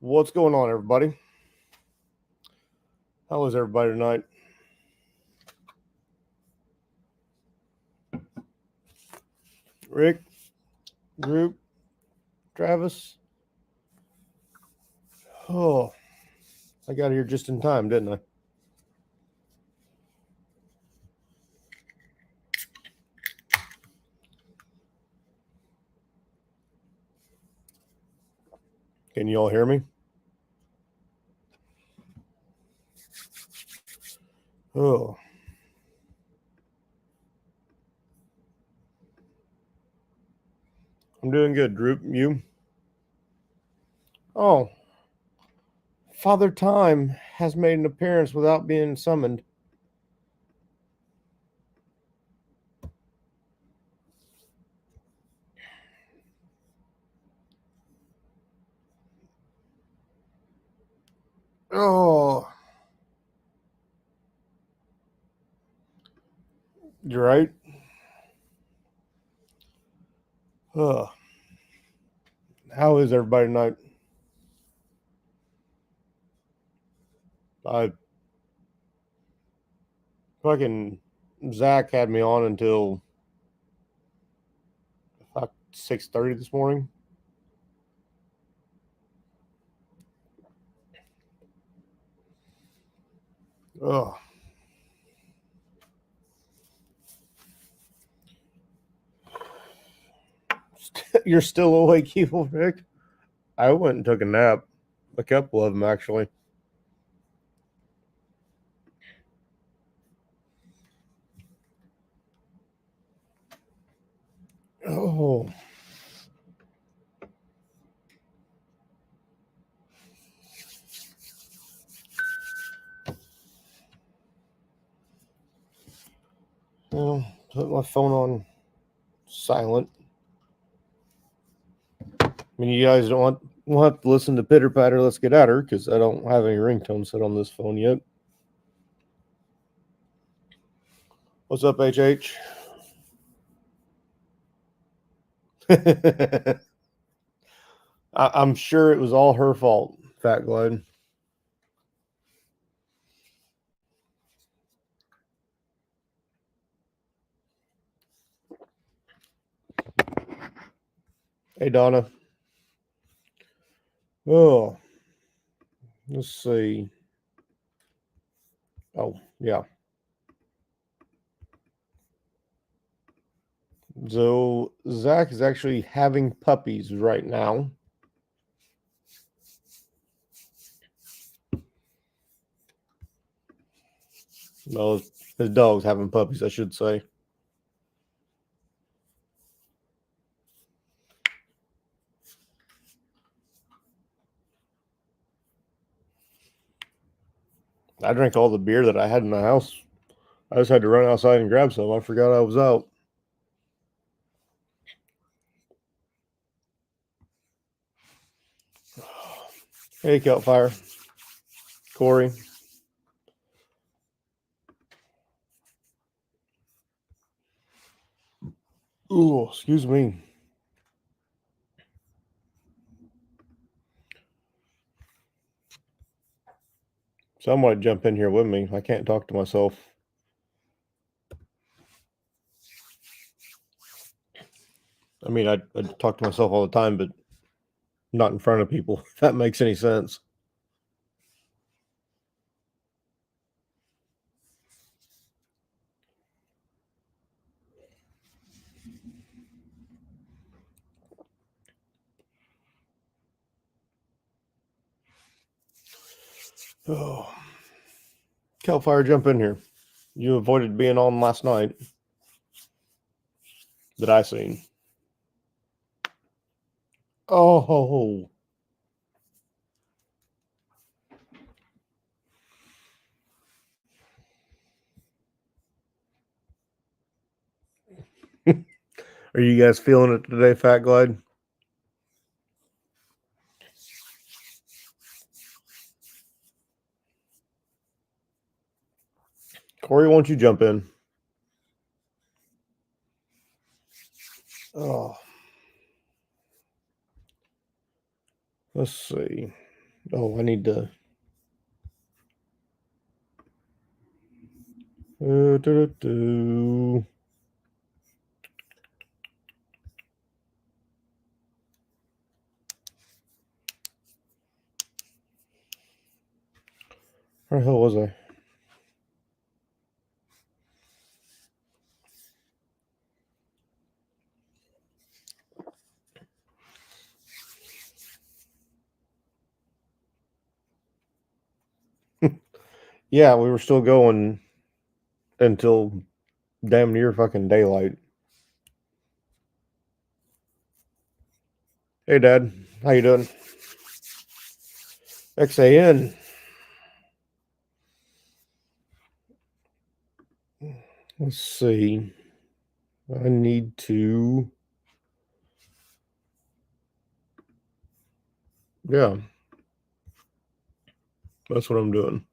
What's going on, everybody? How is everybody tonight? Rick, Group, Travis. Oh, I got here just in time, didn't I? Can you all hear me? Oh. I'm doing good, Droop. You? Oh. Father Time has made an appearance without being summoned. Oh. You're right. Oh. How is everybody tonight? I fucking Zach had me on until 6:30 this morning. Oh. You're still awake, Evil Rick? I went and took a nap. A couple of them, actually. Oh. Well, put my phone on silent. I mean, you guys we'll have to listen to Pitter Patter, Let's Get At Her, because I don't have any ringtone set on this phone yet. What's up, HH? I'm sure it was all her fault, Fat Glide. Hey, Donna. Oh, let's see. Oh, yeah. So, Zach is actually having puppies right now. Well, his dog's having puppies, I should say. I drank all the beer that I had in the house. I just had to run outside and grab some. I forgot I was out. Hey, Keltfire. Corey. Ooh, excuse me. Somebody jump in here with me. I can't talk to myself. I mean, I talk to myself all the time, but not in front of people, if that makes any sense. Oh. Kelfire, jump in here. You avoided being on last night that I seen. Oh. Are you guys feeling it today, Fat Glide? Corey, won't you jump in? Oh. Let's see. Oh, I need to. Do. Where the hell was I? Yeah, we were still going until damn near fucking daylight. Hey, Dad, how you doing? XAN. Let's see. I need to. Yeah, that's what I'm doing.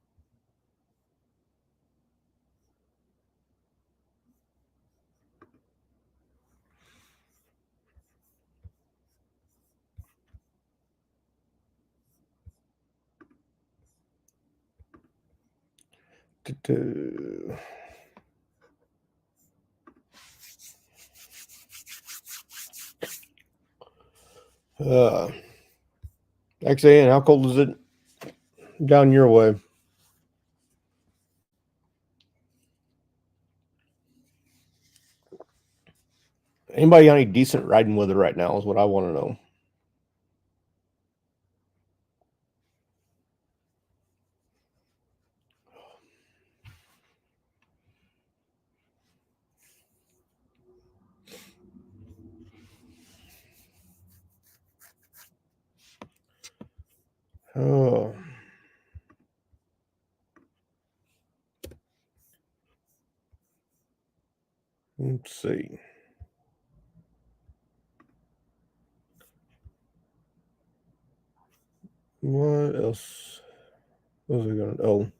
Uh, XAN, how cold is it down your way? Anybody got any decent riding weather right now is what I want to know. Oh, let's see. What else was I going to? Oh.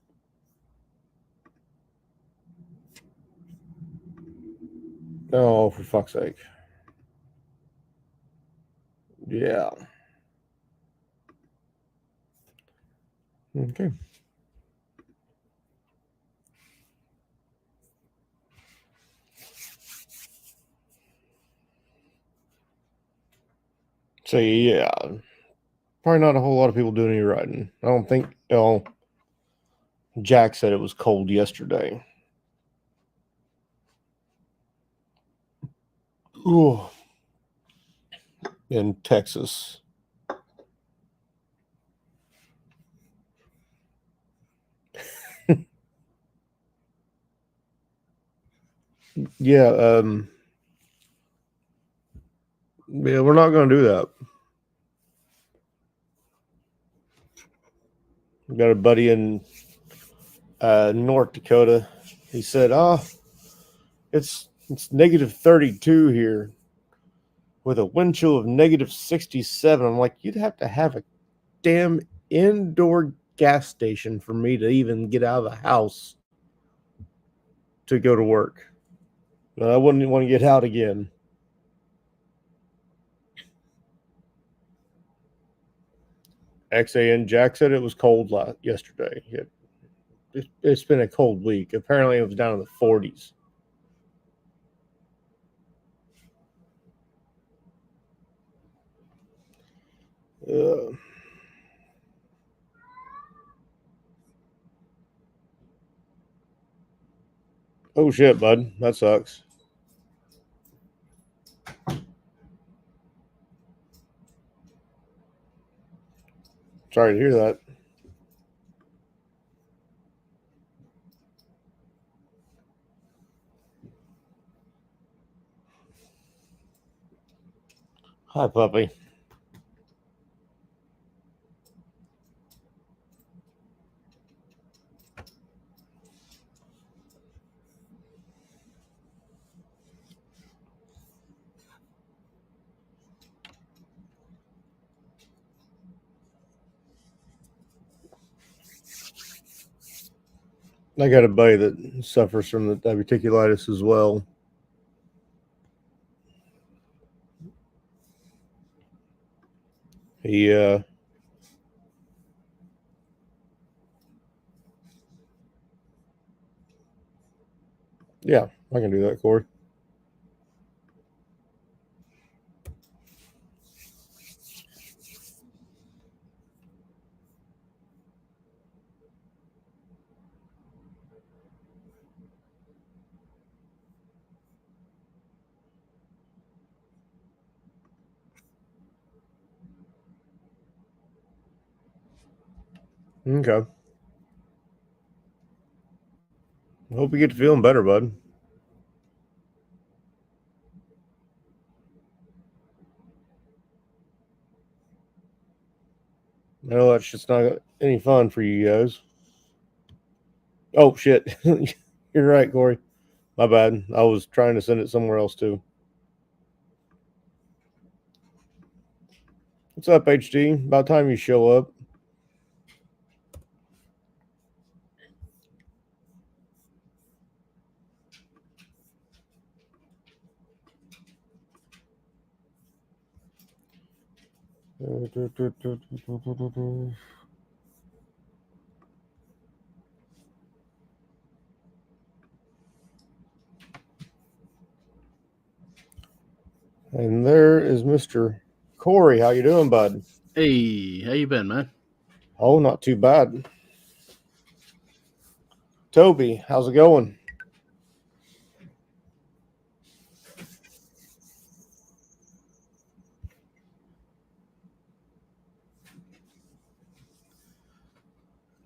Oh, for fuck's sake. Yeah. Okay. So, yeah. Probably not a whole lot of people doing any riding. I don't think. Oh, Jack said it was cold yesterday. Ooh. In Texas. Yeah. Yeah, we're not going to do that. We got a buddy in North Dakota. He said, "Oh, it's negative 32 here with a wind chill of negative 67." I'm like, you'd have to have a damn indoor gas station for me to even get out of the house to go to work. I wouldn't want to get out again. XAN Jack said it was cold yesterday. It's been a cold week. Apparently, it was down in the 40s. Uh, oh shit, bud, that sucks. Sorry to hear that. Hi, puppy. I got a buddy that suffers from the diverticulitis as well. He Yeah, I can do that, Corey. Okay. Hope you get to feeling better, bud. I know that's just not any fun for you guys. Oh, shit. You're right, Corey. My bad. I was trying to send it somewhere else, too. What's up, HD? About time you show up. And there is Mr. Corey. How you doing, bud? Hey, how you been, man? Oh, not too bad. Toby, how's it going?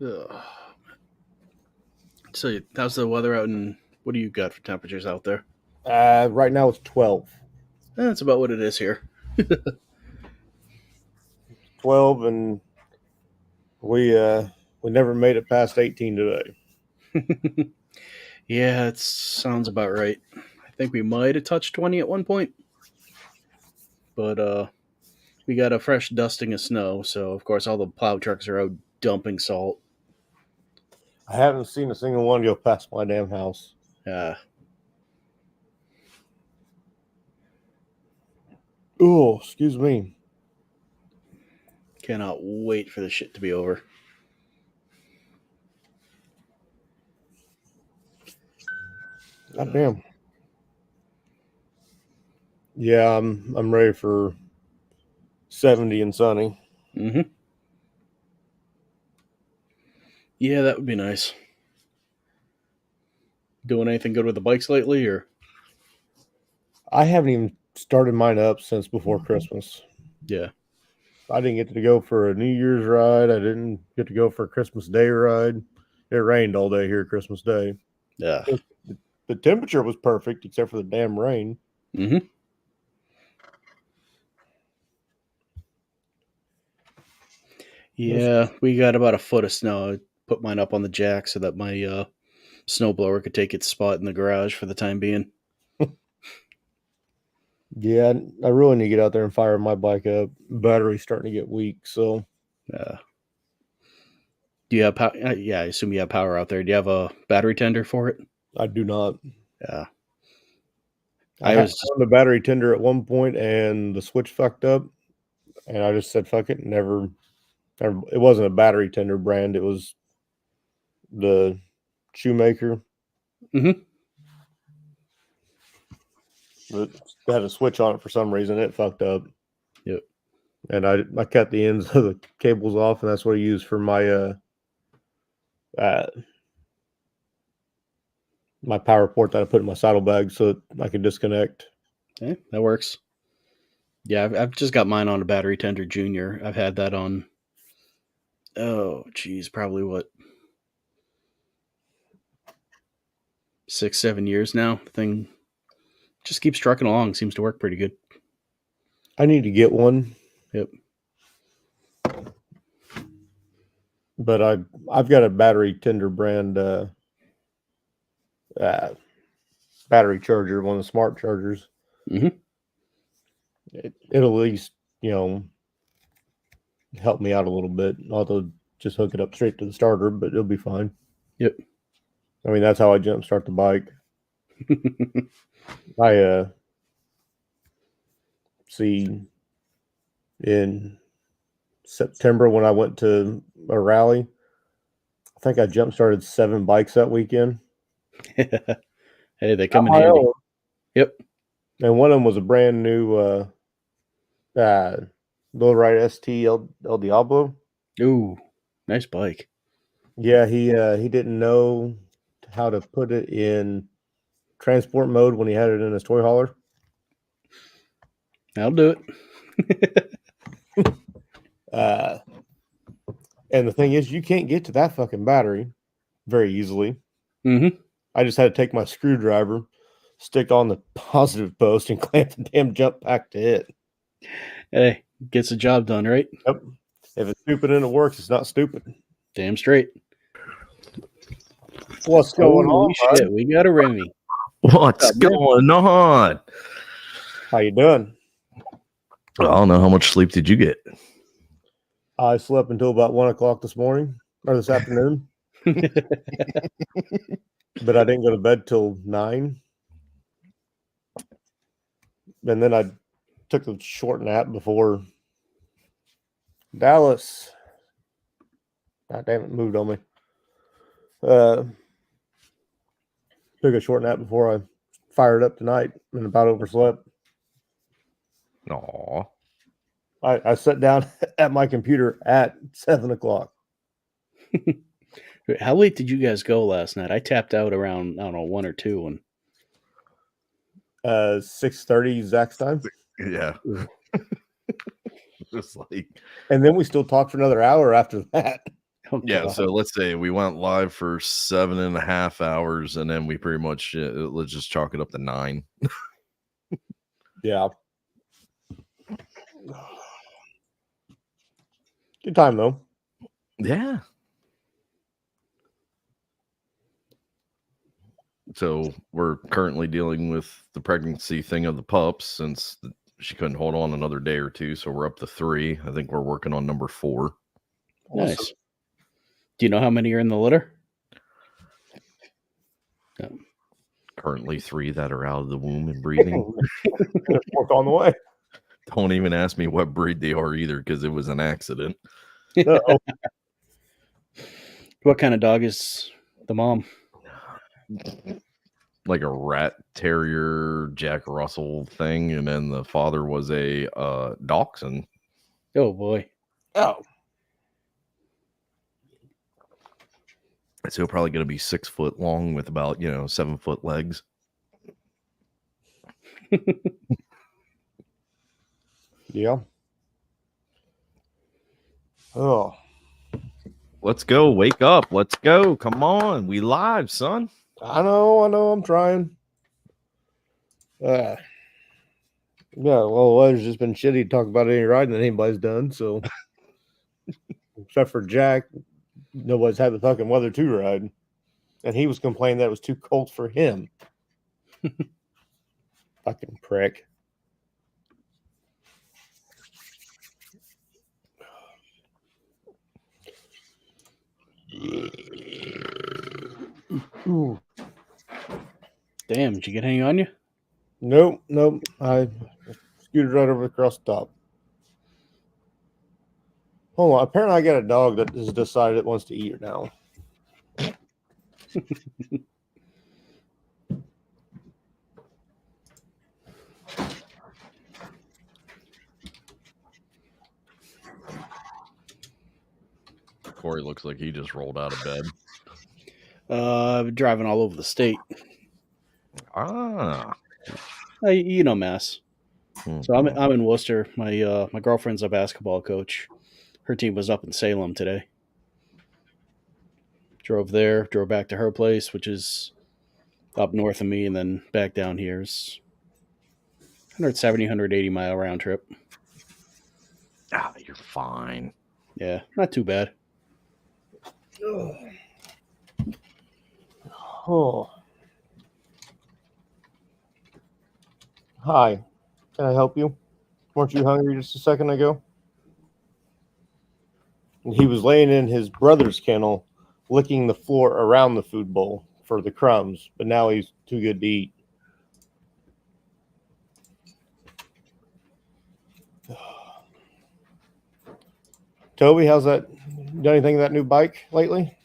Ugh. So, how's the weather out, and what do you got for temperatures out there? Right now it's 12. That's about what it is here. 12, and we never made it past 18 today. Yeah, it sounds about right. I think we might have touched 20 at one point, but we got a fresh dusting of snow, so of course all the plow trucks are out dumping salt. I haven't seen a single one go past my damn house. Uh, Oh, excuse me. cannot wait for this shit to be over. God damn. Yeah, I'm ready for 70 and sunny. Mm-hmm. Yeah, that would be nice. Doing anything good with the bikes lately, or? I haven't even started mine up since before Christmas. Yeah. I didn't get to go for a New Year's ride. I didn't get to go for a Christmas Day ride. It rained all day here Christmas Day. Yeah. The temperature was perfect except for the damn rain. Mm-hmm. Yeah, we got about a foot of snow. I put mine up on the jack so that my snowblower could take its spot in the garage for the time being. Yeah, I really need to get out there and fire my bike up. Battery's starting to get weak, so Uh, do you have power? Yeah, I assume you have power out there. Do you have a battery tender for it? I do not. Yeah, I I had was just. on the battery tender at one point, and the switch fucked up, and I just said fuck it. Never. It wasn't a battery tender brand. It was the shoemaker Mm-hmm. that had a switch on it for some reason. It fucked up, Yep. and I cut the ends of the cables off, and that's what I use for uh my power port that I put in my saddlebag so that I can disconnect. Okay, that works. Yeah, I've just got mine on a battery tender junior. I've had that on. Oh, geez, probably what 6, 7 years now. The thing just keeps trucking along. Seems to work pretty good. I need to get one, Yep. but I've got a battery tender brand uh, battery charger, one of the smart chargers. Mm-hmm. It'll at least help me out a little bit. Although just hook it up straight to the starter, but it'll be fine. Yep. I mean, that's how I jump start the bike. I see in September when I went to a rally. I think I jump started 7 bikes that weekend. Hey, they come in My handy. own. Yep. And one of them was a brand new Low Ride ST El Diablo. Ooh, nice bike. Yeah, he didn't know how to put it in transport mode when he had it in his toy hauler. I'll do it. And the thing is, you can't get to that fucking battery very easily. Mm-hmm. I just had to take my screwdriver, stick on the positive post, and clamp the damn jump pack to it. Hey, gets the job done, right? Yep. If it's stupid and it works, it's not stupid. Damn straight. What's going Holy on, shit, bud? we got a Remy. What's up, man? going on? How you doing? I don't know. How much sleep did you get? I slept until about 1 o'clock this morning or this afternoon, but I didn't go to bed till 9. And then I took a short nap before Dallas. God damn it, moved on me. Took a short nap before I fired up tonight and about overslept. Aw. I sat down at my computer at 7 o'clock. How late did you guys go last night? I tapped out around, I don't know, 1 or 2. And 6:30 Zach's time. Yeah. Just like, And then we still talked for another hour after that. oh, yeah. God. So let's say we went live for 7.5 hours, and then we pretty much let's just chalk it up to 9. Yeah. Good time though. Yeah. So we're currently dealing with the pregnancy thing of the pups since she couldn't hold on another day or two. So we're up to 3. I think we're working on number 4. Nice. Awesome. Do you know how many are in the litter? No. Currently 3 that are out of the womb and breathing. Fourth on the way. Don't even ask me what breed they are either, because it was an accident. Uh-oh. What kind of dog is the mom? Like a rat terrier Jack Russell thing, and then the father was a dachshund. Oh, boy. Oh. So probably going to be 6 foot long with about 7 foot legs. Yeah. Oh. Let's go. Wake up. Let's go. Come on. We live, son. I know. I'm trying. Yeah, well, the weather's just been shitty to talk about any riding that anybody's done, so except for Jack, nobody's had the fucking weather to ride. And he was complaining that it was too cold for him. Fucking prick. Ooh. Damn, did you get anything on you? Nope. I scooted right over across the top. Hold on. Apparently, I got a dog that has decided it wants to eat her now. Corey looks like he just rolled out of bed. I've been driving all over the state. Ah. Mass. So I'm in Worcester. My girlfriend's a basketball coach. Her team was up in Salem today. Drove there, drove back to her place, which is up north of me, and then back down here. It's 170, 180 mile round trip. Ah, you're fine. Yeah, not too bad. Oh. Hi. Can I help you? Weren't you hungry just a second ago? He was laying in his brother's kennel, licking the floor around the food bowl for the crumbs, but now he's too good to eat. Toby, how's that? Done anything with that new bike lately?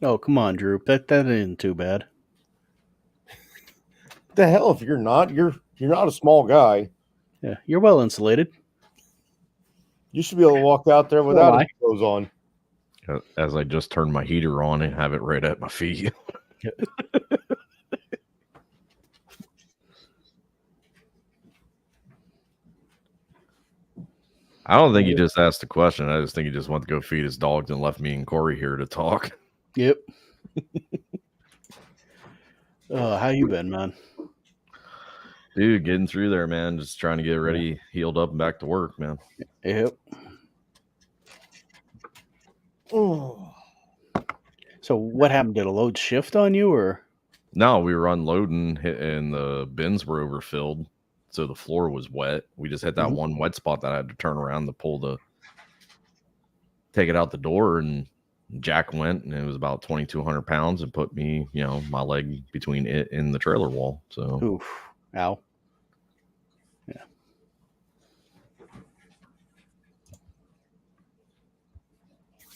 Oh, come on, Drew. That isn't too bad. The hell, if you're not a small guy. Yeah, you're well insulated. You should be able to walk out there without any clothes on. As I just turned my heater on and have it right at my feet. I don't think he just asked a question. I just think he just went to go feed his dogs and left me and Corey here to talk. Yep. How you been, man? Dude, getting through there, man. Just trying to get ready, healed up, and back to work, man. Yep. Oh. So what happened? Did a load shift on you, or? No, we were unloading and the bins were overfilled, so the floor was wet. We just hit that one wet spot that I had to turn around to take it out the door, and Jack went, and it was about 2,200 pounds, and put me, my leg between it and the trailer wall. So, Oof. Ow. Yeah.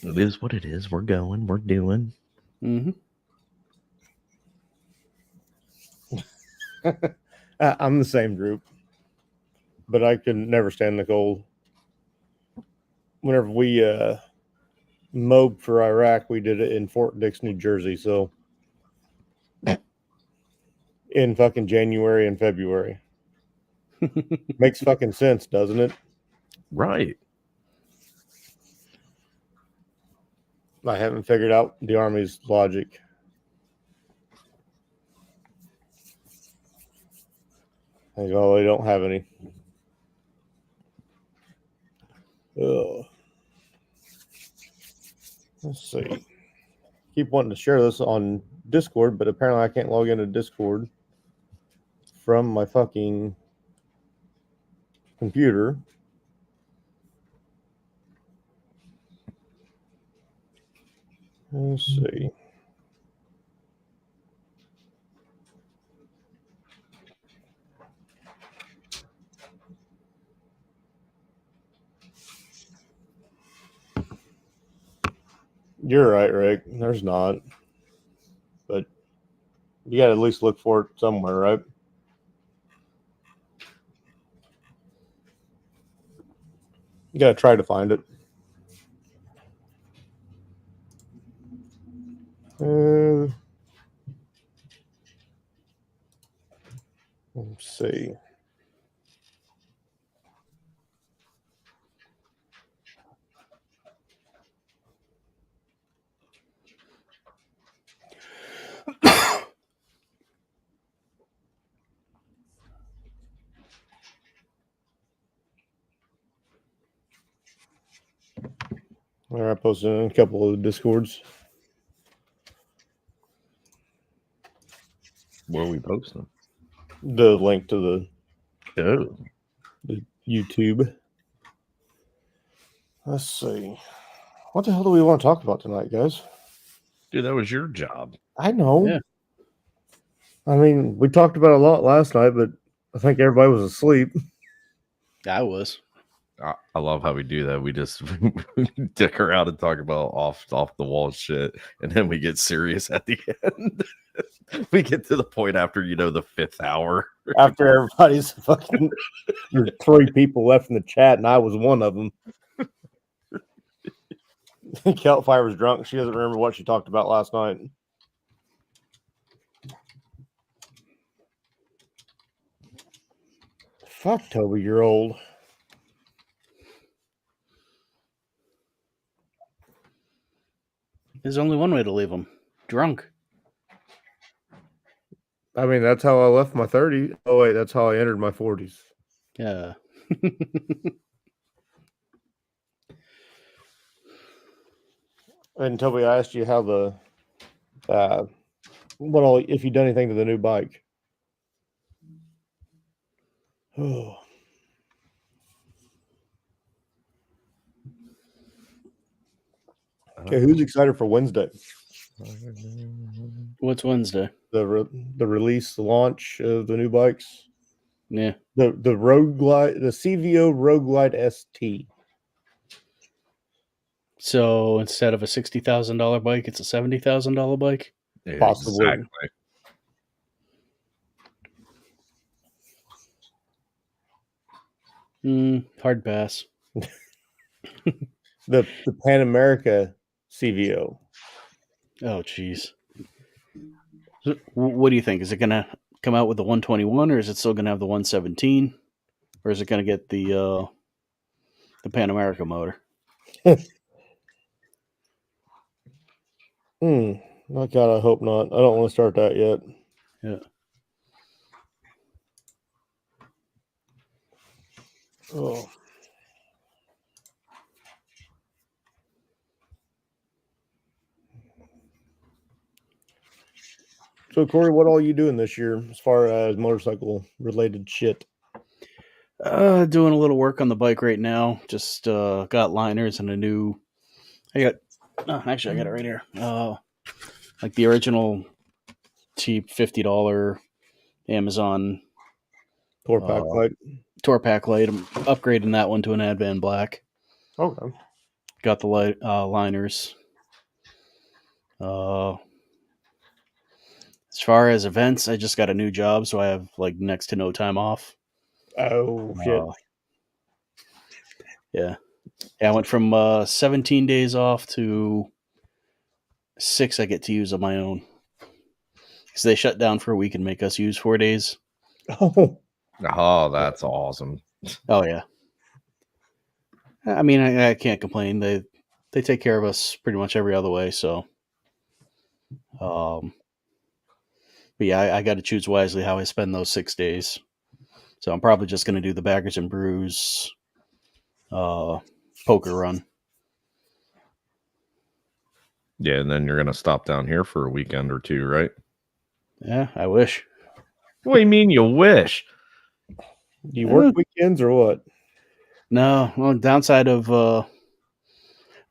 It is what it is. We're going. We're doing. Mm-hmm. I'm the same group, but I can never stand the cold. Whenever we mowed for Iraq, we did it in Fort Dix, New Jersey. So in fucking January and February. Makes fucking sense, doesn't it? Right. I haven't figured out the Army's logic. I go, they don't have any. Ugh. Let's see. Keep wanting to share this on Discord, but apparently I can't log into Discord from my fucking computer. Let's see. You're right, Rick. There's not. But you got to at least look for it somewhere, right? You got to try to find it. Let's see. All right, I posted in a couple of the Discords. Where are we posting? The link to Oh. the YouTube. Let's see. What the hell do we want to talk about tonight, guys? Dude, that was your job. I know. Yeah. I mean, we talked about a lot last night, but I think everybody was asleep. I was. I love how we do that. We just dick around and talk about off the wall shit, and then we get serious at the end. We get to the point after the 5th hour. After everybody's fucking, there's 3 people left in the chat, and I was one of them. Keltfire was drunk. She doesn't remember what she talked about last night. Fuck, Toby, you're old. There's only one way to leave them. Drunk. I mean, that's how I left my 30s. Oh, wait, that's how I entered my 40s. Yeah. And Toby, I asked you how if you done anything to the new bike. Oh. Okay, who's excited for Wednesday? What's Wednesday? The release, the launch of the new bikes. Yeah. The Road Glide, the CVO Road Glide ST. So instead of a $60,000 bike, it's a $70,000 bike. Yeah, Possibly. exactly. Hard pass. The Pan America CVO. Oh, jeez. What do you think? Is it going to come out with the 121, or is it still going to have the 117, or is it going to get the Pan America motor? I kind of hope not. I don't want to start that yet. Yeah. Oh. So, Corey, what all you doing this year as far as motorcycle related shit? Doing a little work on the bike right now. Just got liners and a new. I got it right here. Like the original cheap $50 Amazon Tour pack light. Tour pack light. I'm upgrading that one to an Advan Black. Okay. Got the light liners. As far as events, I just got a new job, so I have like next to no time off. Oh shit. Yeah. I went from 17 days off to 6 I get to use on my own. Because they shut down for a week and make us use 4 days. Oh. Oh, that's awesome. Oh, yeah. I mean, I can't complain. They take care of us pretty much every other way, so. But yeah, I got to choose wisely how I spend those 6 days. So I'm probably just going to do the Baggers and Brews poker run. Yeah, and then you're gonna stop down here for a weekend or two, right? Yeah, I wish. What do you mean you wish? Do you work weekends or what? No, well, downside of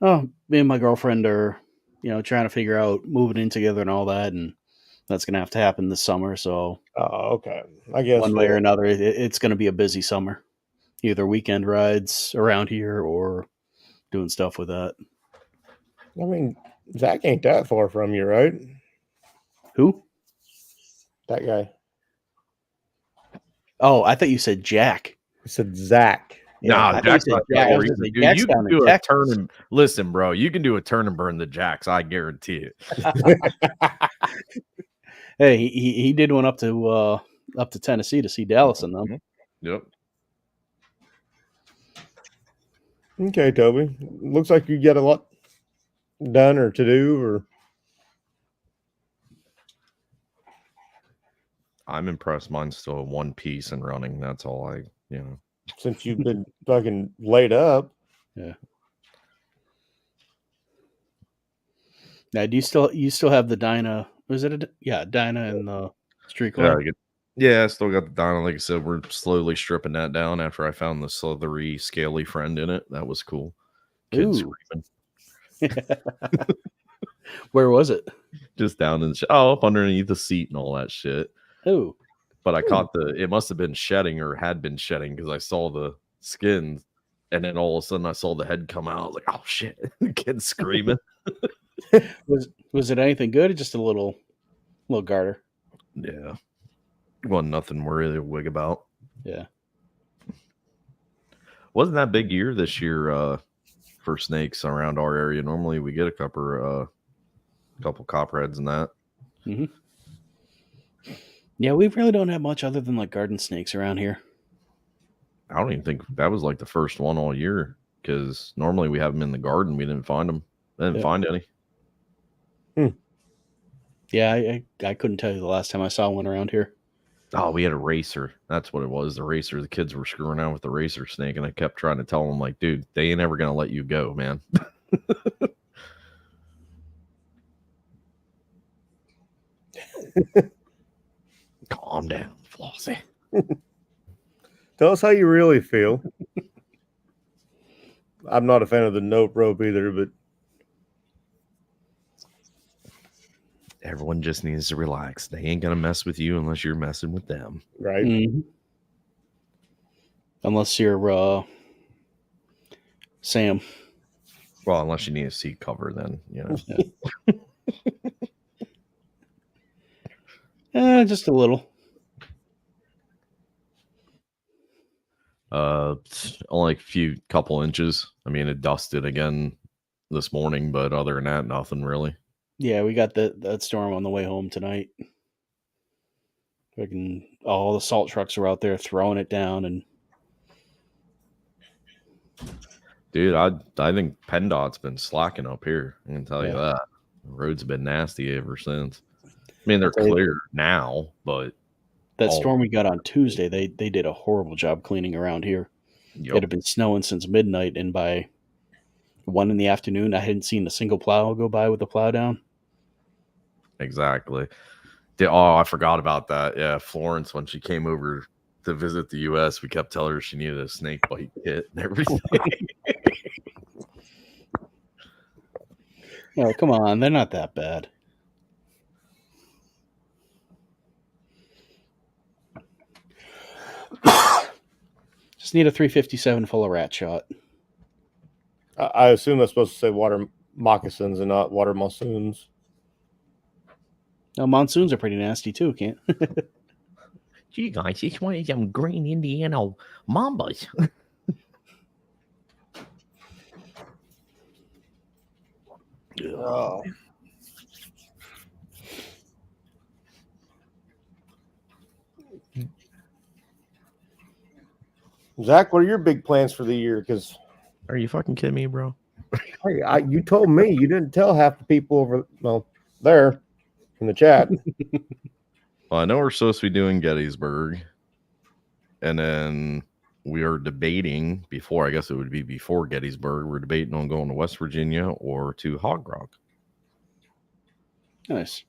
me and my girlfriend are, trying to figure out moving in together and all that, and that's gonna have to happen this summer. So, okay, I guess one way or another, it's gonna be a busy summer. Either weekend rides around here or doing stuff with that. I mean, Zach ain't that far from you, right? Who? That guy. Oh, I thought you said Jack. I said Zach. Nah, Jack's not Jack. the reason. Dude, you can do a turn and listen, bro. You can do a turn and burn the Jacks. I guarantee it. Hey, he did one up to Tennessee to see Dallas and them. Yep. Okay, Toby. Looks like you got a lot done or to do, or I'm impressed. Mine's still one piece and running. That's all since you've been fucking laid up. Yeah. Now, do you still have the Dyna? Was it Dyna and the Street Climb? Yeah, I still got the Dyna. Like I said, we're slowly stripping that down after I found the slithery, scaly friend in it. That was cool. Kids screaming. Where was it? Just down in up underneath the seat and all that shit. Oh. But I caught it must have been shedding or had been shedding because I saw the skin and then all of a sudden I saw the head come out. I was like, oh shit. The kid's screaming. Was it anything good or just a little garter? Yeah. Wasn't nothing really to wig about. Yeah. Wasn't that big year this year for snakes around our area. Normally we get a couple copperheads and that. Mm-hmm. Yeah, we really don't have much other than like garden snakes around here. I don't even think that was like the first one all year because normally we have them in the garden. We didn't find them. I didn't find any. Yeah, I couldn't tell you the last time I saw one around here. Oh, we had a racer. That's what it was. The racer. The kids were screwing around with the racer snake, and I kept trying to tell them, like, dude, they ain't ever going to let you go, man. Calm down, Flossie. Tell us how you really feel. I'm not a fan of the note rope either, but everyone just needs to relax. They ain't gonna mess with you unless you're messing with them, right? Mm-hmm. Unless you're Sam. Well, unless you need a seat cover, then Just a little. Only a couple inches. I mean, it dusted again this morning, but other than that, nothing really. Yeah, we got that storm on the way home tonight. All the salt trucks are out there throwing it down, and dude, I think PennDOT's been slacking up here. I can tell you Yeah. that. The roads have been nasty ever since. I mean, they're I'll tell you- clear now, but that storm we got on Tuesday, they did a horrible job cleaning around here. It had been snowing since midnight, and by 1 in the afternoon, I hadn't seen a single plow go by with the plow down. Exactly. I forgot about that. Yeah, Florence, when she came over to visit the U.S., we kept telling her she needed a snake bite kit and everything. Oh, come on, they're not that bad. Just need a 357 full of rat shot. I assume that's supposed to say water moccasins and not water monsoons. No, monsoons are pretty nasty too, can't? Gee, guys, just wanted some green Indiana mambas. Oh. Zach, what are your big plans for the year? Because Are you fucking kidding me, bro? you told me you didn't tell half the people there in the chat. Well, I know we're supposed to be doing Gettysburg, and then we are debating before. I guess it would be before Gettysburg. We're debating on going to West Virginia or to Hog Rock. Nice.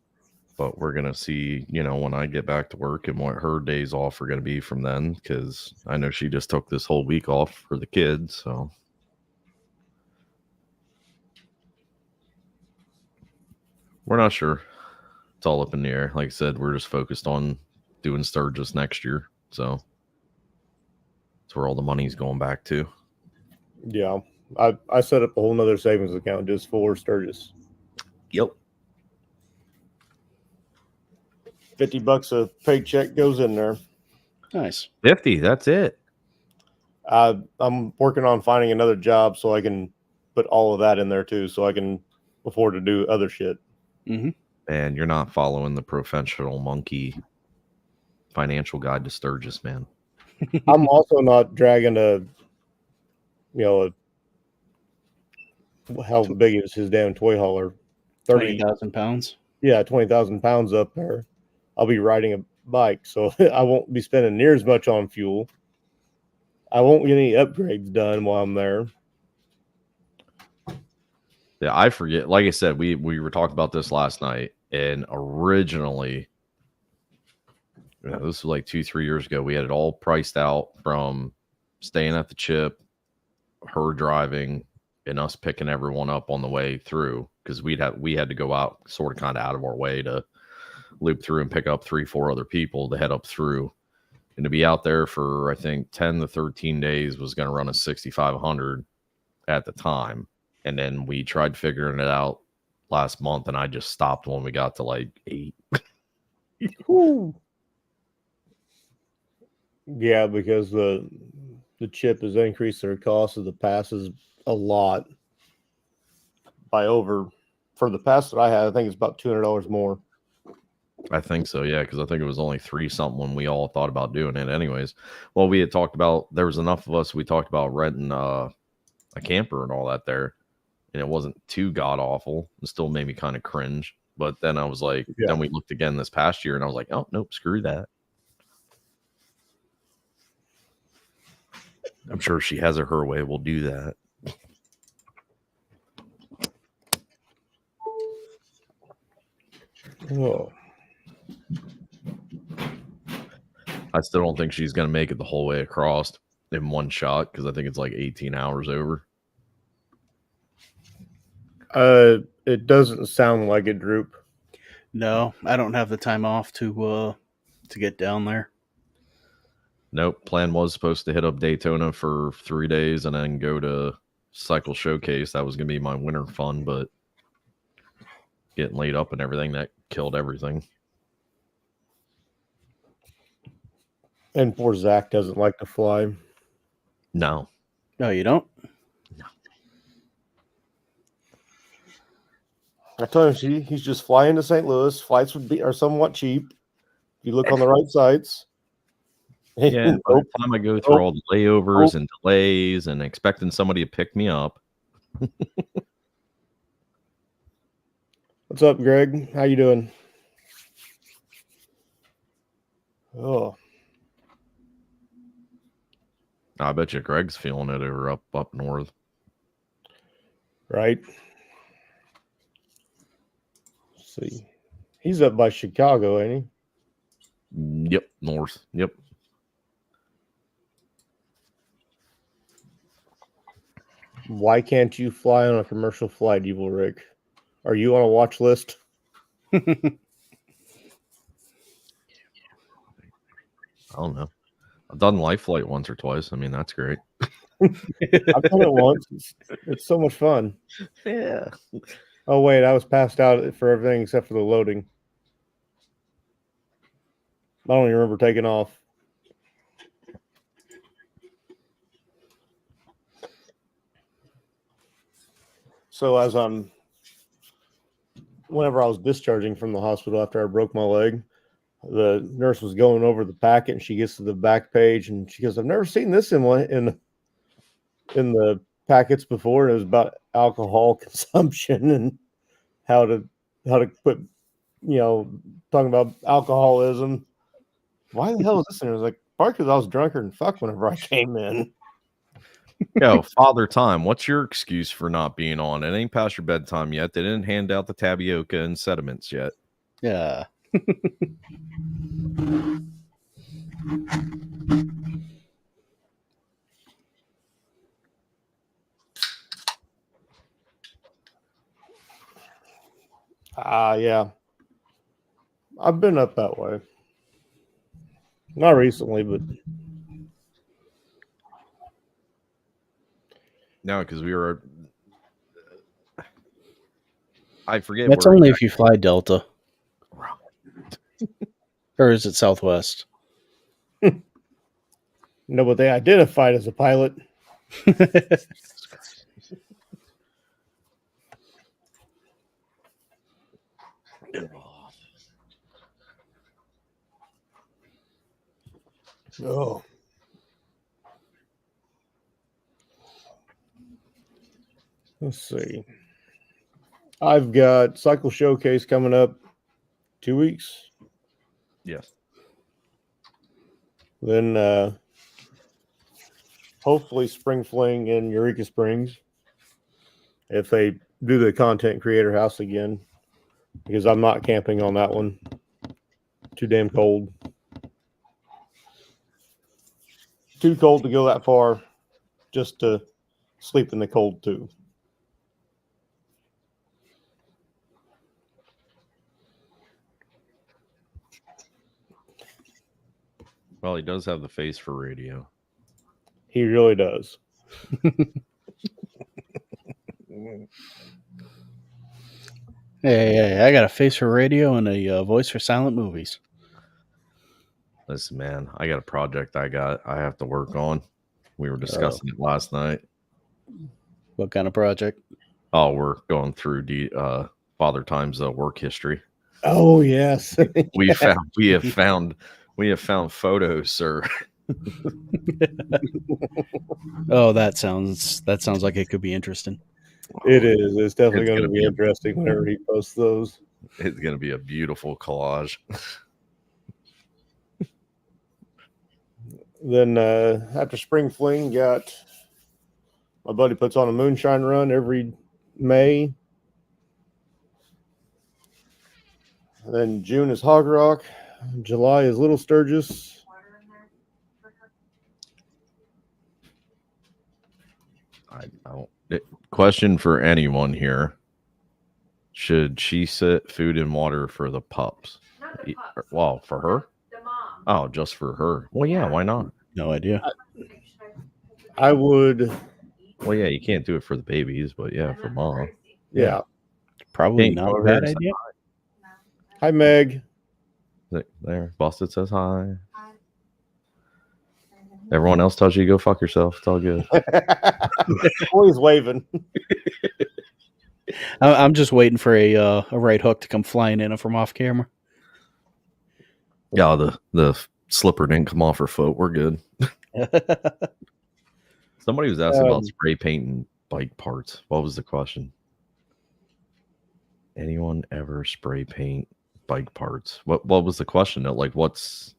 But we're gonna see, when I get back to work and what her days off are gonna be from then, because I know she just took this whole week off for the kids. So we're not sure. It's all up in the air. Like I said, we're just focused on doing Sturgis next year. So that's where all the money's going back to. Yeah. I set up a whole nother savings account just for Sturgis. Yep. $50 a paycheck goes in there. Nice. 50, that's it. I'm working on finding another job so I can put all of that in there too, so I can afford to do other shit. Mm-hmm. Man, you're not following the professional monkey financial guide to Sturgis, man. I'm also not dragging how big is his damn toy hauler? 20,000 pounds. Yeah, 20,000 pounds up there. I'll be riding a bike, so I won't be spending near as much on fuel. I won't get any upgrades done while I'm there. Yeah, I forget. Like I said, we were talking about this last night, and originally, this was like 2-3 years ago. We had it all priced out from staying at the Chip, her driving, and us picking everyone up on the way through, because we had to go out sort of kind of out of our way to loop through and pick up 3-4 other people to head up through, and to be out there for I think 10 to 13 days was going to run us $6,500 at the time. And then we tried figuring it out last month, and I just stopped when we got to like 8. Yeah, because the Chip has increased their cost of the passes a lot. For the pass that I had, I think it's about $200 more. I think so, yeah, because I think it was only 3 something when we all thought about doing it anyways. Well, we had talked about, there was enough of us, we talked about renting a camper and all that there, and it wasn't too god awful. It still made me kind of cringe, but then I was like, Then we looked again this past year, and I was like, oh nope, screw that. I'm sure she has it her way. We'll do that. Oh. I still don't think she's going to make it the whole way across in one shot, because I think it's like 18 hours over. It doesn't sound like it, Droop. No, I don't have the time off to get down there. Nope. Plan was supposed to hit up Daytona for 3 days and then go to cycle showcase. That was going to be my winter fun, but getting laid up and everything, that killed everything. And poor Zach doesn't like to fly. No. No, you don't? I told him he's just flying to St. Louis. Flights are somewhat cheap if you look on the right sites. Yeah, by the time I go through all the layovers and delays and expecting somebody to pick me up. What's up, Greg? How you doing? Oh, I bet you Greg's feeling it over up north. right. Let's see, he's up by Chicago, ain't he? Yep, north. Yep. Why can't you fly on a commercial flight, Evil Rick? Are you on a watch list? I don't know. I've done Life Flight once or twice. I mean, that's great. I've done it once. It's so much fun. Yeah. Oh, wait, I was passed out for everything except for the loading. I don't even remember taking off. So whenever I was discharging from the hospital after I broke my leg, the nurse was going over the packet, and she gets to the back page, and she goes, "I've never seen this in the packets before." It was about alcohol consumption and how to put, talking about alcoholism. Why the hell is this in? It was like, probably because I was drunker than fuck whenever I came in. Yo, Father Time, what's your excuse for not being on? It ain't past your bedtime yet. They didn't hand out the tapioca and sediments yet. Yeah. Yeah. I've been up that way. Not recently, but No, because we were. I forget. That's only if you fly Delta. Or is it Southwest? no, but they identified as a pilot. Oh. Let's see. I've got Cycle Showcase coming up 2 weeks. Yes. Then hopefully Spring Fling in Eureka Springs if they do the content creator house again, because I'm not camping on that one. Too damn cold. Too cold to go that far just to sleep in the cold too. Well, he does have the face for radio. He really does. Hey, I got a face for radio and a voice for silent movies. Listen, man, I got a project I have to work on. We were discussing it last night. What kind of project? Oh, we're going through Father Time's work history. Oh yes. We have found photos, sir. Oh, that sounds like it could be interesting. It is. It's definitely going to be interesting whenever he posts those. It's going to be a beautiful collage. Then after Spring Fling, got my buddy puts on a moonshine run every May. And then June is Hog Rock. July is Little Sturgis. I don't. Question for anyone here: should she set food and water for the pups? Well, for her. The mom. Oh, just for her. Well, yeah. Why not? No idea. I would Well, yeah, you can't do it for the babies, but yeah, for mom. Yeah. Probably Hey, not go a over here bad and say idea. Hi, Meg. There, Busted says hi. Everyone else tells you to go fuck yourself. It's all good. Always waving. I'm just waiting for a right hook to come flying in from off camera. Yeah, the slipper didn't come off her foot. We're good. Somebody was asking about spray painting bike parts. What was the question? Anyone ever spray paint bike parts? What was the question? Like, what's...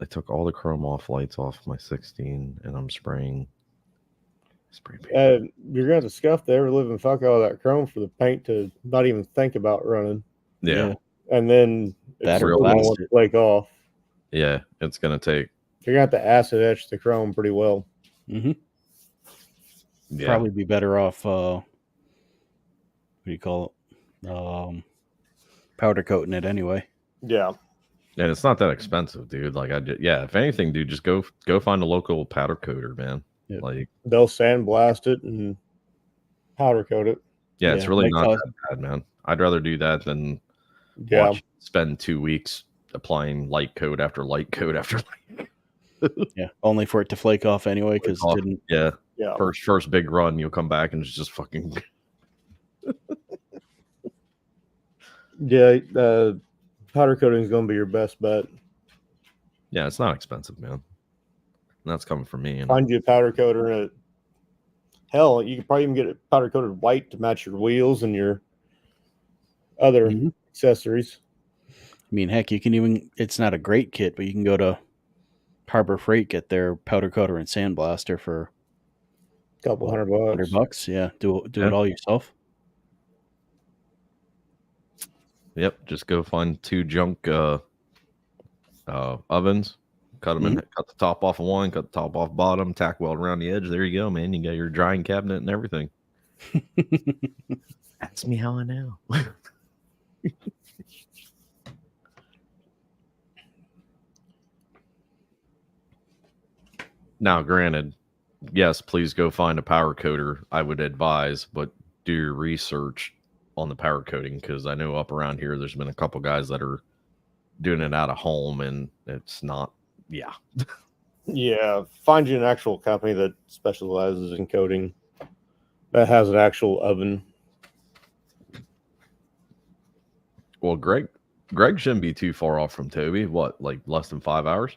I took all the chrome off lights off my 16, and I'm spraying spray paint. You're going to scuff the ever living fuck out of that chrome for the paint to not even think about running. Yeah. And then That it's or still going blast to it. flake off. Yeah, it's gonna take. You're going to have to acid etch the chrome pretty well. Mm-hmm. Yeah. Probably be better off. What do you call it? Powder coating it anyway. Yeah. And it's not that expensive, dude. Like if anything, dude, just go find a local powder coater, man. Yep. Like They'll sandblast it and powder coat it. yeah, it's really like not that bad, man. I'd rather do that than spend 2 weeks applying light coat after light coat after light. Yeah, only for it to flake off anyway because it didn't. Yeah. Yeah. First big run, you'll come back and it's just fucking. Yeah. Powder coating is going to be your best bet. Yeah, it's not expensive, man. And that's coming from me. Find you a powder coater, and hell, you could probably even get it powder coated white to match your wheels and your other accessories. I mean, heck, you can even. It's not a great kit, but you can go to Harbor Freight, get their powder coater and sandblaster for a couple $100. Yeah, do it all yourself. Yep, just go find 2 junk ovens, cut them in, cut the top off of one, cut the top off bottom, tack weld around the edge. There you go, man. You got your drying cabinet and everything. Ask me how I know. Now, granted, yes, please go find a power coater. I would advise, but do your research on the power coating, because I know up around here there's been a couple guys that are doing it out of home, and it's not. Yeah. Yeah, find you an actual company that specializes in coating that has an actual oven. Well, Greg shouldn't be too far off from Toby. What, like less than 5 hours?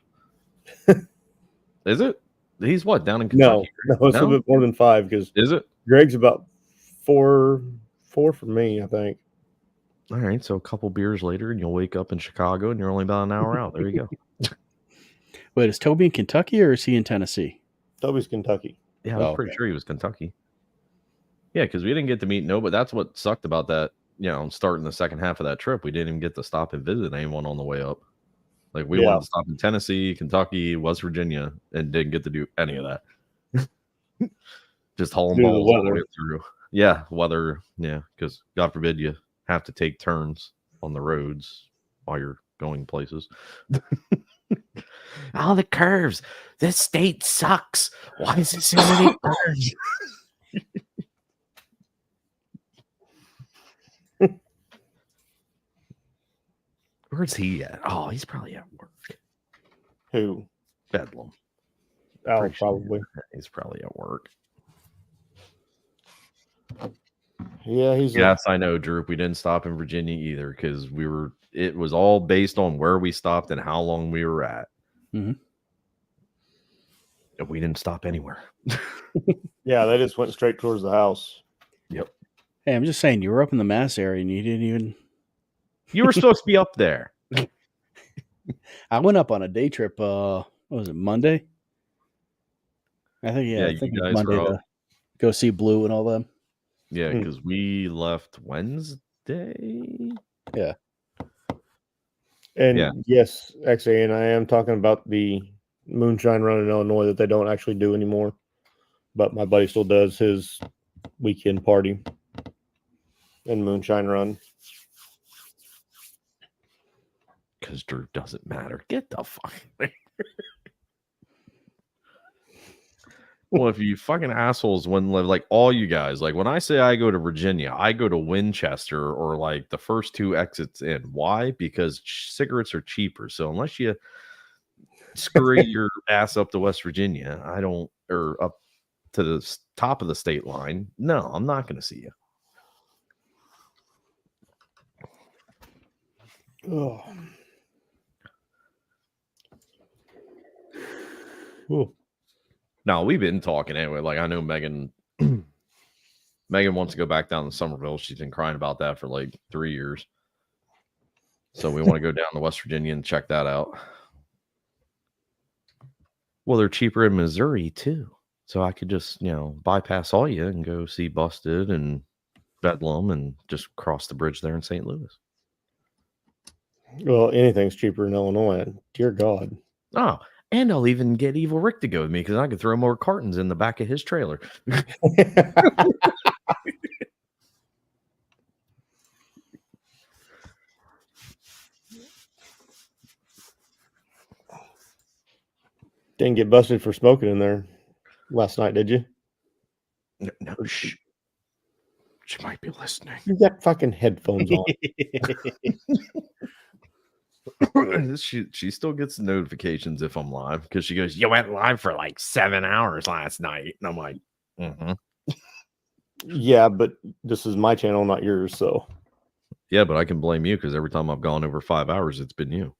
Is it? He's what, down in Kentucky? No, it's a little bit more than 5 because is it? Greg's about 4 for me, I think. All right, so a couple beers later, and you'll wake up in Chicago, and you're only about an hour out. There you go. Wait, is Toby in Kentucky or is he in Tennessee? Toby's Kentucky. Yeah, I was pretty sure he was Kentucky. Yeah, because we didn't get to meet but that's what sucked about that. You know, starting the second half of that trip, we didn't even get to stop and visit anyone on the way up. Like we wanted to stop in Tennessee, Kentucky, West Virginia, and didn't get to do any of that. Just hauling balls all the way through. Yeah, weather. Yeah, because God forbid you have to take turns on the roads while you're going places. All the curves. This state sucks. Why is there so many curves? Where's he at? Oh, he's probably at work. Who? Bedlam. Oh, probably. He's probably at work. Yeah, Yes, I know, Drew. We didn't stop in Virginia either because it was all based on where we stopped and how long we were at. Mm-hmm. And we didn't stop anywhere. Yeah, they just went straight towards the house. Yep. Hey, I'm just saying, you were up in the Mass area and you didn't even. You were supposed to be up there. I went up on a day trip. What was it, Monday? I think it was Monday to go see Blue and all them. Yeah, because we left Wednesday. Yeah. And yes, XA, and I am talking about the moonshine run in Illinois that they don't actually do anymore. But my buddy still does his weekend party and moonshine run. Because Drew doesn't matter. Get the fuck. Well, if you fucking assholes wouldn't live like all you guys, like when I say I go to Virginia, I go to Winchester or like the first 2 exits in. Why? Because cigarettes are cheaper. So unless you scurry your ass up to West Virginia, I don't, or up to the top of the state line. No, I'm not going to see you. Oh. Ooh. No, we've been talking anyway. Like I know Megan wants to go back down to Somerville. She's been crying about that for like 3 years. So we want to go down to West Virginia and check that out. Well, they're cheaper in Missouri too. So I could just, bypass all you and go see Busted and Bedlam and just cross the bridge there in St. Louis. Well, anything's cheaper in Illinois. Dear God. Oh, and I'll even get Evil Rick to go with me because I could throw more cartons in the back of his trailer. Didn't get busted for smoking in there last night, did you? No, shh. She might be listening. You got fucking headphones on. She still gets notifications if I'm live because she goes, "You went live for like 7 hours last night," and I'm like, "Mm-hmm." Yeah, but this is my channel, not yours. So yeah, but I can blame you because every time I've gone over 5 hours, it's been you.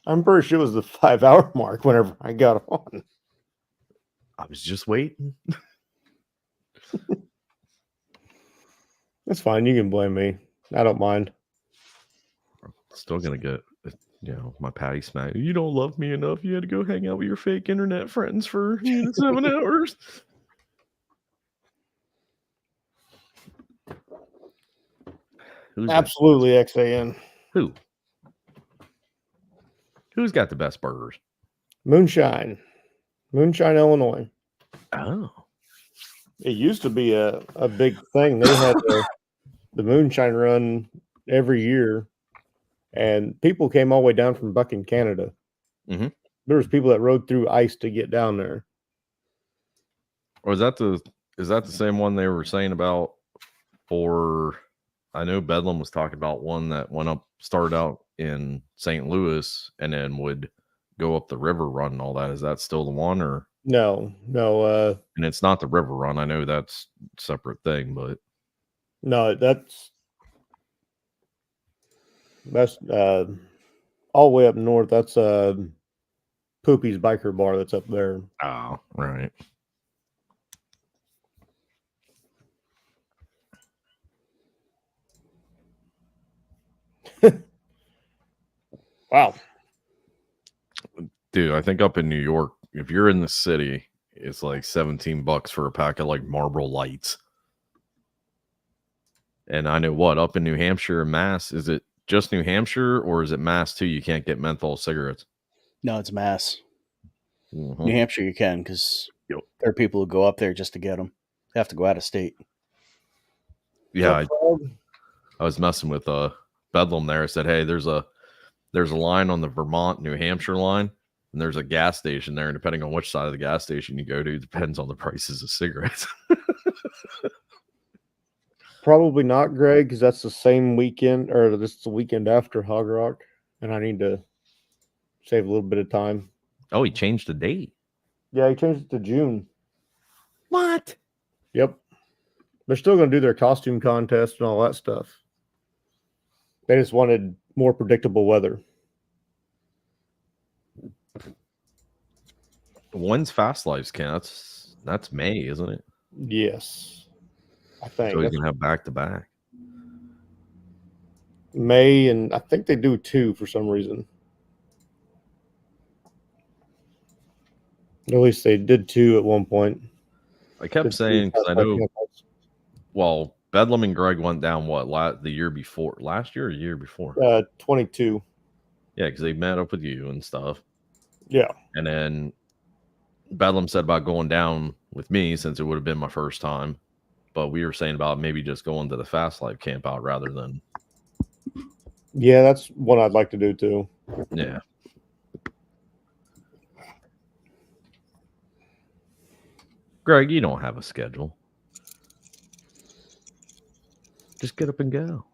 I'm pretty sure it was the 5-hour mark whenever I got on. I was just waiting. It's fine. You can blame me. I don't mind. Still gonna get, my patty smack. You don't love me enough. You had to go hang out with your fake internet friends for 7 hours. Who's absolutely XAN? Who? Who's got the best burgers? Moonshine, Illinois. Oh, it used to be a big thing. They had the Moonshine Run every year, and people came all the way down from Bucking, Canada. Mm-hmm. There was people that rode through ice to get down there. Or is that the same one they were saying about? For I know Bedlam was talking about one that started out in St. Louis and then would go up the river run and all that. Is that still the one or no? And it's not the river run. I know that's a separate thing, but no, that's all the way up north. That's Poopy's Biker Bar that's up there. Oh, right. Wow. Dude, I think up in New York, if you're in the city, it's like $17 for a pack of like Marlboro Lights. And I know up in New Hampshire and Mass, is it just New Hampshire or is it Mass too? You can't get menthol cigarettes. No, it's Mass. Mm-hmm. New Hampshire you can because there are people who go up there just to get them. They have to go out of state. Yeah, I was messing with Bedlam there. I said, hey, there's a line on the Vermont-New Hampshire line, and there's a gas station there. And depending on which side of the gas station you go to, depends on the prices of cigarettes. Probably not, Greg, because that's the same weekend, or this is the weekend after Hog Rock, and I need to save a little bit of time. Oh, he changed the date. Yeah, he changed it to June. What? Yep. They're still going to do their costume contest and all that stuff. They just wanted more predictable weather. When's Fast Lives Camp? That's May, isn't it? Yes. I think. So he's going to have back-to-back. May, and I think they do 2 for some reason. At least they did 2 at one point. I kept saying, because I know, well, Bedlam and Greg went down, the year before? Last year or the year before? 22. Yeah, because they met up with you and stuff. Yeah. And then Bedlam said about going down with me since it would have been my first time. But we were saying about maybe just going to the Fast Life camp out rather than. Yeah, that's what I'd like to do too. Yeah. Greg, you don't have a schedule. Just get up and go.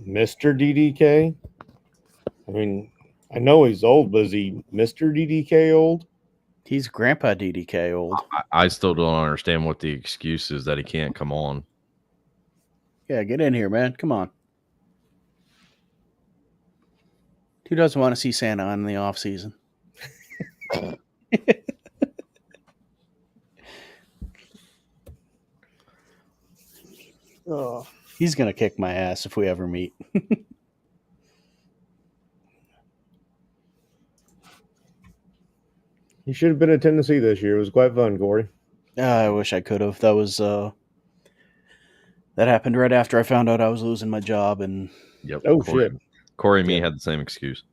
Mr. DDK? I mean, I know he's old, but is he Mr. DDK old? He's Grandpa DDK old. I still don't understand what the excuse is that he can't come on. Yeah, get in here, man. Come on. Who doesn't want to see Santa on in the off season? Oh. He's gonna kick my ass if we ever meet. He should have been at Tennessee this year. It was quite fun, Corey. I wish I could have. That was that happened right after I found out I was losing my job, and Yep. Oh, shit. Corey and me Yeah. had the same excuse.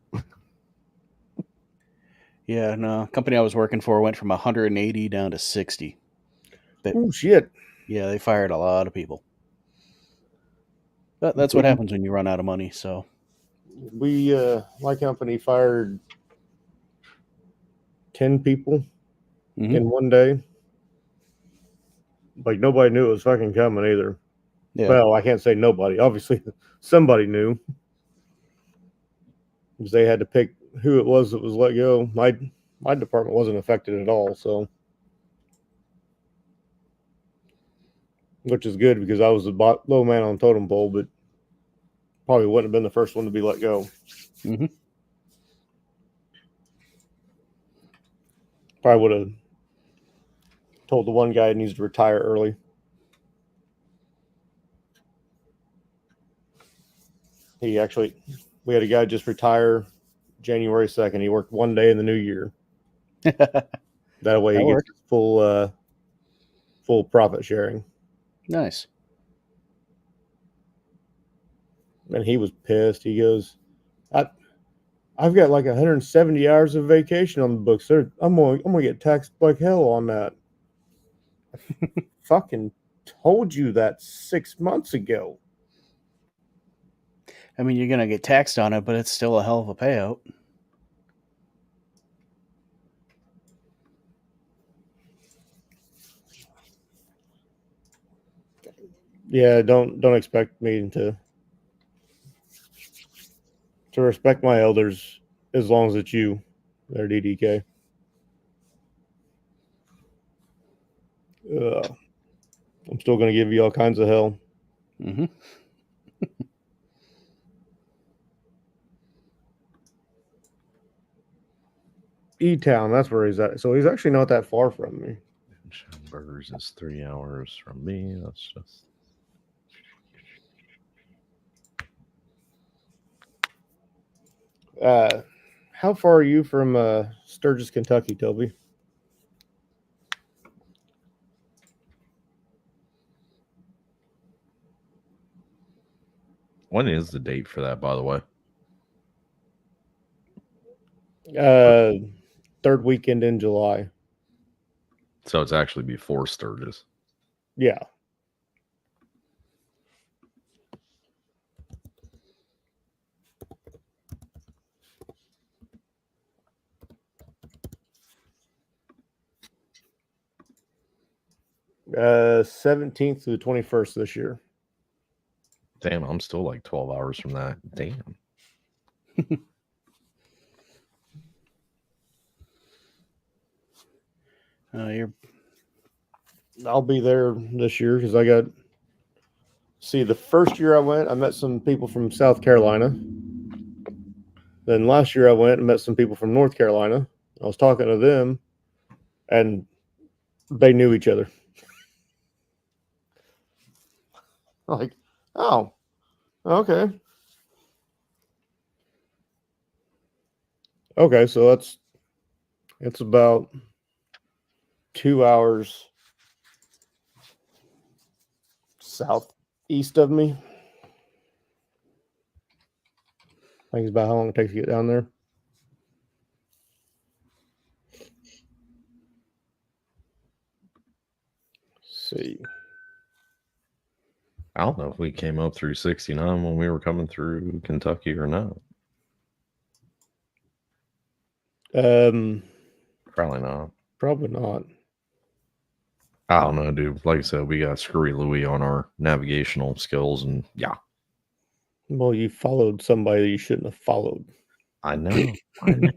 yeah, no, company I was working for went from 180 down to 60. But Oh, shit. yeah, they fired a lot of people. But that's what happens when you run out of money. So We, my company fired 10 people Mhm. in one day. Like, nobody knew it was fucking coming either. yeah, Well, I can't say nobody. Obviously, somebody knew. Because they had to pick who it was that was let go. My department wasn't affected at all, so. Which is good because I was the low man on the totem pole, but probably wouldn't have been the first one to be let go. Mhm. Probably would have told the one guy he needs to retire early. We had a guy just retire January 2nd. He worked one day in the new year. That way he That gets full profit sharing. nice. And he was pissed. He goes, I've got like 170 hours of vacation on the books. I'm gonna get taxed like hell on that. I fucking told you that 6 months ago. I mean, you're gonna get taxed on it, but it's still a hell of a payout. Yeah, don't expect me to respect my elders as long as it's you, there, DDK. I'm still gonna give you all kinds of hell. Mm-hmm. E-Town, that's where he's at. So he's actually not that far from me. Burgers is 3 hours from me. That's just. How far are you from Sturgis, Kentucky, Toby? When is the date for that, by the way? Third weekend in July. So it's actually before Sturgis. Yeah. Uh, 17th to the 21st this year. Damn, I'm still like 12 hours from that. Damn. I'll be there this year because I got. See, the first year I went, I met some people from South Carolina. Then last year I went and met some people from North Carolina. I was talking to them, and they knew each other. Like, oh, okay. Okay, so it's about 2 hours southeast of me. I think it's about how long it takes to get down there. Let's see. I don't know if we came up through 69 when we were coming through Kentucky or not. Probably not. Probably not. I don't know, dude. Like I said, we got Screwy Louie on our navigational skills, and yeah, Well, you followed somebody you shouldn't have followed. I know. I know.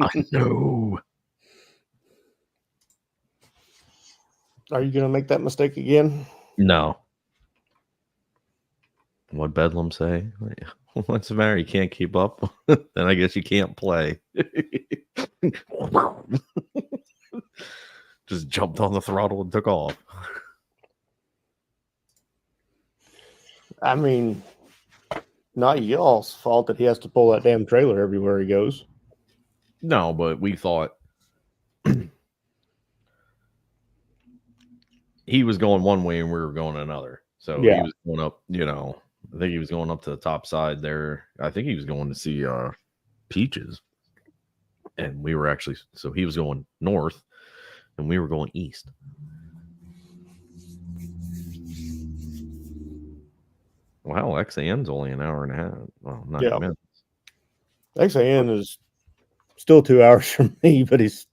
I know. Are you going to make that mistake again? No. What Bedlam say? What's the matter? You can't keep up? Then I guess you can't play. Just jumped on the throttle and took off. I mean, not y'all's fault that he has to pull that damn trailer everywhere he goes. No, but we thought he was going one way and we were going another. So Yeah. he was going up, I think he was going up to the top side there. I think he was going to see Peaches. And we were actually, so he was going north and we were going east. Wow, XAN's only an hour and a half. Well, 90 minutes. XAN is still 2 hours from me, but he's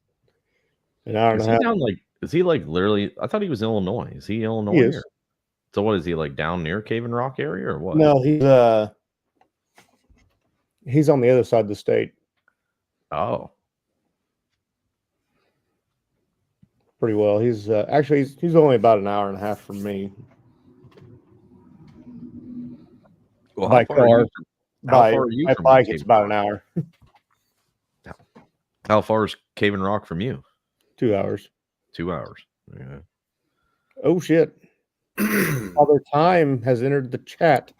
an hour and a half. Is he like literally? I thought he was Illinois. Is he Illinois? He is. So what is he like down near Cave and Rock area or what? No, he's on the other side of the state. Oh, pretty well. He's actually he's only about an hour and a half from me. Well, by car. How far are you by from bike? Cave It's about and an hour. How far is Cave and Rock from you? 2 hours. 2 hours. Yeah. Oh shit! Other time has entered the chat.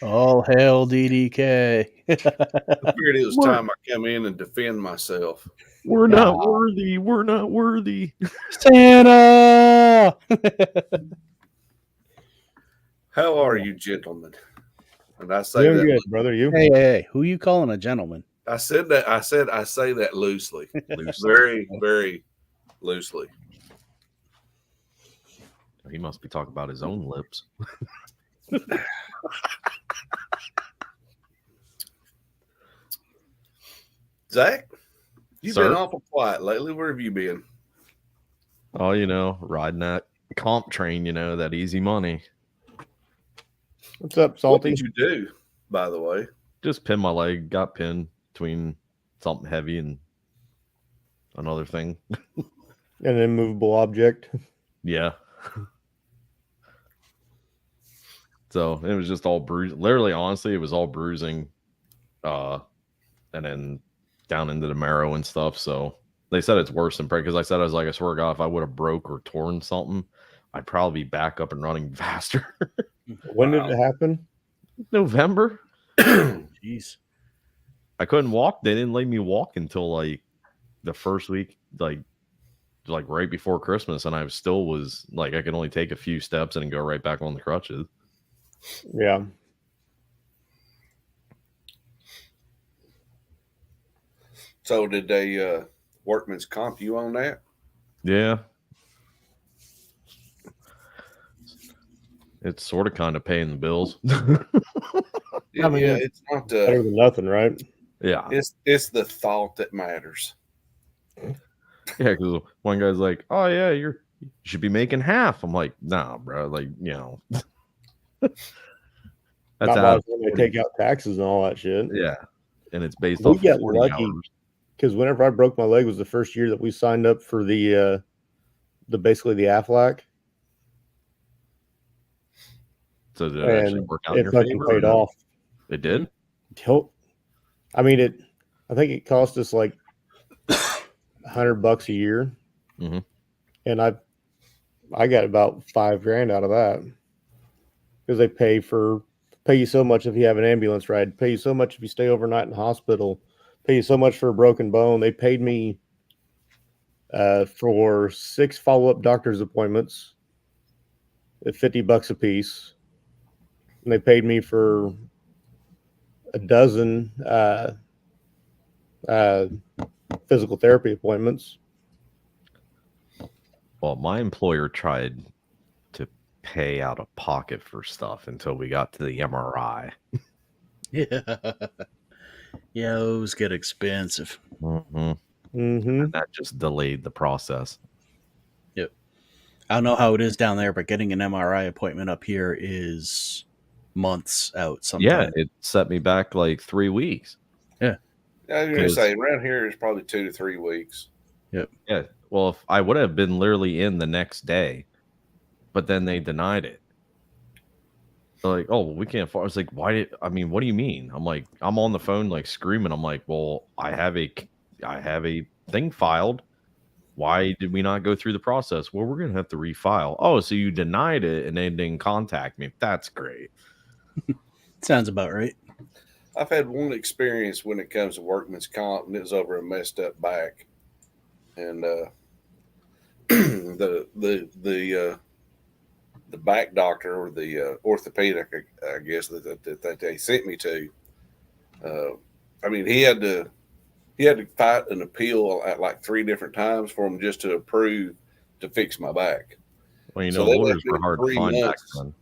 All hail DDK. I figured it was time I come in and defend myself. We're not worthy. We're not worthy. Santa. How are you, gentlemen? And I say Doing that good, brother. You? Hey, who you calling a gentleman? I said that. I say that loosely, very, very loosely. He must be talking about his own lips. Zach, you've Sir? been awful quiet lately. Where have you been? Oh, riding that comp train, that easy money. What's up, What Salty? did you do, by the way? Just pinned my leg, got pinned between something heavy and another thing. An immovable object. Yeah. So it was just all bruised. Literally, honestly, it was all bruising. And then down into the marrow and stuff. So they said it's worse than because I said, I swear to God, if I would have broke or torn something, I'd probably be back up and running faster. When did it happen? November. Jeez. I couldn't walk. They didn't let me walk until like the first week, like right before Christmas, and I still was like I could only take a few steps and then go right back on the crutches. Yeah. So did they workman's comp you on that? Yeah. It's sort of kind of paying the bills. Yeah, it's not Better than nothing, right? Yeah. It's the thought that matters. Yeah, because one guy's like, "Oh yeah, you should be making half." I'm like, "Nah, bro. Like, that's Not out much when they take out taxes and all that shit. Yeah, and it's based We off got 40 lucky. hours. Because whenever I broke my leg was the first year that we signed up for the basically the AFLAC. So did it actually And work out in it your fucking favor? paid off. It did. I mean, I think it cost us like $100 a year, Mhm. and I got about $5,000 out of that because they pay you so much if you have an ambulance ride, pay you so much if you stay overnight in the hospital, pay you so much for a broken bone. They paid me for 6 follow-up doctor's appointments at $50 a piece, and they paid me for a dozen physical therapy appointments. Well, my employer tried to pay out of pocket for stuff until we got to the MRI. Yeah. Yeah, those get expensive. Mm-hmm. Mm-hmm. That just delayed the process. Yep. I don't know how it is down there, but getting an MRI appointment up here is months out Yeah, sometimes. it set me back like 3 weeks. Yeah. I was going to Because- say, around here it's probably 2 to 3 weeks. Yep. Yeah. Well, if I would have been literally in the next day, but then they denied it. They're like, oh, well, we can't. I was like, why? What do you mean? I'm like, I'm on the phone, like screaming. I'm like, well, I have a thing filed. Why did we not go through the process? Well, we're gonna have to refile. Oh, so you denied it and they didn't contact me. That's great. Sounds about right. I've had one experience when it comes to workman's comp, and it was over a messed up back. And the back doctor or the orthopedic, I guess that they sent me to. He had to fight an appeal at like 3 different times for him just to approve to fix my back. Well, So they lawyers left me were hard to 3 find back months.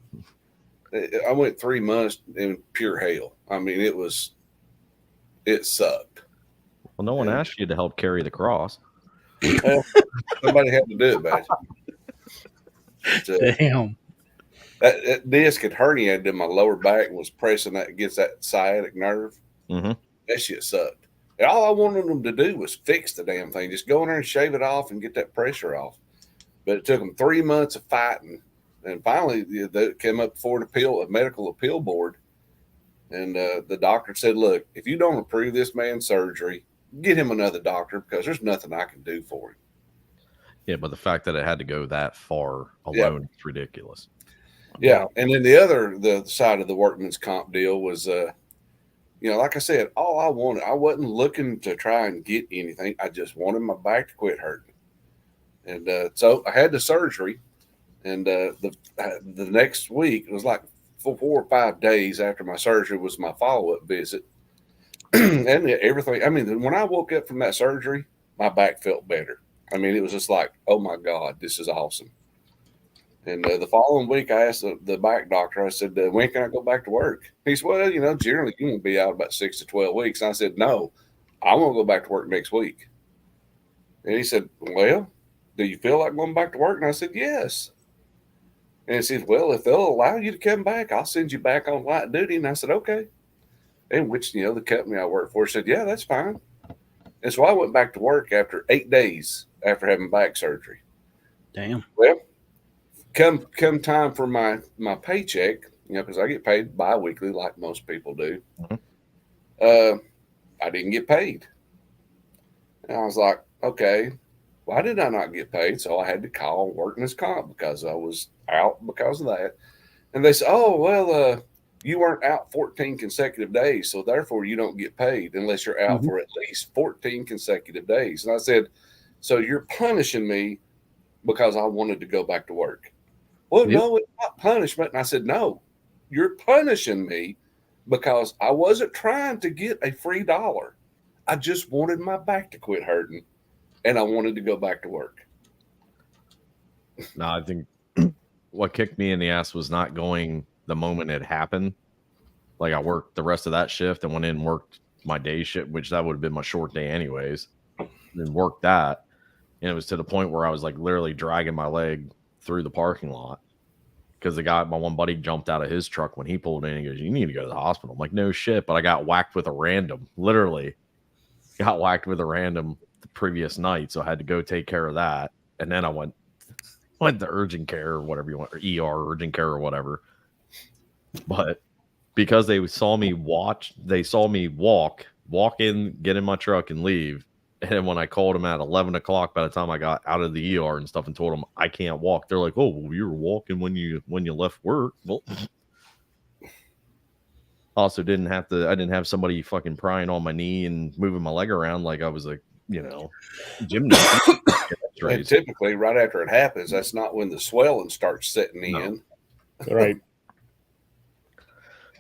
then. I went 3 months in pure hell. It sucked. Well, no one asked you to help carry the cross. Well, somebody had to do it, buddy. Damn. That disc had herniated in my lower back and was pressing that against that sciatic nerve. Mm-hmm. That shit sucked. And all I wanted them to do was fix the damn thing. Just go in there and shave it off and get that pressure off. But it took them 3 months of fighting. And finally, they came up before a medical appeal board. And the doctor said, look, if you don't approve this man's surgery, get him another doctor because there's nothing I can do for him. Yeah, but the fact that it had to go that far alone is ridiculous. Yeah. And then the side of the workman's comp deal was, like I said, all I wanted, I wasn't looking to try and get anything. I just wanted my back to quit hurting. And so I had the surgery. And the next week, it was like 4 or 5 days after my surgery was my follow-up visit. And everything, when I woke up from that surgery, my back felt better. It was just like, oh my God, this is awesome. And the following week, I asked the back doctor, I said, when can I go back to work? He said, well, generally you won't be out about 6 to 12 weeks. And I said, no, I want to go back to work next week. And he said, well, do you feel like going back to work? And I said, yes. And he said, well, if they'll allow you to come back, I'll send you back on light duty. And I said, okay. And which, the company I work for said, yeah, that's fine. And so I went back to work after 8 days after having back surgery. Damn. Well, come time for my paycheck, because I get paid bi-weekly like most people do. Mm-hmm. I didn't get paid. And I was like, okay, why did I not get paid? So I had to call workman's comp because I was out because of that. And they said, oh, well, you weren't out 14 consecutive days, so therefore you don't get paid unless you're out for at least 14 consecutive days. And I said, so you're punishing me because I wanted to go back to work. Well, no, it's not punishment. And I said, no, you're punishing me because I wasn't trying to get a free dollar. I just wanted my back to quit hurting, and I wanted to go back to work. No, I think what kicked me in the ass was not going the moment it happened. Like I worked the rest of that shift and went in and worked my day shift, which that would have been my short day anyways. Then worked that. And it was to the point where I was like literally dragging my leg through the parking lot because my one buddy jumped out of his truck when he pulled in. He goes, you need to go to the hospital. I'm like, no shit. But I got whacked with a random, literally got whacked with a random the previous night. So I had to go take care of that. And then I went to urgent care or whatever you want, or ER, urgent care or whatever. But because they saw me walk in, get in my truck and leave. And when I called them at 11 o'clock, by the time I got out of the ER and stuff and told them I can't walk, they're like, oh, well, you were walking when you left work. Well, also I didn't have somebody fucking prying on my knee and moving my leg around like I was like, gymnast. And typically right after it happens, that's not when the swelling starts setting in. Right.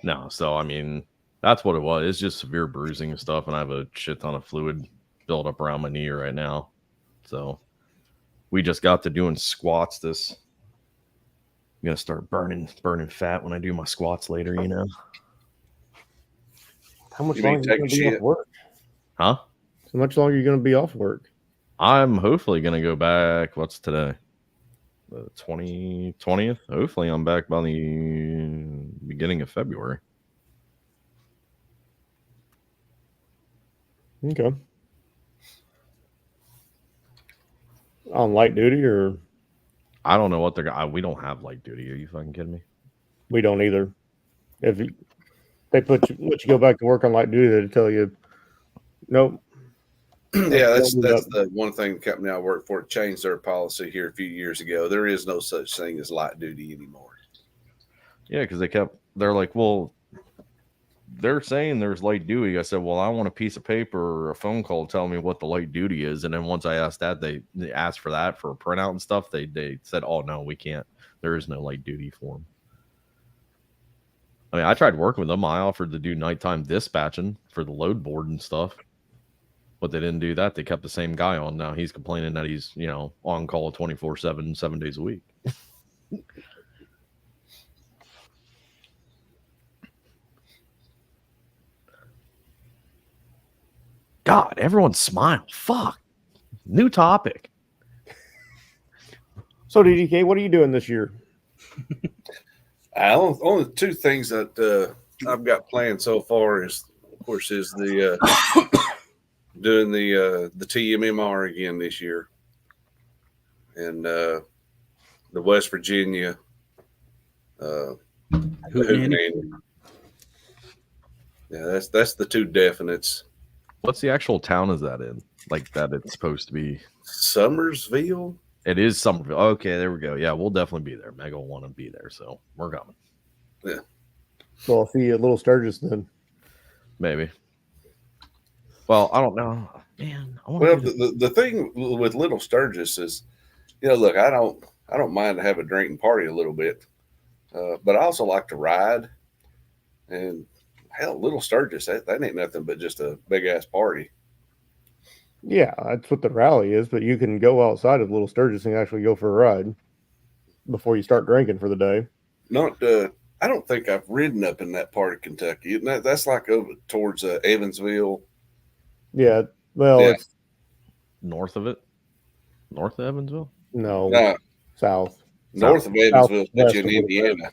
No, so that's what it was. It's just severe bruising and stuff, and I have a shit ton of fluid built up around my knee right now. So we just got to doing squats. I'm gonna start burning fat when I do my squats later, How much You mean longer are you take a going to be off shit? work? Huh? How much longer are you going to be off work? I'm hopefully going to go back. What's today? The 20th. Hopefully I'm back by the beginning of February. Okay. On light duty, or I don't know what they're. We don't have light duty. Are you fucking kidding me? we don't either. If they let you go back to work on light duty, they tell you, nope. Yeah, don't do that's that. the one thing the company I work for changed their policy here a few years ago. There is no such thing as light duty anymore. Yeah, because they're like, well, they're saying there's light duty. I said, well, I want a piece of paper or a phone call telling me what the light duty is. And then once I asked that, they asked for that for a printout and stuff. They said, oh no, we can't. There is no light duty for them. I mean, I tried working with them. I offered to do nighttime dispatching for the load board and stuff, but they didn't do that. They kept the same guy on. Now he's complaining that he's, on call 24/7, 7 days a week. God, everyone smile. Fuck. New topic. So, DDK, what are you doing this year? Only two things that I've got planned so far is, of course, the doing the TMMR again this year, and the West Virginia Hootenanny. Yeah, that's the two definites. What's the actual town is that in? Like that it's supposed to be? Summersville? It is Somerville. Okay, there we go. Yeah, we'll definitely be there. Meg will want to be there, so we're coming. Yeah. Well, I'll see you at Little Sturgis then. Maybe. Well, I don't know. Man, well, the thing with Little Sturgis is, look, I don't mind to have a drink and party a little bit, but I also like to ride. And hell, Little Sturgis, that ain't nothing but just a big ass party. Yeah, that's what the rally is. But you can go outside of Little Sturgis and actually go for a ride before you start drinking for the day. I don't think I've ridden up in that part of Kentucky. That's like over towards Evansville. Yeah, well, it's north of it. North of Evansville? No, south. North of Evansville, but in Indiana.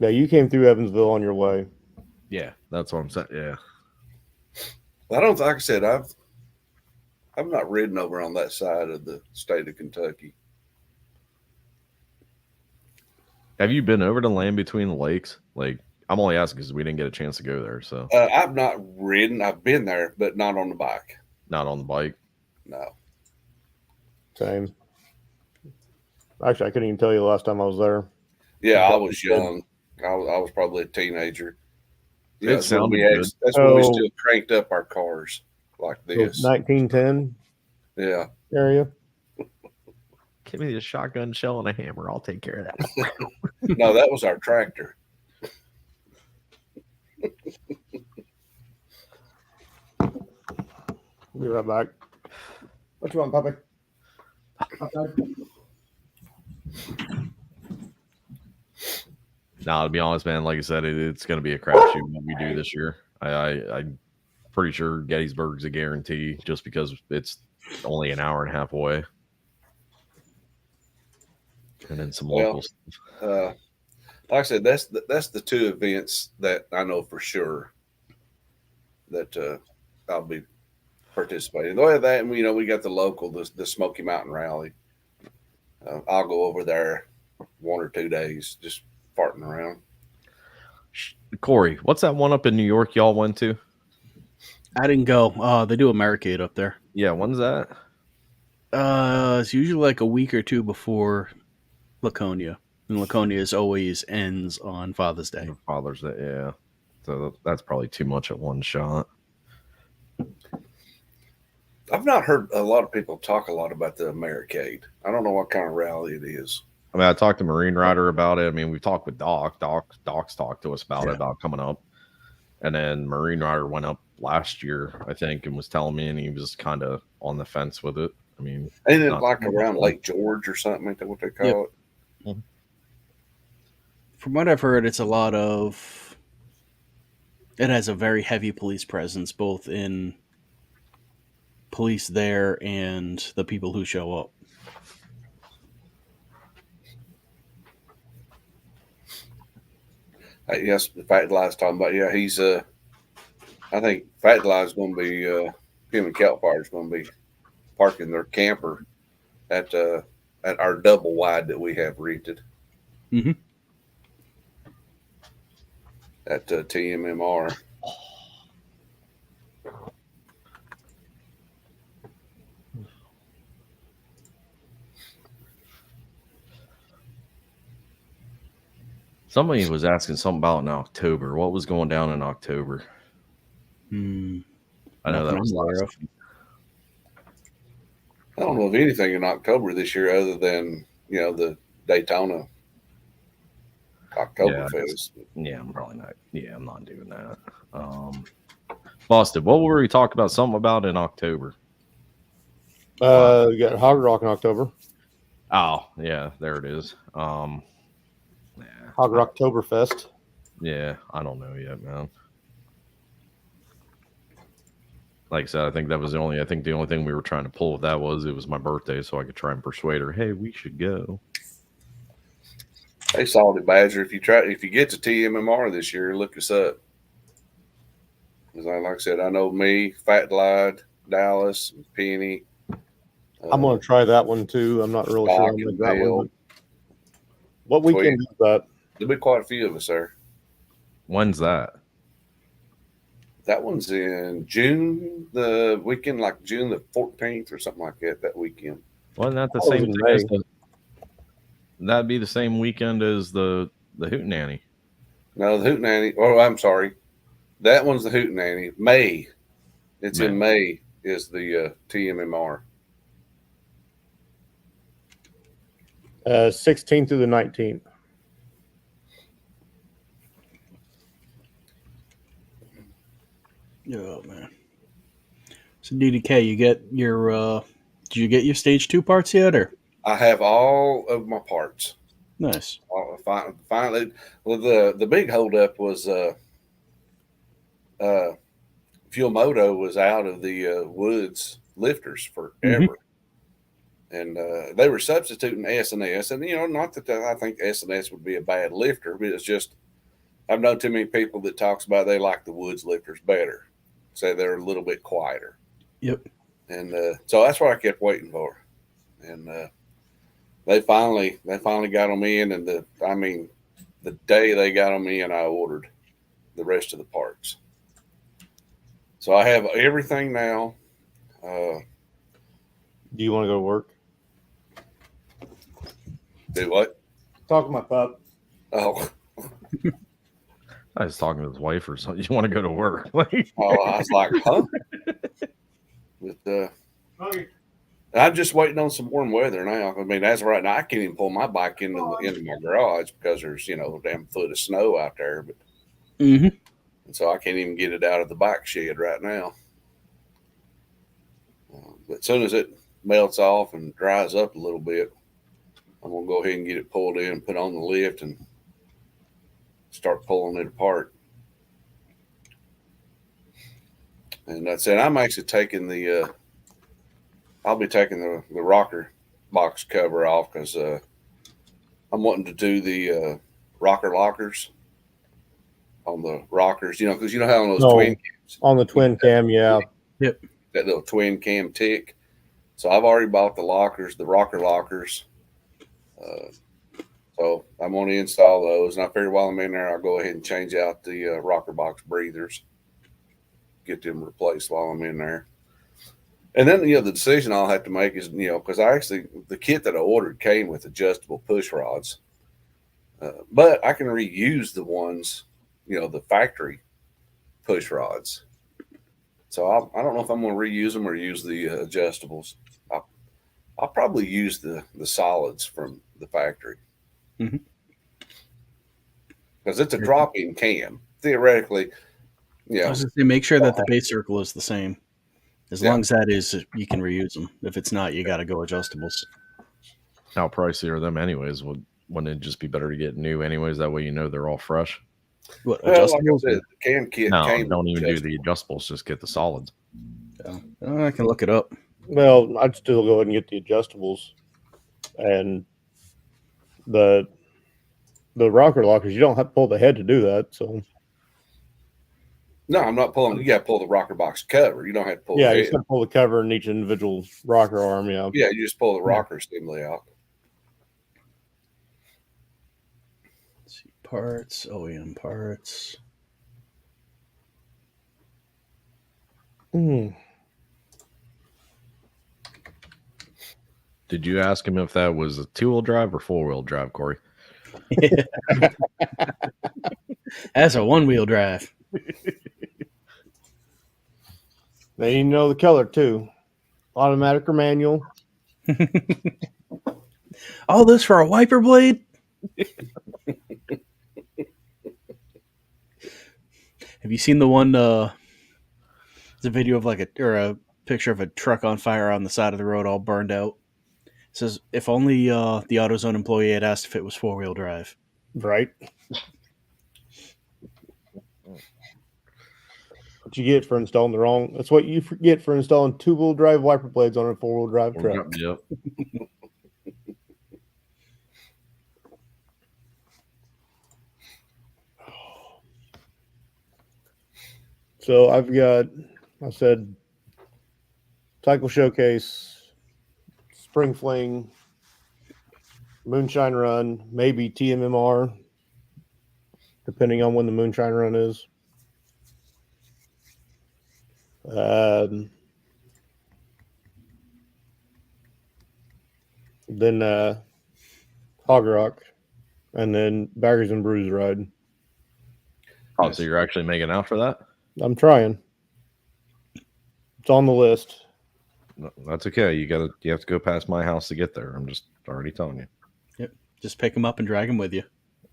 Yeah, you came through Evansville on your way. Yeah, that's what I'm saying. Yeah. I don't. Like I said, I've not ridden over on that side of the state of Kentucky. Have you been over to Land Between the Lakes? Like, I'm only asking because we didn't get a chance to go there. So I've not ridden. I've been there, but not on the bike. Not on the bike. No. Same. Actually, I couldn't even tell you the last time I was there. Yeah, I was young. I was probably a teenager. Yeah, it sounded good. That's when we still cranked up our cars like this. 1910. Yeah. Area. Give me a shotgun shell and a hammer. I'll take care of that. No, that was our tractor. Be right back. What you want, Puppy? Now, to be honest, man, like I said, it's going to be a crapshoot what we do this year. I'm pretty sure Gettysburg's a guarantee just because it's only an hour and a half away. And then some local stuff. Like I said, that's the two events that I know for sure that I'll be participating. The way that, and we got the local, the Smoky Mountain Rally. I'll go over there 1 or 2 days, just farting around. Corey, what's that one up in New York y'all went to? I didn't go. They do a Americade up there. Yeah, when's that? It's usually like a week or two before Laconia. And Laconia always ends on Father's Day. Father's Day, yeah. So that's probably too much at one shot. I've not heard a lot of people talk a lot about the Americade. I don't know what kind of rally it is. I mean, I talked to Marine Rider about it. I mean, we've talked with Doc's talked to us about it, about coming up. And then Marine Rider went up last year, I think, and was telling me, and he was kind of on the fence with it. I mean, ain't it like around Lake George or something? Ain't that what they call it? From what I've heard, it's a lot of It has a very heavy police presence, both in police there and the people who show up. Yes, the Fat Lie's talking about. Yeah, he's I think Fat Lie's going to be him and Kelfire's going to be parking their camper at our double wide that we have rented Mm-hmm. at TMMR. Somebody was asking something about in October. What was going down in October? I know that was last. I don't know of anything in October this year other than the Daytona Oktoberfest. Yeah, I'm probably not. Yeah, I'm not doing that. Boston, what were we talking about? Something about in October. We got Hog Rock in October. Oh, yeah, there it is. Yeah. Hog Rocktoberfest. Yeah, I don't know yet, man. Like I said, I think that was the only thing we were trying to pull with that was it was my birthday, so I could try and persuade her, hey, we should go. Hey, Salty Badger, if you get to TMMR this year, look us up. Because like I said, I know me, Fat Lad, Dallas, and Penny. I'm going to try that one too. I'm not really sure I'm going to that one. What weekend is that? There'll be quite a few of us there. When's that? That one's in June, the weekend, like June the 14th or something like that weekend. Wasn't that the same thing as that'd be the same weekend as the Hootenanny? No, the Hootenanny. Oh, I'm sorry. That one's the Hootenanny. May. It's in May is the TMMR. 16th through the 19th. Oh man. So DDK, you get your did you get your stage 2 parts yet, or? I have all of my parts. Nice. Finally, well, the big holdup was Fuel Moto was out of the Woods lifters forever, and they were substituting S&S, and not that I think S&S would be a bad lifter, but it's just I've known too many people that talks about they like the Woods lifters better, say they're a little bit quieter. Yep. And so that's what I kept waiting for, and they finally got them in, and the day they got them in, I ordered the rest of the parts. So I have everything now. Do you want to go to work? Do what? Talk to my pup. Oh. I was talking to his wife or something. You want to go to work? I was like, huh? But I'm just waiting on some warm weather now. I mean, as of right now, I can't even pull my bike into my garage because there's a damn foot of snow out there. But and so I can't even get it out of the bike shed right now. But as soon as it melts off and dries up a little bit, I'm gonna go ahead and get it pulled in, put on the lift, and start pulling it apart. And that's it. I'm actually taking I'll be taking the rocker box cover off because I'm wanting to do the rocker lockers on the rockers, because you know how on those twin cams. On the twin cam, yeah. Yep. That little twin cam tick. So I've already bought the rocker lockers. So I'm going to install those. And I figured while I'm in there, I'll go ahead and change out the rocker box breathers. Get them replaced while I'm in there. And then, the decision I'll have to make is, because the kit that I ordered came with adjustable push rods. But I can reuse the ones, the factory push rods. So I don't know if I'm going to reuse them or use the adjustables. I'll probably use the solids from the factory. Because it's a drop-in cam. Theoretically, I was going to say, make sure that the base circle is the same. As long as that is, you can reuse them. If it's not, you got to go adjustables. How pricey are them anyways? Wouldn't it just be better to get new anyways? That way they're all fresh? What, Well, like I adjustables? said, the cam kit No, came don't even do the adjustable. adjustables. Just get the solids. I can look it up. Well, I'd still go ahead and get the adjustables and the rocker lockers. You don't have to pull the head to do that. So No, I'm not pulling. You got to pull the rocker box cover. You don't have to pull yeah, the you head. just got to pull the cover in each individual rocker arm. Yeah. Yeah, you just pull the rocker assembly out. Let's see, parts, OEM parts. Mm. Did you ask him if that was a 2-wheel drive or 4-wheel drive, Corey? That's a 1-wheel drive. They need to know the color too. Automatic or manual. All this for a wiper blade? Have you seen the one? It's a video of a picture of a truck on fire on the side of the road, all burned out. It says, if only the AutoZone employee had asked if it was 4-wheel drive. Right. What you get for installing the wrong. That's what you get for installing 2-wheel drive wiper blades on a 4-wheel drive truck. Yep. So I've got, I said, Cycle Showcase, Spring Fling, Moonshine Run, maybe TMMR, depending on when the Moonshine Run is. Then Hog Rock, and then Baggers and Brews Ride. Oh, so you're actually making out for that? I'm trying. It's on the list. No, that's okay. You have to go past my house to get there. I'm just already telling you. Yep. Just pick them up and drag them with you.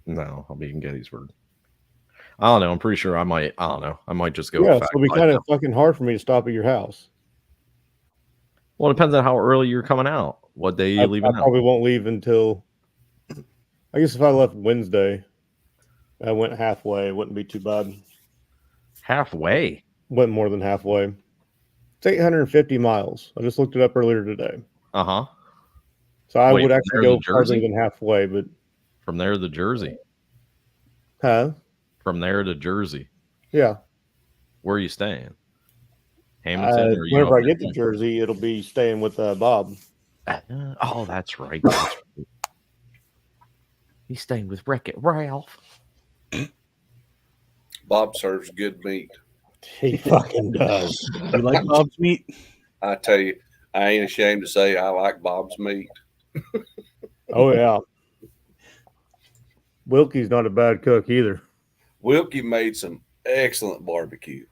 No, I'll be in Gettysburg. I don't know. I'm pretty sure I might. I don't know. I might just go. Yeah, so it'll be kind of fucking hard for me to stop at your house. Well, it depends on how early you're coming out. What day you leaving I out? probably won't leave until, I guess if I left Wednesday, I went halfway. It wouldn't be too bad. Halfway. Went more than halfway. It's 850 miles. I just looked it up earlier today. Uh-huh. So I Wait, would actually go farther than halfway, but from there to Jersey. Huh? From there to Jersey. Yeah. Where are you staying? Hamilton? Or whenever I get to Jersey, it'll be staying with Bob. Oh, that's right. He's staying with Wreck-It Ralph. Bob serves good meat. He fucking does. You like Bob's meat? I tell you, I ain't ashamed to say I like Bob's meat. Oh, yeah. Wilkie's not a bad cook either. Wilkie made some excellent barbecue.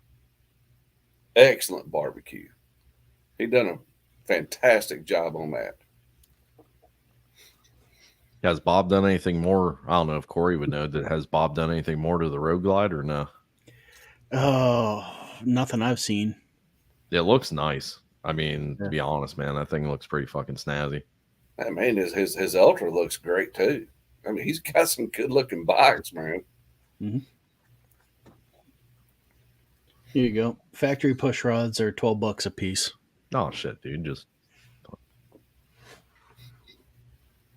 Excellent barbecue. He done a fantastic job on that. Has Bob done anything more? I don't know if Corey would know. Has Bob done anything more to the Road Glide or no? Oh, nothing I've seen. It looks nice. I mean, to be honest, man, that thing looks pretty fucking snazzy. I mean, his Ultra looks great too. I mean, he's got some good looking bikes, man. Mm-hmm. Here you go. Factory push rods are $12 a piece. Oh shit, dude!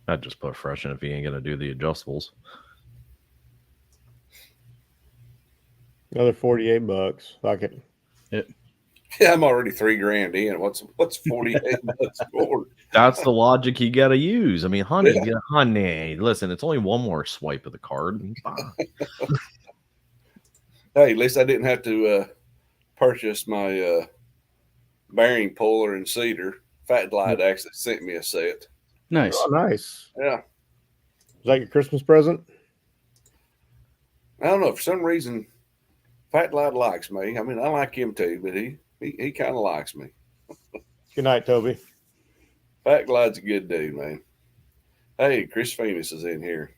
I'd just put fresh in if he ain't gonna do the adjustables. Another $48. Fuck it. Yep. Yeah, I'm already $3,000 in. What's $48 for? That's the logic you got to use. I mean, honey, honey, listen, it's only one more swipe of the card. Hey, at least I didn't have to purchase my bearing puller and seater. Fat Glide actually sent me a set. Nice. Oh, nice. Yeah. Is that your Christmas present? I don't know. For some reason, Fat Glide likes me. I mean, I like him too, but he kind of likes me. Good night, Toby. Fat Glide's a good dude, man. Hey, Chris Phoenix is in here.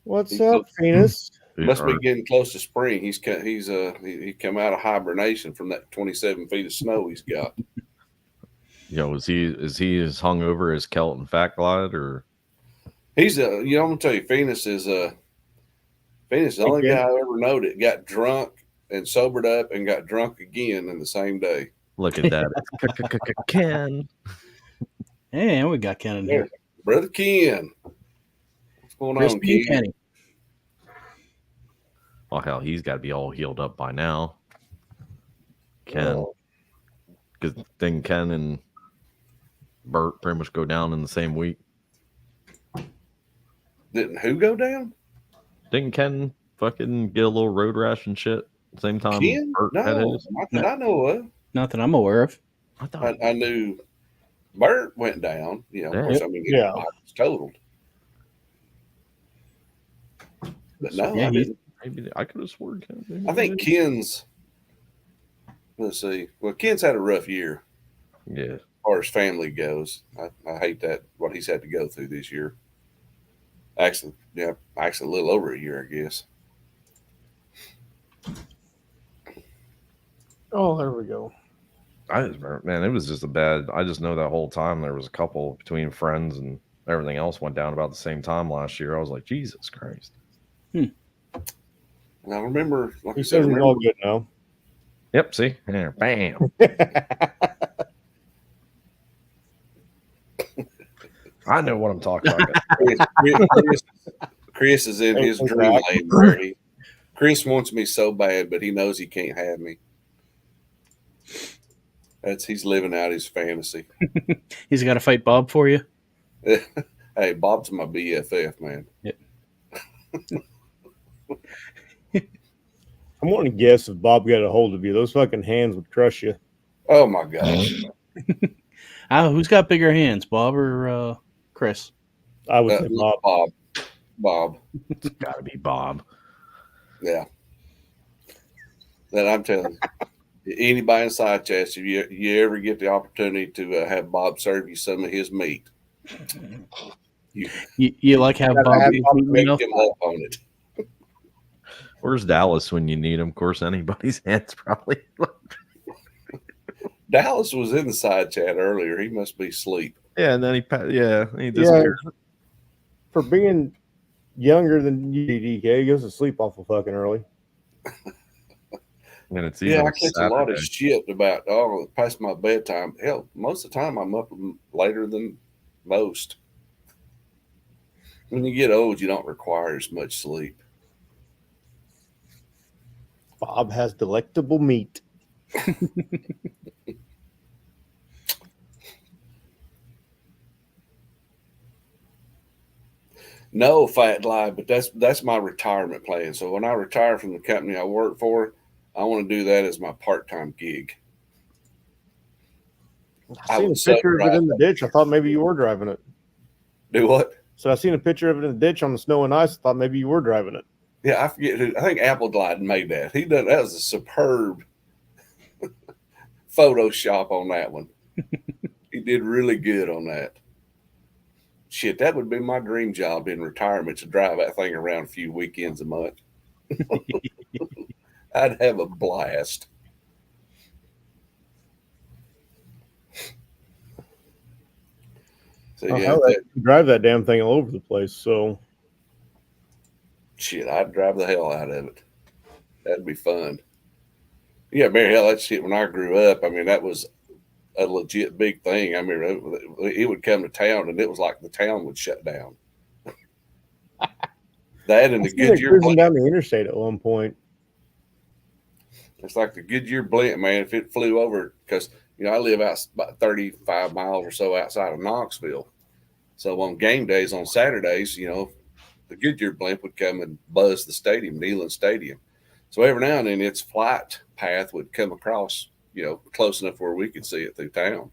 What's up, Phoenix? Must be getting close to spring. He come out of hibernation from that 27 feet of snow he's got. Is he as hungover as Kelton Fat Glide or? He's I'm gonna tell you, Phoenix is Phoenix is the only Okay. guy I ever know that got drunk and sobered up and got drunk again in the same day. Look at that. It's Ken. Hey, and we got Ken in here. Brother Ken. What's going on, Crispy Ken? Kenny. Oh, hell, he's got to be all healed up by now. Ken. Because then Ken and Bert pretty much go down in the same week. Didn't who go down? Didn't Ken fucking get a little road rash and shit at the same time Ken? Bert had No, his? not that I know of. Not that I'm aware of. I thought I knew Bert went down. You know, of Yeah. course, I mean, Yeah. his bike was totaled. But no, Yeah, I didn't. maybe I could have sworn Ken. Maybe I think Ken's, let's see. Well, Ken's had a rough year Yeah. as far as family goes. I hate that, what he's had to go through this year. Actually a little over a year, I guess. Oh, there we go. I just remember, man, it was just a bad. I just know that whole time there was a couple between friends and everything else went down about the same time last year. I was like, Jesus Christ. And I remember, like I He said, says it's all good now. Yep. See, yeah, bam. I know what I'm talking about. Chris is in his dreamland where Chris wants me so bad, but he knows he can't have me. He's living out his fantasy. He's got to fight Bob for you. Hey, Bob's my BFF, man. Yep. I'm wanting to guess if Bob got a hold of you. Those fucking hands would crush you. Oh my gosh. Who's got bigger hands, Bob or Chris? I would say Bob. Bob. It's got to be Bob. Yeah. That I'm telling you, anybody in side chats, if you ever get the opportunity to have Bob serve you some of his meat, You like have Bob have eat Bob meat, make you know? him up on it. Where's Dallas when you need him? Of course, anybody's hands probably. Dallas was in the side chat earlier. He must be asleep. Yeah, and then he disappeared. For being younger than you, DK, he goes to sleep awful fucking early. And it's Yeah, even I catch a lot of shit about past my bedtime. Hell, most of the time I'm up later than most. When you get old, you don't require as much sleep. Bob has delectable meat. No, fat lie, but that's my retirement plan. So when I retire from the company I work for, I want to do that as my part-time gig. I seen a picture of it in the ditch. I thought maybe you were driving it. Do what? So I seen a picture of it in the ditch on the snow and ice. I thought maybe you were driving it. Yeah, I forget who. I think Apple Glide made that. That was a superb Photoshop on that one. He did really good on that. Shit, that would be my dream job in retirement, to drive that thing around a few weekends a month. I'd have a blast. So you drive that damn thing all over the place. So shit, I'd drive the hell out of it. That'd be fun. Yeah, Mary, hell, that shit when I grew up, I mean, that was a legit big thing. I mean, it would come to town and it was like the town would shut down. That and the Goodyear cruising down the interstate at one point. It's like the Goodyear Blimp, man. If it flew over, because I live out about 35 miles or so outside of Knoxville. So on game days on Saturdays, the Goodyear Blimp would come and buzz the stadium, Neyland Stadium. So every now and then its flight path would come across, close enough where we could see it through town.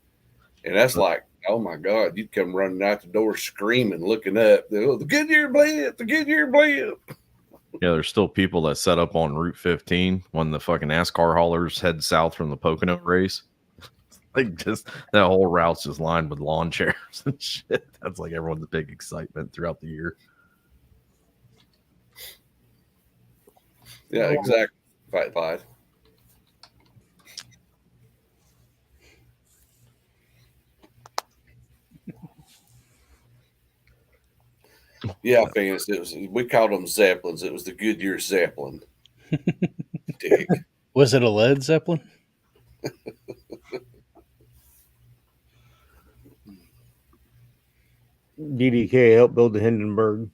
And that's like, oh my God, you'd come running out the door screaming, looking up, the Goodyear Blimp, the Goodyear Blimp. Yeah, there's still people that set up on Route 15 when the fucking NASCAR haulers head south from the Pocono race. Like, just that whole route's just lined with lawn chairs and shit. That's like everyone's big excitement throughout the year. Yeah, exactly. Fight. Yeah, fans. We called them Zeppelins. It was the Goodyear Zeppelin. Dick. Was it a Led Zeppelin? DDK helped build the Hindenburg.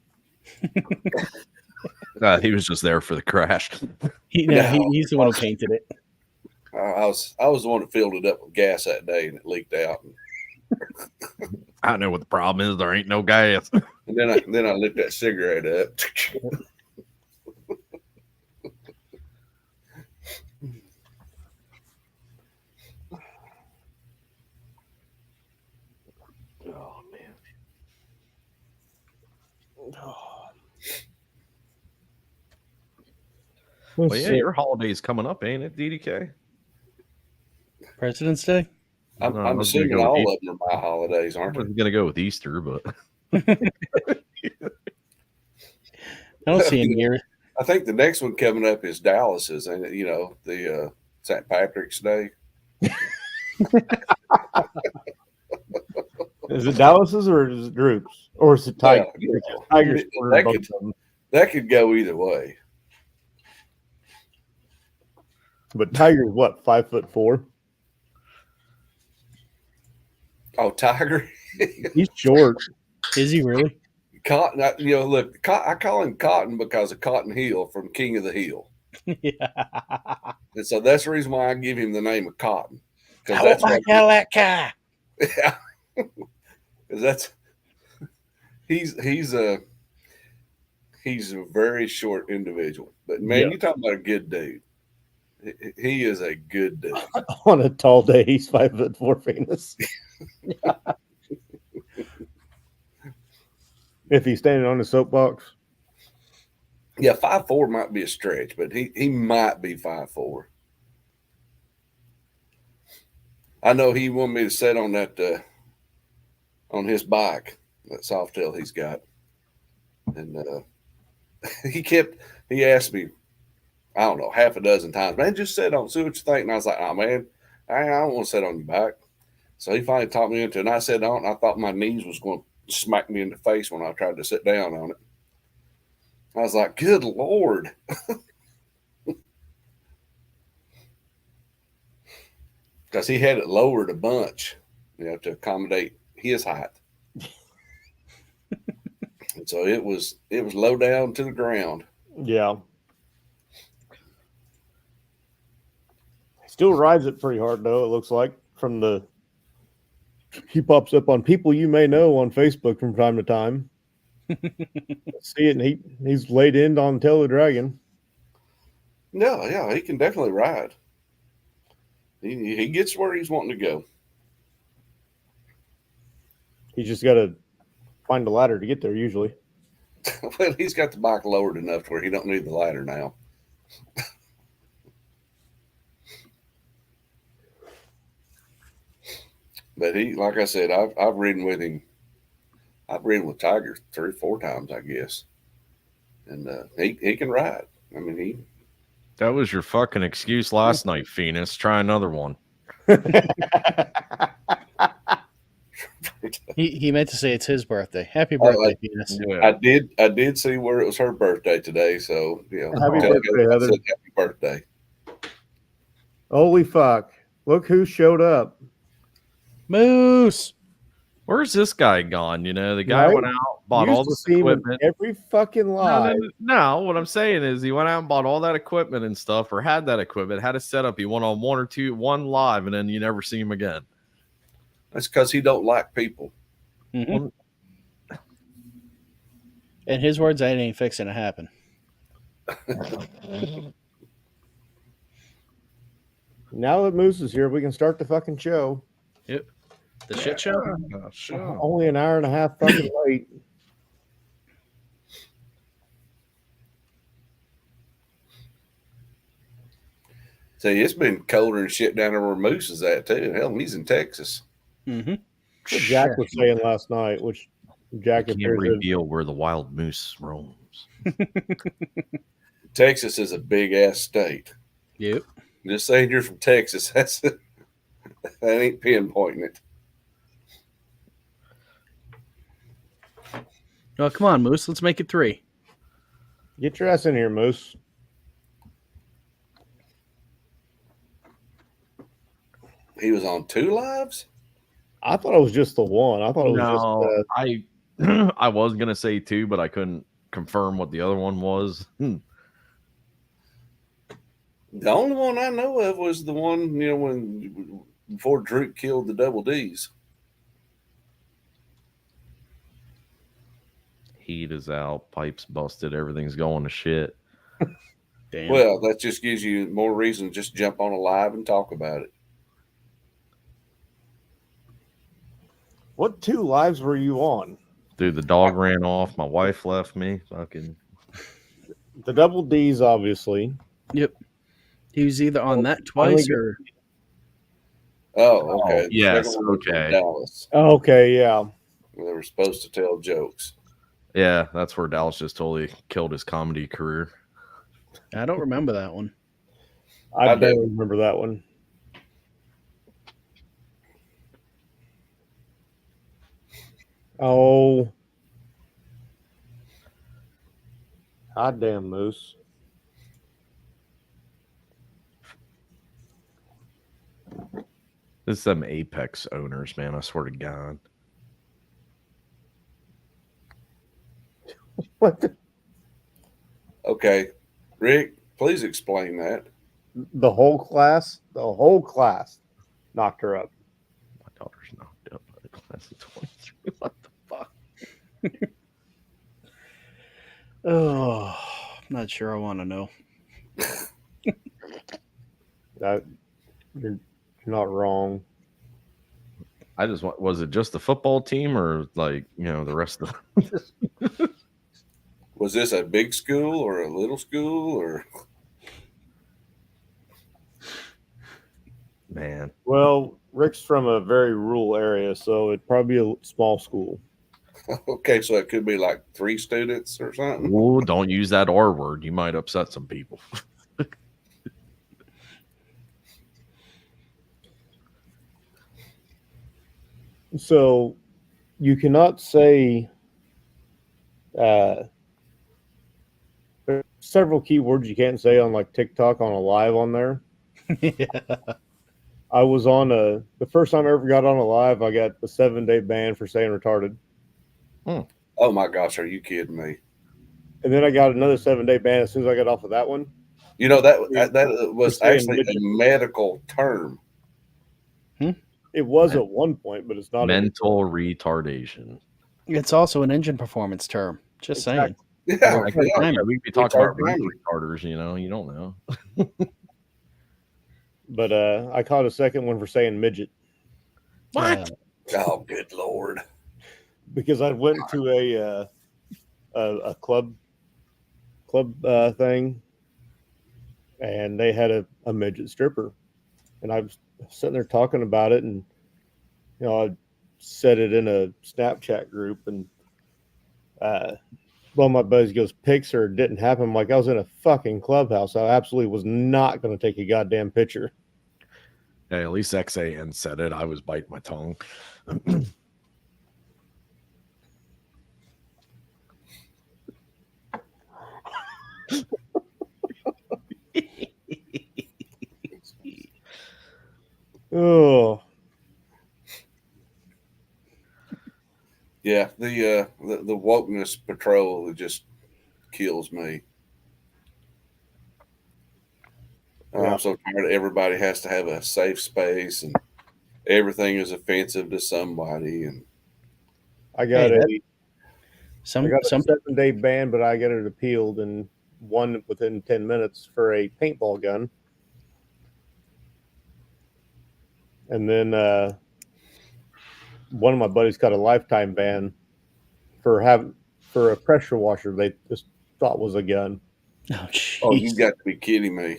He was just there for the crash. He's the one who painted it. I was the one that filled it up with gas that day, and it leaked out. I know what the problem is. There ain't no gas. And then I lit that cigarette up. Oh man. Oh. Well, yeah, your holiday's coming up, ain't it, DDK? President's Day? I'm I was gonna assuming go with all of them are my holidays, I aren't was they? gonna go with Easter, but I don't see him here. I think the next one coming up is Dallas's, and the St. Patrick's Day. Is it Dallas's or is it Droops? Or is it Tiger? Yeah, Tiger's that could go either way. But Tiger's what, 5'4"? Oh, Tiger. He's short. Is he really? Cotton, look, I call him Cotton because of Cotton Hill from King of the Hill. Yeah. And so that's the reason why I give him the name of Cotton. I want my Cadillac car. Yeah. Because he's a very short individual. But man, Yeah. you talking about a good dude. He is a good dude. On a tall day, he's 5'4", famous. If he's standing on the soapbox. Yeah, 5'4" might be a stretch, but he might be 5'4". I know he wanted me to sit on that on his bike, that Softail he's got. And he asked me, I don't know, half a dozen times, man, just sit on, see what you think. And I was like, oh man, I don't want to sit on your back. So he finally talked me into it, and I sat on it, and I thought my knees was going to smack me in the face when I tried to sit down on it. I was like, good Lord. Because he had it lowered a bunch, to accommodate his height. And so it was low down to the ground. Yeah. Still rides it pretty hard, though, it looks like, he pops up on people you may know on Facebook from time to time. See it, and he's laid in on Tail the Dragon. Yeah, he can definitely ride. He gets where he's wanting to go. He's just got to find a ladder to get there, usually. Well, he's got the bike lowered enough to where he don't need the ladder now. But like I said, I've ridden with him. I've ridden with Tiger 3 or 4 times, I guess. And he can ride. I mean, that was your fucking excuse last night, Phoenix. Try another one. He meant to say it's his birthday. Happy birthday, Venus. Yeah. I did see where it was her birthday today, so Happy birthday, Heather. Happy birthday. Holy fuck. Look who showed up. Moose. Where's this guy gone? The guy went out, bought all this equipment. Every fucking live. No, what I'm saying is he went out and bought all that equipment and stuff, or had that equipment, had it set up. He went on one live, and then you never see him again. That's because he don't like people. Mm-hmm. In his words, that ain't fixing to happen. Now that Moose is here, we can start the fucking show. Yep. The shit show? Sure. Only an hour and a half fucking late. See, it's been colder and shit down there where Moose is at, too. Hell, he's in Texas. Mm-hmm. What Jack was saying last night, which Jack can't reveal where the wild moose roams. Texas is a big-ass state. Yep. Just saying you're from Texas, that ain't pinpointing it. Oh, come on, Moose. Let's make it 3. Get your ass in here, Moose. He was on 2 lives? I thought it was just the one. I thought it was No, I was gonna say 2, but I couldn't confirm what the other one was. The only one I know of was the one, when before Drew killed the Double D's. Heat is out, pipes busted, everything's going to shit. Damn. Well, that just gives you more reason to just jump on a live and talk about it. What 2 lives were you on? Dude, the dog ran off. My wife left me. Fucking. The Double D's, obviously. Yep. He was either on that twice or. Oh, okay. Oh, yes, The second one was in okay. Dallas. Okay, yeah. They were supposed to tell jokes. Yeah, that's where Dallas just totally killed his comedy career. I don't remember that one. I I do. barely remember that one. Oh. Hot damn, Moose. This is some Apex owners, man. I swear to God. What the, Okay. Rick, please explain that. the whole class? The whole class knocked her up. My daughter's knocked up by the class of 23. What the fuck? Oh, I'm not sure I want to know. You're not wrong. I just want, was it just the football team or like, the rest of the. Was this a big school or a little school or? Man. Well, Rick's from a very rural area, so it'd probably be a small school. Okay, so it could be like 3 students or something. Ooh, don't use that R word. You might upset some people. So you cannot say there's several keywords you can't say on like TikTok on a live on there. Yeah. I was on the first time I ever got on a live, I got a 7-day ban for saying retarded. Oh my gosh, are you kidding me? And then I got another 7-day ban as soon as I got off of that one. You know, that was saying actually a midget. medical term. It was at one point, but it's not Mental retardation. It's also an engine performance term. Just saying. Yeah, I guess, yeah. we could be talking about Retard rear retarders, you don't know. But I caught a second one for saying midget What? Oh, good Lord. because I went to a club thing, and they had a midget stripper, and I was sitting there talking about it, and I said it in a Snapchat group, and one of my buddies goes, "Pics or it didn't happen." I'm like, I was in a fucking clubhouse. I absolutely was not going to take a goddamn picture. Hey, at least XAN said it. I was biting my tongue. Oh, Yeah, the wokeness patrol just kills me. Yeah. I'm so tired of everybody has to have a safe space and everything is offensive to somebody. And I got Hey, a Some 7-day ban, but I got it appealed and won within 10 minutes for a paintball gun. And then one of my buddies got a lifetime ban for a pressure washer they just thought was a gun. oh, you got to be kidding me.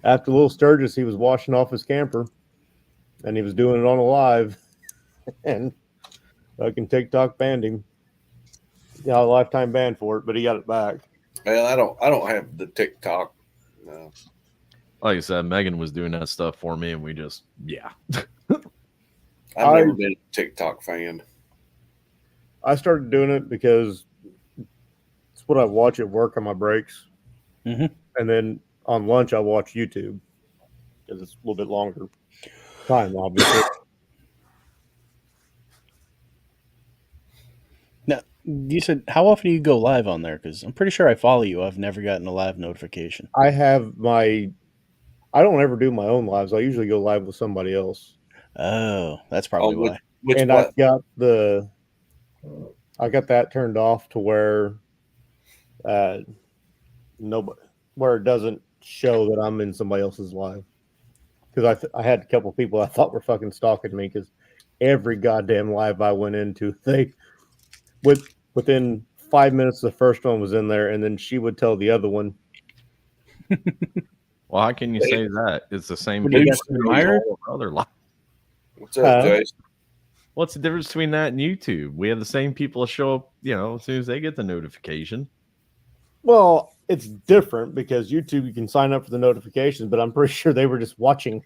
After Little Sturgis, he was washing off his camper, and he was doing it on a live, and fucking TikTok banned him. Yeah, a lifetime ban for it, but he got it back. Well, I don't have the TikTok. No. Like I said, Megan was doing that stuff for me, and we just, yeah. I've never been a TikTok fan. I started doing it because it's what I watch at work on my breaks, Mhm. and then on lunch I watch YouTube because it's a little bit longer time, obviously. Now, you said how often do you go live on there? Because I'm pretty sure I follow you. I've never gotten a live notification. I don't ever do my own lives. I usually go live with somebody else. Oh, that's probably why. Which And plat- I got that turned off to where nobody, where it doesn't show that I'm in somebody else's live. Because I had a couple people I thought were fucking stalking me because every goddamn live I went into, within 5 minutes the first one was in there, and then she would tell the other one. Well, how can you say that? It's the same What do you people guys that admire? show all our other lives. What's up, Jason? What's the difference between that and YouTube? We have the same people that show up, as soon as they get the notification. Well, it's different because YouTube you can sign up for the notifications, but I'm pretty sure they were just watching.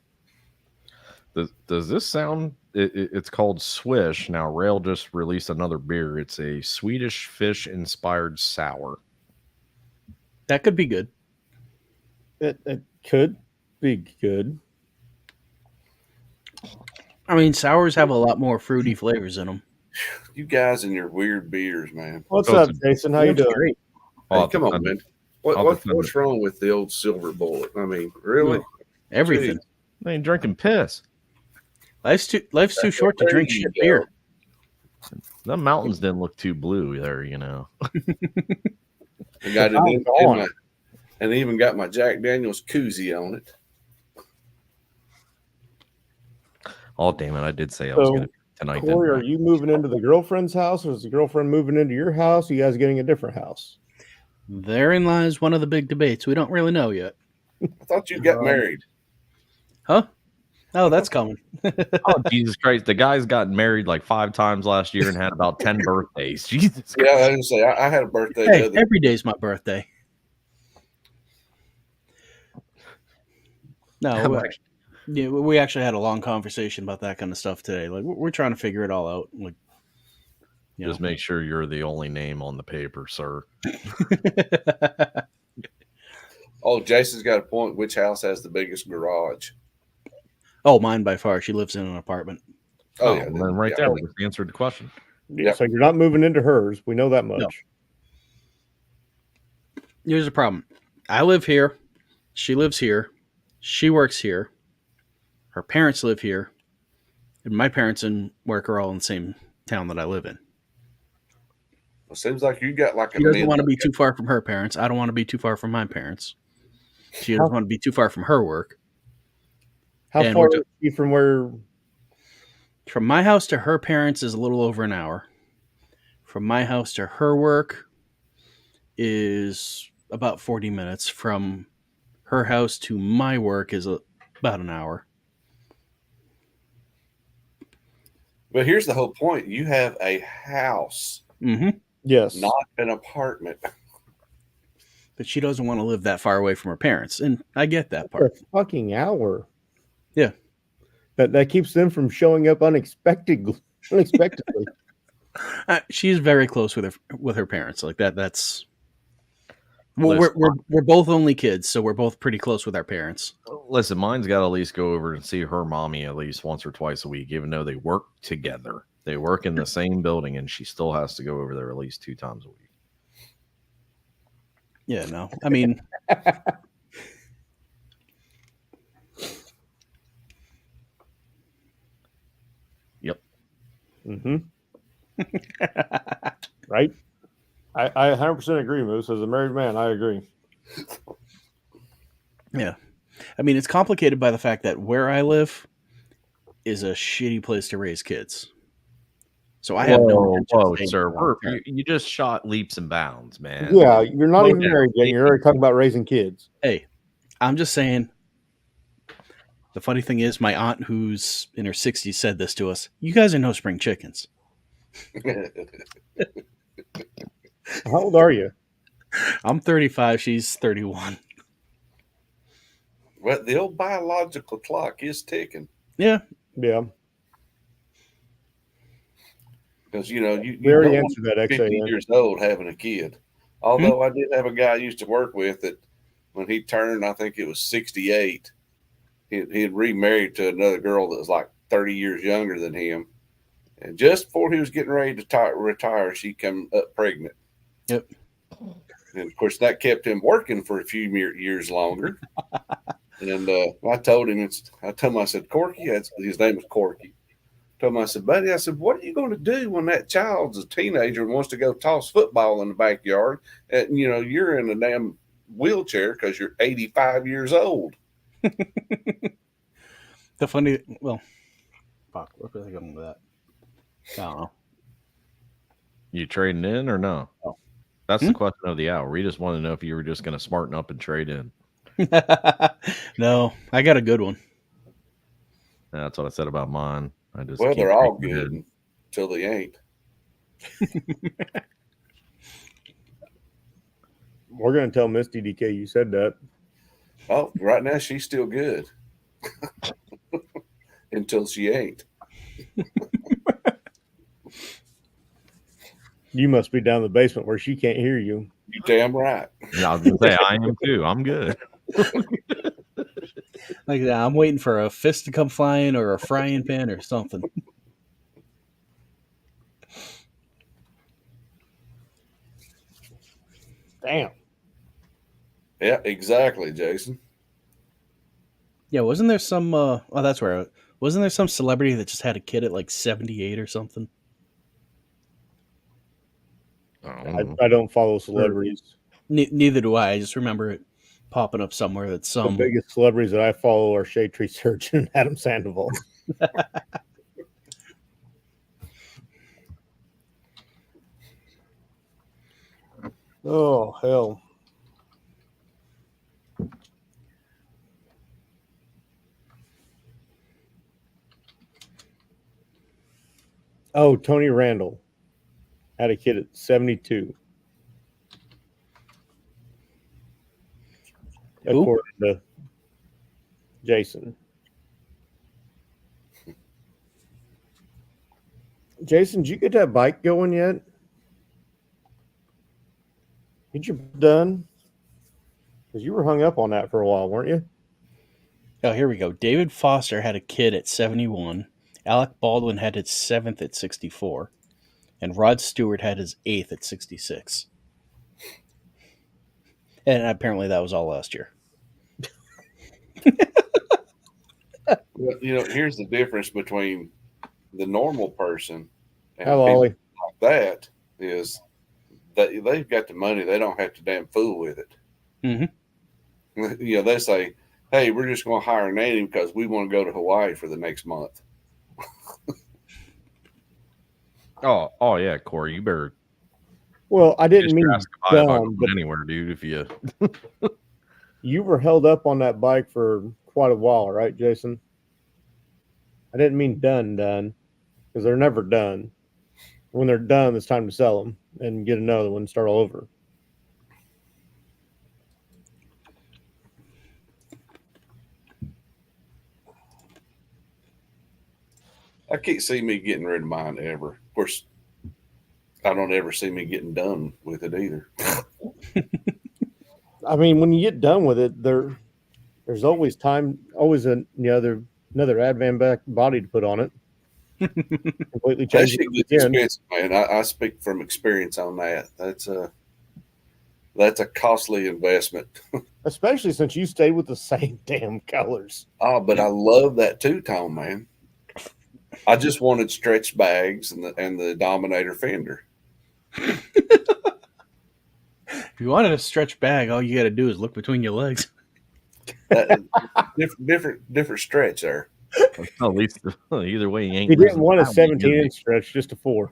Does this sound? It's called Swish. Now, Rail just released another beer. It's a Swedish fish inspired sour. That could be good. It could be good. I mean, sours have a lot more fruity flavors in them. You guys and your weird beers, man. What's So up, it's Jason? How you That's doing? great. Hey, come on, man. I'll defend What's it. wrong with the old silver bullet? I mean, really? Everything. They ain't drinking piss. Life's too short to There drink you shit go. beer. The mountains didn't look too blue there, I got it I'm in gone. my, and even got my Jack Daniels koozie on it. Oh, damn it. I did say I was So, going to tonight. Corey, didn't are you moving into the girlfriend's house, or is the girlfriend moving into your house? Are you guys getting a different house? Therein lies one of the big debates. We don't really know yet. I thought you got married. Huh? Oh, that's coming. Oh, Jesus Christ. The guy's gotten married like 5 times last year and had about 10 birthdays. Jesus Yeah, Christ. I didn't say I had a birthday Hey, the other. every day's my birthday. No, we actually had a long conversation about that kind of stuff today. Like we're trying to figure it all out. Like, Just make sure you're the only name on the paper, sir. Oh, Jason's got a point. Which house has the biggest garage? Oh, mine by far. She lives in an apartment. Oh, Well, then right there, we just answered the question. Yeah. So you're not moving into hers. We know that much. No. Here's the problem. I live here. She lives here. She works here. Her parents live here. And my parents and work are all in the same town that I live in. It seems like you got like a She doesn't man. want to be too far from her parents. I don't want to be too far from my parents. She doesn't want to be too far from her work. How And far we're is she from where? From my house to her parents is a little over an hour. From my house to her work is about 40 minutes. From her house to my work is about an hour. But here's the whole point: you have a house, Yes. not an apartment. But she doesn't want to live that far away from her parents. And I get that A part. fucking hour. Yeah. That keeps them from showing up unexpectedly. She's very close with her parents. Like that. That's. Well, Listen, we're both only kids, so we're both pretty close with our parents. Listen, mine's got to at least go over and see her mommy at least once or twice a week, even though they work together. They work in the same building, and she still has to go over there at least 2 times a week. Yeah, no. I mean, Yep. Mm-hmm. Right? I 100% agree, Moose. As a married man, I agree. yeah. I mean, it's complicated by the fact that where I live is a shitty place to raise kids. So I have no intention of staying sir. here long term. You just shot leaps and bounds, man. Yeah, you're not Slow even down. married yet. You're already talking about raising kids. Hey, I'm just saying. The funny thing is, my aunt, who's in her 60s, said this to us. You guys are no spring chickens. How old are you? I'm 35. She's 31. But the old biological clock is ticking. Yeah. Yeah. because you We already don't want answered that, to be 50 XAN. years old having a kid. Although I did have a guy I used to work with that when he turned, I think it was 68, he had remarried to another girl that was like 30 years younger than him. And just before he was getting ready to retire, she came up pregnant. Yep. And of course, that kept him working for a few years longer. And I told him, I said, Corky, his name was Corky. I told him, I said, buddy, I said, what are you going to do when that child's a teenager and wants to go toss football in the backyard? And, you're in a damn wheelchair because you're 85 years old. Fuck, where was I going with that? I don't know. You trading in or no? Oh. That's the question of the hour. We just want to know if you were just going to smarten up and trade in. No, I got a good one. That's what I said about mine. Well, they're all good until they ain't. We're going to tell Misty DK you said that. Oh, right now she's still good. Until she ain't. You must be down in the basement where she can't hear you. You damn right. Yeah, I was going to say, I am too. I'm good. Like that, I'm waiting for a fist to come flying or a frying pan or something. Damn. Yeah, exactly, Jason. Yeah, wasn't there some? That's where. Wasn't there some celebrity that just had a kid at like 78 or something? I don't follow celebrities. Neither do I. I just remember it popping up somewhere that some The biggest celebrities that I follow are Shade Tree Surgeon and Adam Sandoval. Oh, hell. Oh, Tony Randall had a kid at 72. Who? According to Jason. Jason, did you get that bike going yet? Did you done? Because you were hung up on that for a while, weren't you? Oh, here we go. David Foster had a kid at 71. Alec Baldwin had his 7th at 64. And Rod Stewart had his 8th at 66. And apparently that was all last year. Well, here's the difference between the normal person and Hello, people Ollie. like that is that they've got the money. They don't have to damn fool with it. Mm-hmm. They say, hey, we're just going to hire a nanny because we want to go to Hawaii for the next month. Oh yeah, Corey, you better. Well, I didn't mean dumb, but anywhere, dude. If you you were held up on that bike for quite a while, right, Jason? I didn't mean done, because they're never done. When they're done, it's time to sell them and get another one and start all over. I can't see me getting rid of mine ever. Of course, I don't ever see me getting done with it either. I mean, when you get done with it, there's always time, always another advan back body to put on it. Completely change That shit gets expensive, man. I speak from experience on that. That's a costly investment. Especially since you stayed with the same damn colors. Oh, but I love that two-tone, man. I just wanted stretch bags and the Dominator fender. If you wanted a stretch bag, all you got to do is look between your legs. Different stretch there. At least either way, He didn't want a 17-inch stretch, just a 4.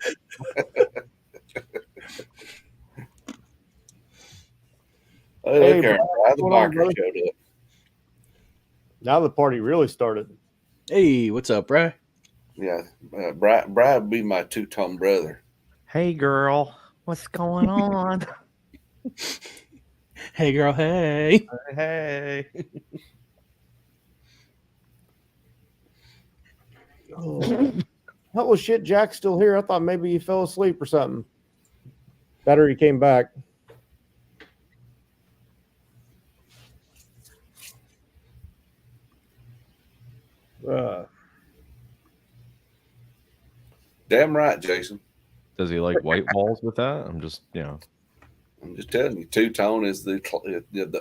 Hey, the biker showed up. Now the party really started. Hey, what's up, Bri? Yeah, Brad would be my two-tone brother. Hey, girl, what's going on? Hey, girl, hey. Hey. Oh shit, Jack's still here. I thought maybe he fell asleep or something. Better he came back. Damn right, Jason. Does he like white walls with that? I'm just, I'm just telling you, two-tone is the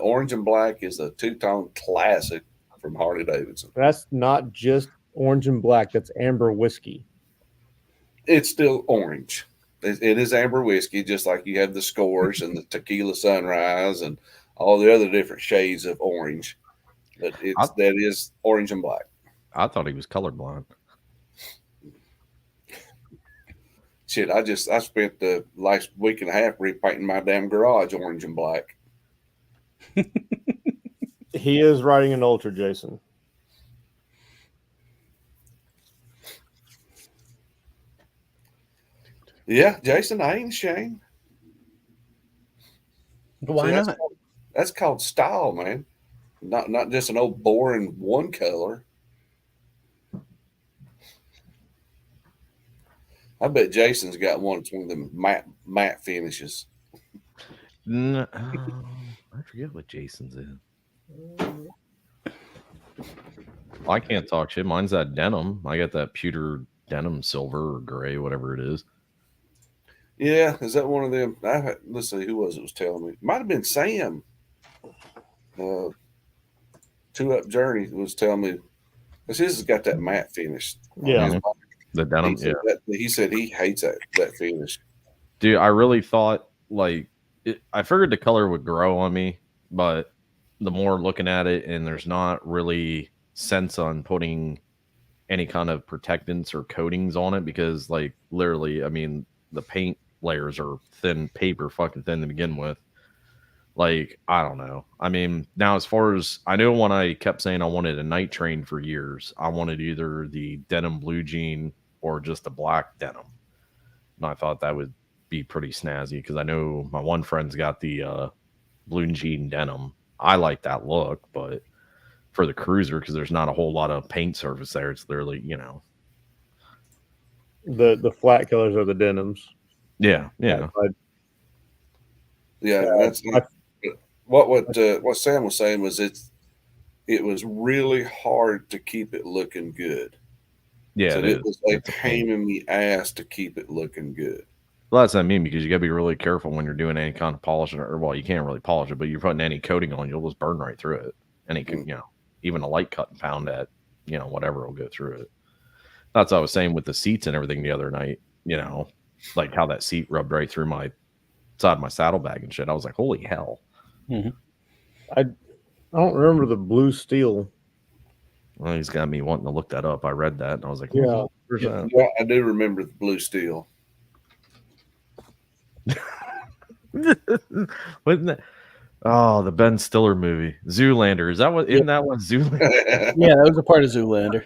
orange and black is a two-tone classic from Harley Davidson. That's not just orange and black. That's amber whiskey. It's still orange. It is amber whiskey, just like you have the Scores and the Tequila Sunrise and all the other different shades of orange. But that is orange and black. I thought he was colorblind. Shit, I spent the last week and a half repainting my damn garage orange and black. He is riding an Ultra, Jason. Yeah, Jason, I ain't ashamed. Why not? That's called style, man. Not just an old boring one color. I bet Jason's got one of them matte finishes. No, I forget what Jason's in. I can't talk shit. Mine's that denim. I got that pewter denim silver or gray, whatever it is. Yeah, is that one of them? Let's see, who was it was telling me? It might have been Sam. 2 Up Journey was telling me. Because his has got that matte finish. Yeah. The denim, He said he hates that finish. Dude, I really thought, I figured the color would grow on me, but the more looking at it, and there's not really sense on putting any kind of protectants or coatings on it because, literally, I mean, the paint layers are thin paper, fucking thin to begin with. I don't know. I mean, now as far as I know, when I kept saying I wanted a night train for years, I wanted either the denim blue jean or just a black denim. And I thought that would be pretty snazzy because I know my one friend's got the blue jean denim. I like that look, but for the cruiser, because there's not a whole lot of paint surface there, it's literally, The flat colors are the denims. Yeah. That's what Sam was saying was it was really hard to keep it looking good. Yeah, so it was a pain in the ass to keep it looking good. Well, that's what I mean, because you got to be really careful when you're doing any kind of polishing, you can't really polish it, but you're putting any coating on, you'll just burn right through it. Any, even a light cut and pound at, whatever will go through it. That's what I was saying with the seats and everything the other night, how that seat rubbed right through my side of my saddlebag and shit. I was like, holy hell. Mm-hmm. I don't remember the blue steel. Well, he's got me wanting to look that up. I read that and I was like, yeah, I do remember the blue steel. Wasn't that? Oh, the Ben Stiller movie, Zoolander. Is that what? Isn't that one Zoolander? Yeah, that was a part of Zoolander.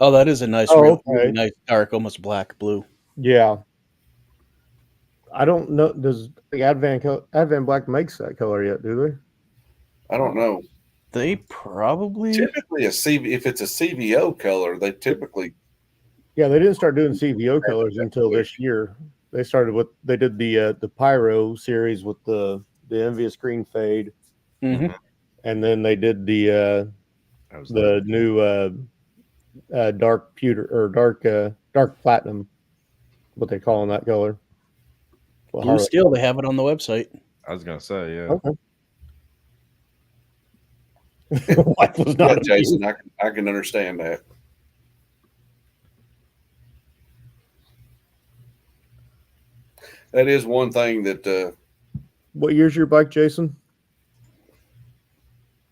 Oh, that is a nice, really nice dark, almost black blue. Yeah. I don't know. Does Advan Black makes that color yet? Do they? I don't know. They probably typically if it's a CVO color, they typically. Yeah, they didn't start doing CVO colors until this year. They did the Pyro series with the Envious Green Fade, mm-hmm. and then they did the new dark pewter or dark platinum, what they call in that color. Blue steel. They have it on the website. I was gonna say, yeah. Okay. Life was not Jason. I can understand that. That is one thing that. What year's your bike, Jason?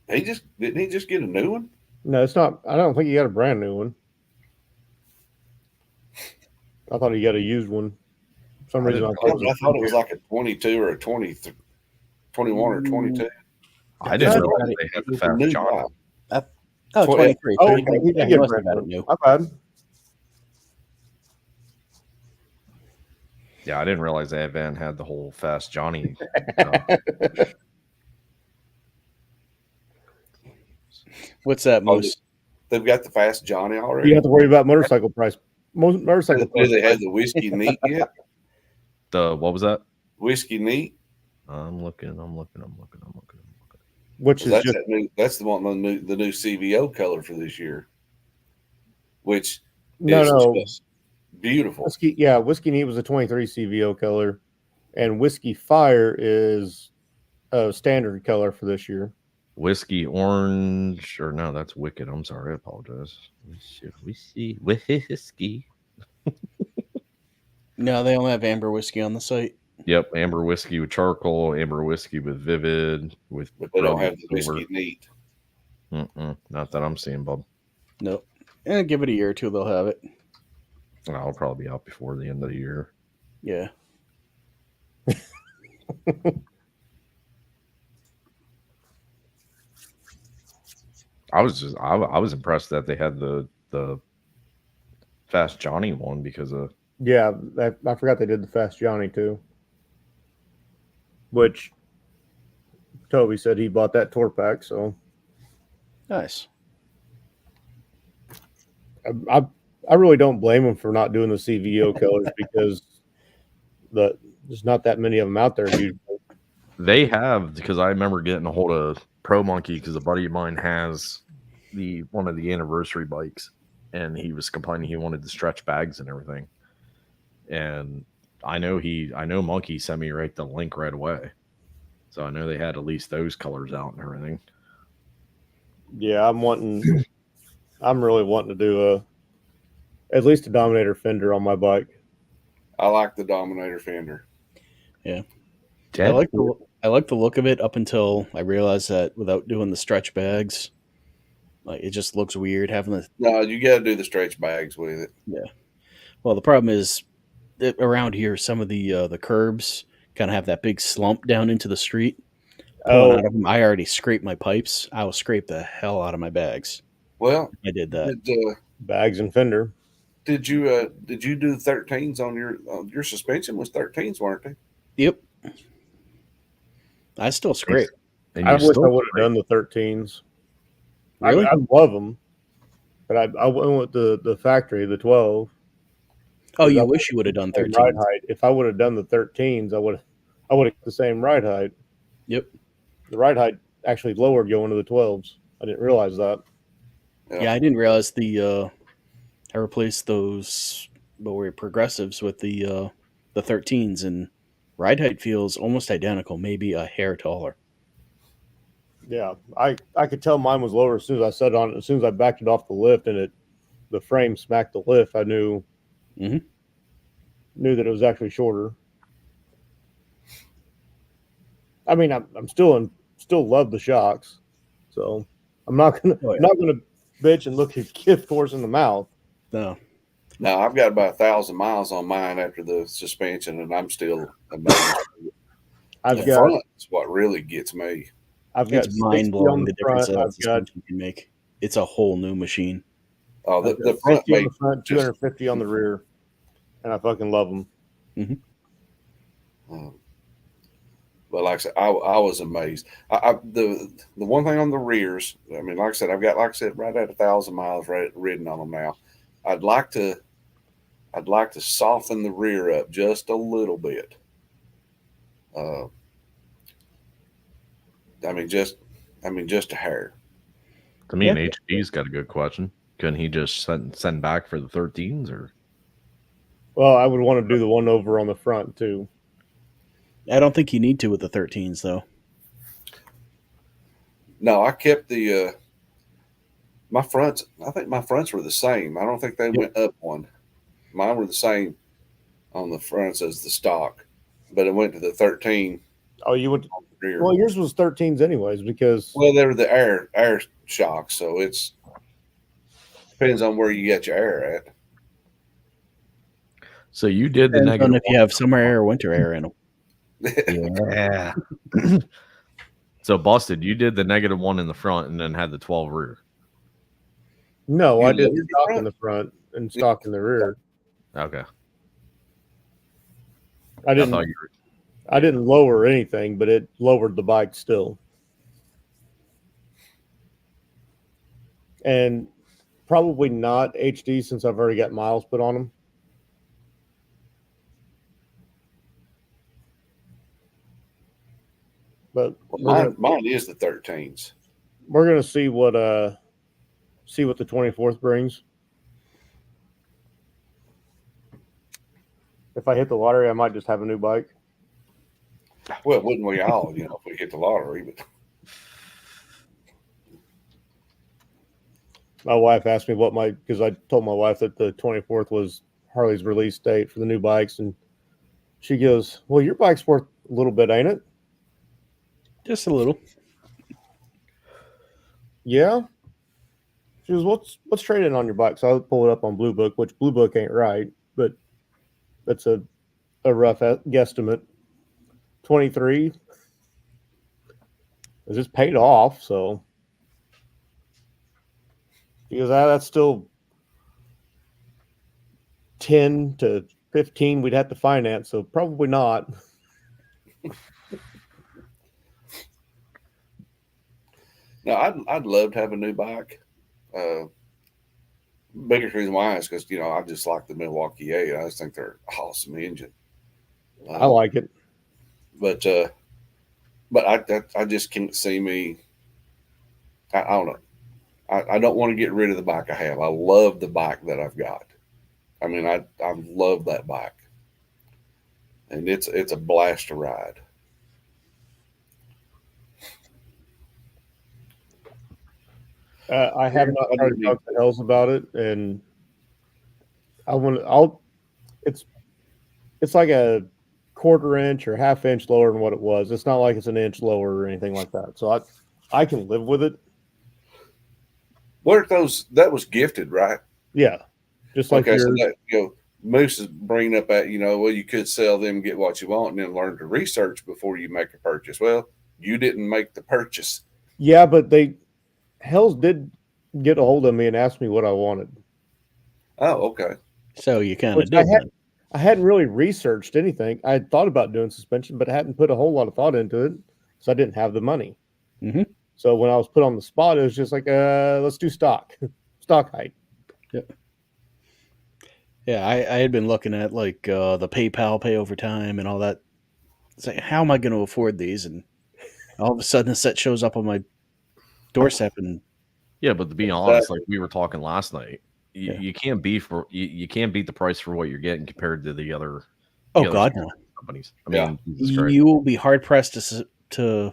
Didn't he just get a new one? No, it's not. I don't think he got a brand new one. I thought he got a used one. For some reason, I thought it was like a 22 or a 23, 21 or 22. I didn't realize they had the Fast Johnny. 23. Oh, okay. He did get a brand new. My bad. Yeah, I didn't realize Advan had the whole Fast Johnny. What's that, Moose? They've got the Fast Johnny already. You have to worry about motorcycle price. Motorcycle Do price. they have the whiskey neat yet? What was that? Whiskey neat. I'm looking. Which is That's just that's the one the new CVO color for this year, which no. just beautiful. Whiskey Neat was a 23 CVO color, and Whiskey Fire is a standard color for this year. Whiskey orange, or no, that's Wicked. I'm sorry, I apologize. Whiskey. No, they only have amber whiskey on the site. Yep, amber whiskey with charcoal, amber whiskey with vivid, with But they don't have the silver. whiskey neat. Not that I'm seeing, Bob. Nope. And give it a year or two, they'll have it. I'll probably be out before the end of the year. Yeah. I was impressed that they had the Fast Johnny one because of I forgot they did the Fast Johnny too, which Toby said he bought that tour pack. So Nice. I really don't blame him for not doing the CVO colors because there's not that many of them out there usually. they have, because I remember getting a hold of Pro Monkey because a buddy of mine has one of the anniversary bikes, and he was complaining he wanted the stretch bags and everything. And I know Monkey sent me the link right away, so I know they had at least those colors out and everything. Yeah, I'm really wanting to do at least a Dominator fender on my bike. I like the Dominator fender. Yeah. I like the look of it up until I realized that without doing the stretch bags, like it just looks weird having the. No, you got to do the stretch bags with it. Yeah. Well, the problem is that around here, some of the curbs kind of have that big slump down into the street. Pulling out of them, I already scraped my pipes. I will scrape the hell out of my bags. Well, I did that. Bags and fender. Did you do 13s on your suspension? Was 13s, weren't they? Yep. I still scrape. And I wish I would have done the 13s. Really? I love them, but I went with the factory, the 12. Oh, you wish you would have done 13. Ride height. If I would have done the 13s, I would have the same ride height. Yep. The ride height actually lowered going to the 12s. I didn't realize that. Yeah, I didn't realize I replaced those progressives with the 13s, and ride height feels almost identical, maybe a hair taller. Yeah, I could tell mine was lower as soon as I set it on. As soon as I backed it off the lift and the frame smacked the lift, I knew that it was actually shorter. I mean, I'm still love the shocks, so I'm not gonna bitch and look a gift horse in the mouth. No. No, I've got about 1,000 miles on mine after the suspension, and I'm still amazed. Front is what really gets me. It's mind blowing the difference that suspension can make. It's a whole new machine. Oh, the front, 50 on the front, 250 on the rear, and I fucking love them. But like I said, I was amazed. The one thing on the rears, I mean, like I said, I've got right at 1,000 miles ridden on them now. I'd like to soften the rear up just a little bit. Just a hair. To me, and HD's got a good question. Couldn't he just send back for the 13s, or? Well, I would want to do the one over on the front too. I don't think you need to with the 13s though. No, I kept my fronts. I think my fronts were the same. I don't think they went up one. Mine were the same on the fronts as the stock, but it went to the 13. Oh, you went. Well, yours was 13s anyways because. Well, they were the air shocks, so it's depends on where you get your air at. So you did the negative. If you have summer air or winter air in them. Yeah. So busted. You did the -1 in the front and then had the 12 rear. No, I did stock in the front and stock in the rear. Okay. I didn't lower anything, but it lowered the bike still. And Probably not HD since I've already got miles put on them. But Mine is the 13s. We're gonna see what the 24th brings. If I hit the lottery, I might just have a new bike. Well, wouldn't we all, if we hit the lottery? But My wife asked me because I told my wife that the 24th was Harley's release date for the new bikes, and she goes, "Well, your bike's worth a little bit, ain't it?" Just a little. Yeah. She goes, "What's trading on your bike?" So I pull it up on Blue Book, which Blue Book ain't right, but that's a rough guesstimate. 23 is just paid off, so she goes, that's still 10 to 15 we'd have to finance, so probably not. no, I'd love to have a new bike. Biggest reason why is because I just like the Milwaukee 8. I just think they're an awesome engine. I like it, but I just can't see me. I don't know. I don't want to get rid of the bike I have. I love the bike that I've got. I mean, I love that bike, and it's a blast to ride. I have not tried to talk to Hells about it, and it's like a quarter inch or half inch lower than what it was. It's not like it's an inch lower or anything like that. So I can live with it. What are those? That was gifted, right? Yeah, just like okay. So that, Moose is bringing up that well, you could sell them, get what you want, and then learn to research before you make a purchase. Well, you didn't make the purchase. Yeah, but Hells did get a hold of me and asked me what I wanted. Oh, okay. So you kind of did. I hadn't really researched anything. I had thought about doing suspension, but I hadn't put a whole lot of thought into it, so I didn't have the money. Mm-hmm. So when I was put on the spot, it was just like, let's do stock height. Yep. Yeah, I had been looking at like the PayPal pay over time and all that. It's like, how am I going to afford these? And all of a sudden, a set shows up on my doorstep. And yeah, but to be honest, like we were talking last night, you can't beat the price for what you're getting compared to the other. Oh God, no. Companies. I mean, you will be hard pressed to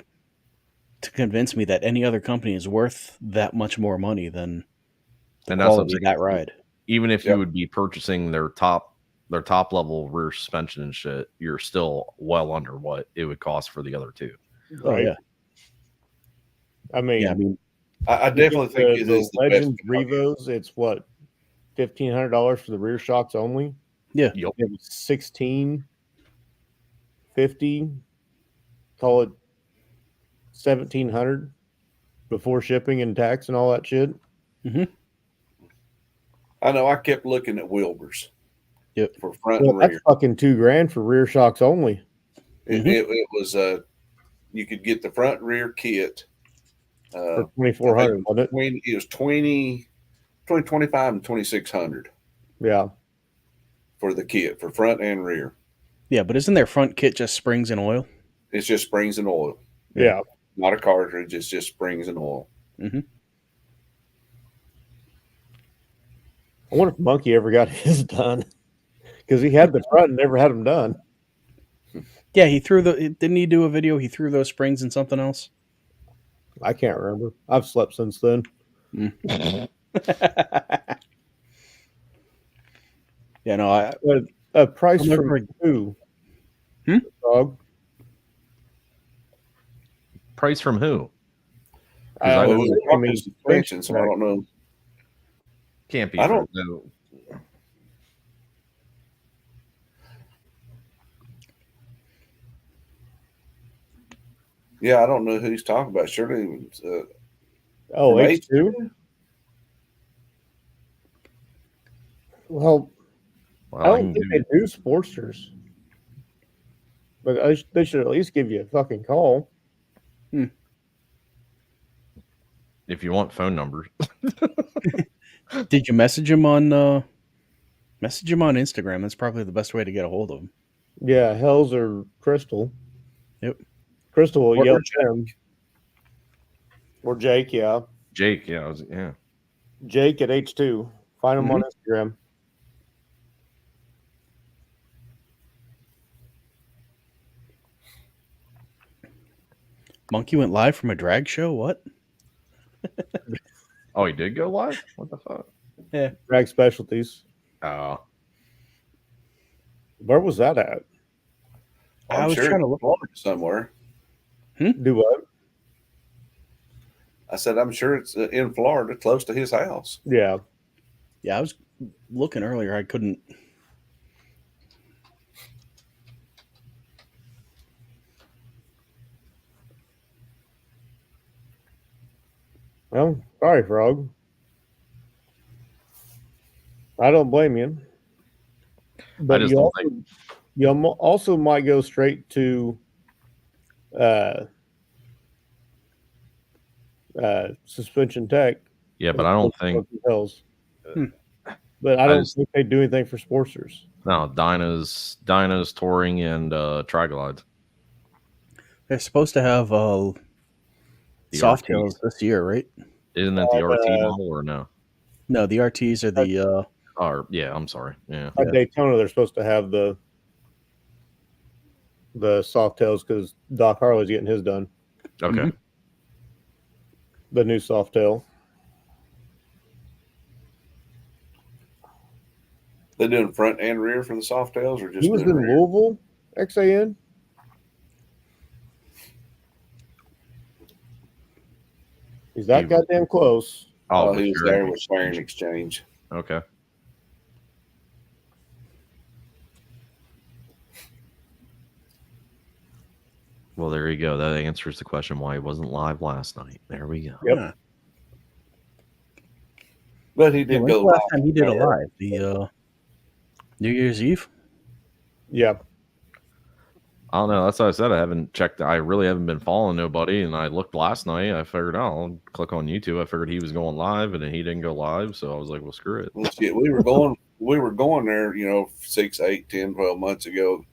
convince me that any other company is worth that much more money than the quality of that ride. Even if you would be purchasing their top level rear suspension and shit, you're still well under what it would cost for the other two. Oh yeah. I mean, I definitely think it is the Legend best Revos. It's what $1,500 for the rear shocks only. Yeah, yep. It was $1,650. Call it $1,700 before shipping and tax and all that shit. Mm-hmm. I know. I kept looking at Wilbur's. Yep. For front and rear. That's fucking $2,000 for rear shocks only. It was you could get the front and rear kit for $2,400, wasn't it? It was 25 and 2,600. Yeah. For the kit for front and rear. Yeah, but isn't their front kit just springs and oil? It's just springs and oil. Yeah. Not a cartridge. It's just springs and oil. Mm-hmm. I wonder if Monkey ever got his done, because he had the front and never had them done. Yeah, didn't he do a video? He threw those springs in something else. I can't remember. I've slept since then. Yeah, no, a price from who? Dog. Price from who? I mean, suspension, so I don't know. Can't be. I don't know. Yeah, I don't know who he's talking about. Surely, H2. Well, I don't think they do Sportsters, but they should at least give you a fucking call. If you want phone numbers. Did you message him on Instagram? That's probably the best way to get a hold of him. Yeah, Hells or Crystal. Yep. Crystal will Or yell at him. Or Jake, yeah. Jake, yeah. Jake at H2. Find him on Instagram. Monkey went live from a drag show? What? Oh, he did go live? What the fuck? Yeah. Drag Specialties. Oh. Where was that at? I I'm was sure trying to it's look. Florida somewhere. Do what? I said, I'm sure it's in Florida, close to his house. Yeah. Yeah, I was looking earlier. I couldn't. Well, sorry, Frog. I don't blame you. But just you don't also, you also might go straight to suspension tech. Yeah, but I don't think. Hills. But I don't think they do anything for sportsters. No, Dyna's touring and Triglides. They're supposed to have soft RTs. tails this year, right? Isn't it the RT model or no? No, the RTs are the. Yeah, I'm sorry. Yeah. At Daytona, they're supposed to have the soft tails because Doc Harley's getting his done. Okay. The new soft tail. They doing front and rear for the soft tails, or just He was in rear? Louisville, XAN. He's that goddamn close. Oh, He was there with Swearing Exchange. Okay. Well, there you go. That answers the question why he wasn't live last night. There we go. Yep. Yeah. But he did When's go the last live. time he did a live? The New Year's Eve? Yeah. I don't know. That's what I said. I haven't checked. I really haven't been following nobody. And I looked last night. I figured, I'll click on YouTube. I figured he was going live, and then he didn't go live. So I was like, well, screw it. Well, shit, we were going there, 6, 8, 10, 12 months ago,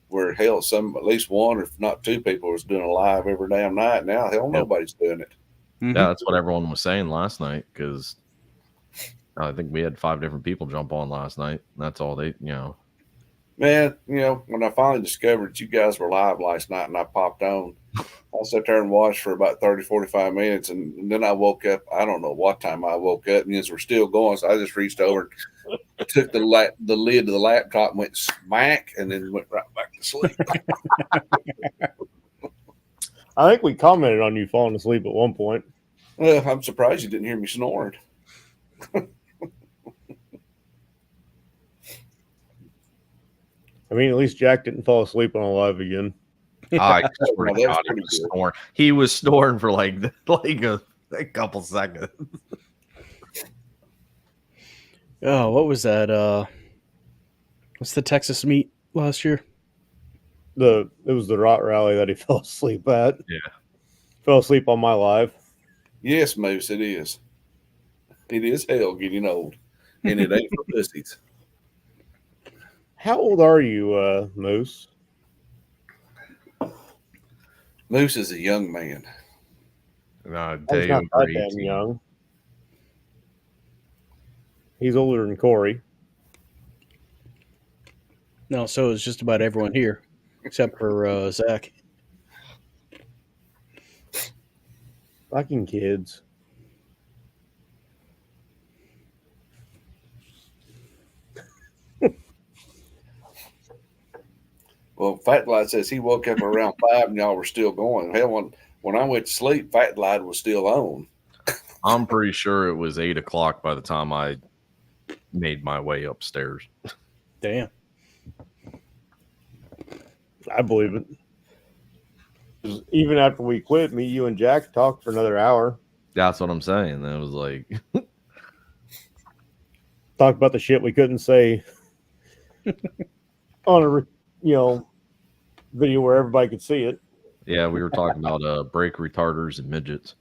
where hell, at least one, if not two people was doing a live every damn night. Now, hell, nobody's doing it. Yeah, that's what everyone was saying last night, because I think we had 5 different people jump on last night. That's all they. Man, when I finally discovered that you guys were live last night and I popped on, I sat there and watched for about 30, 45 minutes. And then I woke up. I don't know what time I woke up, and yous were still going. So I just reached over and took the lid of the laptop and went smack, and then went right back to sleep. I think we commented on you falling asleep at one point. Well, I'm surprised you didn't hear me snoring. I mean, at least Jack didn't fall asleep on a live again. I swear to That was God, he pretty was good. snoring. He was snoring for like a couple seconds. Oh, what was that? What's the Texas meet last year? It was the Rot Rally that he fell asleep at. Yeah. Fell asleep on my live. Yes, Moose, it is. It is hell getting old, and it ain't for pussies. How old are you, Moose? Moose is a young man. No, He's not that damn young. He's older than Corey. No, so it's just about everyone here, except for Zach. Fucking kids. Well, Fat Lad says he woke up around 5 and y'all were still going. Hell, when I went to sleep, Fat Lad was still on. I'm pretty sure it was 8 o'clock by the time I made my way upstairs. Damn. I believe it. 'Cause even after we quit, me, you, and Jack talked for another hour. That's what I'm saying. That was like, Talked about the shit we couldn't say on a video where everybody could see it. yeah, we were talking about brake retarders and midgets.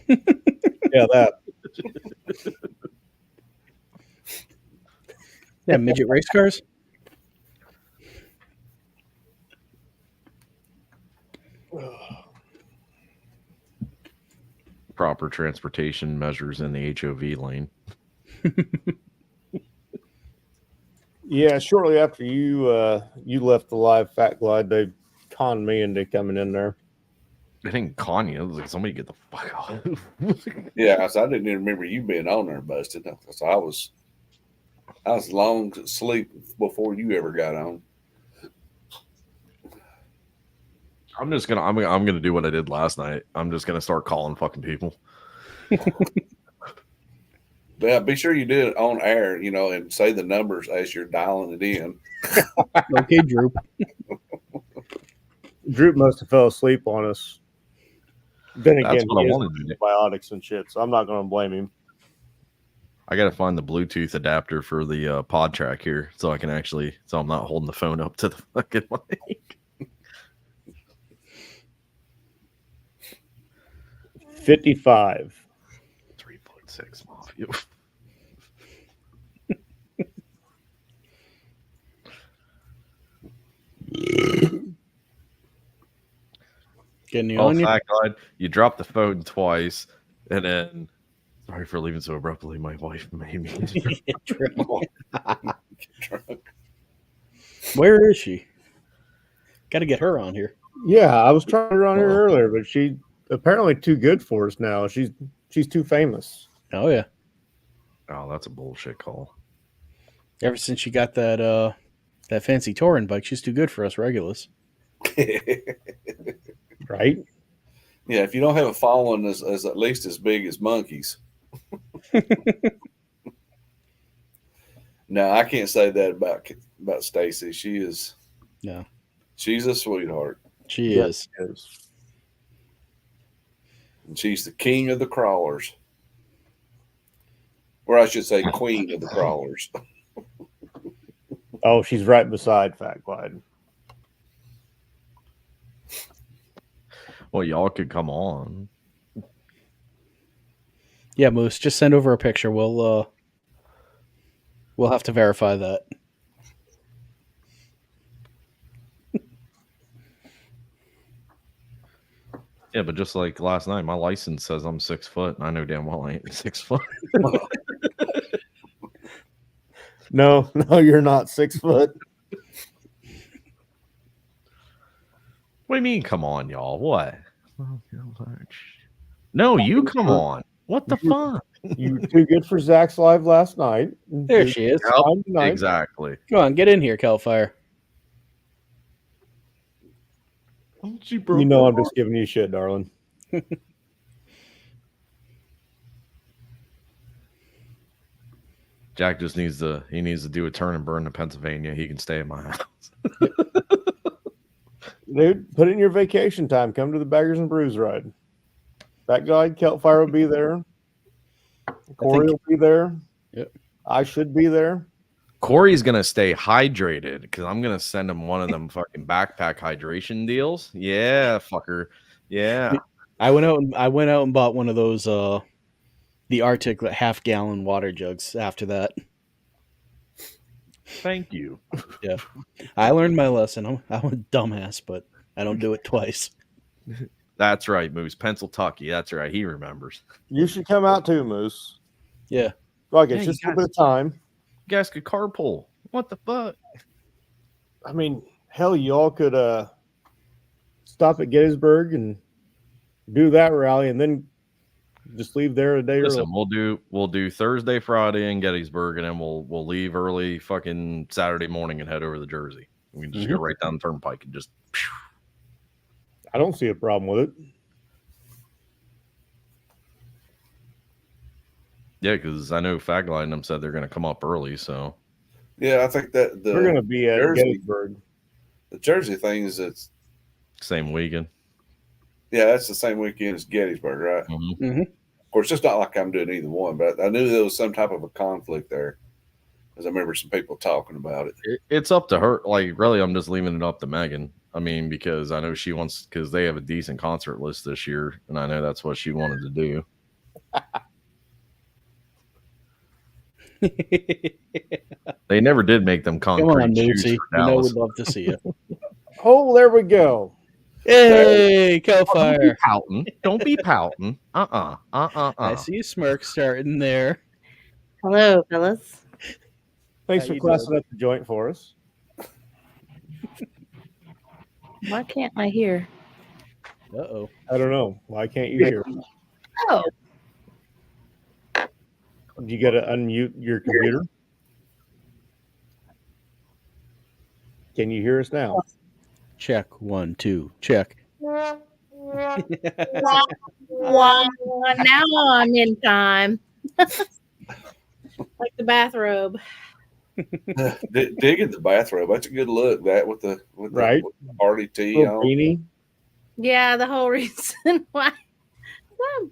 Yeah, that. Yeah, midget race cars. Proper transportation measures in the HOV lane. Yeah, shortly after you left the live Fat Glide, they conned me into coming in there. I think Kanye was like, somebody get the fuck off. Yeah, so I didn't even remember you being on there, Busted. So I was long asleep before you ever got on. I'm gonna do what I did last night. I'm just gonna start calling fucking people. Yeah, be sure you do it on air, and say the numbers as you're dialing it in. Okay, Droop. Droop must have fell asleep on us. Then That's again, what he I is wanted to do. antibiotics and shit, so I'm not going to blame him. I gotta find the Bluetooth adapter for the pod track here, so I can actually, so I'm not holding the phone up to the fucking mic. 55. 3.6 Mafia. Getting you Oh, on you. Fat God, you dropped the phone twice, and then sorry for leaving so abruptly. My wife made me. Where is she? Got to get her on here. Yeah, I was trying to run her earlier, but she apparently too good for us now. She's too famous. Oh yeah. Oh, that's a bullshit call. Ever since she got that fancy touring bike, she's too good for us regulars. Right? Yeah, if you don't have a following as at least as big as monkeys. No, I can't say that about Stacy. She is. No. She's a sweetheart. She Yes, is. And she's the king of the crawlers. Or I should say queen of the crawlers. Oh, she's right beside Fat Glide. Well, y'all could come on. Yeah, Moose, just send over a picture. We'll have to verify that. Yeah, but just like last night, my license says I'm 6 foot, and I know damn well I ain't 6 foot. No, you're not 6 foot. What do you mean, come on, y'all? What? No, you come on. What the fuck? You were too good for Zach's live last night. There she is. Fine tonight. Exactly. Come on, get in here, Calfire. You know I'm just giving you shit, darling. Jack just needs to do a turn and burn to Pennsylvania. He can stay at my house. Dude, put it in your vacation time. Come to the Baggers and Brews ride. That guy, Keltfire, will be there. Corey will be there. Yep. I should be there. Corey's gonna stay hydrated because I'm gonna send him one of them fucking backpack hydration deals. Yeah, fucker. Yeah. I went out and bought one of those the Arctic half-gallon water jugs after that. Thank you. Yeah. I learned my lesson. I'm a dumbass, but I don't do it twice. That's right, Moose. Pennsylvania. That's right. He remembers. You should come out too, Moose. Yeah. Like, Yeah, it's just a you little bit of time. You guys could carpool. What the fuck? I mean, hell, y'all could stop at Gettysburg and do that rally and then just leave there a day Listen, early. we'll do Thursday, Friday in Gettysburg, and then we'll leave early fucking Saturday morning and head over to Jersey. We can just go right down the turnpike and just. I don't see a problem with it. Yeah, because I know Fagline and them said they're going to come up early, so. Yeah, I think that We're going to be at Jersey, Gettysburg. The Jersey thing is Same weekend. Yeah, that's the same weekend as Gettysburg, right? Mm-hmm. Mm-hmm. Of course, it's not like I'm doing either one, but I knew there was some type of a conflict there, because I remember some people talking about it. It's up to her. Like, really, I'm just leaving it up to Megan. I mean, because I know she wants, because they have a decent concert list this year, and I know that's what she wanted to do. They never did make them Come concrete on, shoes Moosey. for You know Dallas. we'd love to see you. Oh, there we go. Hey, Don't be Cowfire. pouting. Don't be pouting. I see a smirk starting there. Hello, fellas. Thanks How for you classing doing? up the joint for us. Why can't I hear? Uh-oh. I don't know. Why can't you hear? Oh, You got to unmute your computer. Can you hear us now? Check 1, 2. Check. wow, now I'm in time. Like the bathrobe. Digging the bathrobe. That's a good look. That with the Right. with the party tee Little on. beanie. Yeah, the whole reason why. Some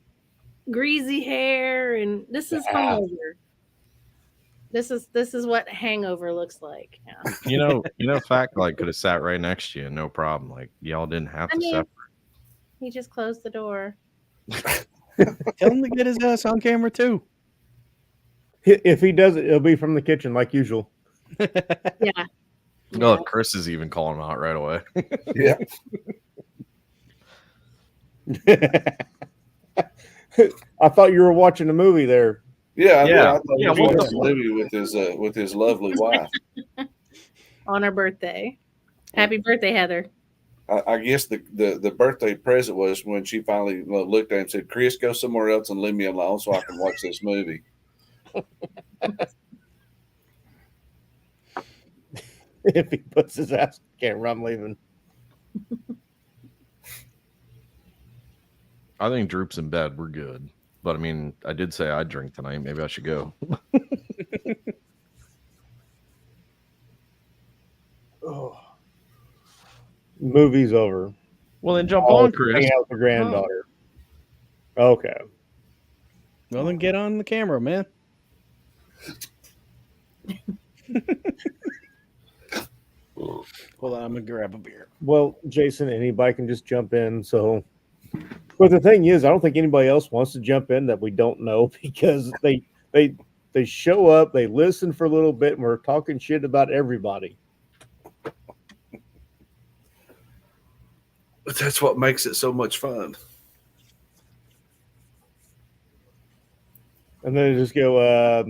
greasy hair, and this is Ah. hungover. This is what hangover looks like. Yeah. You know, Fact like could have sat right next to you, no problem. Like y'all didn't have I to mean, separate. he just closed the door. Tell him to get his ass on camera, too. If he does it, it'll be from the kitchen like usual. Yeah. Oh, Chris is even calling him out right away. Yeah. I thought you were watching a movie there. Yeah. Yeah. I thought he Yeah, was what the watching a movie with his lovely wife. On her birthday. Happy birthday, Heather. I guess the birthday present was when she finally looked at him and said, "Chris, go somewhere else and leave me alone so I can watch this movie." If he puts his ass on camera, I'm leaving. I think Droop's in bed. We're good. But I mean, I did say I'd drink tonight. Maybe I should go. Oh. Movie's over. Well, then jump Oh, on, Chris. hang out with the granddaughter. Okay. Well, then get on the camera, man. Hold on, I'm going to grab a beer. Well, Jason, anybody can just jump in. So, but the thing is, I don't think anybody else wants to jump in that we don't know because they show up, they listen for a little bit, and we're talking shit about everybody. But that's what makes it so much fun. And then they just go,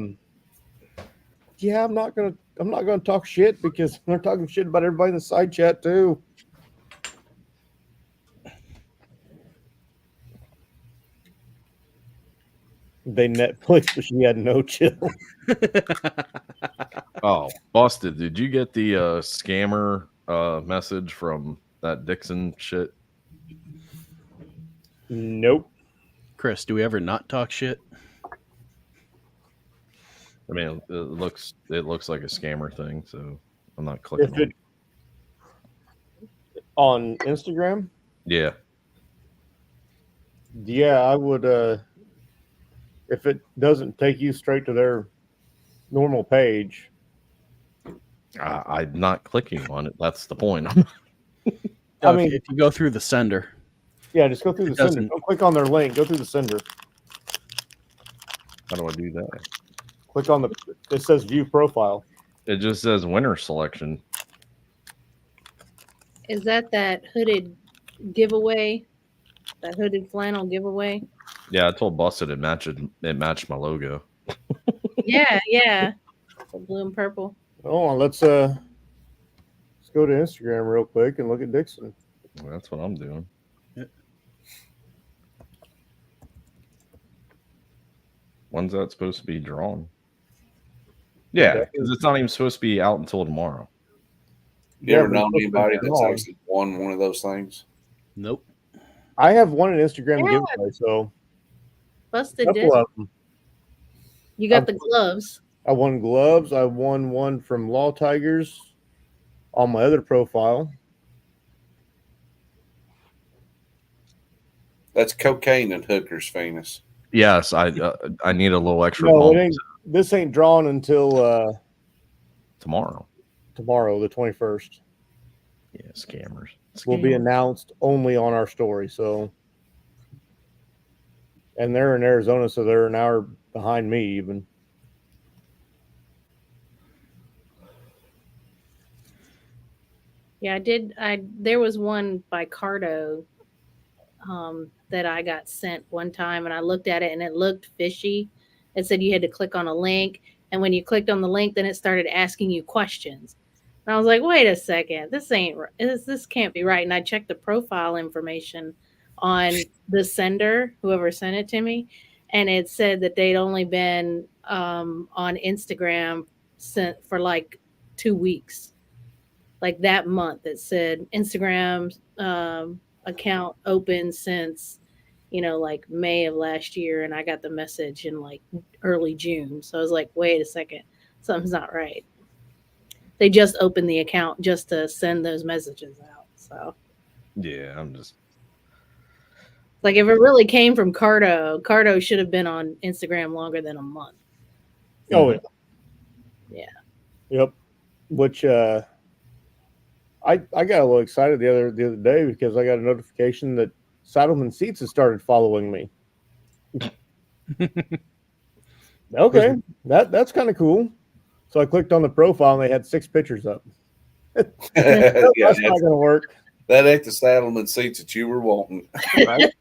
yeah, I'm not gonna talk shit because they're talking shit about everybody in the side chat too. They Netflix, but she had no chill. Oh, busted. Did you get the scammer message from that Dixon shit? Nope. Chris, do we ever not talk shit? I mean, it looks like a scammer thing, so I'm not clicking If it on Instagram, Yeah. yeah, I would. If it doesn't take you straight to their normal page, I'm not clicking on it. That's the point. I mean, if you go through the sender. yeah, just go through the It sender. doesn't- Don't click on their link. Go through the sender. How do I do that? Click on it says view profile. It just says winner selection. Is that hooded giveaway? That hooded flannel giveaway? Yeah, I told Busted it matched my logo. Yeah. The blue and purple. Oh, let's go to Instagram real quick and look at Dixon. Well, that's what I'm doing. When's that supposed to be drawn? Yeah, because it's not even supposed to be out until tomorrow. You ever but known it's supposed to anybody be that's drawn. actually won one of those things? Nope. I have one in Instagram Yeah. giveaway, so Busted a couple disc. of them. You got the gloves. I won gloves. I won one from Law Tigers on my other profile. That's cocaine and hookers, Venus. Yes, I need a little extra No, bump it ain't. This ain't drawn until tomorrow. tomorrow, the 21st. Yeah, scammers. Will be Scammers. announced only on our story. So, and they're in Arizona, so they're an hour behind me even. Yeah, I did. There was one by Cardo that I got sent one time, and I looked at it, and it looked fishy. It said you had to click on a link, and when you clicked on the link, then it started asking you questions. And I was like, "Wait a second, this ain't this can't be right." And I checked the profile information on the sender, whoever sent it to me, and it said that they'd only been on Instagram sent for like 2 weeks. Like that month, it said Instagram account open since like May of last year, and I got the message in like early June. So I was like, wait a second, something's not right. They just opened the account just to send those messages out. So Yeah, I'm just. like if it really came from Cardo should have been on Instagram longer than a month. Oh, yeah. Yeah. Yep. Which I got a little excited the other day because I got a notification that Saddleman Seats has started following me. Okay, that's kind of cool. So I clicked on the profile and they had 6 pictures up. Yeah, That's not going to work. that ain't the Saddleman Seats that you were wanting. Right?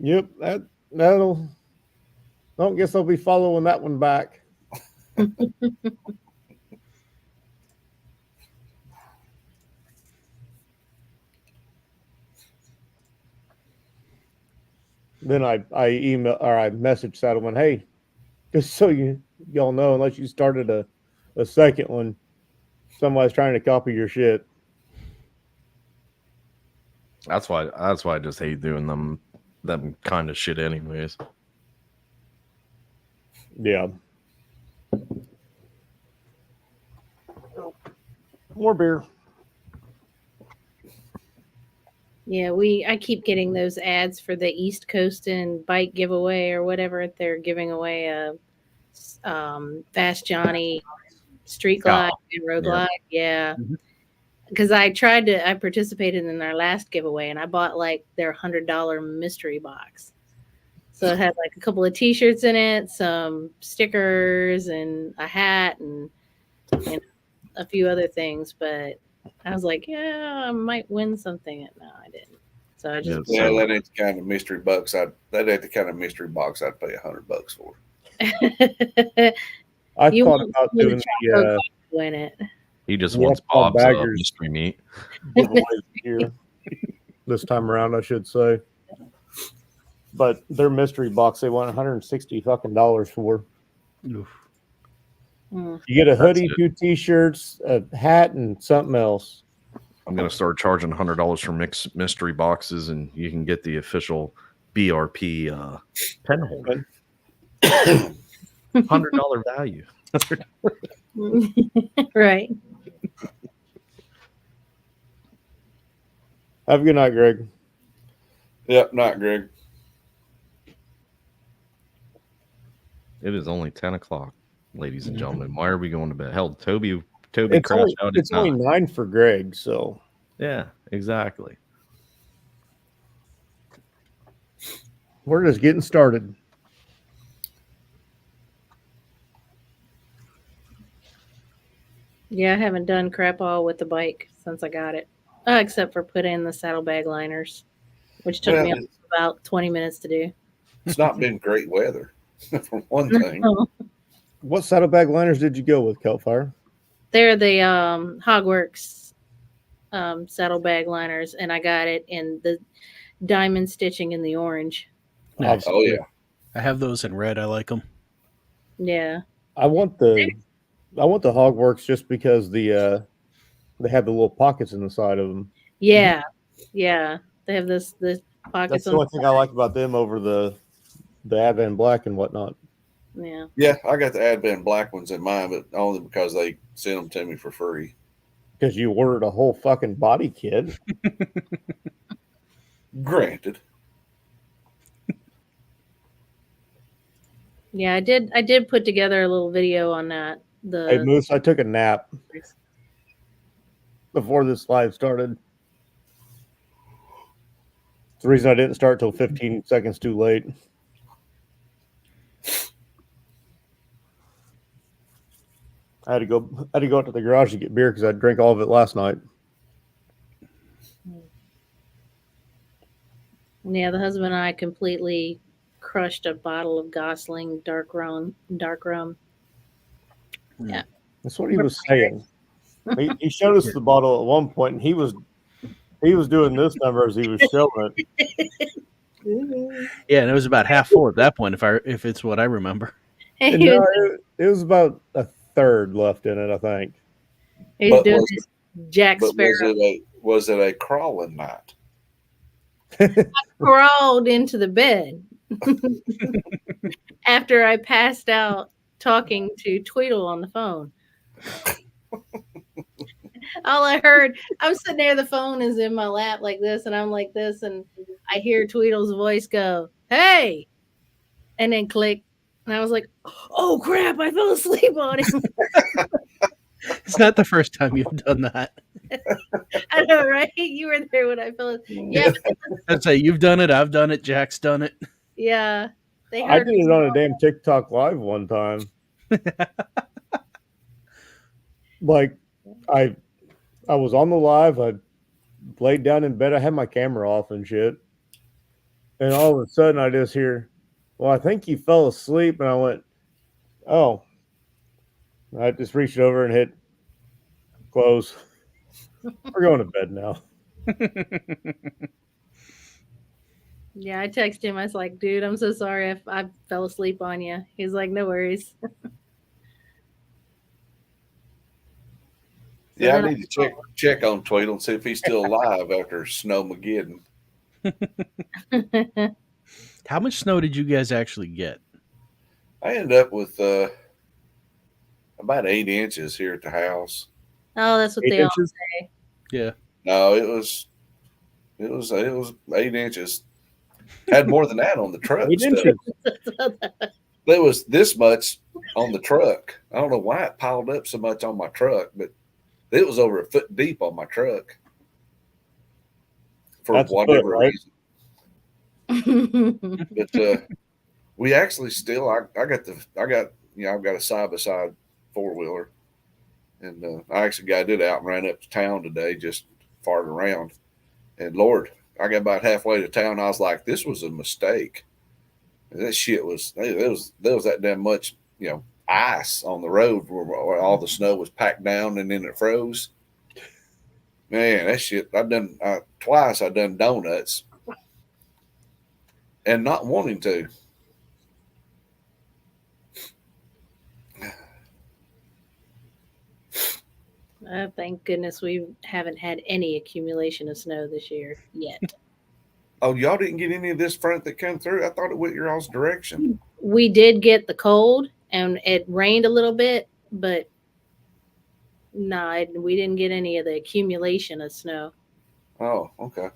Yep, that'll. I guess I'll be following that one back. Then I email or I message Saddleman, hey, just so y'all know, unless you started a second one, somebody's trying to copy your shit. That's why I just hate doing them kind of shit anyways. Yeah. More beer. Yeah, I keep getting those ads for the East Coast and bike giveaway or whatever. They're giving away a Fast Johnny Street Glide and Road yeah. Glide. Yeah. Mhm. Because I participated in their last giveaway and I bought like their $100 mystery box. So it had like a couple of t-shirts in it, some stickers and a hat and a few other things, but I was like, yeah, I might win something. And no, I didn't. So I just Yeah, that ain't the kind of mystery box I'd pay $100 for. I You thought want about the doing chocolate win it. He just Yeah, wants Paul Bob's Baggers. mystery meat. giveaways here this time around, I should say. But their mystery box, they want $160 fucking for. Oof. Mm. You get a hoodie, it. 2 t-shirts, a hat, and something else. I'm gonna start charging $100 for mixed mystery boxes, and you can get the official BRP pen holder. $100 value. Right. Have a good night, Greg. Yep, not Greg. It is only 10 o'clock, ladies and gentlemen. Why are we going to bed? Hell, Toby It's crashed out at it's only 9. 9 for Greg, so Yeah, exactly. we're just getting started. Yeah, I haven't done crap all with the bike since I got it, except for put in the saddlebag liners, which took me about 20 minutes to do. It's not been great weather, for one thing. What saddlebag liners did you go with, Kelfire? They're the Hogworks saddlebag liners, and I got it in the diamond stitching in the orange. Nice. Oh, yeah. I have those in red. I like them. Yeah. I want the Hogworks just because they have the little pockets in the side of them. Yeah. Yeah. They have the pockets That's the on only thing I like about them over the Advan Black and whatnot. Yeah. Yeah, I got the Advent black ones in mine, but only because they sent them to me for free. Because you ordered a whole fucking body kit. Granted. Yeah, I did put together a little video on that. Hey, Moose, I took a nap before this live started. It's the reason I didn't start till 15 seconds too late. I had to go out to the garage to get beer because I drank all of it last night. Yeah, the husband and I completely crushed a bottle of Gosling dark rum. Yeah. That's what he was saying. He showed us the bottle at one point, and he was doing this number as he was showing it. Yeah, and it was about half full at that point, if it's what I remember. And no, it was about a third left in it, I think. He's But doing was this Jack But Sparrow. was it a crawling night? Crawled into the bed after I passed out talking to Tweedle on the phone. All I heard, I'm sitting there, the phone is in my lap like this, and I'm like this, and I hear Tweedle's voice go, "Hey," and then click, and I was like, "Oh crap! I fell asleep on him." It's not the first time you've done that. I know, right? You were there when I fell asleep. Yeah, I'd say you've done it. I've done it. Jack's done it. yeah. They I heard did it on a damn TikTok live one time. Like I was on the live. I laid down in bed. I had my camera off and shit. And all of a sudden, I just hear, "Well, I think you fell asleep." And I went, "Oh." I just reached over and hit close. We're going to bed now. Yeah, I texted him. I was like, "Dude, I'm so sorry if I fell asleep on you." He's like, "No worries." Yeah, I need to check on Tweedle and see if he's still alive after Snowmageddon. How much snow did you guys actually get? I ended up with about 8 inches here at the house. Oh, that's what 8 they all inches? say. Yeah. No, it was 8 inches. Had more than that on the truck. 8 stuff. inches. There was this much on the truck. I don't know why it piled up so much on my truck, but it was over a foot deep on my truck for That's whatever right? reason. But we actually still, I've got a side by side 4-wheeler, and I actually got it out and ran up to town today, just farting around. And Lord, I got about halfway to town. I was like, this was a mistake. And that shit was there was that damn much ice on the road where all the snow was packed down and then it froze. Man, that shit! Twice. I done donuts and not wanting to. Thank goodness we haven't had any accumulation of snow this year yet. Oh, y'all didn't get any of this front that came through? I thought it went your all's direction. We did get the cold and it rained a little bit, but no, we didn't get any of the accumulation of snow. Oh, okay.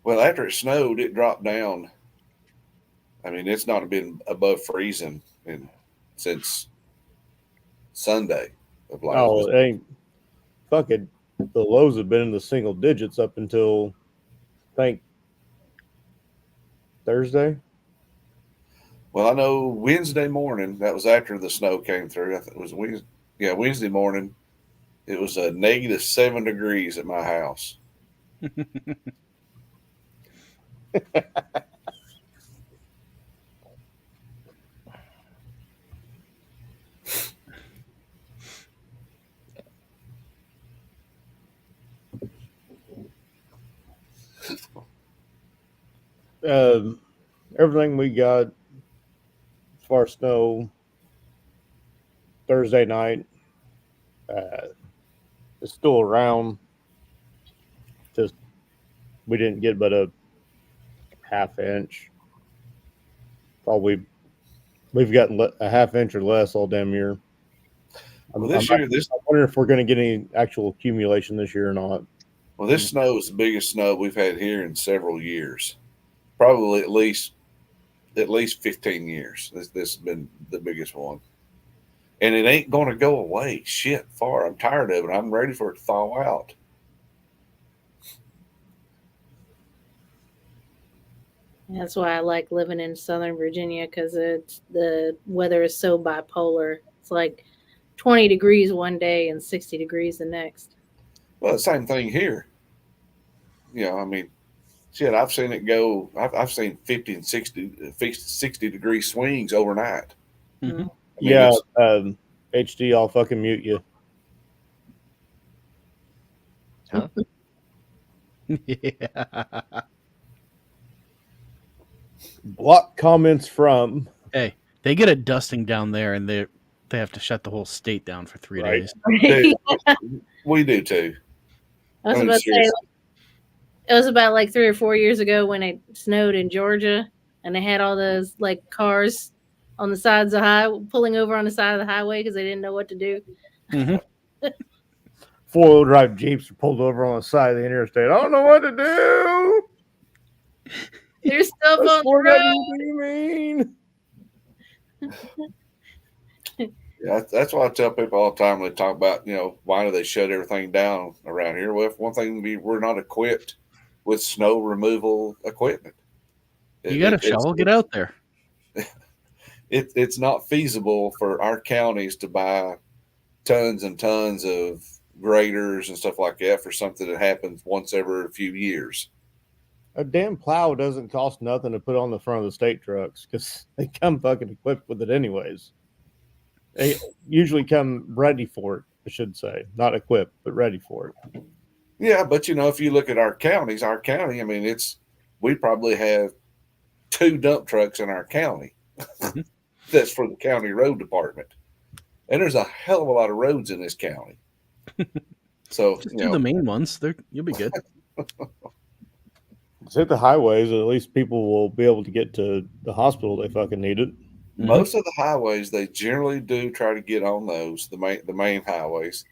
Well, after it snowed, it dropped down. I mean, it's not been above freezing since Sunday of last Oh, it ain't fucking. The lows have been in the single digits up until, I think, Thursday. Well, I know Wednesday morning, that was after the snow came through. I think it was Wednesday. Yeah, Wednesday morning, it was a -7 degrees at my house. Everything we got as far as snow Thursday night is still around. Just we didn't get but a half inch. We've gotten a half inch or less all damn year. Well, I wonder if we're going to get any actual accumulation this year or not. Well, this snow is the biggest snow we've had here in several years. Probably at least 15 years. This has been the biggest one. And it ain't going to go away. Shit, far. I'm tired of it. I'm ready for it to thaw out. That's why I like living in Southern Virginia, because the weather is so bipolar. It's like 20 degrees one day and 60 degrees the next. Well, the same thing here. You know, I mean, shit, I've seen it go. I've seen 50 and 60 degree swings overnight. Mhm. I mean, Yeah, it's- HD, I'll fucking mute you. Huh? Yeah. Block comments from Hey, they get a dusting down there, and they have to shut the whole state down for 3 Right. days. dude, we do too. I was I mean, about to say, seriously. it was about like 3 or 4 years ago when it snowed in Georgia, and they had all those like cars on the sides of pulling over on the side of the highway because they didn't know what to do. Mhm. 4-wheel drive Jeeps are pulled over on the side of the interstate. I don't know what to do. There's stuff I on the swear road. to you mean. Yeah, that's why I tell people all the time when they talk about, you know, why do they shut everything down around here? Well, if one thing, we're not equipped with snow removal equipment. You got a shovel? Get out there. It's not feasible for our counties to buy tons and tons of graders and stuff like that for something that happens once every few years. A damn plow doesn't cost nothing to put on the front of the state trucks because they come fucking equipped with it anyways. They usually come ready for it, I should say. Not equipped, but ready for it. Yeah, but you know, if you look at our county, I mean, we probably have 2 dump trucks in our county. That's for the county road department. And there's a hell of a lot of roads in this county. So, Just you do know, the main ones. You'll be good. Just hit the highways, at least people will be able to get to the hospital they fucking need it. most of the highways, they generally do try to get on those, the main highways.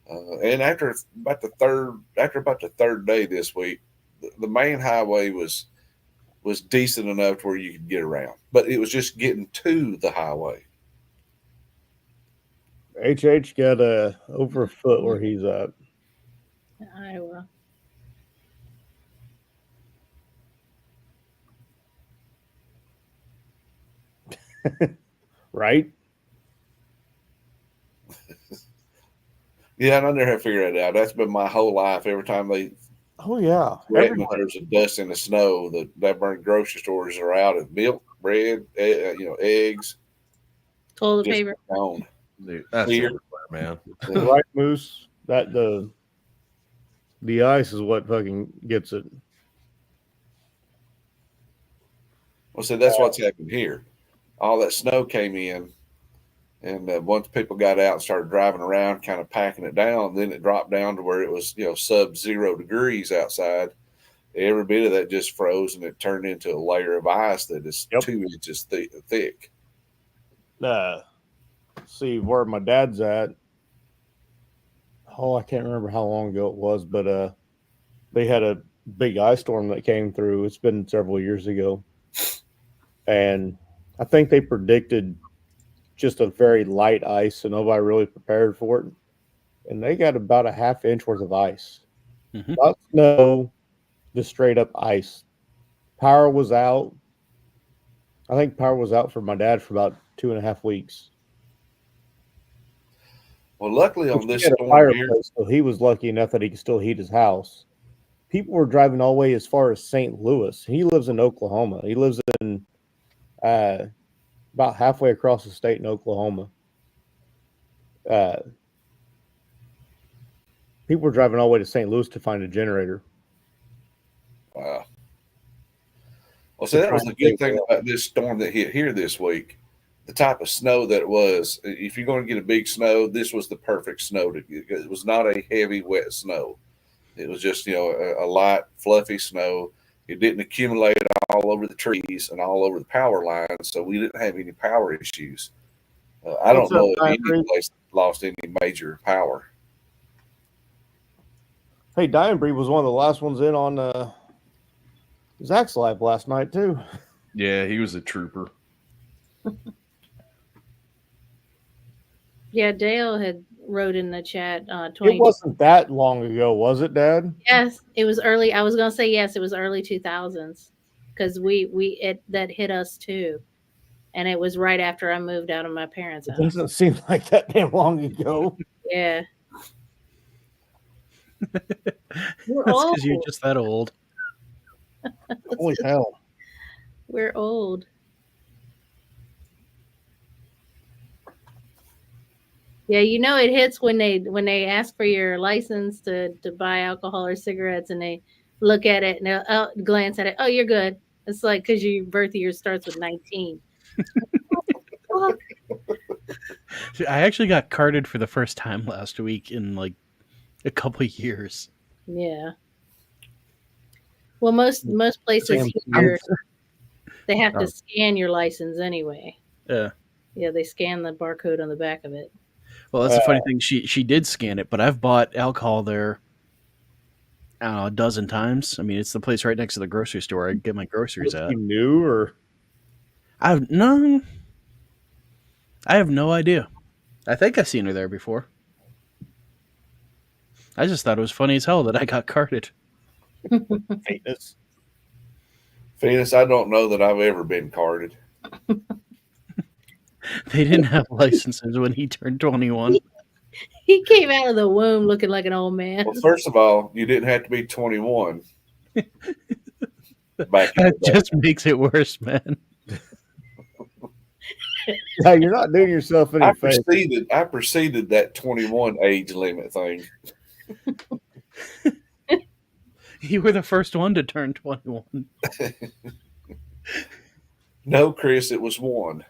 And after about the third day this week, the main highway was decent enough to where you could get around, but it was just getting to the highway. HH got over a foot where he's at. Iowa. Right? Yeah, and I never have figured that out. That's been my whole life. Every time they Oh yeah. threaten that there's a dust in the snow, that burnt grocery stores are out of milk, bread, eggs, Toilet just paper. gone. Dude, that's Clear. everywhere, man. Right, Moose? That the ice is what fucking gets it. Well, see, that's what's happened here. All that snow came in, and once people got out and started driving around, kind of packing it down, then it dropped down to where it was, sub-0 degrees outside. Every bit of that just froze, and it turned into a layer of ice that is 2 inches thick. See where my dad's at. Oh, I can't remember how long ago it was, but they had a big ice storm that came through. It's been several years ago. And I think they predicted just a very light ice, so nobody really prepared for it. And they got about a half inch worth of ice. Mhm. Not snow, just straight up ice. Power was out. I think power was out for my dad for about 2.5 weeks. Well, luckily on He this had a storm here, fireplace, so he was lucky enough that he could still heat his house. People were driving all the way as far as St. Louis. He lives in Oklahoma. He lives in about halfway across the state in Oklahoma. People were driving all the way to St. Louis to find a generator. wow. Well, see, that was the good thing about this storm that hit here this week. The type of snow that it was, if you're going to get a big snow, this was the perfect snow to get. It was not a heavy, wet snow. It was just, a light, fluffy snow. It didn't accumulate all over the trees and all over the power lines, so we didn't have any power issues. I What's don't know up, of any Diane place that lost any major power. Hey, Diane Bree was one of the last ones in on Zach's live last night, too. Yeah, he was a trooper. Yeah, Dale had wrote in the chat. It wasn't that long ago, was it, Dad? Yes, it was early. I was gonna say yes, it was early 2000s because that hit us too. and it was right after I moved out of my parents' It house. doesn't seem like that damn long ago. Yeah, we're That's old. because you're just that old. Holy hell. We're old. Yeah, you know it hits when they ask for your license to buy alcohol or cigarettes, and they look at it and they'll glance at it. Oh, you're good. It's like because your birth year starts with 19. Fuck. See, I actually got carded for the first time last week in like a couple of years. Yeah. Well, most places Damn. here they have to Oh. scan your license anyway. Yeah. Yeah, they scan the barcode on the back of it. Well, that's the funny thing. She did scan it, but I've bought alcohol there, I don't know, a dozen times. I mean, it's the place right next to the grocery store I get my groceries at. You knew, or I have no idea. I think I've seen her there before. I just thought it was funny as hell that I got carded. faintness? Phoenix, I don't know that I've ever been carded. They didn't have licenses when he turned 21. He came out of the womb looking like an old man. Well, first of all, you didn't have to be 21. Back in That the day. just makes it worse, man. Yeah, you're not doing yourself any favor. I preceded that 21 age limit thing. You were the first one to turn 21. No, Chris, it was one.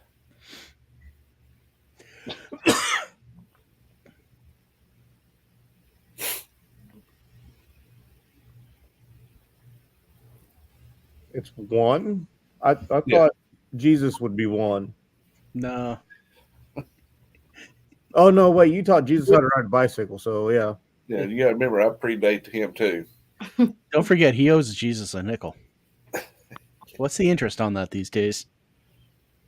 It's one. I thought Jesus would be one. No. Oh no, wait! You taught Jesus how to ride a bicycle, so yeah. Yeah, you got to remember, I predate him too. Don't forget, he owes Jesus a nickel. What's the interest on that these days?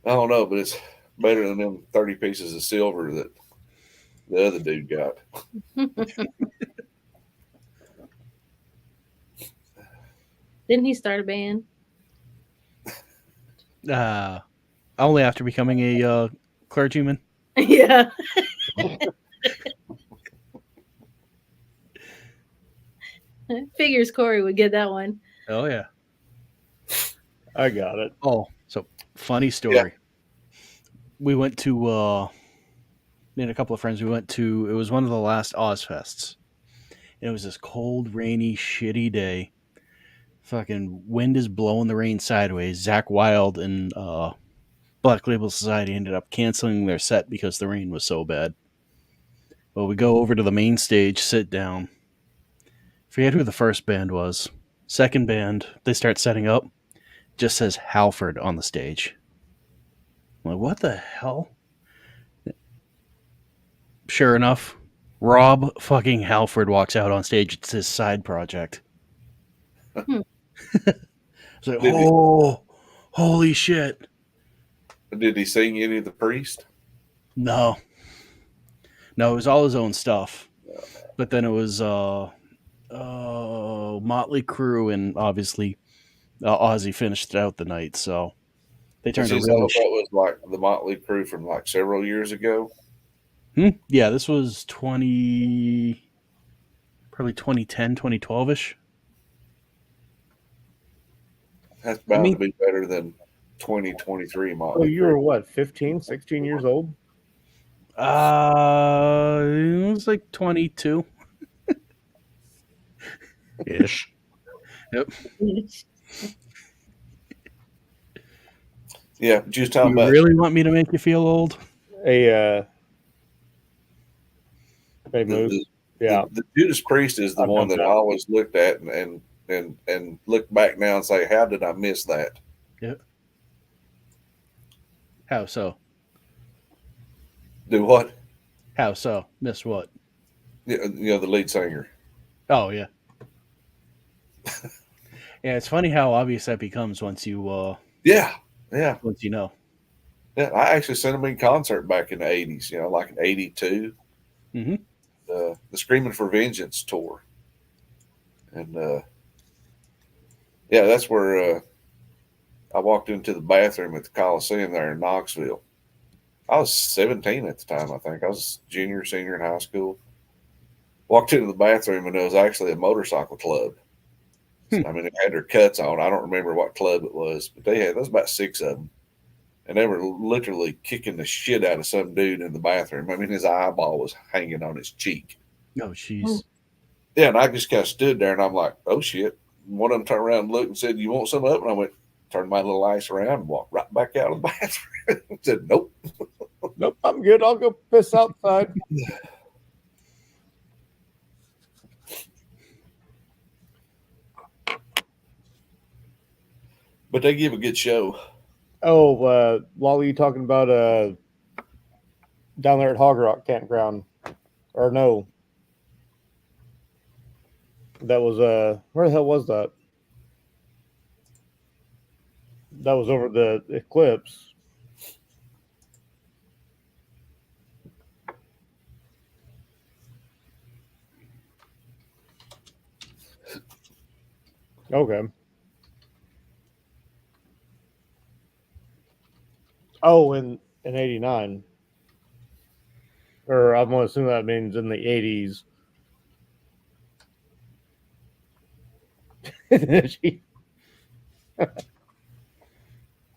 I don't know, but it's better than them 30 pieces of silver that the other dude got. Didn't he start a band? Only after becoming a clergyman. Yeah. Figures Corey would get that one. Oh, yeah. I got it. Oh, so funny story. Yeah. We went to, me and a couple of friends, it was one of the last Ozfests. And it was this cold, rainy, shitty day. Fucking wind is blowing the rain sideways. Zach Wilde and Black Label Society ended up canceling their set because the rain was so bad. Well, we go over to the main stage, sit down. Forget who the first band was. Second band, they start setting up. Just says Halford on the stage. I'm like, what the hell? Sure enough, Rob fucking Halford walks out on stage. It's his side project. It's like, holy shit. Did he sing any of the priest? No, it was all his own stuff. But then it was Motley Crue, and obviously Ozzy finished out the night. So they turned That around. was like the Motley Crue from like several years ago. Yeah, this was probably 2010, 2012-ish. That's bound to be better than 2023 Oh, Motley you Crue. were what, 15, 16 years old? It was like 22. Ish. Yep. Yeah, just talking You about really want me to make you feel old? They moved. Yeah. the Judas Priest is the I've one done that I that. always looked at and look back now and say, how did I miss that? Yep. How so? Do what? How so? Miss what? You know, the lead singer. Oh, yeah. Yeah, it's funny how obvious that becomes once you Yeah. once you know. Yeah, I actually seen him in concert back in the 80s, you know, like in 82. Mhm. The Screaming for Vengeance tour. And yeah, that's where I walked into the bathroom at the Coliseum there in Knoxville. I was 17 at the time, I think. I was junior, senior in high school. Walked into the bathroom and there was actually a motorcycle club. I mean, they had their cuts on. I don't remember what club it was, but there was about 6 of them. And they were literally kicking the shit out of some dude in the bathroom. I mean, his eyeball was hanging on his cheek. Oh, jeez. Yeah, and I just kind of stood there and I'm like, oh shit. One of them turned around and looked and said, you want some up? And I went, turned my little ass around and walked right back out of the bathroom. Said, nope. Nope, I'm good. I'll go piss outside. But they give a good show. Oh, Wally, you talking about down there at Hog Rock Campground? Or no? That was where the hell was that? That was over the Eclipse. Okay. Oh, in '89, or I'm gonna assume that means in the '80s.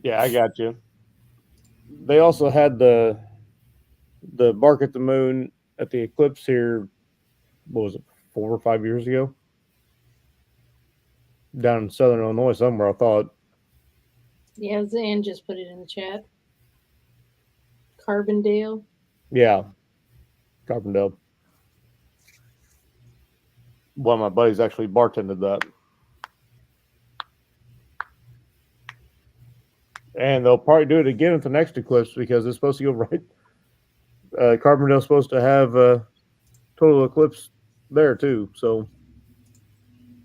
Yeah, I got you. They also had the Bark at the Moon at the Eclipse here. What was it, 4 or 5 years ago? Down in Southern Illinois somewhere, I thought. Yeah, Zan just put it in the chat. Carbondale. Yeah, Carbondale. One of my buddies actually bartended that. And they'll probably do it again at the next eclipse because it's supposed to go right. Carbondale's supposed to have a total eclipse there too. So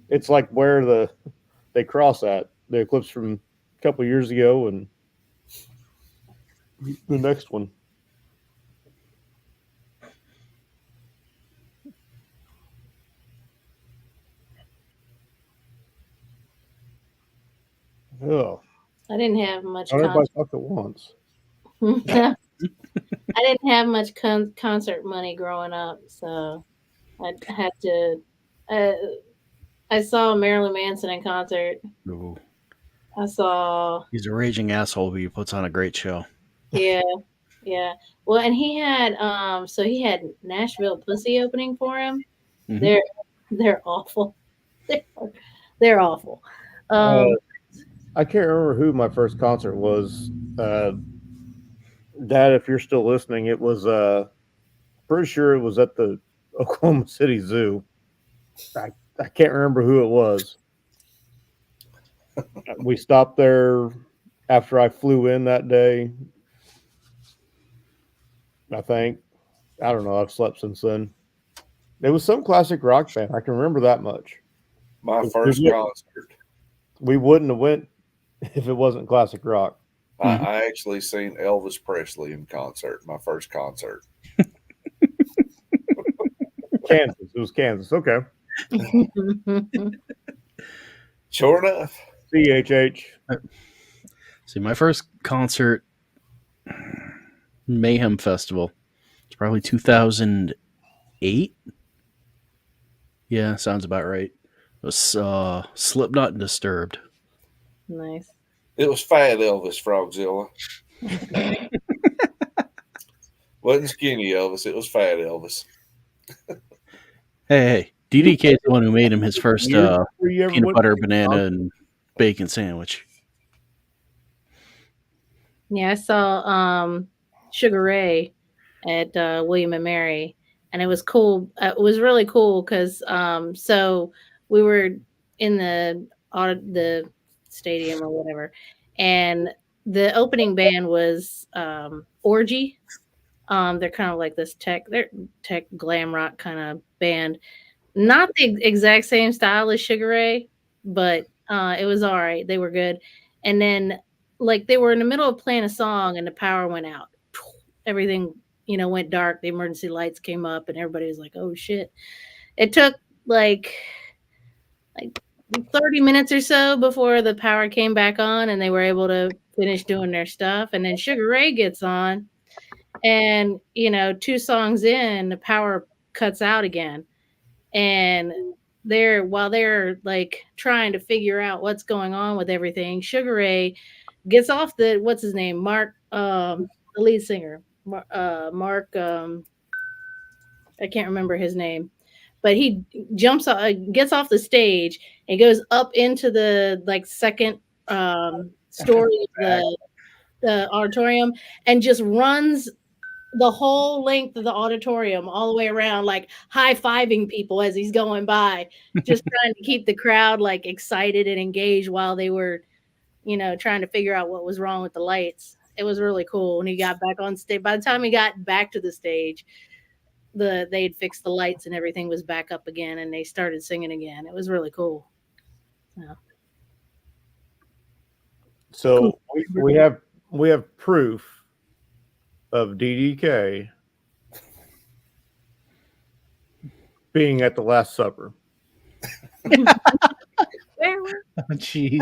it's like where they cross at the eclipse from a couple years ago and the next one. Oh, I didn't have much. everybody talked at once. I didn't have much concert money growing up, so I had to. I saw Marilyn Manson in concert. Ooh. I saw. He's a raging asshole, but he puts on a great show. Yeah, yeah. Well, and he had so he had Nashville Pussy opening for him. Mhm. They're awful. They're awful. I can't remember who my first concert was. Dad, if you're still listening, it was pretty sure it was at the Oklahoma City Zoo. I can't remember who it was. We stopped there after I flew in that day. I think. I don't know. I've slept since then. It was some classic rock band. I can remember that much. My first concert. We wouldn't have went if it wasn't classic rock. I actually seen Elvis Presley in concert. My first concert. Kansas. It was Kansas. Okay. Sure enough. CHH. See, my first concert, Mayhem Festival, it's probably 2008. Yeah, sounds about right. It was Slipknot and Disturbed. Nice. It was Fat Elvis, Frogzilla. Wasn't skinny Elvis. It was Fat Elvis. Hey, DDK is the one who made him his first Were you ever peanut went butter, to banana, and bacon sandwich. Yeah, I saw Sugar Ray at William and Mary, and it was cool. It was really cool because so we were in the stadium or whatever, and the opening band was Orgy. They're kind of like this tech glam rock kind of band. Not the exact same style as Sugar Ray, but it was all right. They were good. And then like they were in the middle of playing a song and the power went out. Everything, went dark. The emergency lights came up and everybody was like, "Oh shit." It took like 30 minutes or so before the power came back on and they were able to finish doing their stuff. And then Sugar Ray gets on, and 2 songs in, the power cuts out again. And while they're like trying to figure out what's going on with everything, Sugar Ray gets off the what's his name, Mark, the lead singer, Mark. I can't remember his name, but he gets off the stage and goes up into the like second story of the auditorium and just runs the whole length of the auditorium all the way around, like high-fiving people as he's going by, just trying to keep the crowd like excited and engaged while they were, trying to figure out what was wrong with the lights. It was really cool. When he got back on stage, by the time he got back to the stage, they had fixed the lights and everything was back up again, and they started singing again. It was really cool. So we have proof of DDK being at the Last Supper. Jeez.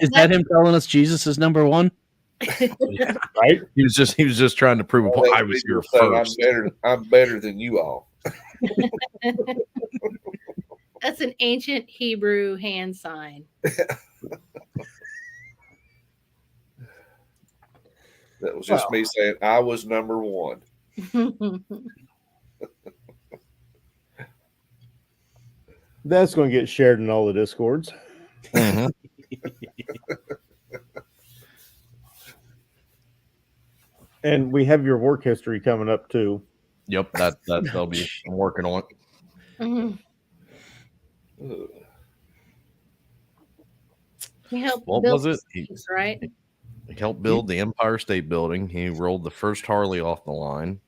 Is that him telling us Jesus is number one? Right? He was just trying to prove a point. I was here first. I'm better than you all. That's an ancient Hebrew hand sign. That was just me saying I was number one. That's going to get shared in all the Discords. Mm-hmm. And we have your work history coming up too. Yep, that'll be. I'm working on it. Mm-hmm. He helped What build was it? things, right? He helped build the Empire State Building. He rolled the first Harley off the line.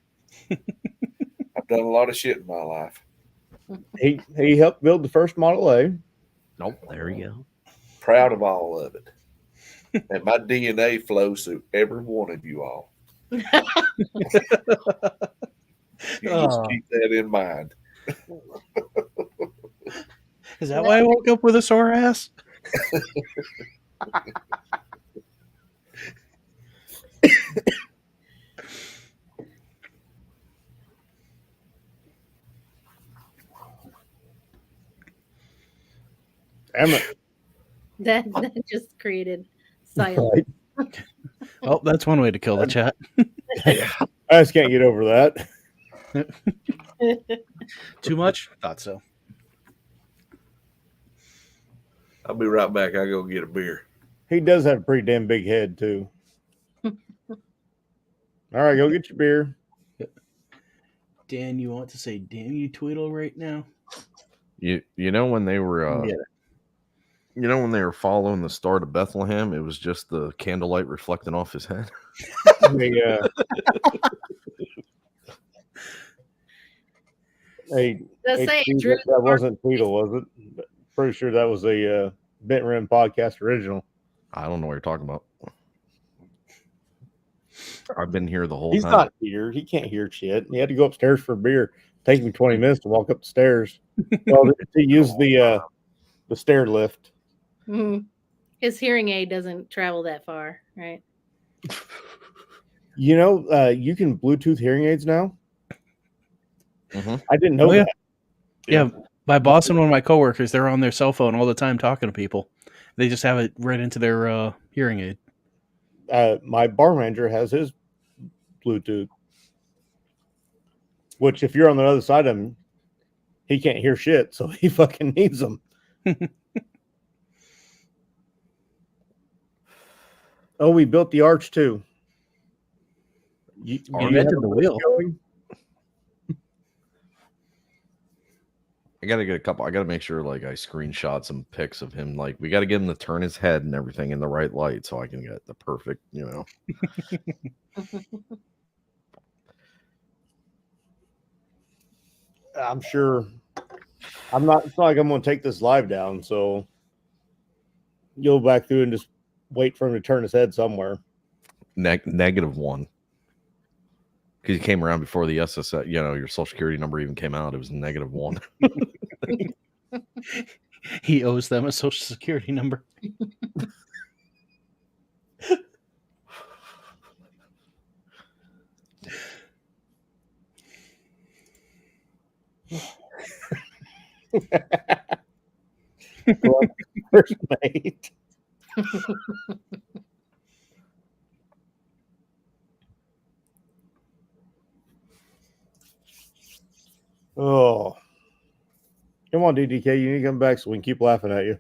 I've done a lot of shit in my life. He helped build the first Model A. Nope, there you go. Proud of all of it. And my DNA flows through every one of you all. You just keep that in mind. Is that why I woke up with a sore ass? Damn it. That just created silence. Right. Oh, that's one way to kill the chat. I just can't get over that. Too much? Thought so. I'll be right back. I go get a beer. He does have a pretty damn big head too. All right, go get your beer. Dan, you want to say damn you Tweedle right now? You know when they were you know when they were following the star to Bethlehem, it was just the candlelight reflecting off his head. Hey, Drew, that wasn't Tweedle, was it? But pretty sure that was a Bent Rim podcast original. I don't know what you're talking about. I've been here the whole He's time. not here. He can't hear shit. He had to go upstairs for a beer. Take me 20 minutes to walk up the stairs. Well, to use the stair lift. Mm-hmm. His hearing aid doesn't travel that far, right? You know, you can Bluetooth hearing aids now. Mm-hmm. I didn't know that. Yeah, my boss and one of my coworkers, they're on their cell phone all the time talking to people. They just have it right into their hearing aid. My bar manager has his Bluetooth, which if you're on the other side of him, he can't hear shit, so he fucking needs them. Oh, we built the arch too. You invented the wheel. Going? I gotta get a couple. I gotta make sure like I screenshot some pics of him. Like we gotta get him to turn his head and everything in the right light so I can get the perfect, I'm sure. I'm not. It's not like I'm going to take this live down. So you'll go back through and just wait for him to turn his head somewhere. -1. Because you came around before the SSS, your social security number even came out. It was -1. He owes them a social security number. First mate. Oh, come on, DDK. You need to come back so we can keep laughing at you.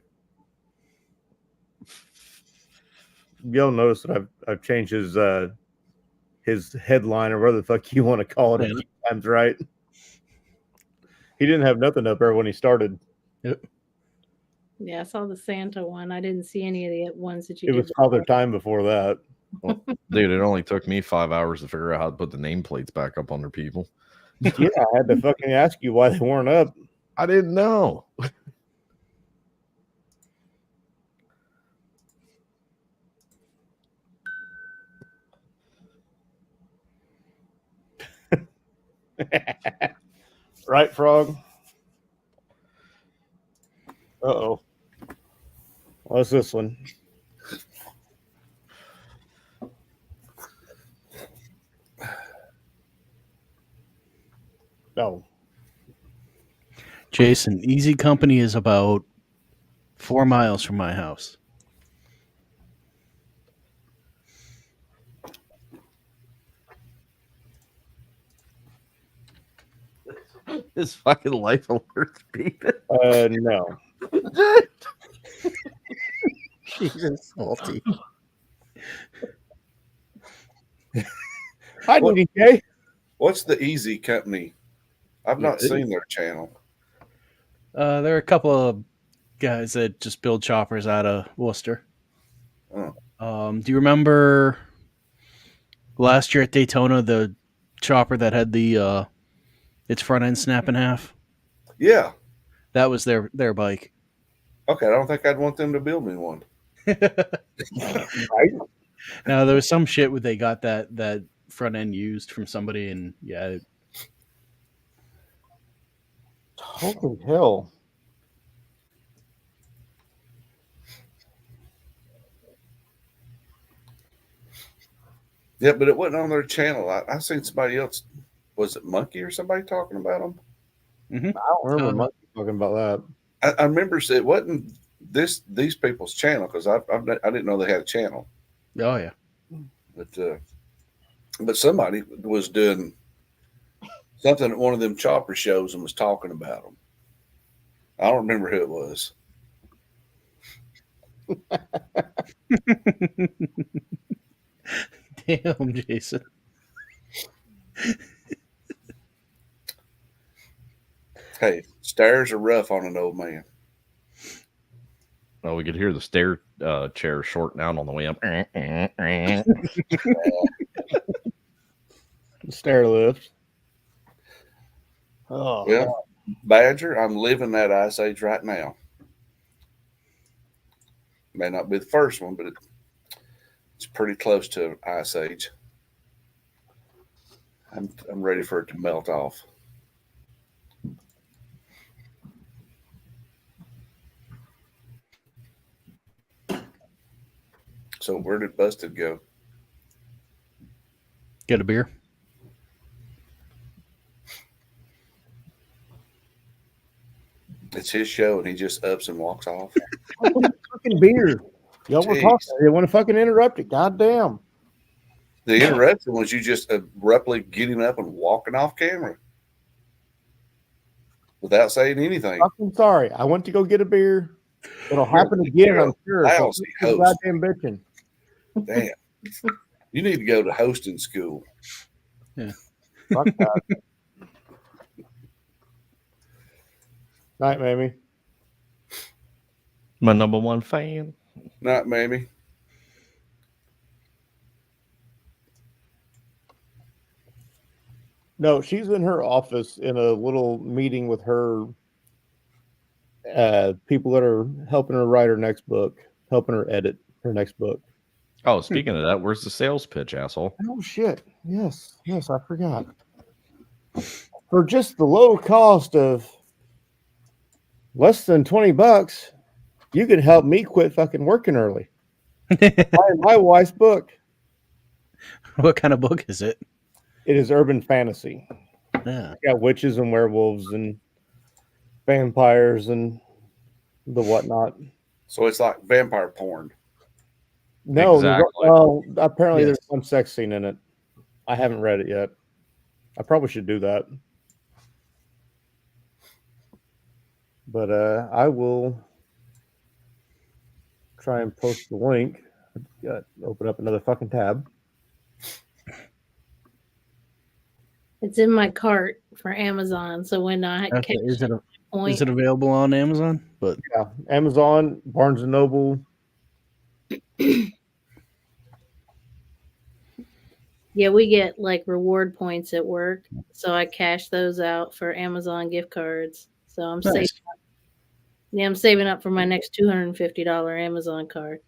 You'll notice that I've changed his headline or whatever the fuck you want to call it a few times, right? He didn't have nothing up there when he started. Yep. Yeah, I saw the Santa one. I didn't see any of the ones that you It did. was Father Time before that. Well, dude, it only took me 5 hours to figure out how to put the nameplates back up on their people. Yeah, I had to fucking ask you why they weren't up. I didn't know. Right, Frog? Uh-oh. What's this one? No. Jason, Easy Company is about 4 miles from my house. His fucking life alert beeping. No. Jesus, salty. Hi, What- DDK. What's the Easy Company? I've not seen their channel. There are a couple of guys that just build choppers out of Worcester. Oh. Do you remember last year at Daytona, the chopper that had the its front end snap in half? Yeah. That was their bike. Okay, I don't think I'd want them to build me one. Right? Now there was some shit where they got that front end used from somebody, and yeah, Holy hell. Yeah, but it wasn't on their channel. I seen somebody else. Was it Monkey or somebody talking about them? I don't remember much talking about that. I remember it wasn't these people's channel because I didn't know they had a channel. oh yeah. But somebody was doing something at one of them chopper shows and was talking about them. I don't remember who it was. Damn, Jason. Hey, stairs are rough on an old man. Oh, we could hear the stair chair shorting out on the way up. Stair lift. Oh, Well, Badger, I'm living that ice age right now. May not be the first one, but it's pretty close to ice age. I'm ready for it to melt off. So where did Busted go? Get a beer. It's his show, and he just ups and walks off. fucking beer. Y'all were Jeez. talking. They want to fucking interrupt it. God damn. The interruption was you just abruptly getting up and walking off camera without saying anything. Fucking sorry. I went to go get a beer. It'll happen again, I'm sure. So Lousy keep host. goddamn bitching. Damn. You need to go to hosting school. Fuck that. Night, Mamie. My number one fan. Not maybe. No, she's in her office in a little meeting with her people that are helping her write her next book, helping her edit her next book. Oh, speaking of that, where's the sales pitch, asshole? Oh shit! Yes, I forgot. For just the low cost of less than $20, you can help me quit fucking working early. Buy my wife's book. What kind of book is it? It is urban fantasy. Yeah. It's got witches and werewolves and vampires and the whatnot. So it's like vampire porn. No, Exactly. apparently Yes. there's one sex scene in it. I haven't read it yet. I probably should do that. But I will try and post the link. Open up another fucking tab. It's in my cart for Amazon. So when I Okay, catch is it point, is it available on Amazon? But Yeah, Amazon, Barnes and Noble. yeah, we get like reward points at work, so I cash those out for Amazon gift cards. So I'm saving. nice. Yeah, I'm saving up for my next $250 Amazon card.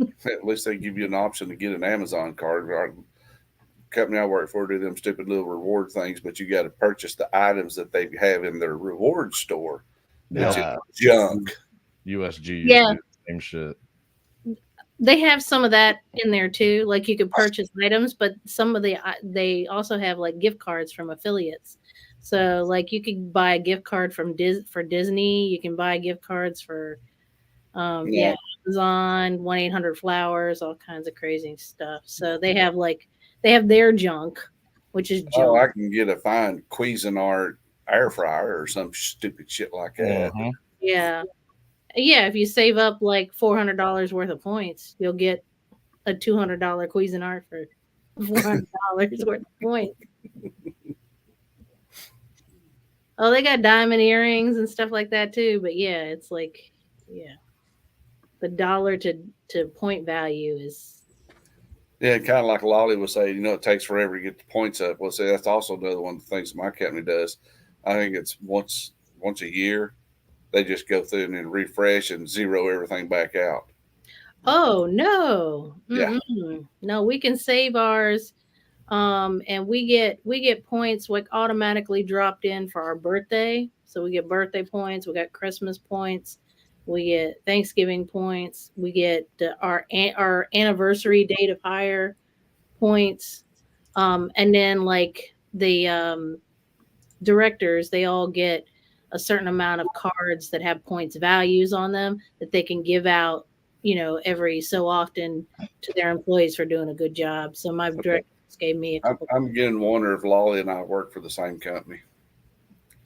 At least they give you an option to get an Amazon card. Our company I work for do them stupid little reward things, but you got to purchase the items that they have in their reward store, which Yeah. is junk. USG Yeah. used to do the same shit. They have some of that in there too. Like you could purchase items, but some of they also have like gift cards from affiliates. So like you could buy a gift card from for Disney. You can buy gift cards for Yeah. Amazon, 1-800-Flowers, all kinds of crazy stuff. So they have their junk, which is junk. Oh, I can get a fine Cuisinart air fryer or some stupid shit like that. Mhm. Yeah. Yeah, if you save up like $400 worth of points, you'll get a $200 Cuisinart for $400 worth of points. Oh, they got diamond earrings and stuff like that too. But yeah, it's like, yeah, the dollar to point value is. Yeah, kind of like Lolly was saying, it takes forever to get the points up. Well, see, that's also another one of the things my company does. I think it's once a year. They just go through and then refresh and zero everything back out. Oh no! Yeah. No, we can save ours, and we get points like automatically dropped in for our birthday. So we get birthday points, we got Christmas points, we get Thanksgiving points, we get our anniversary date of hire points, and then like the directors, they all get a certain amount of cards that have points values on them that they can give out, every so often to their employees for doing a good job. So my directors gave me a couple. I'm beginning to wonder if Lolly and I work for the same company.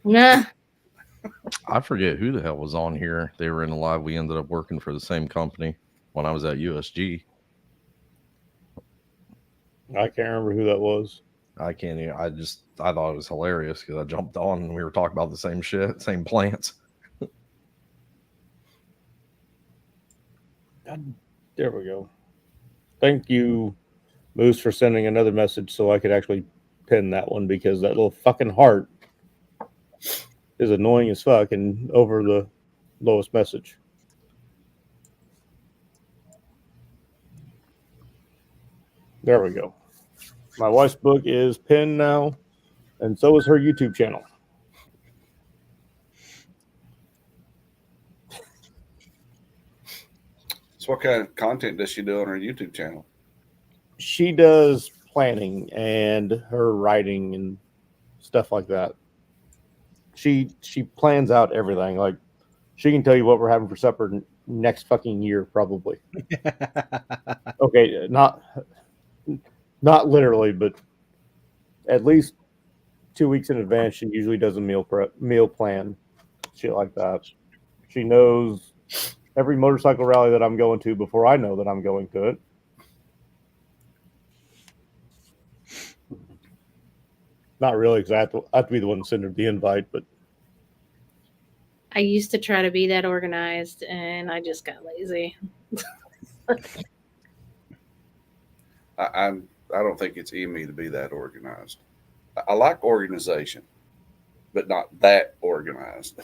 Nah. I forget who the hell was on here. They were in a live. We ended up working for the same company when I was at USG. I can't remember who that was. I can't even. I thought it was hilarious because I jumped on and we were talking about the same shit, same plants. There we go. Thank you, Moose, for sending another message so I could actually pin that one because that little fucking heart is annoying as fuck and over the lowest message. There we go. My wife's book is pinned now, and so is her YouTube channel. So what kind of content does she do on her YouTube channel? She does planning and her writing and stuff like that. She plans out everything. Like she can tell you what we're having for supper next fucking year, probably. Okay, not literally, but at least 2 weeks in advance. She usually does a meal plan, shit like that. She knows every motorcycle rally that I'm going to before I know that I'm going to it. Not really, exactly. I have to be the one to send her the invite, but I used to try to be that organized, and I just got lazy. I don't think it's in me to be that organized. I like organization, but not that organized.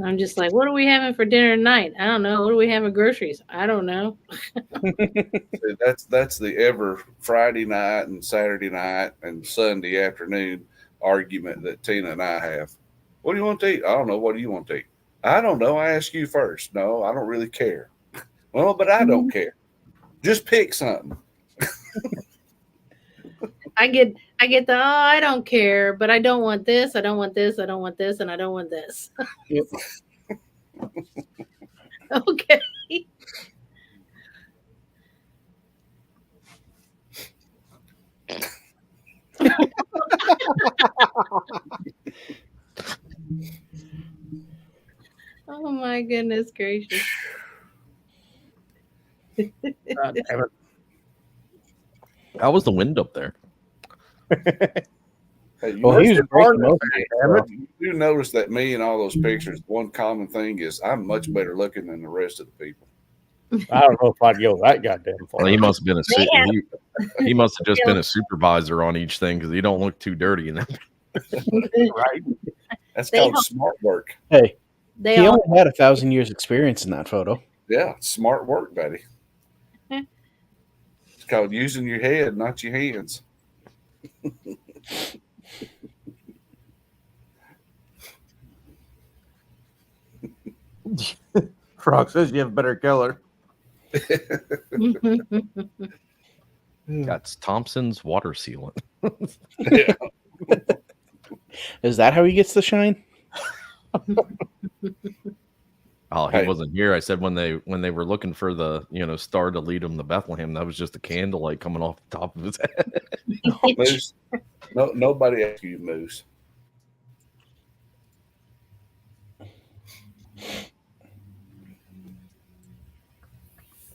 I'm just like, what are we having for dinner tonight? I don't know. What are we having groceries? I don't know. That's the ever Friday night and Saturday night and Sunday afternoon argument that Tina and I have. What do you want to eat? I don't know. What do you want to eat? I don't know. I ask you first. No, I don't really care. Well, but I don't care. Just pick something. I get the I don't care, but I don't want this, I don't want this, I don't want this, and I don't want this. Yep. Okay. Oh my goodness gracious. God damn it. How was the wind up there? Hey, you, Well, he was breaking Damn most of it. you do notice that me and all those pictures, one common thing is I'm much better looking than the rest of the people. I don't know if I'd go that goddamn far. Well, he must have been Yeah. he must have just been a supervisor on each thing because he don't look too dirty in that. Right? That's They called help. smart work. Hey, They he all only had 1,000 years experience in that photo. Yeah, smart work, buddy. It's called using your head, not your hands. Frog says you have better color. That's Thompson's water sealant. Yeah. Is that how he gets the shine? Oh, he Hey. wasn't here. I said when they were looking for the star to lead him to Bethlehem, that was just a candlelight coming off the top of his head. Moose. No, nobody asked you, Moose.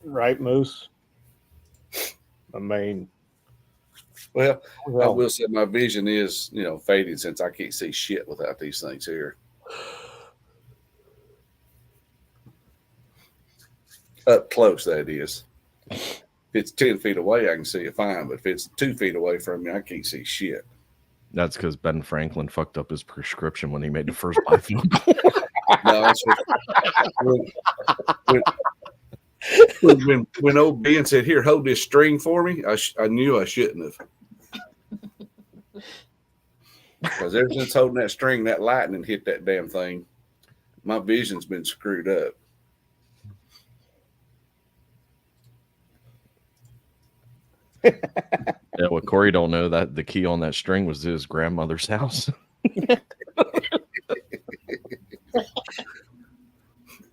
Right, Moose? I mean, Well, I well, will say my vision is, fading since I can't see shit without these things here. Up close, that is. If it's 10 feet away, I can see it fine. But if it's 2 feet away from me, I can't see shit. That's because Ben Franklin fucked up his prescription when he made the first bifocal. No, that's when old Ben said, "Here, hold this string for me," I knew I shouldn't have. Because ever since holding that string, that lightning hit that damn thing, my vision's been screwed up. Yeah, what Corey don't know that the key on that string was his grandmother's house.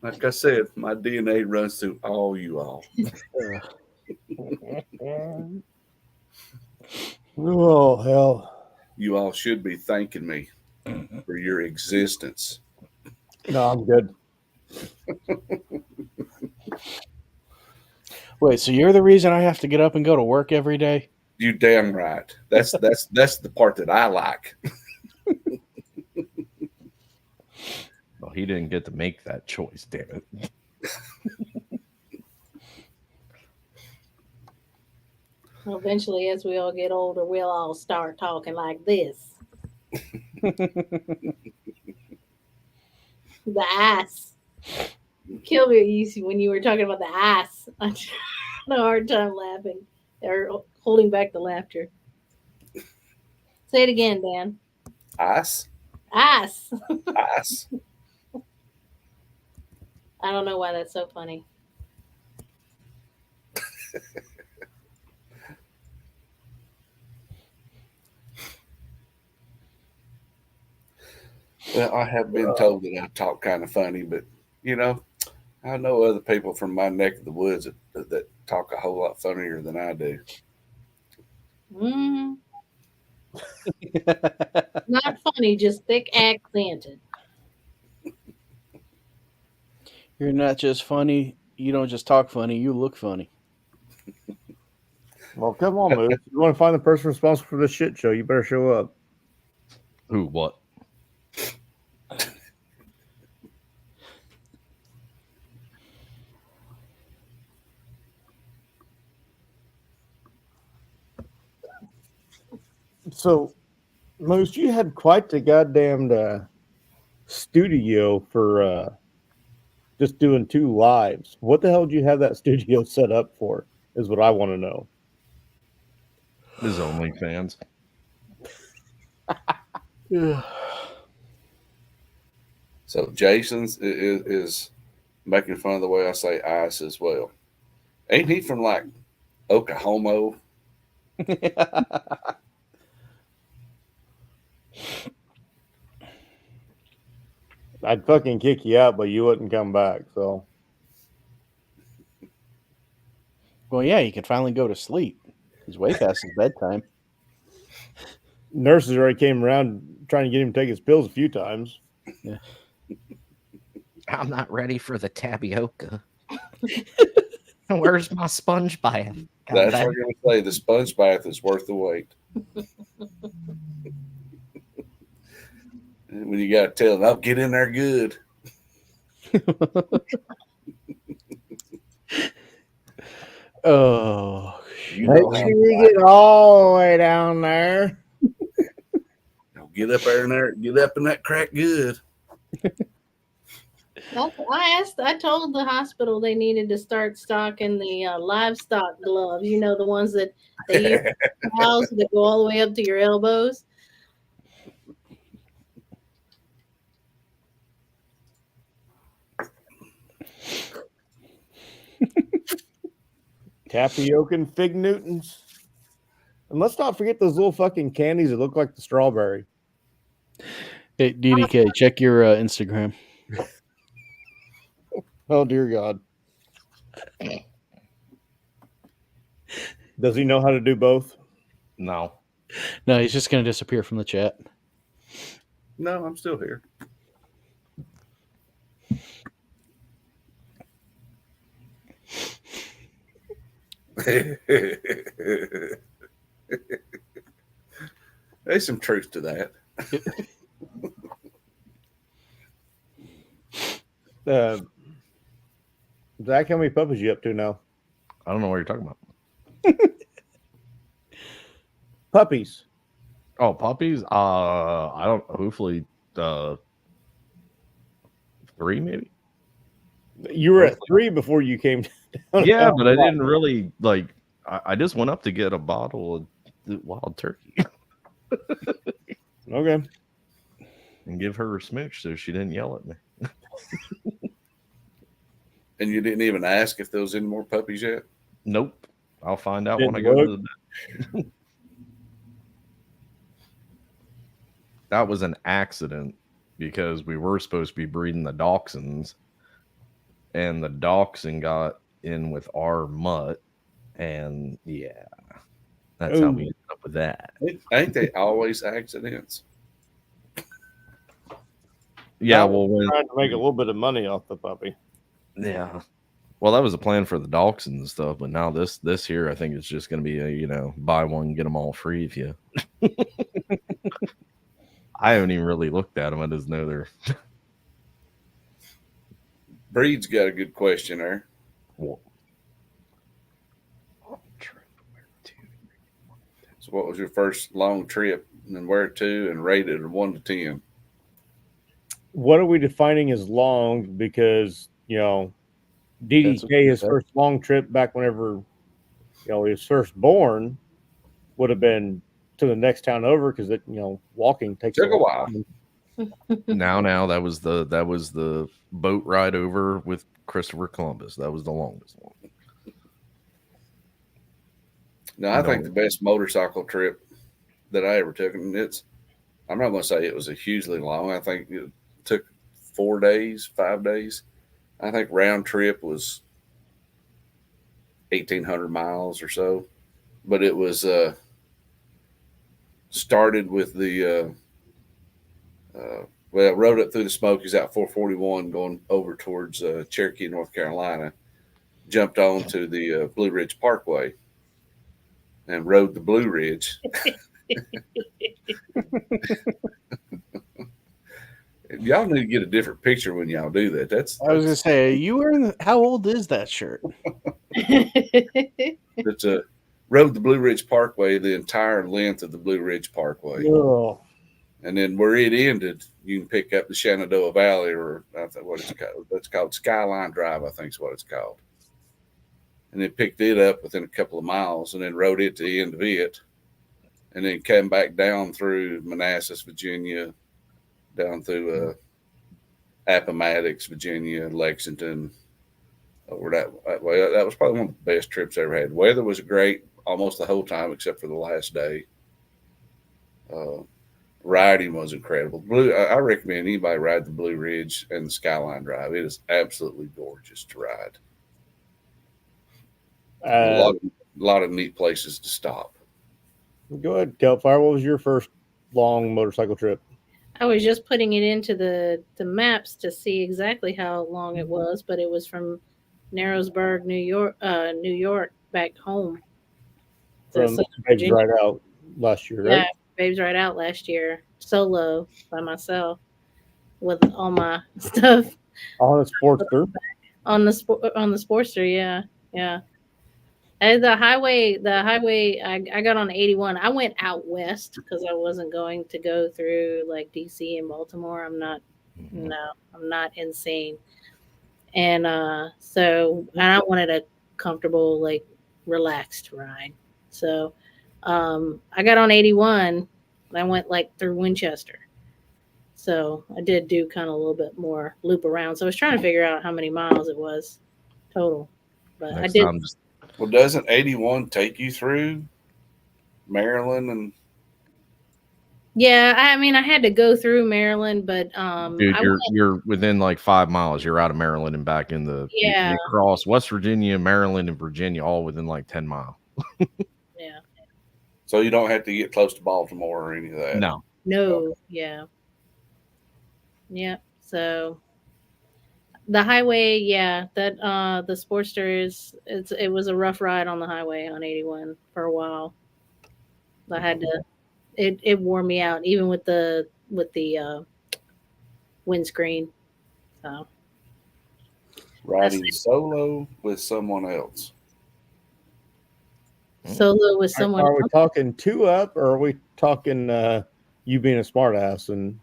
Like I said, my DNA runs through all you all. oh, hell. You all should be thanking me for your existence. No, I'm good. Wait, so you're the reason I have to get up and go to work every day? You damn right. That's the part that I like. Well, he didn't get to make that choice, damn it. Well, eventually, as we all get older, we'll all start talking like this. The ass. Kill me easy when you were talking about the ass. I had a hard time laughing or holding back the laughter. Say it again, Dan. Ice? Ass. Ice. I don't know why that's so funny. Well, I have been told that I talk kind of funny, but I know other people from my neck of the woods that talk a whole lot funnier than I do. Mm. Not funny, just thick accented. You're not just funny. You don't just talk funny. You look funny. Well, come on, Moose. If you want to find the person responsible for this shit show, you better show up. Who? What? So, Moose, you had quite the goddamn studio for just doing 2 lives. What the hell did you have that studio set up for? Is what I want to know. His OnlyFans. So Jason's is making fun of the way I say ice as well. Ain't he from like Oklahoma? I'd fucking kick you out, but you wouldn't come back. So Well, yeah, you could finally go to sleep. He's way past his bedtime. nurses already came around trying to get him to take his pills a few times. Yeah. I'm not ready for the tapioca. Where's my sponge bath? That's what I'm going to say. The sponge bath is worth the wait. When you got to tell them, "I'll get in there good." Oh, You know how you get all the way down there. get up there in there, get up in that crack good. I told the hospital they needed to start stocking the livestock gloves. You know, the ones that they use in the house that go all the way up to your elbows. Tapioca and Fig Newtons. And let's not forget those little fucking candies that look like the strawberry. hey, DDK, check your Instagram. Oh, dear God. Does he know how to do both? No. No, he's just going to disappear from the chat. No, I'm still here. There's some truth to that. Zach, how many puppies you up to now? I don't know what you're talking about. Puppies. Oh, puppies? I don't. Hopefully, 3 maybe. You were at 3 before you came down. Yeah, but I didn't really like. I just went up to get a bottle of the wild turkey Okay. and give her a smooch so she didn't yell at me. And you didn't even ask if there was any more puppies yet? Nope. I'll find out Didn't when I go to look. the bed. That was an accident because we were supposed to be breeding the dachshunds, and the dachshund got in with our mutt, and yeah, that's how Ooh. we ended up with that. Ain't they always accidents? Yeah, Now well, we're trying to make a little bit of money off the puppy. yeah. Well, that was a plan for the dachshund and stuff, but now this here, I think it's just going to be a buy one get them all free if you. I haven't even really looked at them. I just know they're. Breed's got a good question there. Well, So, what was your first long trip, and where to, and rated 1 to 10? What are we defining as long? Because, DDK, his first long trip back whenever, his first born would have been to the next town over because walking takes Took a while. now that was the boat ride over with Christopher Columbus. That was the longest one. No, I think the best motorcycle trip that I ever took, and I'm not going to say it was a hugely long. I think it took 4 days, 5 days. I think round trip was 1,800 miles or so, but it was started with the rode up through the Smokies out 441 going over towards Cherokee, North Carolina, jumped on to the Blue Ridge Parkway and rode the Blue Ridge. Y'all need to get a different picture when y'all do that. I was going to say, you were how old is that shirt? It's a rode the Blue Ridge Parkway, the entire length of the Blue Ridge Parkway. Oh. And then where it ended, you can pick up the Shenandoah Valley, or I think what it's called. That's called Skyline Drive, I think is what it's called. And then picked it up within a couple of miles, and then rode it to the end of it, and then came back down through Manassas, Virginia, down through Appomattox, Virginia, Lexington, over that way. That was probably one of the best trips I ever had. Weather was great almost the whole time except for the last day. Riding was incredible. I recommend anybody ride the Blue Ridge and the Skyline Drive. It is absolutely gorgeous to ride. A lot of neat places to stop. Go ahead, Kelfire. What was your first long motorcycle trip? I was just putting it into the maps to see exactly how long it was, but it was from Narrowsburg, New York, back home. From Babes Right Out last year, right? Yeah, Babes Right Out last year, solo by myself with all my stuff On a Sportster. on the Sportster. Yeah. And the highway. I got on 81. I went out west because I wasn't going to go through like DC and Baltimore. I'm not insane. And so I wanted a comfortable, like relaxed ride. So I got on 81. I went like through Winchester. So I did do kind of a little bit more loop around. So I was trying to figure out how many miles it was total. But Next I did. time, just Well, doesn't 81 take you through Maryland and? Yeah, I mean, I had to go through Maryland, but dude, I you're within like 5 miles. You're out of Maryland and back in the you cross West Virginia, Maryland, and Virginia, all within like 10 miles. Yeah. So you don't have to get close to Baltimore or any of that. No. Yeah. So the highway, that the Sportster it was a rough ride on the highway on 81 for a while. I had to. It wore me out, even with the windscreen. So Riding solo with someone else. Solo with someone. Are we talking 2-up, or are we talking you being a smartass? And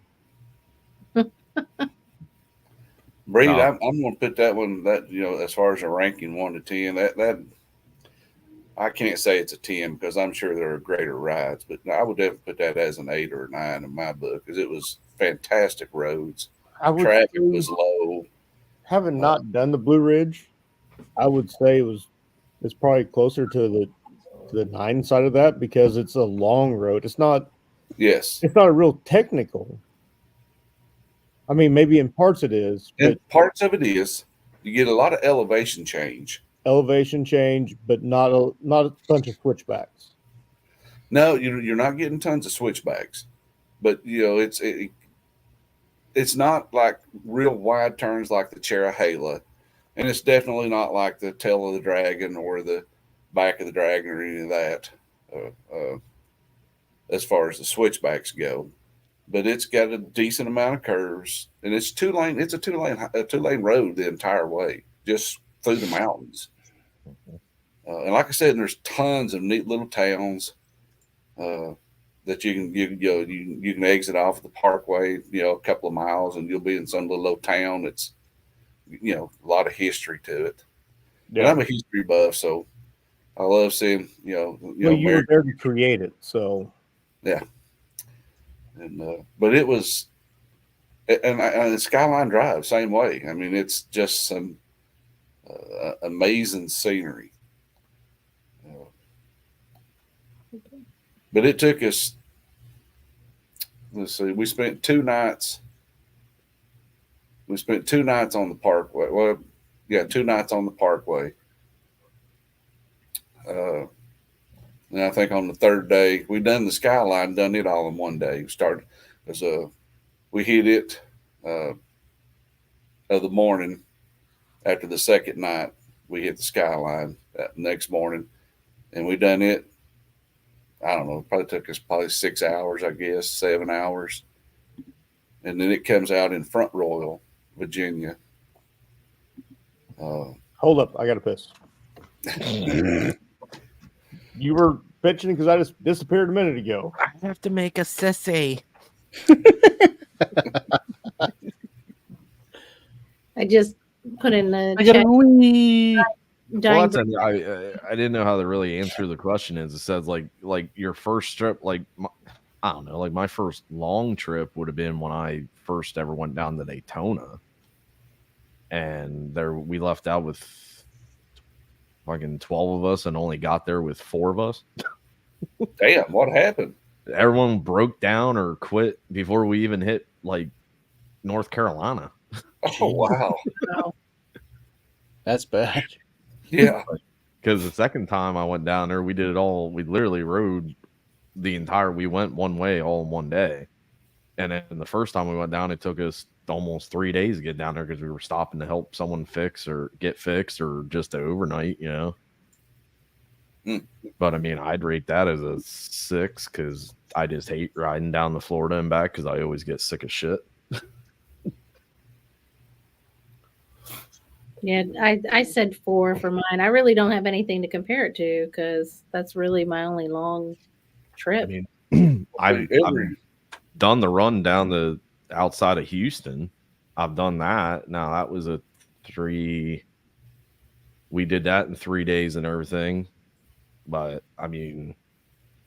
Breed, I'm going to put that one, as far as a ranking 1 to 10, that I can't say it's a 10 because I'm sure there are greater rides, but I would definitely put that as an 8 or a 9 in my book because it was fantastic roads. Traffic was low. Having not done the Blue Ridge, I would say it's probably closer to the 9 side of that because it's a long road. It's not. Yes. It's not a real technical. I mean, maybe in parts it is. In parts of it is. You get a lot of elevation change. But not a bunch of switchbacks. No, you're not getting tons of switchbacks, but it's not like real wide turns like the Cherahela, and it's definitely not like the Tail of the Dragon or the Back of the Dragon or any of that. As far as the switchbacks go, but it's got a decent amount of curves, and it's 2-lane. It's a two-lane road the entire way, just through the mountains. And like I said, there's tons of neat little towns that you can exit off the parkway, a couple of miles, and you'll be in some little old town that's, a lot of history to it. Yeah. And I'm a history buff, so I love seeing, you were there to create it, so yeah. And but it was, and Skyline Drive, same way. I mean, it's just some amazing scenery. But it took us, let's see, we spent 2 nights. We spent 2 nights on the parkway. Well, yeah, 2 nights on the parkway. And I think on the 3rd day, we done the Skyline, done it all in one day. We hit it of the morning. After the 2nd night, we hit the Skyline that next morning, and we done it. I don't know, it probably took us 6 hours, I guess, 7 hours. And then it comes out in Front Royal, Virginia. Hold up, I got to piss. You were bitching because I just disappeared a minute ago. I have to make a sissy. I just put in the I got chat. a wee. Well, Dying that's I didn't know how to really answer the question. Is it says like your first trip, like I don't know, like my first long trip would have been when I first ever went down to Daytona, and there we left out with fucking 12 of us and only got there with 4 of us. Damn, what happened? Everyone broke down or quit before we even hit like North Carolina. Oh wow. Wow. That's bad. Yeah. Because the second time I went down there, we did it all. We literally rode we went one way all in one day. And then the first time we went down, it took us almost 3 days to get down there because we were stopping to help someone fix or get fixed or just to overnight, you know. But I mean, I'd rate that as a 6 because I just hate riding down to Florida and back because I always get sick of shit. Yeah, I said 4 for mine. I really don't have anything to compare it to because that's really my only long trip. I mean, I've done the run down the outside of Houston. I've done that. Now that was a 3. We did that in 3 days and everything. But I mean,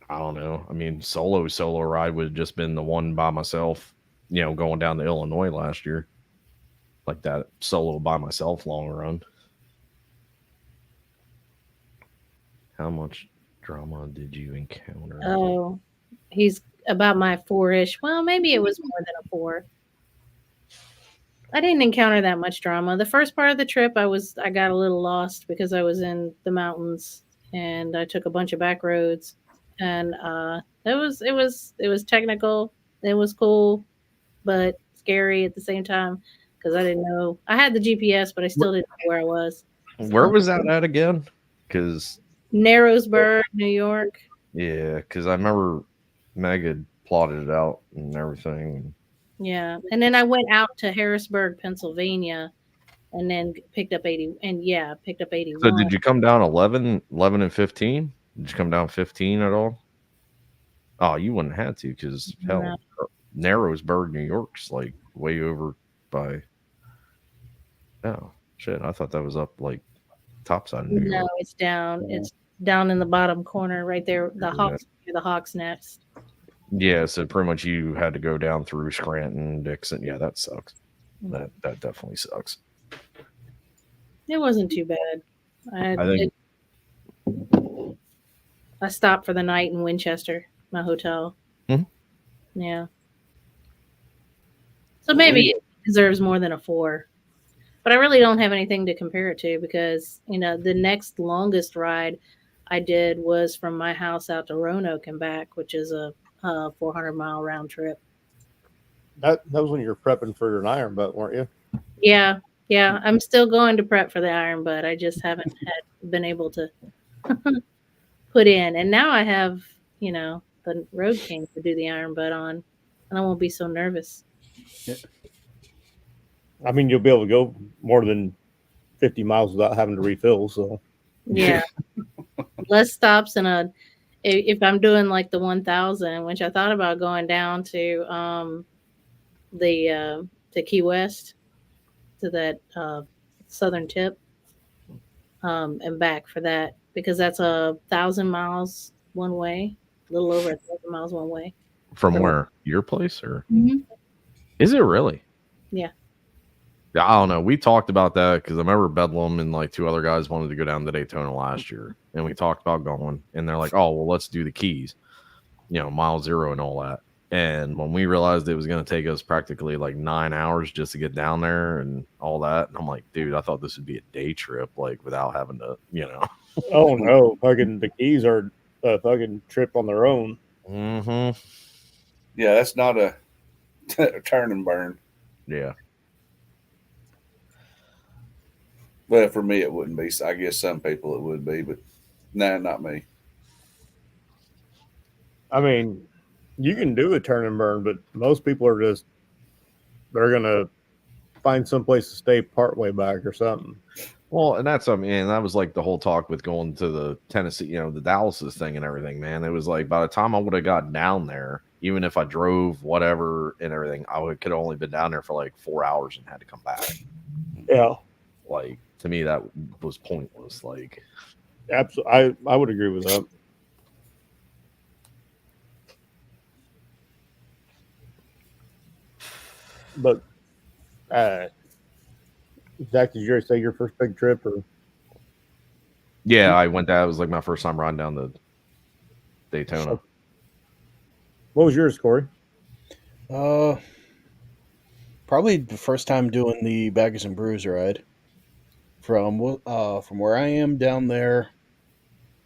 I don't know. I mean, solo ride would have just been the one by myself, you know, going down to Illinois last year. Like that solo by myself long run. How much drama did you encounter? Oh, he's about my 4-ish. Well, maybe it was more than a 4. I didn't encounter that much drama. The first part of the trip, I got a little lost because I was in the mountains and I took a bunch of back roads, and it was technical. It was cool, but scary at the same time because I didn't know. I had the GPS, but I still didn't know where I was. Where was that at again? Because Narrowsburg, New York. yeah, because I remember Meg had plotted it out and everything. Yeah, and then I went out to Harrisburg, Pennsylvania, and then picked up 80. And yeah, picked up 81. So did you come down 11 and 15? Did you come down 15 at all? Oh, you wouldn't have to because hell, Narrowsburg, New York's like way over by. Oh shit! I thought that was up like top side of New York. No, it's down. It's down in the bottom corner, right there. The Hawks Nest. Yeah, so pretty much you had to go down through Scranton, Dixon. Yeah, that sucks. That definitely sucks. It wasn't too bad. I think I stopped for the night in Winchester, my hotel. Mm-hmm. Yeah. So maybe it deserves more than a 4. But I really don't have anything to compare it to because, you know, the next longest ride I did was from my house out to Roanoke and back, which is a 400-mile round trip. That was when you were prepping for an iron butt, weren't you? Yeah. I'm still going to prep for the iron butt. I just haven't been able to put in. And now I have, you know, the Road King to do the iron butt on, and I won't be so nervous. I mean, you'll be able to go more than 50 miles without having to refill. So yeah, less stops and if I'm doing like the 1,000, which I thought about going down to to Key West to that southern tip and back for that because that's 1,000 miles one way, a little over 1,000 miles one way. From where? Your place or? Mm-hmm. Is it really? Yeah. I don't know. We talked about that because I remember Bedlam and like 2 other guys wanted to go down to Daytona last year, and we talked about going. And they're like, "Oh, well, let's do the Keys, you know, mile 0 and all that." And when we realized it was going to take us practically like 9 hours just to get down there and all that, and I'm like, "Dude, I thought this would be a day trip, like without having to, you know." Oh no, fucking the Keys are a fucking trip on their own. Mm-hmm. Yeah, that's not a turn and burn. Yeah. Well, for me, it wouldn't be. I guess some people it would be, but nah, not me. I mean, you can do a turn and burn, but most people are they're gonna find some place to stay partway back or something. Well, and that's, I mean, that was like the whole talk with going to the Tennessee, you know, the Dallas's thing and everything, man. It was like by the time I would have got down there, even if I drove whatever and everything, could have only been down there for like 4 hours and had to come back. Yeah, Like, to me, that was pointless. Like, absolutely. I would agree with that. But Zach, did you say your first big trip? Or yeah, I went that. It was like my first time riding down the Daytona. what was yours, Corey? Probably the first time doing the Baggers and Brews ride from where I am down there,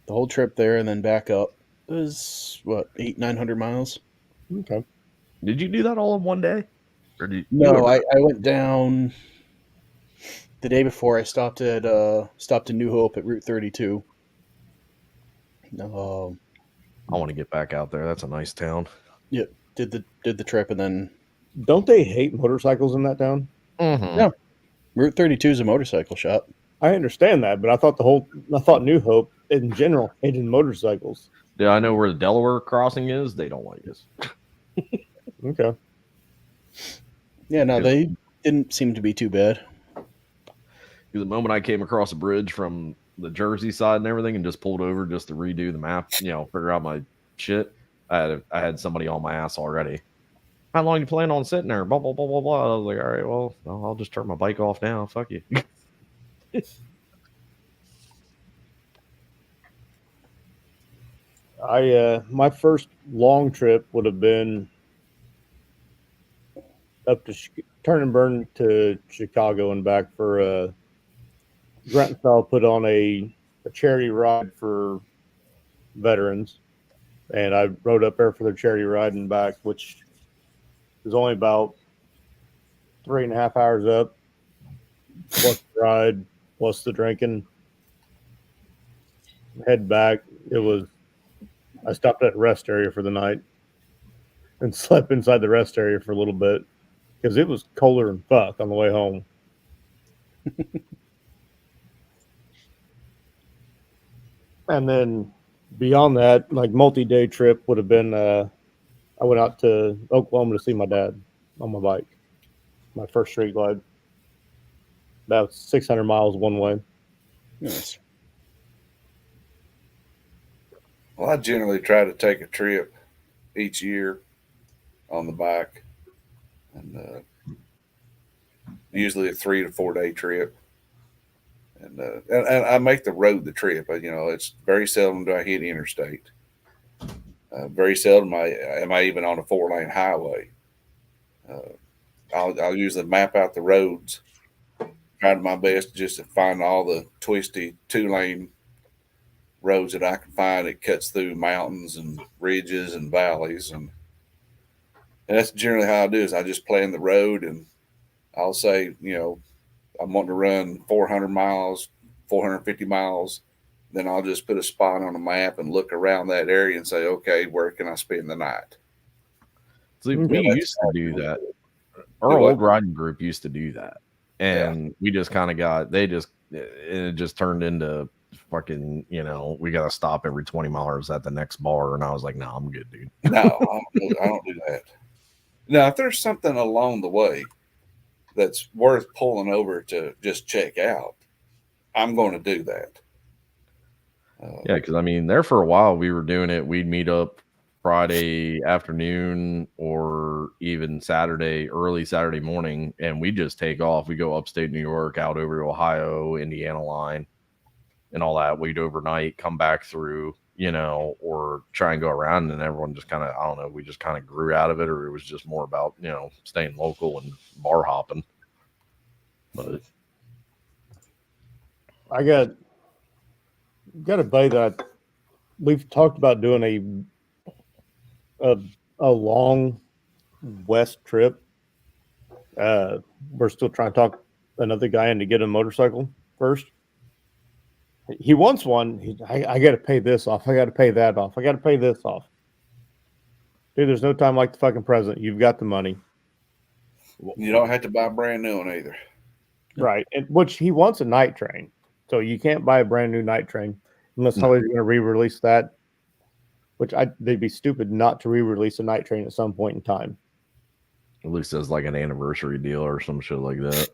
the whole trip there, and then back up. It was what 800-900 miles. Okay. Did you do that all in one day? Or did No, I went down the day before. I stopped in New Hope at Route 32. I want to get back out there. That's a nice town. Yep, did the trip, and then Don't they hate motorcycles in that town? Mm-hmm. Yeah. Route 32 is a motorcycle shop. I understand that, but I thought New Hope in general hated motorcycles. Yeah, I know where the Delaware crossing is. They don't like us. Okay. Yeah, no, they didn't seem to be too bad. The moment I came across a bridge from the Jersey side and everything and just pulled over just to redo the map, figure out my shit, I had somebody on my ass already. How long you plan on sitting there? Blah, blah, blah, blah, blah. I was like, all right, well, I'll just turn my bike off now. Fuck you. My first long trip would have been up to Turn and Burn to Chicago and back for Grant and Fell put on a charity ride for veterans, and I rode up there for their charity ride and back, which was only about 3.5 hours up, plus the ride, plus the drinking. Head back. I stopped at a rest area for the night and slept inside the rest area for a little bit because it was colder than fuck on the way home. And then beyond that, like multi-day trip would have been I went out to Oklahoma to see my dad on my bike. My first street glide. About 600 miles one way. Nice. Well, I generally try to take a trip each year on the bike, and usually a 3 to 4 day trip. And I make the road the trip. It's very seldom do I hit interstate. Very seldom am I even on a 4-lane highway. I'll usually map out the roads, try my best just to find all the twisty 2-lane roads that I can find that cuts through mountains and ridges and valleys, and that's generally how I do. Is I just plan the road, and I'll say, I'm wanting to run 400 miles, 450 miles. Then I'll just put a spot on a map and look around that area and say, okay, where can I spend the night? See, we used to do that. Our old riding group used to do that, and we just kind of it just turned into fucking, we got to stop every 20 miles at the next bar. And I was like, no, I'm good, dude. No, I don't do that. Now, if there's something along the way that's worth pulling over to just check out, I'm going to do that. Yeah, because there for a while we were doing it. We'd meet up Friday afternoon or even early Saturday morning, and we just take off. We go upstate New York, out over to Ohio, Indiana line, and all that. We'd overnight, come back through, or try and go around, and everyone just kind of, I don't know, we just kind of grew out of it, or it was just more about, staying local and bar hopping. But I got a buddy that we've talked about doing a long west trip. We're still trying to talk another guy into get a motorcycle first. He wants one. I got to pay this off. I got to pay that off. I got to pay this off. Dude, there's no time like the fucking present. You've got the money. You don't have to buy a brand new one either. Right. And which he wants a night train. So you can't buy a brand new night train unless Holly's going to re-release that which they'd be stupid not to re-release a Night Train at some point in time. At least as like an anniversary deal or some shit like that.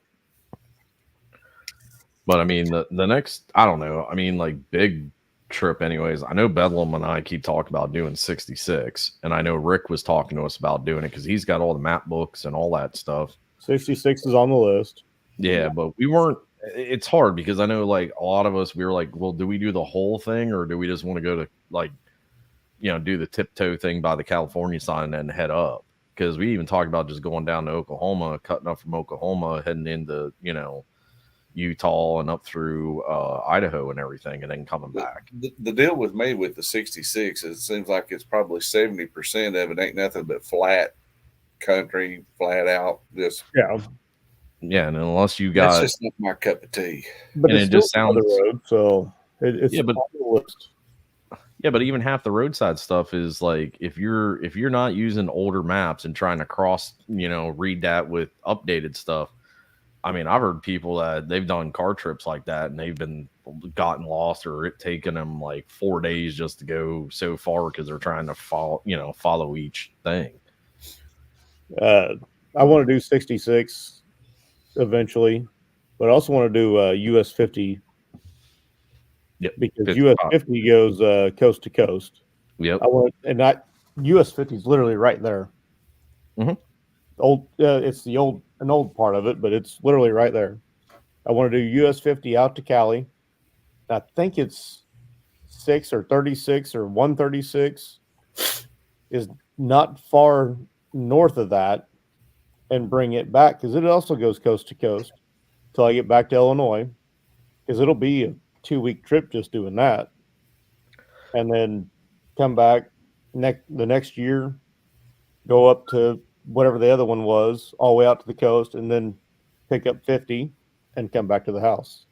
But I mean, the next, I don't know. I mean, like big trip, anyways. I know Bedlam and I keep talking about doing 66, and I know Rick was talking to us about doing it because he's got all the map books and all that stuff. 66 is on the list. Yeah, but we weren't. It's hard because I know like a lot of us, we were like, well, do we do the whole thing or do we just want to go to like, do the tiptoe thing by the California sign and then head up? Because we even talked about just going down to Oklahoma, cutting up from Oklahoma, heading into, Utah and up through Idaho and everything, and then coming back. The deal with me with the 66 is it seems like it's probably 70% of it ain't nothing but flat country, flat out. Just yeah, and unless you got, that's just not my cup of tea. But and it just sounds the road, so it's yeah, but on the list. Yeah, but even half the roadside stuff is like if you're not using older maps and trying to cross, read that with updated stuff. I mean, I've heard people that they've done car trips like that and they've been gotten lost or it taken them like 4 days just to go so far because they're trying to follow each thing. I want to do 66 eventually, but I also want to do US 50. Yep, because 50 US 50 goes coast to coast. Yep, US 50 is literally right there. Mm-hmm. It's an old part of it, but it's literally right there. I want to do US 50 out to Cali. I think it's 6 or 36 or 136 is not far north of that, and bring it back because it also goes coast to coast till I get back to Illinois because it'll be a 2-week trip just doing that, and then come back the next year, go up to whatever the other one was, all the way out to the coast, and then pick up 50 and come back to the house.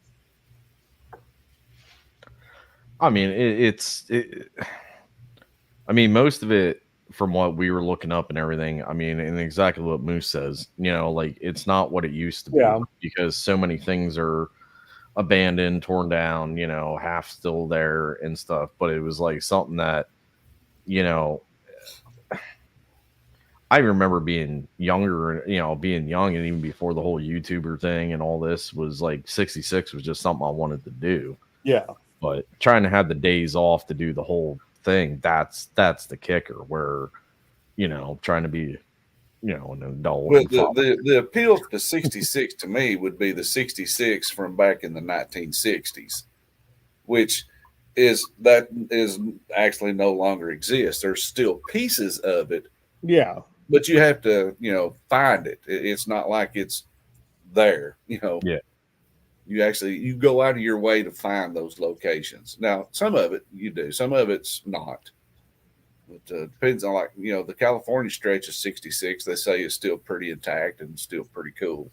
I mean, I mean, most of it from what we were looking up and everything, I mean, and exactly what Moose says, like it's not what it used to be because so many things are abandoned, torn down, half still there and stuff. But it was like something that, I remember being younger, being young, and even before the whole YouTuber thing and all this was like 66 was just something I wanted to do. Yeah. But trying to have the days off to do the whole thing, that's the kicker where, trying to be, an adult. Well, the appeal to 66 to me would be the 66 from back in the 1960s, which is actually no longer exists. There's still pieces of it. Yeah. But you have to, find it. It's not like it's there, Yeah. You go out of your way to find those locations. Now, some of it you do, some of it's not. But depends on the California stretch of 66. They say is still pretty intact and still pretty cool.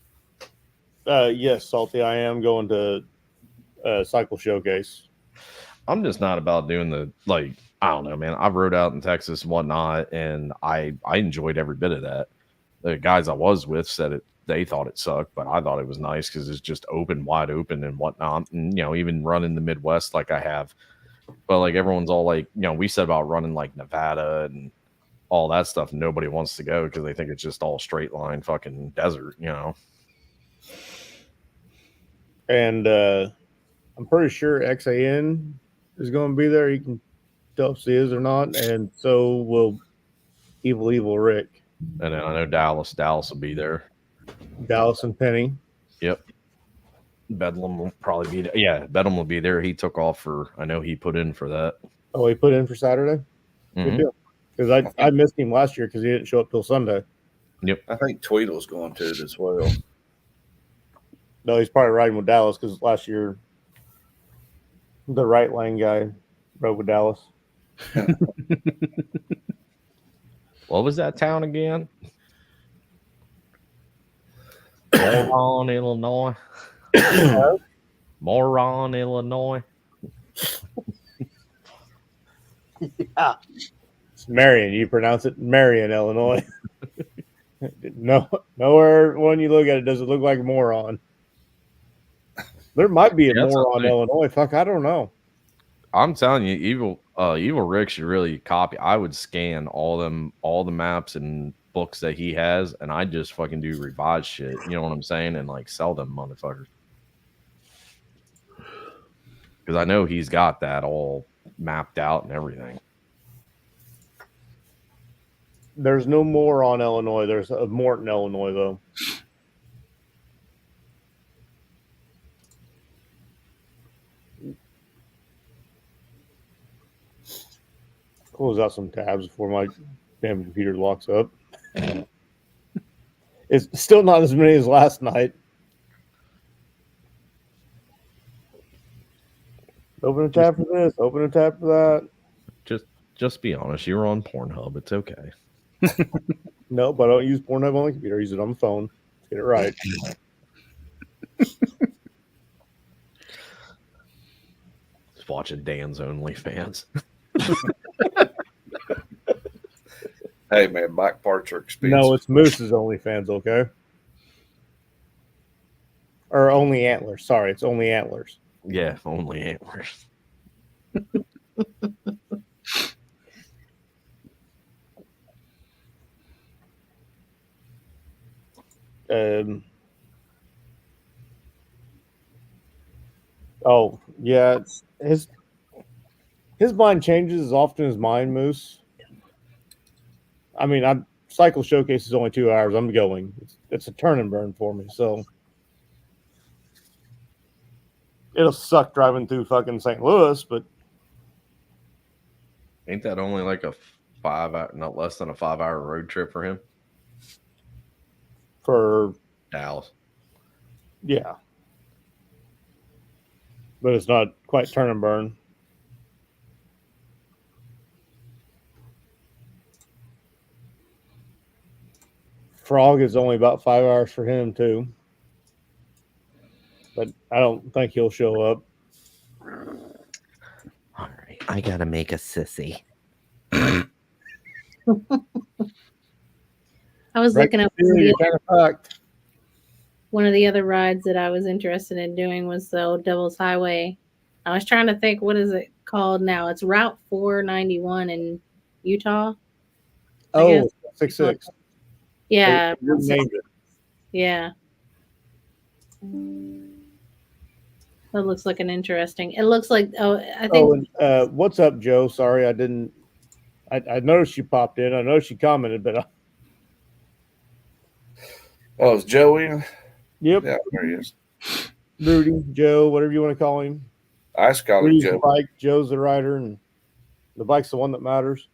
Yes, Salty. I am going to Cycle Showcase. I'm just not about doing I don't know, man. I've rode out in Texas and whatnot, and I enjoyed every bit of that. The guys I was with said they thought it sucked, but I thought it was nice because it's just wide open and whatnot. And, even running the Midwest like I have. But like everyone's all like, we said about running like Nevada and all that stuff. And nobody wants to go because they think it's just all straight line fucking desert, And I'm pretty sure XAN is going to be there. You can tell if he is or not. And so will Evil Rick. And I know Dallas will be there. Dallas and Penny. Yep. Bedlam will probably be there. Yeah, Bedlam will be there. He took off I know he put in for that. Oh, he put in for Saturday? Mm-hmm. Good deal. Because I missed him last year because he didn't show up till Sunday. Yep. I think Tweedle's going to it as well. No, he's probably riding with Dallas because last year the right lane guy rode with Dallas. What was that town again? Moron, Illinois. Moron, Illinois. Yeah. It's Marion. You pronounce it Marion, Illinois. No, nowhere when you look at it does it look like a moron. There might be a moron, Illinois. Fuck, I don't know. I'm telling you, Evil Rick should really copy. I would scan all the maps and books that he has, and I just fucking do revised shit. You know what I'm saying? And like sell them motherfuckers. Because I know he's got that all mapped out and everything. There's no more on Illinois. There's a Morton, Illinois, though. Close out some tabs before my damn computer locks up. It's still not as many as last night. Open a tab for this. Open a tab for that. Just be honest. You were on Pornhub. It's okay. No, but I don't use Pornhub on the computer. I use it on the phone. Get it right. Just watching Dan's OnlyFans. Hey man, bike parts are expensive. No, it's Moose's OnlyFans, okay? Or only antlers. Sorry, it's only antlers. Yeah, only antlers. Oh yeah, his mind changes as often as mine, Moose. I mean, cycle showcase is only 2 hours. I'm going. It's a turn and burn for me, so it'll suck driving through fucking St. Louis, but Ain't that only like a 5 hour, not less than a 5 hour road trip for him? for Dallas. yeah, but it's not quite turn and burn. Frog is only about 5 hours for him too, but I don't think he'll show up. All right, I gotta make a sissy. I was Right, looking up you're kind of fucked. one of the other rides that I was interested in doing was the Old Devil's Highway. I was trying to think, what is it called now? It's Route 491 in Utah. Oh, 6'6". Yeah. You named it. Yeah. That looks like an interesting. It looks like, I think. Oh, and what's up, Joe? Sorry, I didn't. I noticed you popped in. I noticed you commented, but Oh, is Joe in? yep, Yeah, there he is. Rudy, Joe, whatever you want to call him. I just call him Rudy's the Joe. bike, Joe's the rider, and the bike's the one that matters.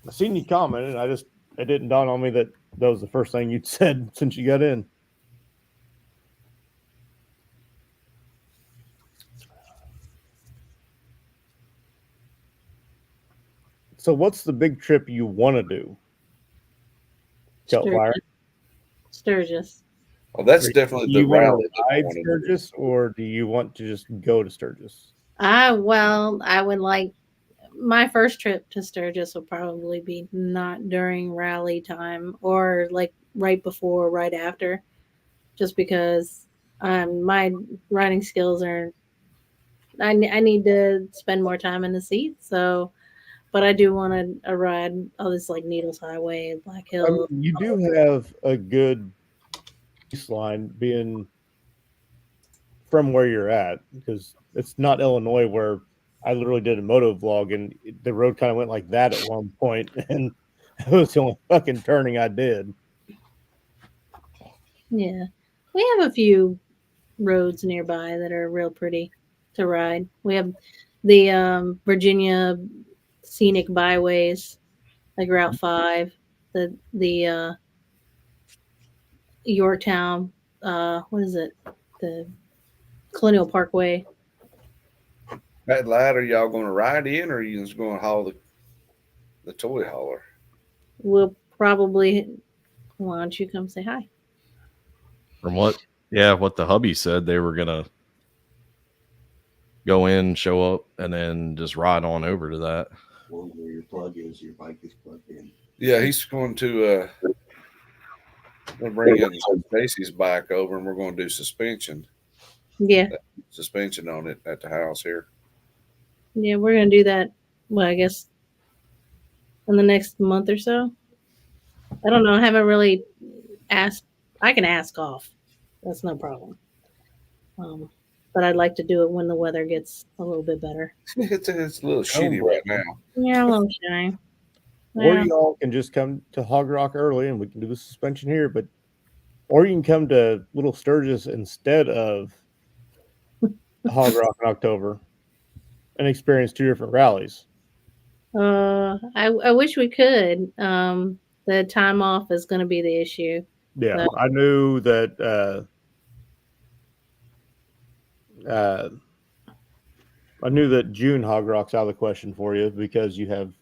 I seen you commented. It didn't dawn on me that was the first thing you'd said since you got in. So, what's the big trip you want to do? Keltfire. Sturgis. Well, that's definitely Do the you want rally. to ride Sturgis, or do you want to just go to Sturgis? I would like, my first trip to Sturgis will probably be not during rally time or like right before, right after, just because my riding skills are. I need to spend more time in the seat. So, but I do want a ride. Oh, this like Needles Highway, Black Hill. I mean, you do have a good baseline being from where you're at, because it's not Illinois where I literally did a moto vlog and the road kind of went like that at one point, and it was the only fucking turning I did. Yeah, we have a few roads nearby that are real pretty to ride. We have the Virginia scenic byways, like Route 5, the Yorktown, what is it? The Colonial Parkway. That ladder, y'all going to ride in, or are you just going to haul the toy hauler? We'll probably. Why don't you come say hi? From what the hubby said, they were gonna go in, show up, and then just ride on over to that. Where your plug is, your bike is plugged in. Yeah, he's going to We're bringing Stacy's bike over, and we're going to do suspension on it at the house here. Yeah, we're gonna do that. Well, I guess in the next month or so. I don't know. I haven't really asked. I can ask off. That's no problem. But I'd like to do it when the weather gets a little bit better. It's a little shitty right now. Yeah, a little shy. Or y'all can just come to Hog Rock early and we can do the suspension here, or you can come to Little Sturgis instead of Hog Rock in October and experience 2 different rallies. I wish we could. The time off is going to be the issue. Yeah, I knew that. I knew that June Hog Rock's out of the question for you because you have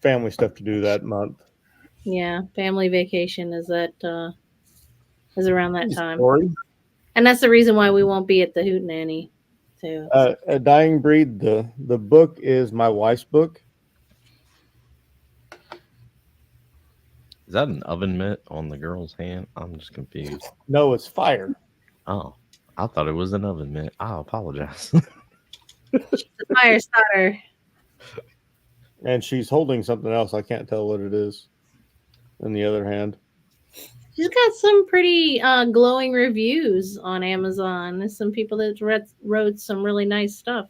family stuff to do that month. Yeah, family vacation is around that time, Story. and that's the reason why we won't be at the Hootenanny too. A Dying Breed. The book is my wife's book. Is that an oven mitt on the girl's hand? I'm just confused. No, it's fire. Oh, I thought it was an oven mitt. I apologize. She's a fire starter. And she's holding something else. I can't tell what it is. In the other hand, She's got some pretty glowing reviews on Amazon. There's some people that wrote some really nice stuff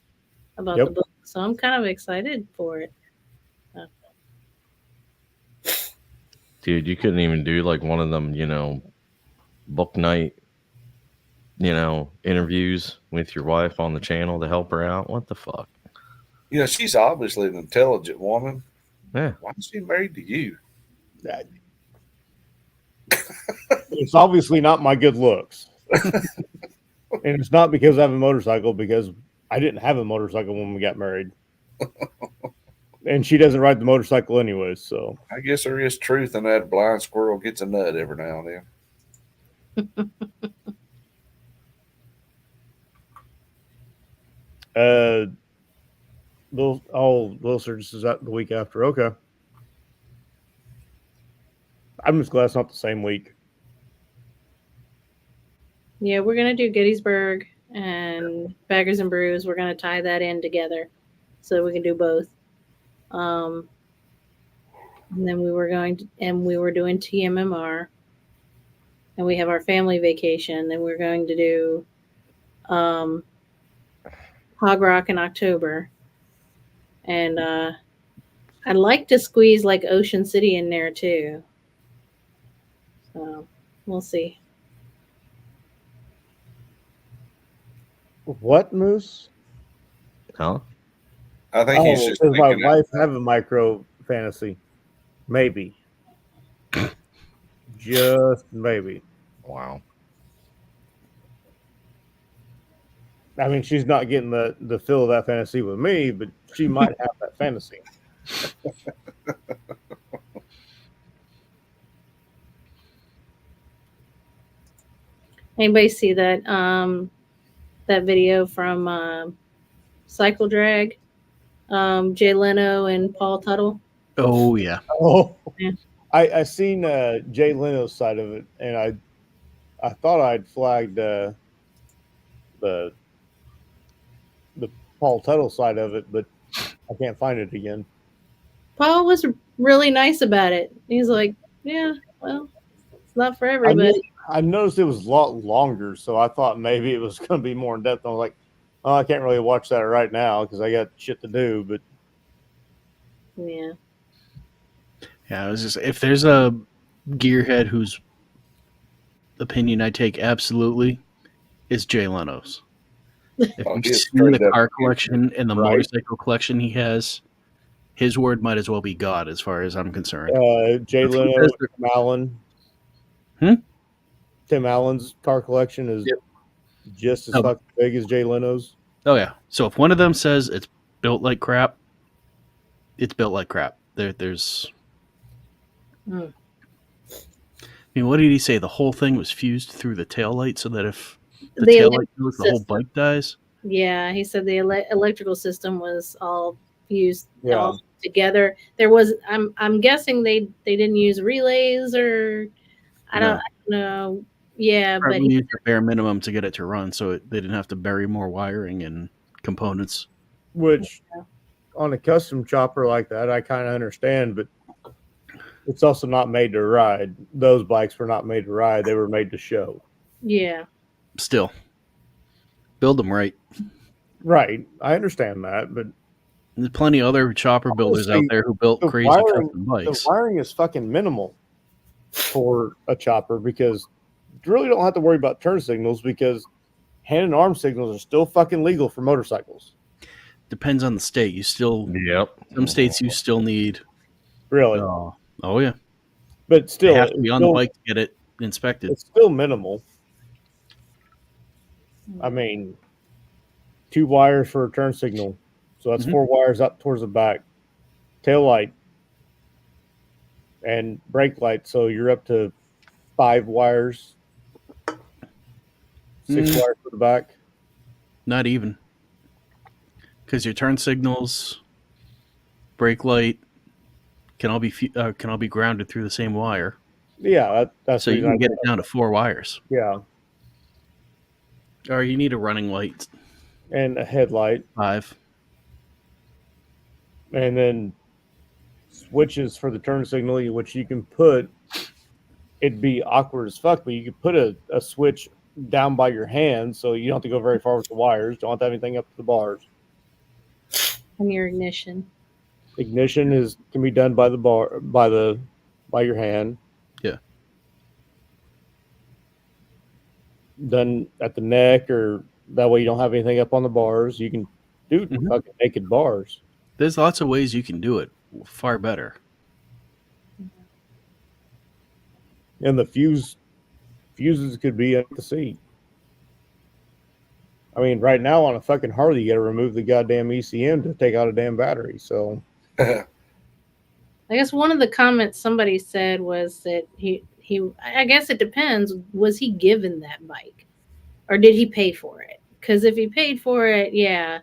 about the book, so I'm kind of excited for it. Dude, you couldn't even do like one of them, book night, interviews with your wife on the channel to help her out. What the fuck? She's obviously an intelligent woman. Yeah. Why is she married to you? It's obviously not my good looks. And it's not because I have a motorcycle, because I didn't have a motorcycle when we got married. And she doesn't ride the motorcycle anyways, so. I guess there is truth in that. A blind squirrel gets a nut every now and then. Little Surges is out the week after. Okay. I'm just glad it's not the same week. Yeah, we're going to do Gettysburg and Baggers and Brews. We're going to tie that in together so we can do both. And then we were doing TMMR, and we have our family vacation. Then we're going to do Hog Rock in October. And I'd like to squeeze like Ocean City in there too. So we'll see. What, Moose? Huh? I think he's just does my thinking wife have a micro fantasy? Maybe. Just maybe. Wow. I mean, she's not getting the fill of that fantasy with me, but she might have that fantasy. Anybody see that that video from Cycle Drag? Jay Leno and Paul Tuttle. Oh yeah. Oh, Yeah. I seen Jay Leno's side of it, and I thought I'd flagged the Paul Tuttle side of it, but I can't find it again. Paul was really nice about it. He's like, "Yeah, well, it's not for everybody." I noticed it was a lot longer, so I thought maybe it was going to be more in depth. I was like, "Oh, I can't really watch that right now because I got shit to do." But Yeah. Yeah, it was just, if there's a gearhead whose opinion I take absolutely, it's Jay Leno's. If Oh, you he is see the straight up car collection and the Right. motorcycle collection he has, his word might as well be God as far as I'm concerned. Jay If he Leno, does the- Tim Allen. Hmm? Tim Allen's car collection is just as Oh. fucking big as Jay Leno's. Oh yeah. So if one of them says it's built like crap, it's built like crap. There's. Mm. I mean, what did he say? The whole thing was fused through the taillight so that if the The taillight goes, the whole system. bike dies. Yeah, he said the electrical system was all fused Yeah. all together. There was, I'm guessing they didn't use relays, or I don't know. Yeah, but We used the bare minimum to get it to run, so they didn't have to bury more wiring and components. Which, on a custom chopper like that, I kind of understand, but it's also not made to ride. Those bikes were not made to ride; they were made to show. yeah, Still, build them right. Right, I understand that, but There's plenty of other chopper builders out there who built crazy custom bikes. The wiring is fucking minimal for a chopper because you really don't have to worry about turn signals because hand and arm signals are still fucking legal for motorcycles. Depends on the state. You still, some states you still need. Really? Oh yeah. But still, you have to be on the bike to get it inspected. It's still minimal. I mean, 2 wires for a turn signal. So that's 4 wires up towards the back. Tail light and brake light. So you're up to 5 wires. 6 wires for the back. Not even. Because your turn signals, brake light can all be grounded through the same wire. Yeah, that's so you can get it down to 4 wires. Yeah. Or you need a running light and a headlight. 5. And then switches for the turn signal, which you can put. It'd be awkward as fuck, but you could put a switch down by your hand, so you don't have to go very far with the wires. Don't have to have anything up to the bars. And your ignition. Ignition can be done by the bar by your hand. Yeah. Done at the neck, or that way you don't have anything up on the bars. You can do fucking naked bars. There's lots of ways you can do it far better. And the fuses could be at the seat. I mean, right now on a fucking Harley, you got to remove the goddamn ECM to take out a damn battery. So, I guess one of the comments somebody said was that he. I guess it depends. Was he given that bike, or did he pay for it? Because if he paid for it, yeah.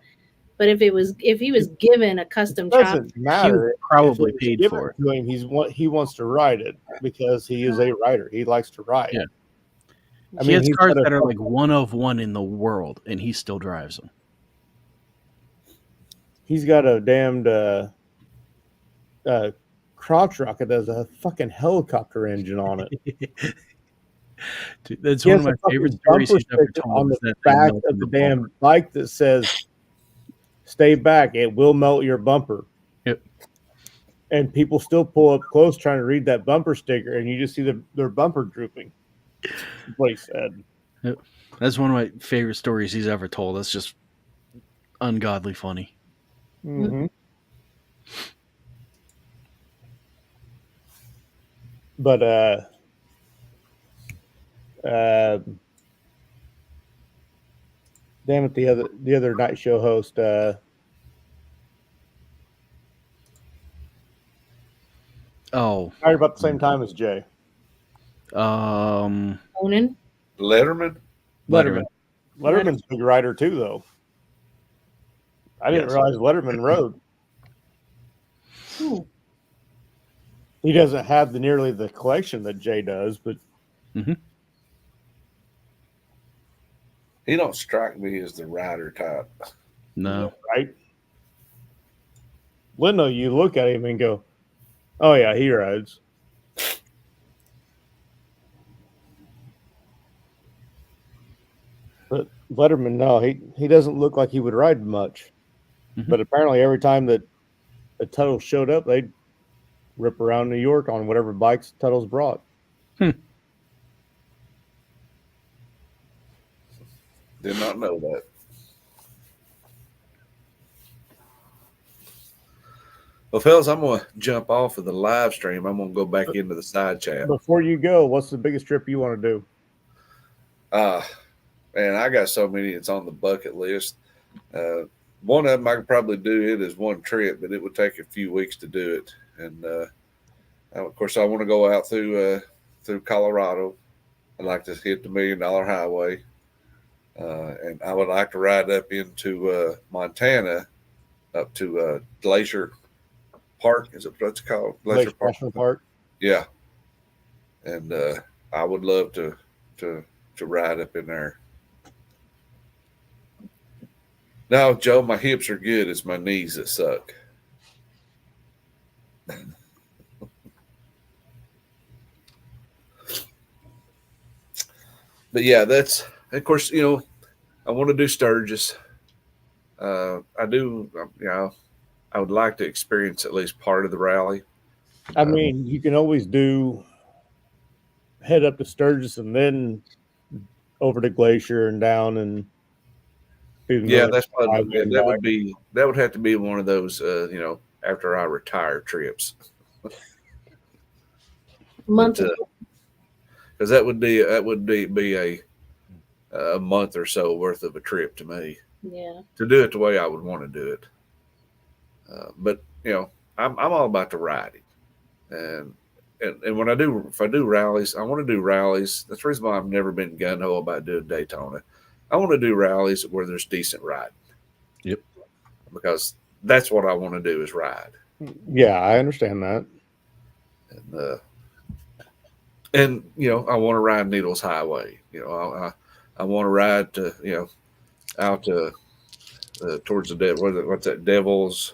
But if he was given a custom chopper, doesn't matter. He probably paid for it. To him, he wants to ride it because he is a rider. He likes to ride. Yeah. I mean, he has cars that are like one of one in the world, and he still drives them. He's got a damned crotch rocket that has a fucking helicopter engine on it. Dude, that's one of my favorite stories he's ever told. On the back of the damn bike that says, "Stay back, it will melt your bumper." Yep. And people still pull up close trying to read that bumper sticker, and you just see their bumper drooping. That's what he said. Yep. That's one of my favorite stories he's ever told. That's just ungodly funny. Mm-hmm. But damn it, the other night show host hired about the same time as Jay. Conan? Letterman's a big rider too, though. I didn't realize Letterman rode. He doesn't have nearly the collection that Jay does, but he don't strike me as the rider type. No, right? Leno, you look at him and go, "Oh yeah, he rides." But Letterman, no, he doesn't look like he would ride much. But apparently, every time that a Tuttle showed up, they'd rip around New York on whatever bikes Tuttle's brought. Did not know that. Well, fellas, I'm going to jump off of the live stream. I'm going to go back into the side chat. Before you go, what's the biggest trip you want to do? Man, I got so many. It's on the bucket list. One of them I could probably do it as one trip, but it would take a few weeks to do it. And of course, I want to go out through Colorado. I'd like to hit the $1 Million Highway, and I would like to ride up into Montana, up to Glacier Park. Is it what's called? Glacier National Park. Yeah, and I would love to ride up in there. No, Joe, my hips are good. It's my knees that suck. But yeah, that's of course, I want to do Sturgis. I do, I would like to experience at least part of the rally. I mean, you can always head up to Sturgis and then over to Glacier and down and do Yeah, another that's probably, highway and that back. would have to be one of those, after I retire trips. Month. Because that would be a month or so worth of a trip to me. Yeah. To do it the way I would want to do it. But I'm all about the riding, and when if I do rallies, I want to do rallies. That's the reason why I've never been gun ho about doing Daytona. I want to do rallies where there's decent riding. Yep. Because that's what I want to do is ride. Yeah, I understand that. And I want to ride Needles Highway. I want to ride to out to towards the what's that Devil's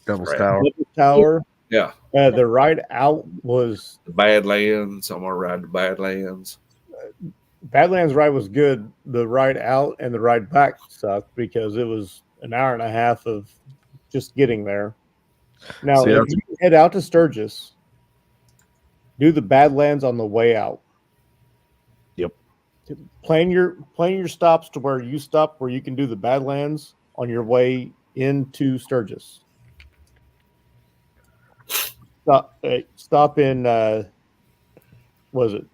Tower. Tower. Yeah. The ride out was The Badlands. I want to ride the Badlands. Badlands ride was good. The ride out and the ride back sucked because it was an hour and a half of just getting there. Now, if you head out to Sturgis, do the Badlands on the way out. Yep. Plan your stops to where you stop, where you can do the Badlands on your way into Sturgis. Stop in was it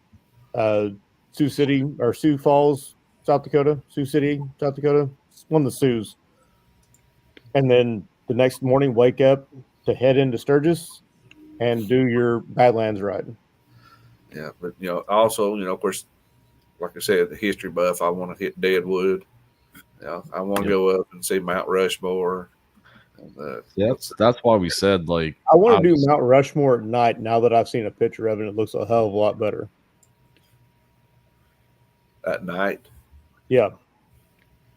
Sioux City or Sioux Falls, South Dakota? Sioux City, South Dakota? It's one of the Sioux. And then the next morning, wake up to head into Sturgis and do your Badlands ride. Yeah, but also, of course, like I said, the history buff, I want to hit Deadwood. I want to go up and see Mount Rushmore. That's why we said, like, I want to do Mount Rushmore at night. Now that I've seen a picture of it, it looks a hell of a lot better At night. Yeah,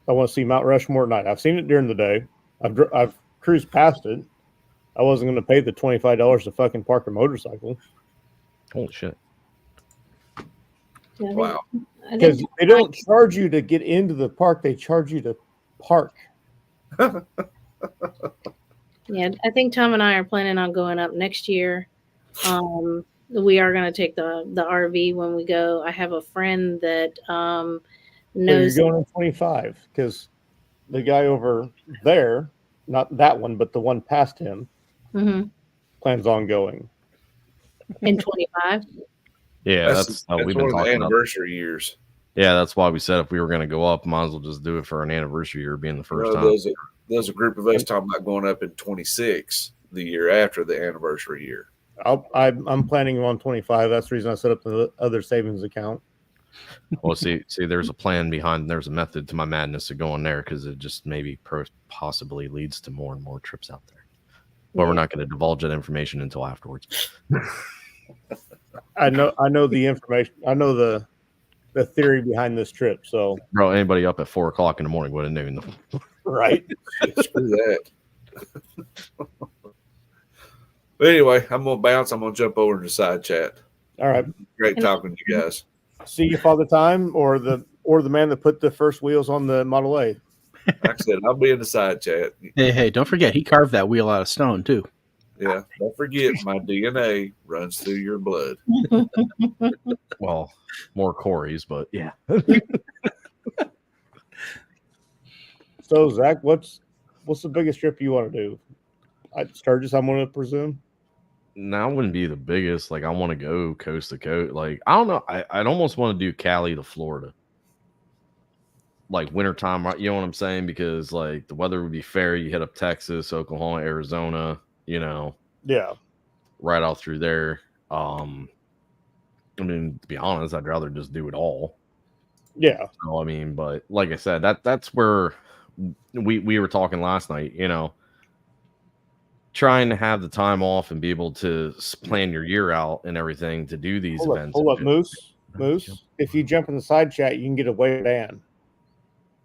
I want to see Mount Rushmore at night. I've seen it during the day. I've cruised past it. I wasn't going to pay the $25 to fucking park a motorcycle. Holy shit! Yeah, Wow. Because they don't charge you to get into the park; they charge you to park. Yeah, I think Tom and I are planning on going up next year. We are going to take the RV when we go. I have a friend that knows. So you're going in 25 because the guy over there, not that one, but the one past him, plans on going in 25. Yeah, that's we've been talking about anniversary years. Yeah, that's why we said if we were going to go up, might as well just do it for an anniversary year, being the first time. There's a group of us talking about going up in 26 the year after the anniversary year. I'm planning on 25. That's the reason I set up the other savings account. Well, see, there's a plan behind. There's a method to my madness of going there because it just maybe possibly leads to more and more trips out there. But we're not going to divulge that information until afterwards. I know the information. I know the theory behind this trip. So, bro, anybody up at 4 o'clock in the morning would have known. Right? Screw that. But anyway, I'm gonna bounce. I'm gonna jump over to the side chat. All right. Great talking to you guys. See you, Father Time, or the man that put the first wheels on the Model A. Like I said, I'll be in the side chat. Hey, don't forget, he carved that wheel out of stone, too. Yeah, don't forget, my DNA runs through your blood. Well, more Corey's, but yeah. So, Zach, what's the biggest trip you want to do? Sturgis, I'm going to presume. Now wouldn't be the biggest. Like, I want to go coast to coast. Like, I don't know. I'd almost want to do Cali to Florida. Like wintertime, you know what I'm saying? Because like the weather would be fair. You hit up Texas, Oklahoma, Arizona, Yeah. Right out through there. I mean, to be honest, I'd rather just do it all. Yeah. So, I mean, but like I said, that's where we were talking last night, trying to have the time off and be able to plan your year out and everything to do these events. Pull up Moose. Moose, if you jump in the side chat, you can get away from Dan.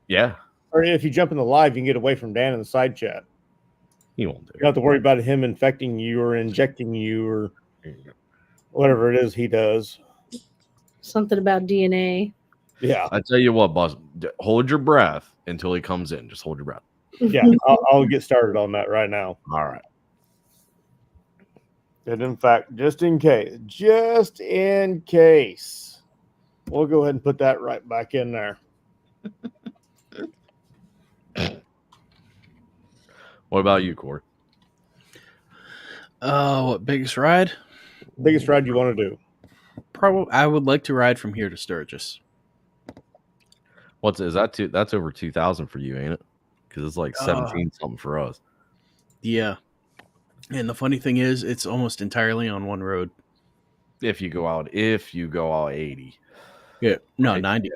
Yeah, Or if you jump in the live, you can get away from Dan in the side chat. he won't do You don't have to worry about him infecting you or injecting you or it. whatever it is he does. Something about DNA. Yeah. I tell you what, boss, hold your breath until he comes in. Just hold your breath. Yeah. I'll get started on that right now. All right. And in fact, just in case, we'll go ahead and put that right back in there. What about you, Corey? What biggest ride? Biggest ride you want to do? Probably, I would like to ride from here to Sturgis. Is that? That's over 2,000 for you, ain't it? Because it's like 17 something for us. Yeah, and the funny thing is, it's almost entirely on one road. If you go out 80. Yeah, no, Right. 90.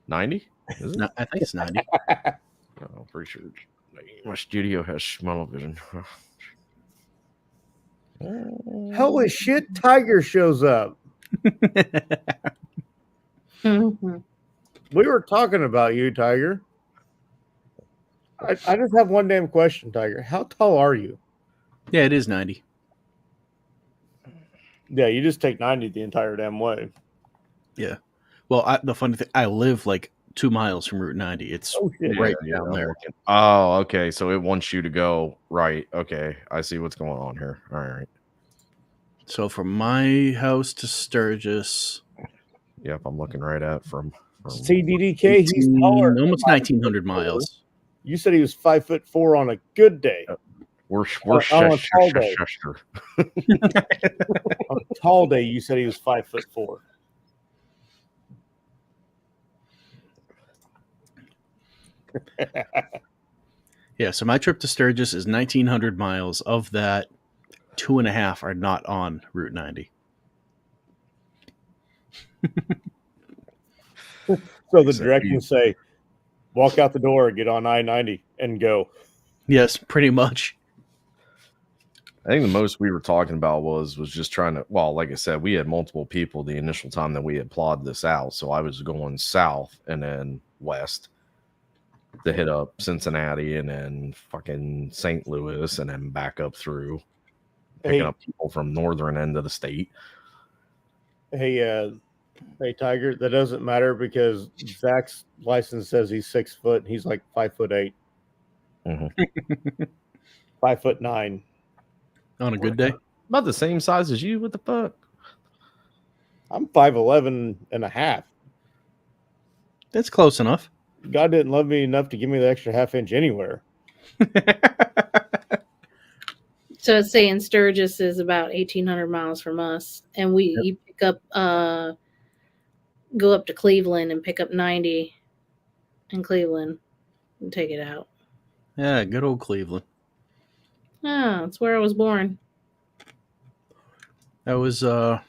90? Is it? No, I think it's 90. I'm pretty sure my studio has smell vision. Holy shit, Tiger shows up. Mhm. We were talking about you, Tiger. I just have one damn question, Tiger. How tall are you? Yeah, it is 90. Yeah, you just take 90 the entire damn way. Yeah. Well, the funny thing, I live like 2 miles from Route 90. It's Oh, shit. right Yeah, down I'm there. looking. Oh, okay. So it wants you to go right. Okay, I see what's going on here. All right. So from my house to Sturgis, Yep, I'm looking right at from CDDK, he's taller. almost 1,900 miles. You said he was 5'4" on a good day. we're On a tall day. sure. On a tall day, you said he was 5'4". Yeah, so my trip to Sturgis is 1,900 miles. Of that, 2.5 are not on Route 90. So the directions say, walk out the door, get on I-90, and go. Yes, pretty much. I think the most we were talking about was just trying to. Well, like I said, we had multiple people the initial time that we had plotted this out. So I was going south and then west to hit up Cincinnati and then fucking St. Louis and then back up through picking up people from northern end of the state. Hey, Tiger, that doesn't matter because Zach's license says he's 6 foot and he's like 5'8". Mhm. 5'9". On a good day. About the same size as you. What the fuck? I'm 5'11 and a half. That's close enough. God didn't love me enough to give me the extra half inch anywhere. So it's saying Sturgis is about 1,800 miles from us, and you pick up, go up to Cleveland and pick up 90 in Cleveland and take it out. Yeah, good old Cleveland. Oh, that's where I was born. I was out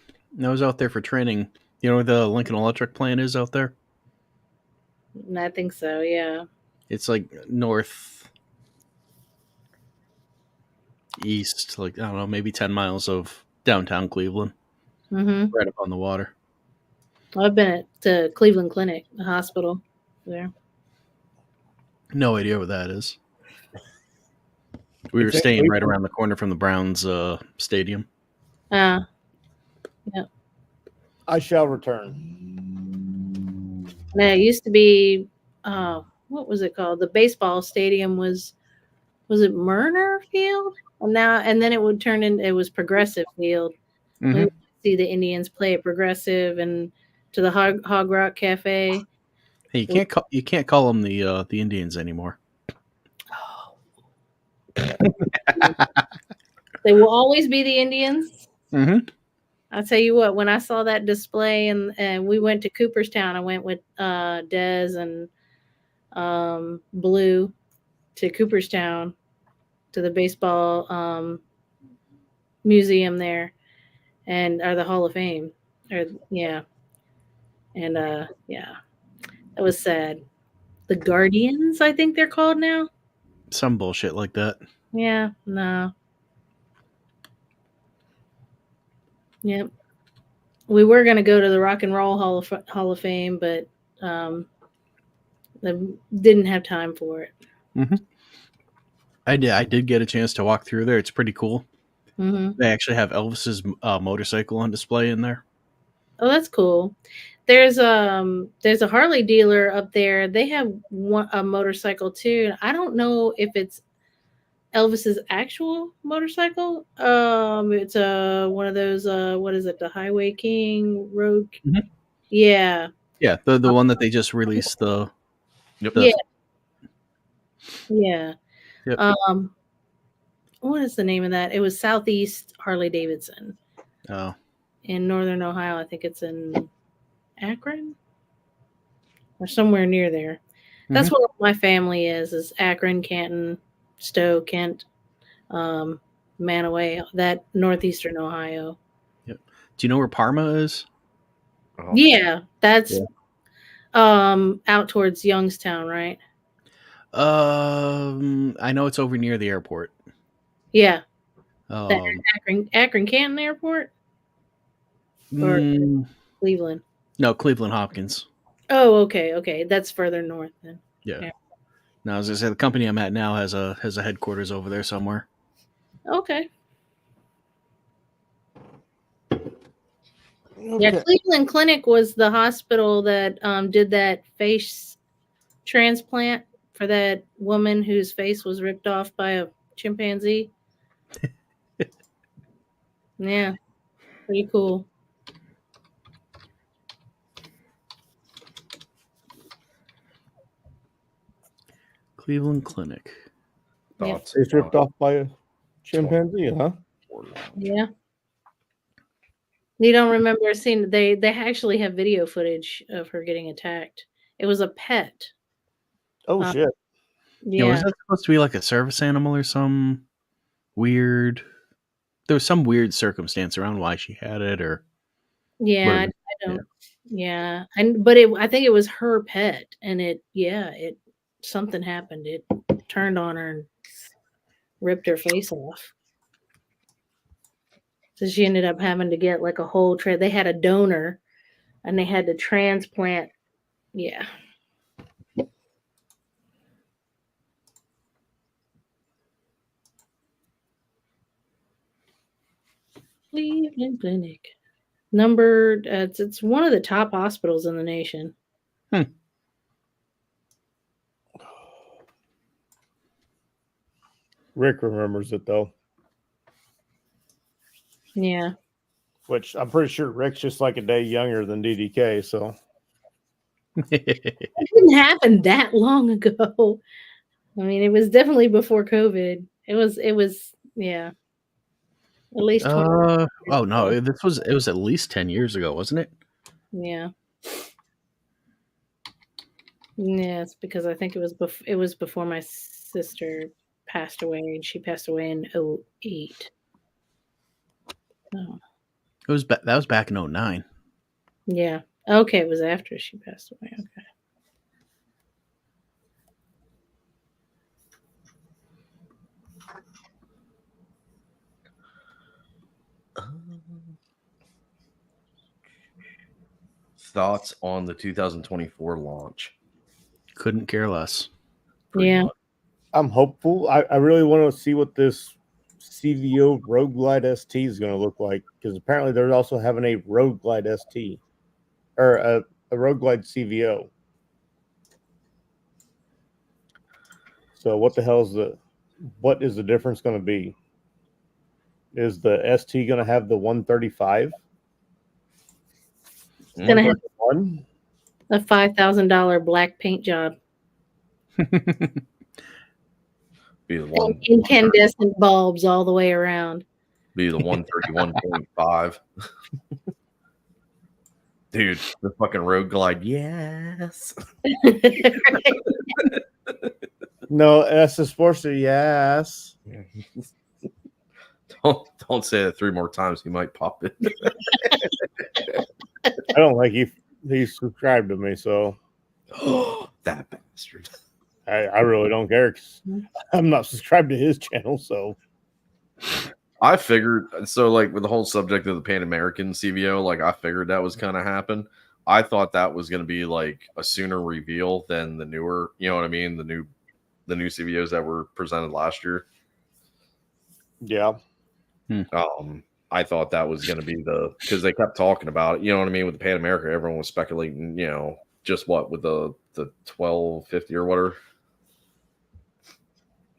there for training. You know where the Lincoln Electric plant is out there? I think so, yeah. It's like north east, like, I don't know, maybe 10 miles of downtown Cleveland. Mm-hmm. Right up on the water. I've been at the Cleveland Clinic, the hospital there. No idea what that is. We were staying right around the corner from the Browns stadium. Yeah. I shall return. Now, it used to be, what was it called? The baseball stadium was it Murner Field? And then it would turn it was Progressive Field. Mm-hmm. We would see the Indians play at Progressive and to the Hog Rock Cafe. Hey, you can't call them the Indians anymore. They will always be the Indians. Mm-hmm. I'll tell you what, when I saw that display and we went to Cooperstown, I went with Dez and Blue to Cooperstown to the baseball museum there or the Hall of Fame. And that was sad. The Guardians, I think they're called now. Some bullshit like that. Yeah, no. Yep. we were going to go to the Rock and Roll Hall of Fame, but didn't have time for it. Mm-hmm. I did get a chance to walk through there. It's pretty cool. Mm-hmm. They actually have Elvis's motorcycle on display in there. Oh, that's cool. There's a Harley dealer up there. They have a motorcycle too. I don't know if it's Elvis's actual motorcycle. It's one of those. What is it? The Highway King Road. Mm-hmm. Yeah. Yeah, the one that they just released. The yeah. Yeah. Yep. What is the name of that? It was Southeast Harley Davidson. Oh. In Northern Ohio. I think it's in Akron or somewhere near there. That's where my family is Akron, Canton, Stowe, Kent, Manaway, that northeastern Ohio. Yep. Do you know where Parma is? Oh. Yeah, that's out towards Youngstown, right? I know it's over near the airport. Yeah. Akron Canton Airport? Or Cleveland? No, Cleveland Hopkins. Oh, okay. That's further north then. Yeah. Now, as I say, the company I'm at now has a headquarters over there somewhere. Okay. Yeah, Cleveland Clinic was the hospital that did that face transplant for that woman whose face was ripped off by a chimpanzee. Yeah, pretty cool. Cleveland Clinic. It's ripped off by a chimpanzee, huh? Yeah. You don't remember seeing they actually have video footage of her getting attacked. It was a pet. Oh shit. Yeah. Was that supposed to be like a service animal or some weird? There was some weird circumstance around why she had it, or I don't. Yeah, but I think it was her pet, and it something happened. It turned on her and ripped her face off. So she ended up having to get like a whole tray. They had a donor, and they had to transplant. Yeah. Cleveland Clinic. It's one of the top hospitals in the nation. Rick remembers it though. Yeah. Which I'm pretty sure Rick's just like a day younger than DDK, so it didn't happen that long ago. I mean, it was definitely before COVID. It was at least 20 oh no, it was at least 10 years ago, wasn't it? Yeah. Yeah, it's because I think it was before my sister passed away, and she passed away in 2008. Oh. That was back in 2009. Yeah. Okay, it was after she passed away. Okay. Thoughts on the 2024 launch? Couldn't care less. Yeah. I'm hopeful. I really want to see what this CVO Road Glide ST is going to look like, because apparently they're also having a Road Glide ST or a Road Glide CVO. So what is the difference going to be? Is the ST going to have the 135? It's going to have a $5,000 black paint job. Be the one incandescent bulbs all the way around. Be the 131.5. Dude, the fucking Road Glide, yes. No, S is Sportster, yes. Don't say it 3 more times. He might pop it. I don't think he subscribed to me, so that bastard. I really don't care, 'cause I'm not subscribed to his channel, so I figured so, like with the whole subject of the Pan American CVO, like I figured that was gonna happen. I thought that was gonna be like a sooner reveal than the newer, you know what I mean? The new CVOs that were presented last year. Yeah. I thought that was gonna be because they kept talking about it, you know what I mean? With the Pan America, everyone was speculating, you know, just what with the 1250 or whatever.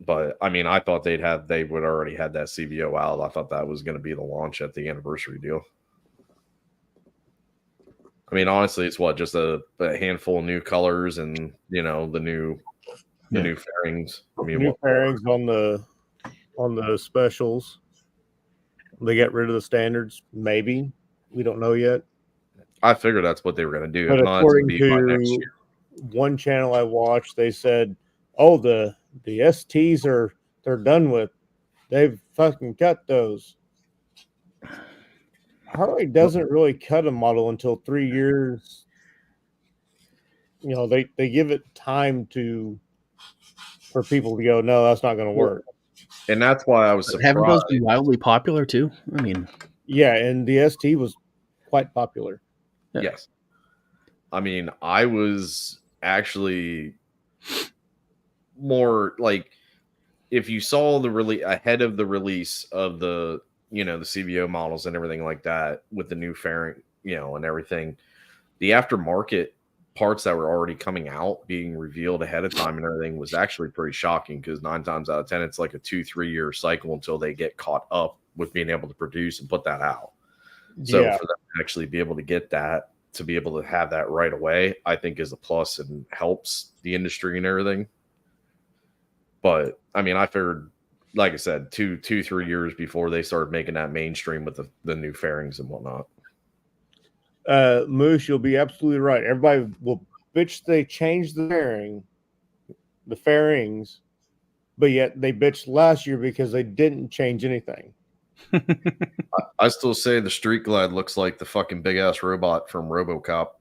But I mean, I thought they would already had that CVO out. I thought that was going to be the launch at the anniversary deal. I mean, honestly, it's just a handful of new colors and you know the new fairings. I mean, New fairings on the specials. They get rid of the standards. Maybe we don't know yet. I figured that's what they were going to do. But If not, according it's gonna be by next to year. one channel I watched, they said, "Oh, the STs they're done with. They've fucking cut those." Harley doesn't really cut a model until 3 years. You know, they give it time for people to go, no, that's not going to work. And that's why I was But surprised. haven't those been wildly popular too? I mean, Yeah, and the ST was quite popular. Yeah. Yes. I mean, I was actually more like if you saw the ahead of the release of the the CVO models and everything like that with the new fairing, and everything, the aftermarket parts that were already coming out being revealed ahead of time and everything was actually pretty shocking because 9 times out of 10 it's like a 2-3 year cycle until they get caught up with being able to produce and put that out. So for them to actually be able to get that, to be able to have that right away, I think is a plus and helps the industry and everything. But I mean, I figured, like I said, 2-3 years before they started making that mainstream with the new fairings and whatnot. Moose, you'll be absolutely right. Everybody will bitch they changed the fairings, but yet they bitched last year because they didn't change anything. I still say the Street Glide looks like the fucking big ass robot from RoboCop.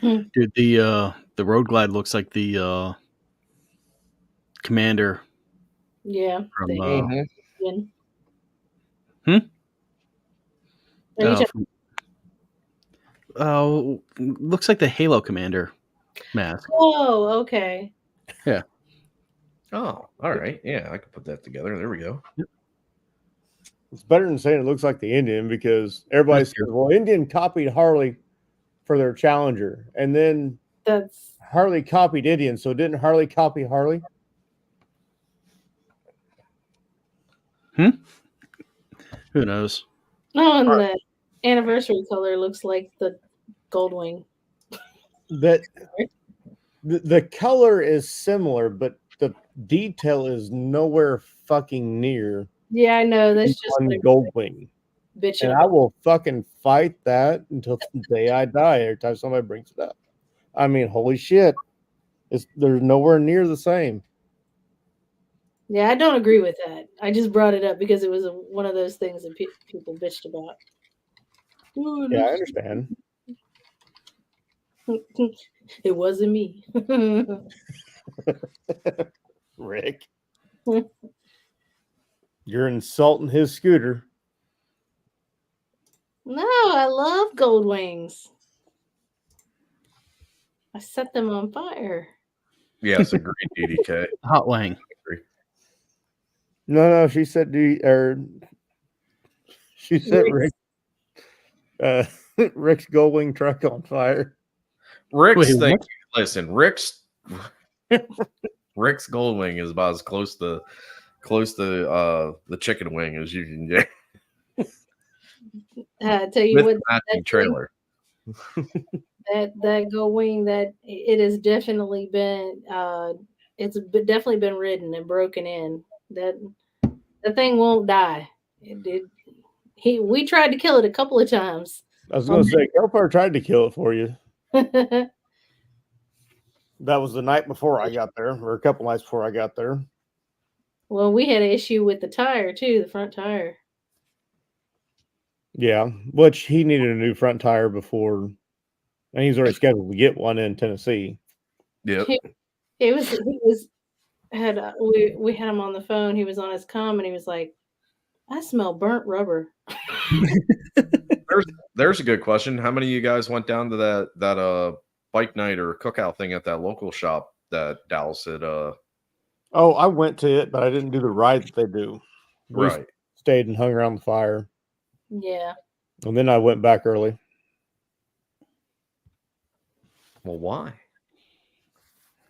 dude, the Road Glide looks like the Commander. Yeah. From, looks like the Halo Commander mask. Oh, okay. Yeah. Oh, all right. Yeah, I could put that together. There we go. It's better than saying it looks like the Indian because everybody says, well, Indian copied Harley for their Challenger. And then Harley copied Indian. So didn't Harley copy Harley? Who knows? Oh, and the anniversary color looks like the Goldwing. The color is similar, but the detail is nowhere fucking near. Yeah, I know. That's just one Goldwing. Bitch, and I will fucking fight that until the day I die. Every time somebody brings it up, I mean, holy shit, they're nowhere near the same. Yeah, I don't agree with that. I just brought it up because it was one of those things that people bitched about. Ooh, yeah, I understand. It wasn't me. Rick. You're insulting his scooter. No, I love gold wings. I set them on fire. Yes, agreed, DDK. Hot wing. No, she said she set Rick's Goldwing truck on fire. Rick's thing. Listen, Rick's Goldwing is about as close to the chicken wing as you can get. I tell you what, that trailer. that gold wing, that it has definitely been it's definitely been ridden and broken in. That thing won't die. We tried to kill it a couple of times. I was going to say, Kelpar tried to kill it for you. That was the night before I got there, or a couple nights before I got there. Well, we had an issue with the tire too, the front tire. Yeah, which he needed a new front tire before, and he's already scheduled to get one in Tennessee. Yep. We had him on the phone. He was on his comm, and he was like, I smell burnt rubber. There's a good question. How many of you guys went down to that bike night or cookout thing at that local shop that Dallas had Oh, I went to it, but I didn't do the ride that they do. We right. stayed and hung around the fire, Yeah. and then I went back early. Well, why?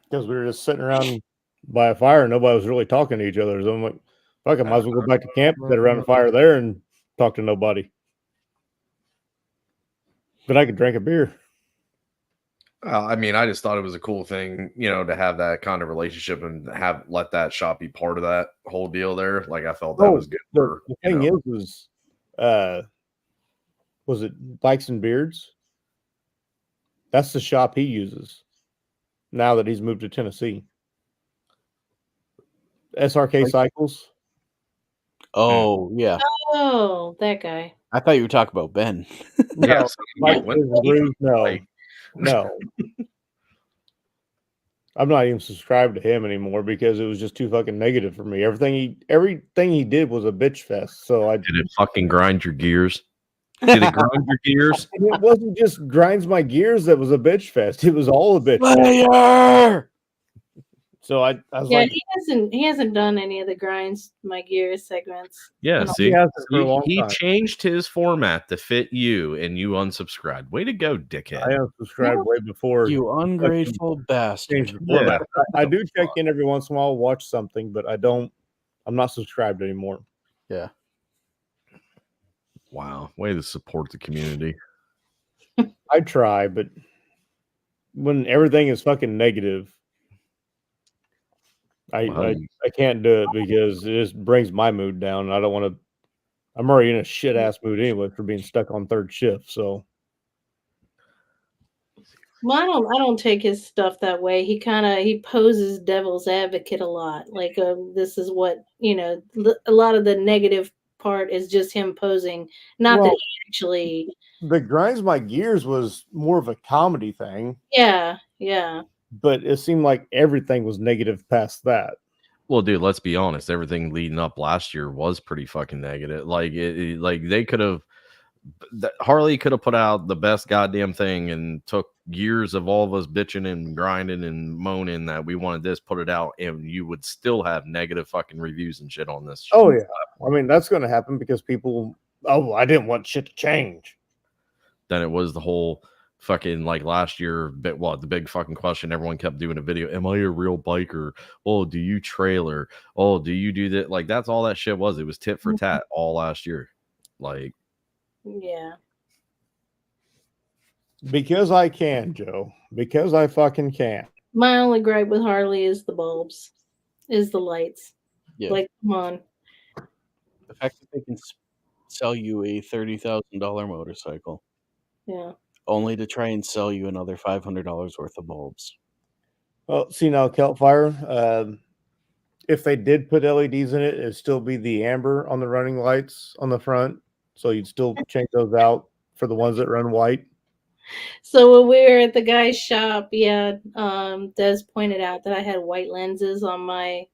Because we were just sitting around by a fire and nobody was really talking to each other. So I'm like, fuck, I might as well go back to camp, sit around a fire there and talk to nobody. But I could drink a beer. I mean, I just thought it was a cool thing, to have that kind of relationship and let that shop be part of that whole deal there. Like, I felt that was good. The thing is, was it Bikes and Beards? That's the shop he uses now that he's moved to Tennessee. SRK Cycles. Oh, yeah. Oh, that guy. I thought you were talking about Ben. No, Like, no. I'm not even subscribed to him anymore because it was just too fucking negative for me. Everything he did was a bitch fest. So did it fucking grind your gears? Did it grind your gears? It wasn't just grinds my gears that was a bitch fest. It was all a bitch fest. Slayer! So I was Yeah, like, he hasn't done any of the grinds my gears segments. Yeah, see, he hasn't for a long he time. changed his format to fit you, and you unsubscribed. Way to go, dickhead! I unsubscribed way before You ungrateful bastard. changed the format. Yeah. I do check in every once in a while, watch something, but I'm not subscribed anymore. Yeah. Wow, way to support the community. I try, but when everything is fucking negative, I can't do it because it just brings my mood down. And I don't want to. I'm already in a shit ass mood anyway for being stuck on third shift. So, Well, I don't take his stuff that way. He poses devil's advocate a lot. Like this is what a lot of the negative part is just him posing. Not that he actually. the grinds my gears was more of a comedy thing. Yeah. But it seemed like everything was negative past that. Well, dude, let's be honest. Everything leading up last year was pretty fucking negative. Like like they could have. Harley could have put out the best goddamn thing and took years of all of us bitching and grinding and moaning that we wanted this, put it out, and you would still have negative fucking reviews and shit on this. Oh yeah, I mean that's going to happen because people. Oh, I didn't want shit to change. Then it was the whole fucking like last year. The big fucking question everyone kept doing a video: am I a real biker? Oh, do you trailer? Oh, do you do that? Like that's all that shit was. It was tit for tat all last year. Like. Yeah. Because I can, Joe. Because I fucking can. My only gripe with Harley is the bulbs, is the lights. Yeah. Like, come on. The fact that they can sell you a $30,000 motorcycle. Yeah. Only to try and sell you another $500 worth of bulbs. Well, see now, Keltfire. If they did put LEDs in it, it'd still be the amber on the running lights on the front. So you'd still change those out for the ones that run white. So when we were at the guy's shop, Des pointed out that I had white lenses on my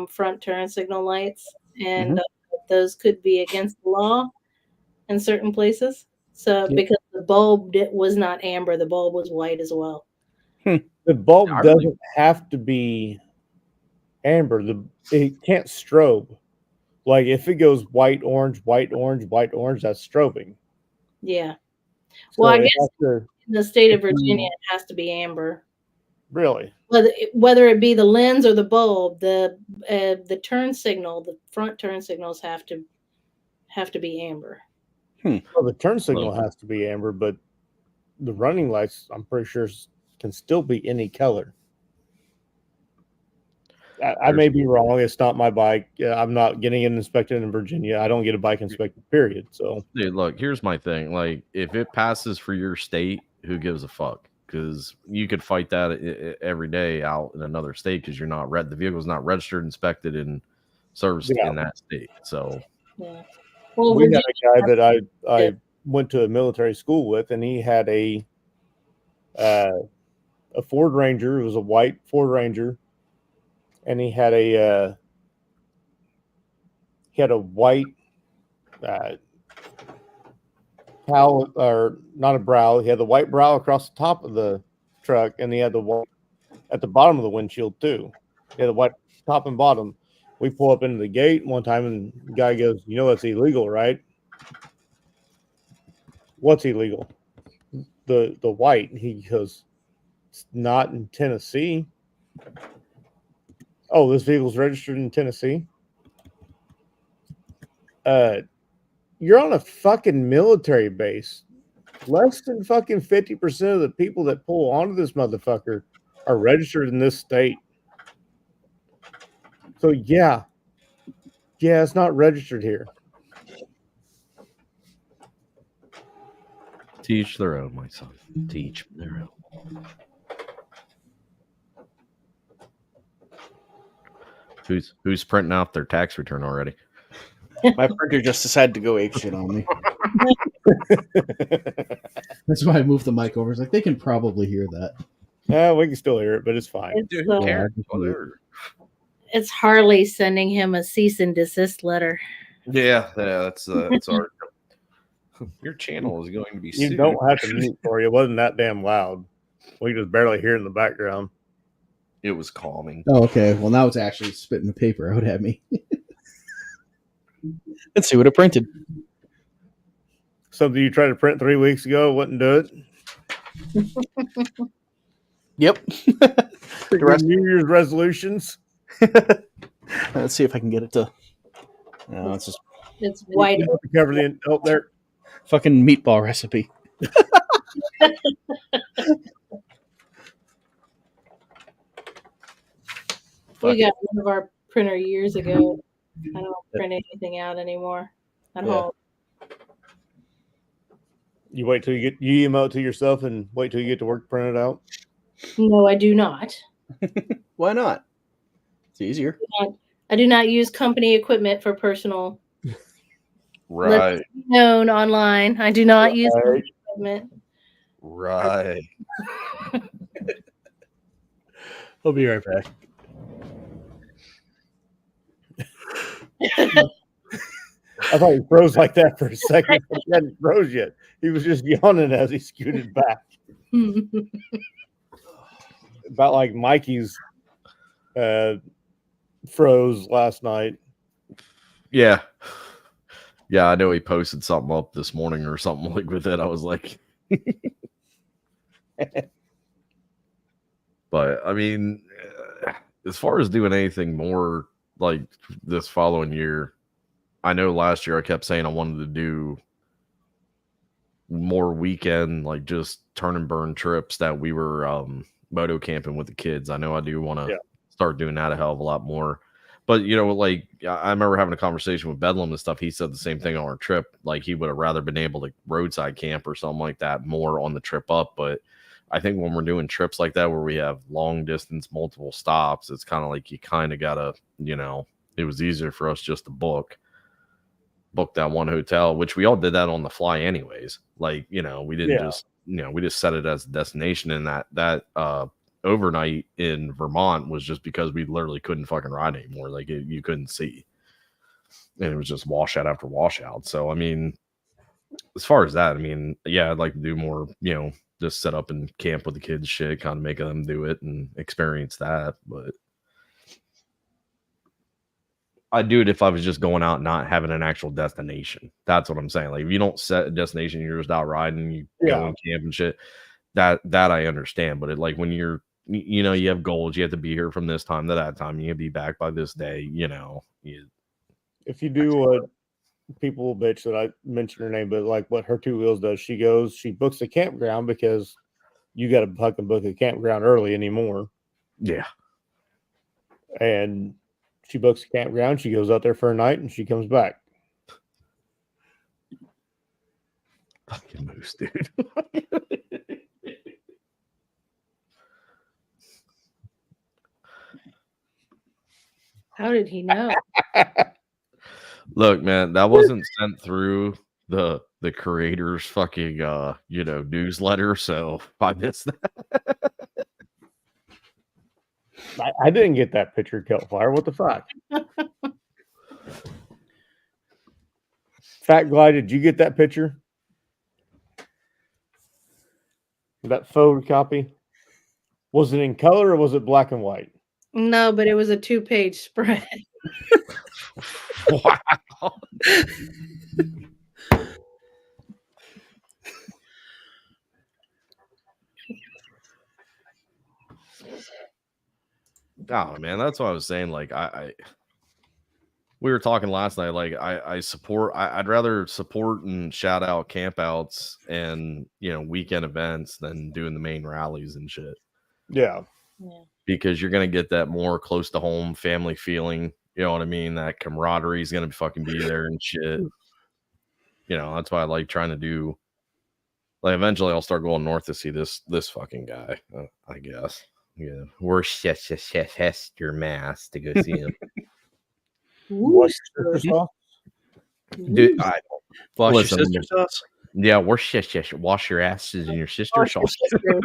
front turn signal lights, and those could be against the law in certain places. So because the bulb was not amber, the bulb was white as well. The bulb doesn't have to be amber. It can't strobe. Like if it goes white, orange, white, orange, white, orange, that's strobing. Yeah. So well, I guess in the state of Virginia, it has to be amber. Really? Whether it be the lens or the bulb, the turn signal, the front turn signals have to be amber. Well, the turn signal has to be amber, but the running lights, I'm pretty sure, can still be any color. I may be wrong. It's not my bike. I'm not getting it inspected in Virginia. I don't get a bike inspected, period. So, dude, look, here's my thing. Like, if it passes for your state, who gives a fuck? Because you could fight that every day out in another state because you're not the vehicle's not registered, inspected, and serviced in that state. So, Well, we had a guy that I went to a military school with, and he had a Ford Ranger. It was a white Ford Ranger. And he had a He had a white cowl, or not a brow. He had the white brow across the top of the truck, and he had the white at the bottom of the windshield too. He had the white top and bottom. We pull up into the gate one time, and the guy goes, "You know that's illegal, right?" "What's illegal?" The white. He goes, "It's not in Tennessee." "Oh, this vehicle's registered in Tennessee." You're on a fucking military base. Less than fucking 50% of the people that pull onto this motherfucker are registered in this state. So yeah, it's not registered here. Teach their own, my son. Teach their own. Who's printing out their tax return already? My printer just decided to go apeshit on me. That's why I moved the mic over. It's like they can probably hear that. Yeah, we can still hear it, but it's fine. Dude, who So, cares? Whatever. it's Harley sending him a cease and desist letter. Yeah, that's our. Your channel is going to be You sued. don't have to mute for you. It wasn't that damn loud. We could just barely hear it in the background. It was calming. Oh, okay. Well, now it's actually spitting the paper out at me. Let's see what it printed. Something you tried to print 3 weeks ago, wouldn't do it. Yep. The rest- New Year's resolutions. Let's see if I can get it to. No, it's just It's white. You have to cover the there. fucking meatball recipe. We got one of our printer years ago. I don't print anything out anymore at Yeah. home. You wait till you email it to yourself and wait till you get to work to print it out. No, I do not. Why not? It's easier. I do not use company equipment for personal Right, known online. I do not use Right. company equipment. right. I'll be right back. I thought he froze like that for a second. He hadn't froze yet. He was just yawning as he scooted back. About like Mikey's froze last night. Yeah. Yeah, I know he posted something up this morning or something like with it. I was like, but I mean, as far as doing anything more like this following year, I know last year I kept saying I wanted to do more weekend, like just turn and burn trips that we were moto camping with the kids. I know I do want to start doing that a hell of a lot more. But, you know, like I remember having a conversation with Bedlam and stuff. He said the same thing on our trip. Like he would have rather been able to roadside camp or something like that more on the trip up. But I think when we're doing trips like that where we have long distance, multiple stops, it's kind of like you kind of got to, you know, it was easier for us just to book that one hotel, which we all did that on the fly anyways. Like, you know, we didn't just, you know, we just set it as a destination, and that overnight in Vermont was just because we literally couldn't fucking ride anymore. Like you couldn't see, and it was just washout after washout. So, I mean, as far as that, I mean, yeah, I'd like to do more, you know, just set up and camp with the kids shit, kind of make them do it and experience that. But I'd do it if I was just going out, not having an actual destination. That's what I'm saying. Like if you don't set a destination, you're just out riding, you go and camp and shit. That I understand. But like when you're, you know, you have goals, you have to be here from this time to that time. You have to be back by this day. You know, If you do what people will bitch that I mentioned her name, but like what her two wheels does, she books a campground because you got to fucking book a campground early anymore. Yeah. And she books a campground. She goes out there for a night and she comes back. Fucking moose, dude. How did he know? Look, man, that wasn't sent through the creator's fucking you know, newsletter, so I missed that. I didn't get that picture, Keltfire. What the fuck? Fat Glide, did you get that picture? That photocopy? Was it in color or was it black and white? No, but it was a 2-page spread. Wow. Oh man, that's what I was saying. Like we were talking last night. Like I support. I'd rather support and shout out campouts and weekend events than doing the main rallies and shit. Yeah. Because you're gonna get that more close to home family feeling. You know what I mean? That camaraderie is gonna fucking be there and shit. That's why I like trying to do. Like eventually, I'll start going north to see this fucking guy. I guess. Yeah, Worcester, Mass, to go see him. Worcester sauce? Dude, Wash listen, your sister sauce? yeah, Worcester. Wash your asses in your sister Wash your sauce. sister.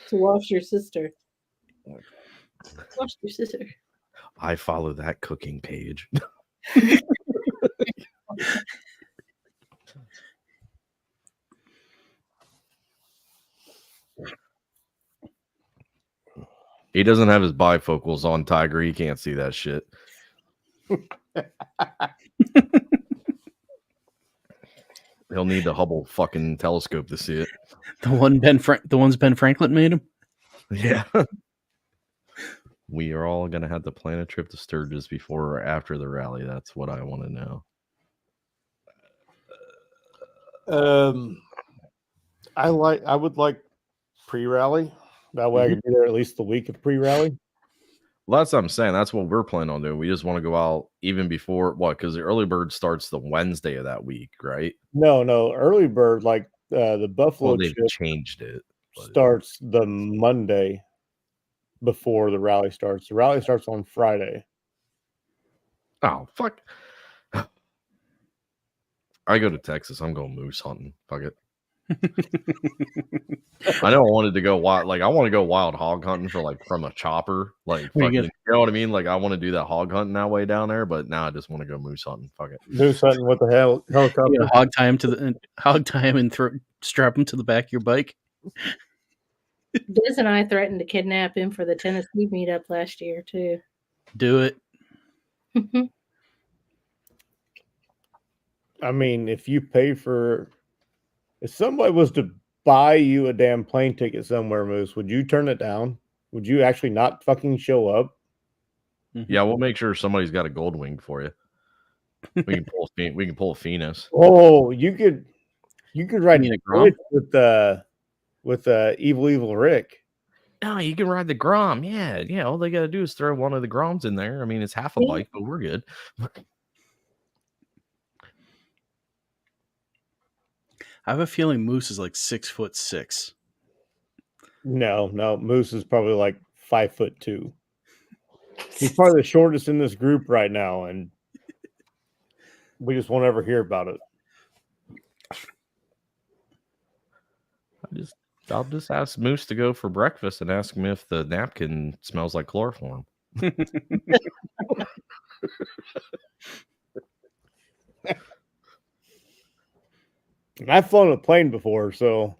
To wash your sister. Wash your sister. I follow that cooking page. He doesn't have his bifocals on, Tiger. He can't see that shit. He'll need the Hubble fucking telescope to see it. The ones Ben Franklin made him? Yeah. We are all gonna have to plan a trip to Sturgis before or after the rally. That's what I want to know. I would like pre-rally. That way I can be there at least the week of pre-rally. Well, that's what I'm saying. That's what we're planning on doing. We just want to go out even before what? Because the early bird starts the Wednesday of that week, right? No, early bird, like the Buffalo They've chip changed it. starts the Monday before the rally starts. The rally starts on Friday. Oh fuck! I go to Texas. I'm going moose hunting. Fuck it. I know I wanted to go wild. Like I want to go wild hog hunting from a chopper. Like fucking, you know what I mean? Like I want to do that hog hunting that way down there. But now I just want to go moose hunting. Fuck it. Moose hunting with the helicopter. You hog tie him and strap him to the back of your bike. Diz and I threatened to kidnap him for the Tennessee meetup last year too. Do it. I mean, if somebody was to buy you a damn plane ticket somewhere, Moose, would you turn it down? Would you actually not fucking show up? Yeah, we'll make sure somebody's got a gold wing for you. We can pull a Phoenix. Oh, you could ride with Evil Rick. No, you can ride the Grom. Yeah. All they got to do is throw one of the Groms in there. I mean, it's half a bike, but we're good. I have a feeling Moose is like 6'6". No, Moose is probably like 5'2". He's probably the shortest in this group right now, and we just won't ever hear about it. I'll just ask Moose to go for breakfast and ask him if the napkin smells like chloroform. I've flown a plane before, so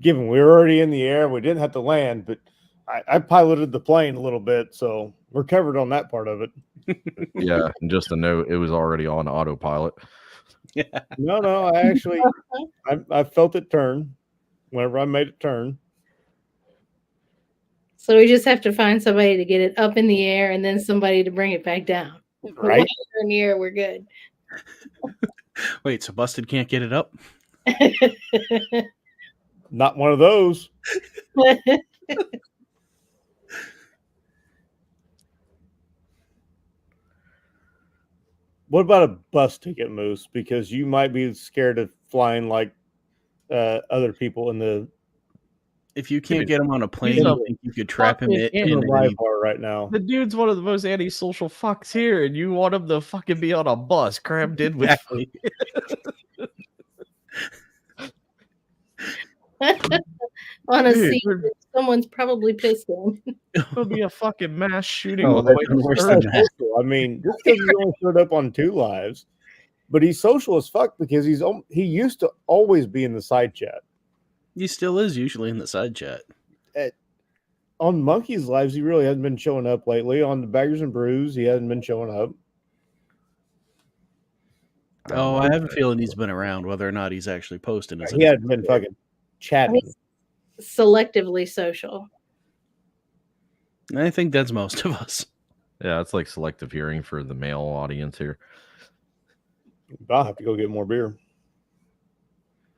given we were already in the air, we didn't have to land, but I piloted the plane a little bit, so we're covered on that part of it. Yeah, and just a note, it was already on autopilot. Yeah. No, I actually I felt it turn whenever I made it turn. So we just have to find somebody to get it up in the air and then somebody to bring it back down. Right. Once we're in the air, we're good. Wait, so Busted can't get it up? Not one of those. What about a bus ticket, Moose? Because you might be scared of flying like other people in the. If you can't get him on a plane, I think you could trap him in a live bar right now. The dude's one of the most antisocial fucks here, and you want him to fucking be on a bus crammed in with. Exactly. On a seat, someone's probably pissed him. It'll be a fucking mass shooting. Oh, on the way that's to worse Sturgis. than that. I mean, just because you only showed up on 2 lives but he's social as fuck because he used to always be in the side chat. He still is usually in the side chat. On Monkey's Lives, he really hasn't been showing up lately. On the Baggers and Brews, he hasn't been showing up. Oh, I have a feeling he's been around, whether or not he's actually posting. He hasn't been fucking chatting. Selectively social. I think that's most of us. Yeah, it's like selective hearing for the male audience here. I'll have to go get more beer.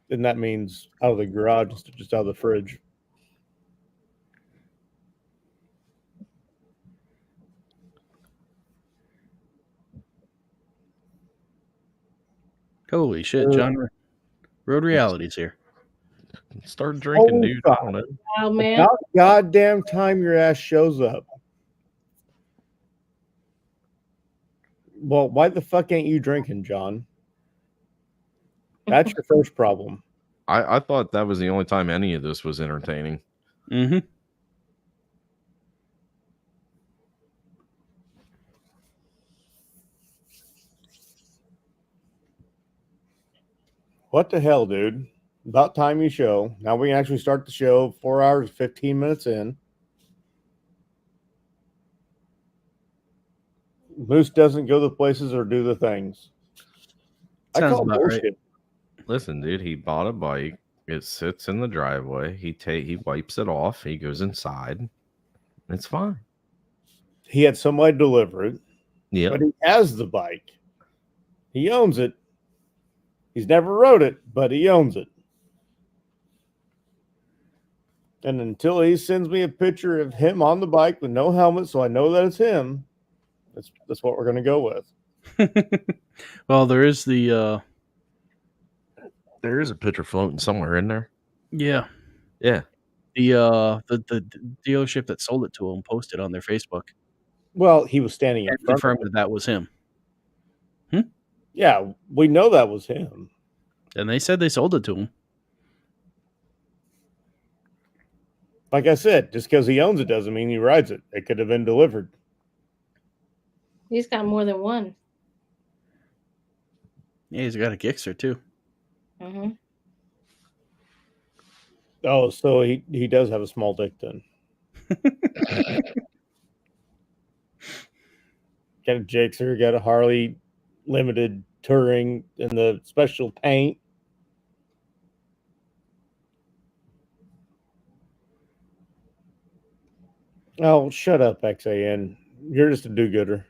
And that means out of the garage instead of just out of the fridge. Holy shit, John. Road Reality's here. Start drinking, Oh, dude. God. I don't know. Oh man. About goddamn time your ass shows up. Well, why the fuck ain't you drinking, John? That's your first problem. I thought that was the only time any of this was entertaining. Mm-hmm. What the hell, dude? About time you show. Now we can actually start the show 4 hours, 15 minutes in. Moose doesn't go the places or do the things. I Sounds call about bullshit. right. Listen, dude, he bought a bike. It sits in the driveway. He wipes it off. He goes inside. It's fine. He had somebody deliver it, Yeah. but he has the bike. He owns it. He's never rode it, but he owns it. And until he sends me a picture of him on the bike with no helmet, so I know that it's him, that's what we're going to go with. Well, there is the There is a picture floating somewhere in there. yeah. Yeah. The dealership that sold it to him posted on their Facebook Well, he was standing in and front of confirmed it. that was him. Yeah, we know that was him. And they said they sold it to him. Like I said, just because he owns it doesn't mean he rides it. It could have been delivered. He's got more than one. Yeah, he's got a Gixxer too. Mm-hmm. Oh, so he does have a small dick then. Got a Gixxer, got a Harley limited touring in the special paint. Oh, shut up, XAN. You're just a do-gooder.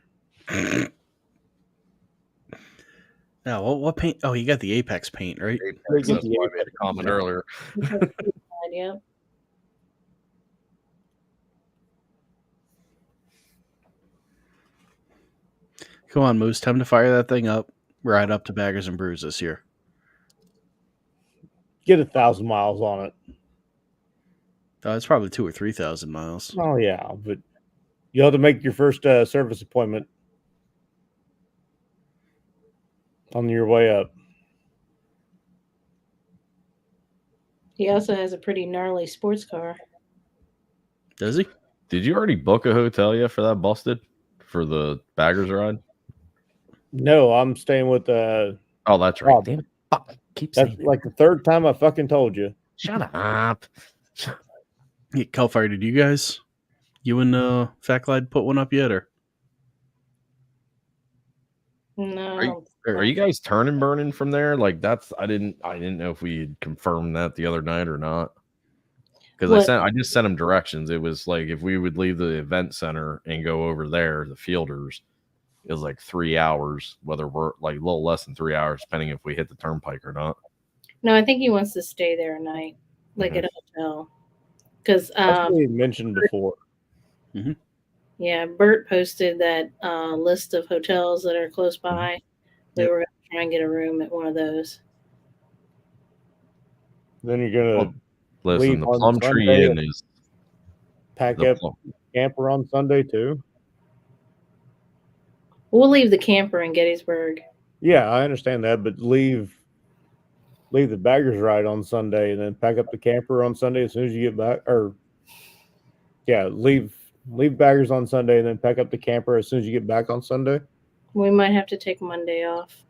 Now, what paint? Oh, you got the Apex paint, right? That's why I made a comment earlier. Yeah. Come on, Moose. Time to fire that thing up. Ride up to Baggers and Brews this year. Get 1,000 miles on it. It's probably 2,000 or 3,000 miles. Oh, yeah, but you'll have to make your first service appointment on your way up. He also has a pretty gnarly sports car. Does he? Did you already book a hotel yet for that busted? For the baggers ride? No, I'm staying with Oh, that's right. Rob. Damn it. Fuck. Keep That's saying like the third time I fucking told you. Shut up. Yeah, Calfire, did you and Fat Clyde put one up yet, or? No. Are you guys turn and burning from there? Like I didn't know if we had confirmed that the other night or not. Because I just sent him directions. It was like if we would leave the event center and go over there, the fielders, it was like 3 hours, whether we're like a little less than 3 hours, depending if we hit the turnpike or not. No, I think he wants to stay there a night, like at a hotel. Because That's what we mentioned before. yeah, Bert posted that list of hotels that are close by. We were going to try and get a room at one of those. Then you're gonna Listen, leave the on Plum Tree Sunday Inn and is pack the up camper on Sunday too. We'll leave the camper in Gettysburg. Yeah, I understand that, but leave the baggers ride on Sunday and then pack up the camper on Sunday as soon as you get back. Or yeah, leave baggers on Sunday and then pack up the camper as soon as you get back on Sunday. We might have to take Monday off.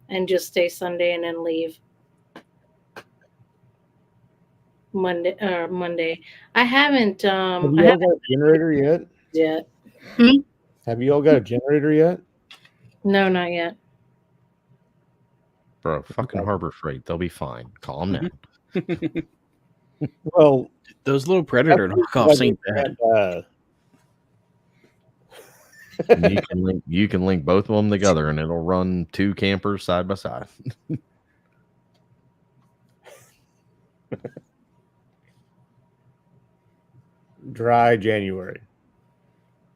and just stay Sunday and then leave Monday. I haven't Have I you all haven't got a generator yet? yet. Have you all got a generator yet? No, not yet. Bro, fucking Harbor Freight. They'll be fine. Calm down. Well, Those little Predator knockoffs ain't bad. You can link both of them together and it'll run 2 campers side by side. Dry January.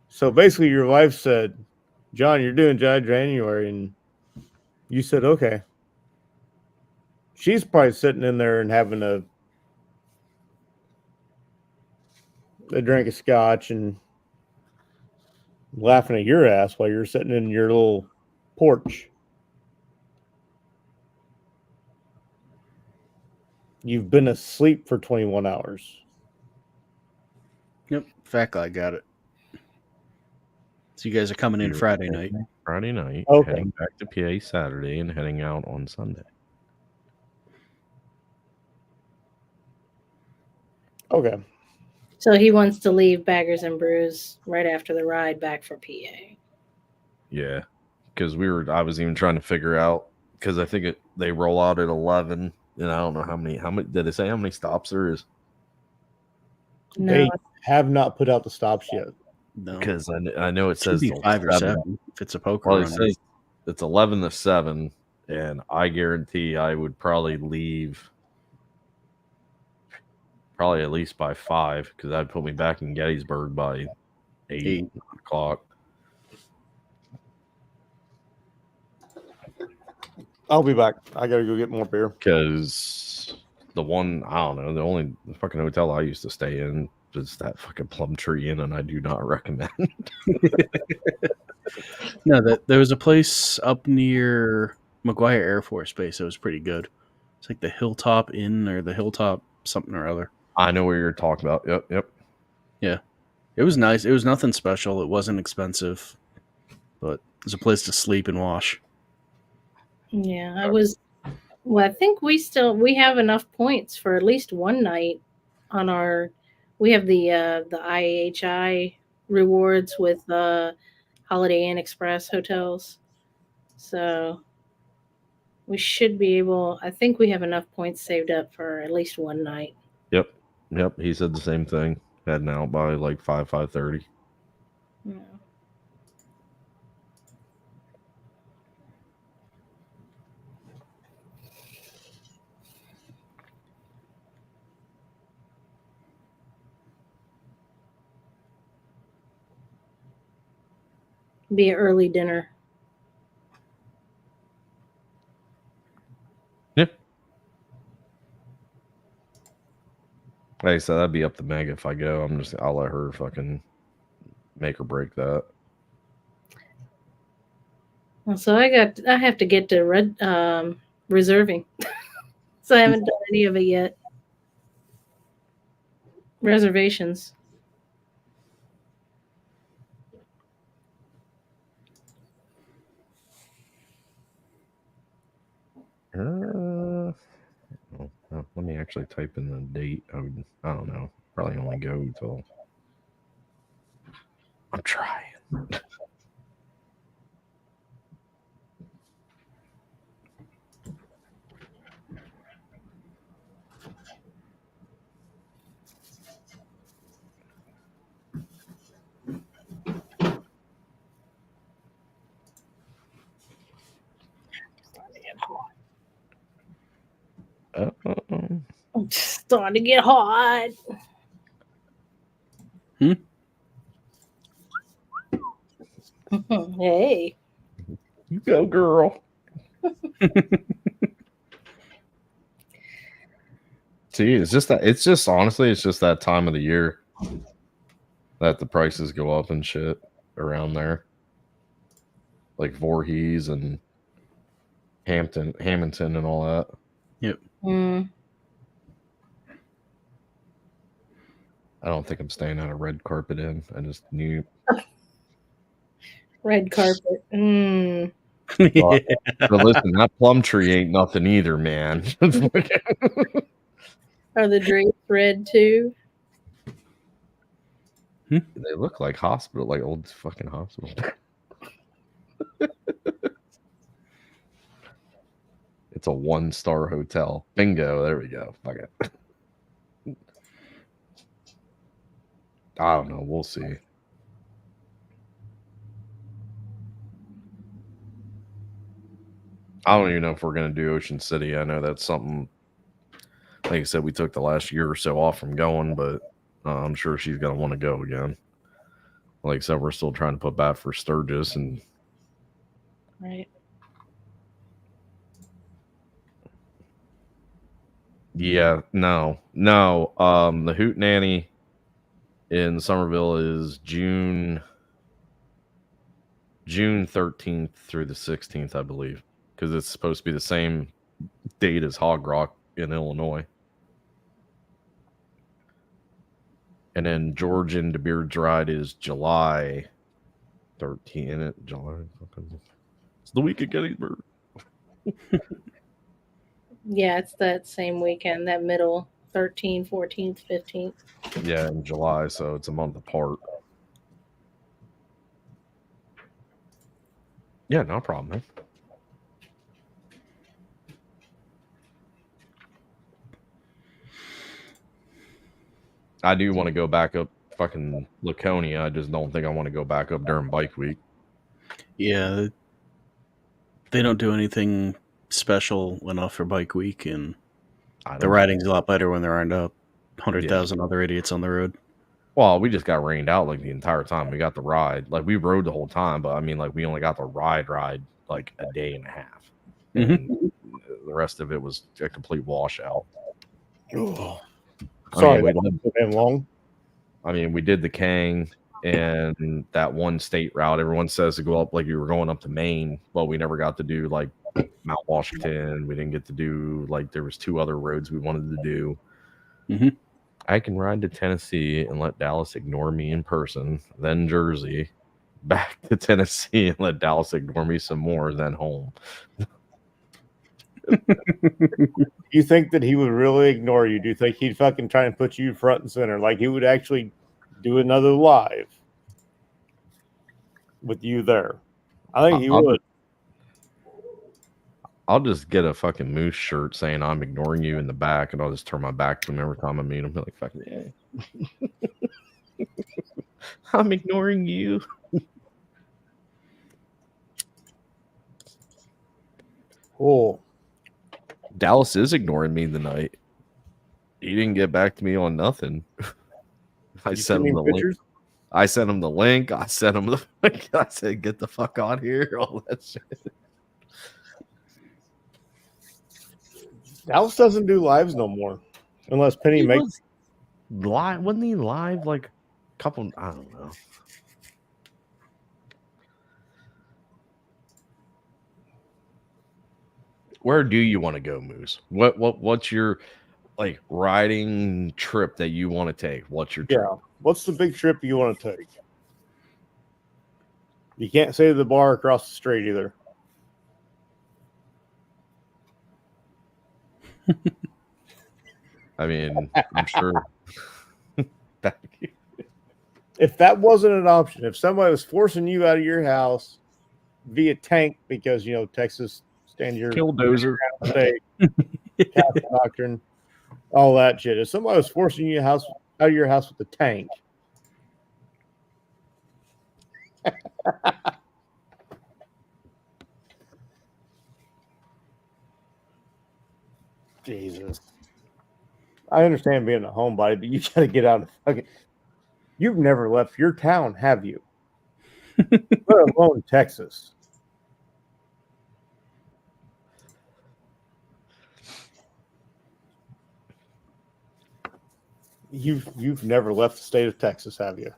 So basically, your wife said, "John, you're doing dry January," and you said, "Okay." She's probably sitting in there and having a drink of scotch and laughing at your ass while you're sitting in your little porch. You've been asleep for 21 hours. Yep, Fat Guy got it. So you guys are coming in Friday night. Friday night, Okay. heading back to PA Saturday, and heading out on Sunday. Okay. So he wants to leave Baggers and Brews right after the ride back for PA. Yeah, because I was even trying to figure out, because I think they roll out at 11, and I don't know how many did they say how many stops there is? No, They have not put out the stops yet. No, Because I know it should says be 5 or 7 if it's a poker Well, it run. says it's 11 to 7, and I guarantee I would probably leave at least by 5, because that'd put me back in Gettysburg by 8 o'clock. I'll be back. I gotta go get more beer. Because the fucking hotel I used to stay in is that fucking Plum Tree Inn, and I do not recommend. No, there was a place up near McGuire Air Force Base that was pretty good. It's like the Hilltop Inn or the Hilltop something or other. I know what you're talking about. Yep. Yeah. It was nice. It was nothing special. It wasn't expensive. But it was a place to sleep and wash. yeah, I think we have enough points for at least one night on our. We have the IHI rewards with Holiday Inn Express hotels, so we should be able. I think we have enough points saved up for at least one night. Yep. He said the same thing. Heading out by like 5:30. Yeah. Be an early dinner. Yep. Like I said, that'd be up to Meg if I go. I'll let her fucking make or break that. So I have to get to reserving. So I haven't done any of it yet. Reservations. Let me actually type in the date. I don't know. Probably only go till. I'm trying. It's starting to get hot. Hey. You go, girl. See, it's just honestly, it's just that time of the year that the prices go up and shit around there. Like Voorhees and Hamilton and all that. Yep. I don't think I'm staying at a Red Carpet Inn. I just knew. Red carpet. Well, but listen, that plum tree ain't nothing either, man. Are the drapes red too? They look like hospital, like old fucking hospital. It's a 1-star hotel. Bingo. There we go. Fuck it. I don't know. We'll see. I don't even know if we're going to do Ocean City. I know that's something, like I said, we took the last year or so off from going, but I'm sure she's going to want to go again. Like I said, we're still trying to put back for Sturgis, and Right. yeah, no. The Hoot Nanny in Somerville is June 13th through the 16th, I believe, because it's supposed to be the same date as Hog Rock in Illinois. And then George and DeBeard's Ride is July 13th. It's the week of Gettysburg. Yeah, it's that same weekend, that middle 13th, 14th, 15th. Yeah, in July, so it's a month apart. Yeah, no problem, man. I do want to go back up fucking Laconia. I just don't think I want to go back up during bike week. Yeah, they don't do anything special enough for bike week, and the riding's a lot better when there aren't 100,000 other idiots on the road. Well, we just got rained out like the entire time. We got the ride. Like, we rode the whole time, but I mean, like, we only got the ride like a day and a half. And the rest of it was a complete washout. Sorry, that took him long. I mean, we did the Kang and that one state route. Everyone says to go up like you were going up to Maine, but we never got to do like Mount Washington. We didn't get to do like there was 2 other roads we wanted to do. I can ride to Tennessee and let Dallas ignore me in person, then Jersey, back to Tennessee and let Dallas ignore me some more, then home. You think that he would really ignore you? Do you think he'd fucking try and put you front and center? Like he would actually do another live with you there? I think he would. I'll just get a fucking Moose shirt saying I'm ignoring you in the back, and I'll just turn my back to him every time I meet him. Be like, fucking yeah. I'm ignoring you. Oh. Dallas is ignoring me tonight. He didn't get back to me on nothing. I sent him the link. I sent him the link. I sent him the link. I said, get the fuck on here. All that shit. Dallas doesn't do lives no more. Unless Penny makes live. Wasn't he live like a couple? I don't know. Where do you want to go, Moose? What's your like riding trip that you want to take? What's your trip? Yeah. What's the big trip you want to take? You can't say the bar across the street either. I mean, I'm sure. If that wasn't an option, if somebody was forcing you out of your house via tank because, you know, Texas stand your killdozer, Catholic doctrine, all that shit. If somebody was forcing you out of your house with a tank, Jesus. I understand being a homebody, but you got to get out of fucking. You've never left your town, have you? Let alone Texas. You've never left the state of Texas, have you?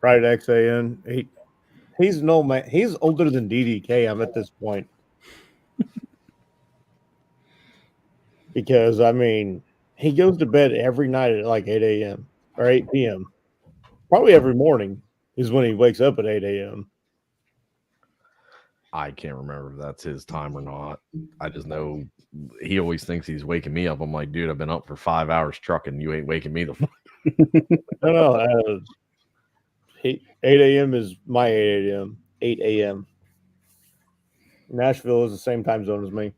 Right, XAN. He's an old man. He's older than DDK. I'm at this point. Because, I mean, He goes to bed every night at like 8 a.m. or 8 p.m. Probably every morning is when he wakes up at 8 a.m. I can't remember if that's his time or not. I just know he always thinks he's waking me up. I'm like, dude, I've been up for 5 hours trucking. You ain't waking me the fuck. No, 8 a.m. is my 8 a.m. 8 a.m. Nashville is the same time zone as me.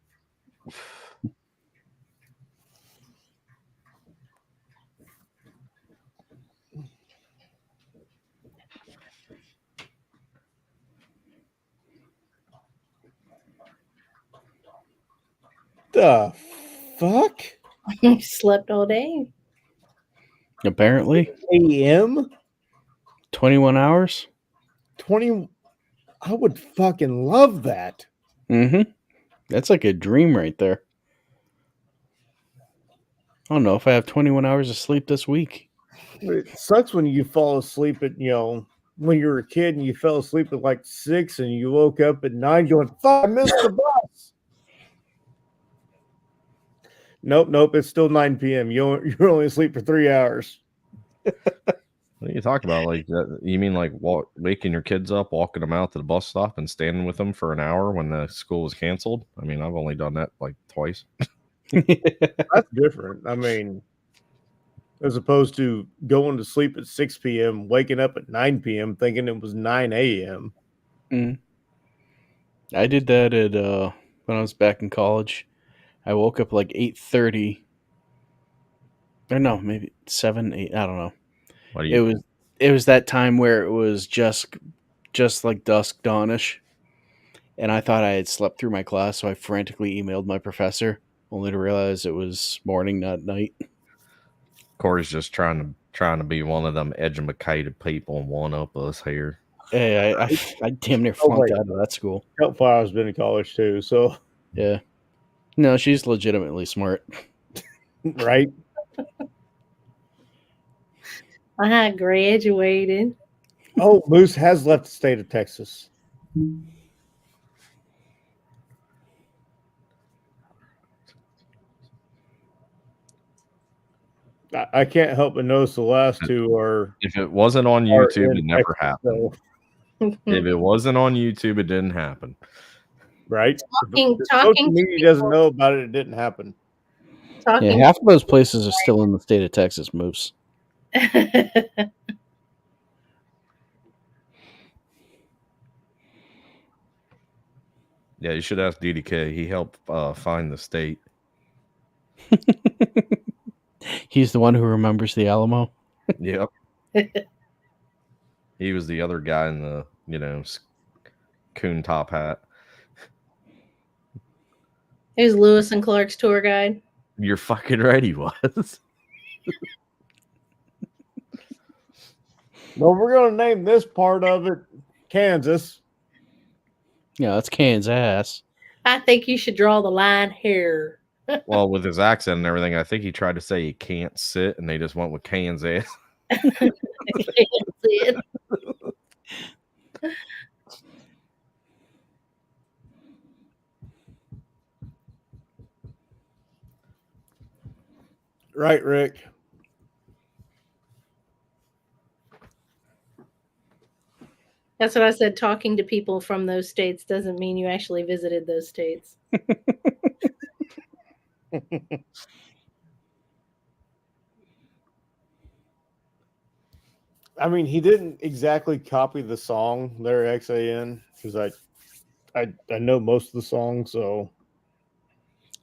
The fuck? You slept all day. Apparently, A.m. 21 hours. 20. I would fucking love that. Mm-hmm. That's like a dream right there. I don't know if I have 21 hours of sleep this week. It sucks when you fall asleep at, when you were a kid and you fell asleep at like 6 and you woke up at 9 going, fuck, I missed the bus. Nope. It's still 9 p.m. You're only asleep for 3 hours. What are you talking about? Like, you mean like waking your kids up, walking them out to the bus stop, and standing with them for an hour when the school was canceled? I mean, I've only done that like twice. That's different. I mean, as opposed to going to sleep at 6 p.m., waking up at 9 p.m., thinking it was 9 a.m. Mm. I did that at when I was back in college. I woke up like 8:30. Or no, maybe 7, 8. I don't know. What do you? It was that time where it was just like dusk dawnish, and I thought I had slept through my class, so I frantically emailed my professor, only to realize it was morning, not night. Corey's just trying to be one of them educated people and one up us here. Hey, I damn near Oh, flunked wait. out of that school. Hellfire's been in college too, so Yeah. No, she's legitimately smart. right. I graduated. Oh, Moose has left the state of Texas. I can't help but notice the last two are. If it wasn't on are YouTube, in it never Texas, happened. so, If it wasn't on YouTube, it didn't happen. right? Talking Social to media people. doesn't know about it. It didn't happen. Yeah, Talking. half of those places are still in the state of Texas, Moose. Yeah, you should ask DDK. He helped find the state. He's the one who remembers the Alamo. Yep. He was the other guy in the, coon top hat. Who's Lewis and Clark's tour guide? You're fucking right, he was. Well, we're going to name this part of it Kansas. Yeah, that's Kansas. I think you should draw the line here. Well, with his accent and everything, I think he tried to say he can't sit, and they just went with Kansas. Right, Rick? That's what I said. Talking to people from those states doesn't mean you actually visited those states. I mean, he didn't exactly copy the song there, XAN, because I know most of the songs, so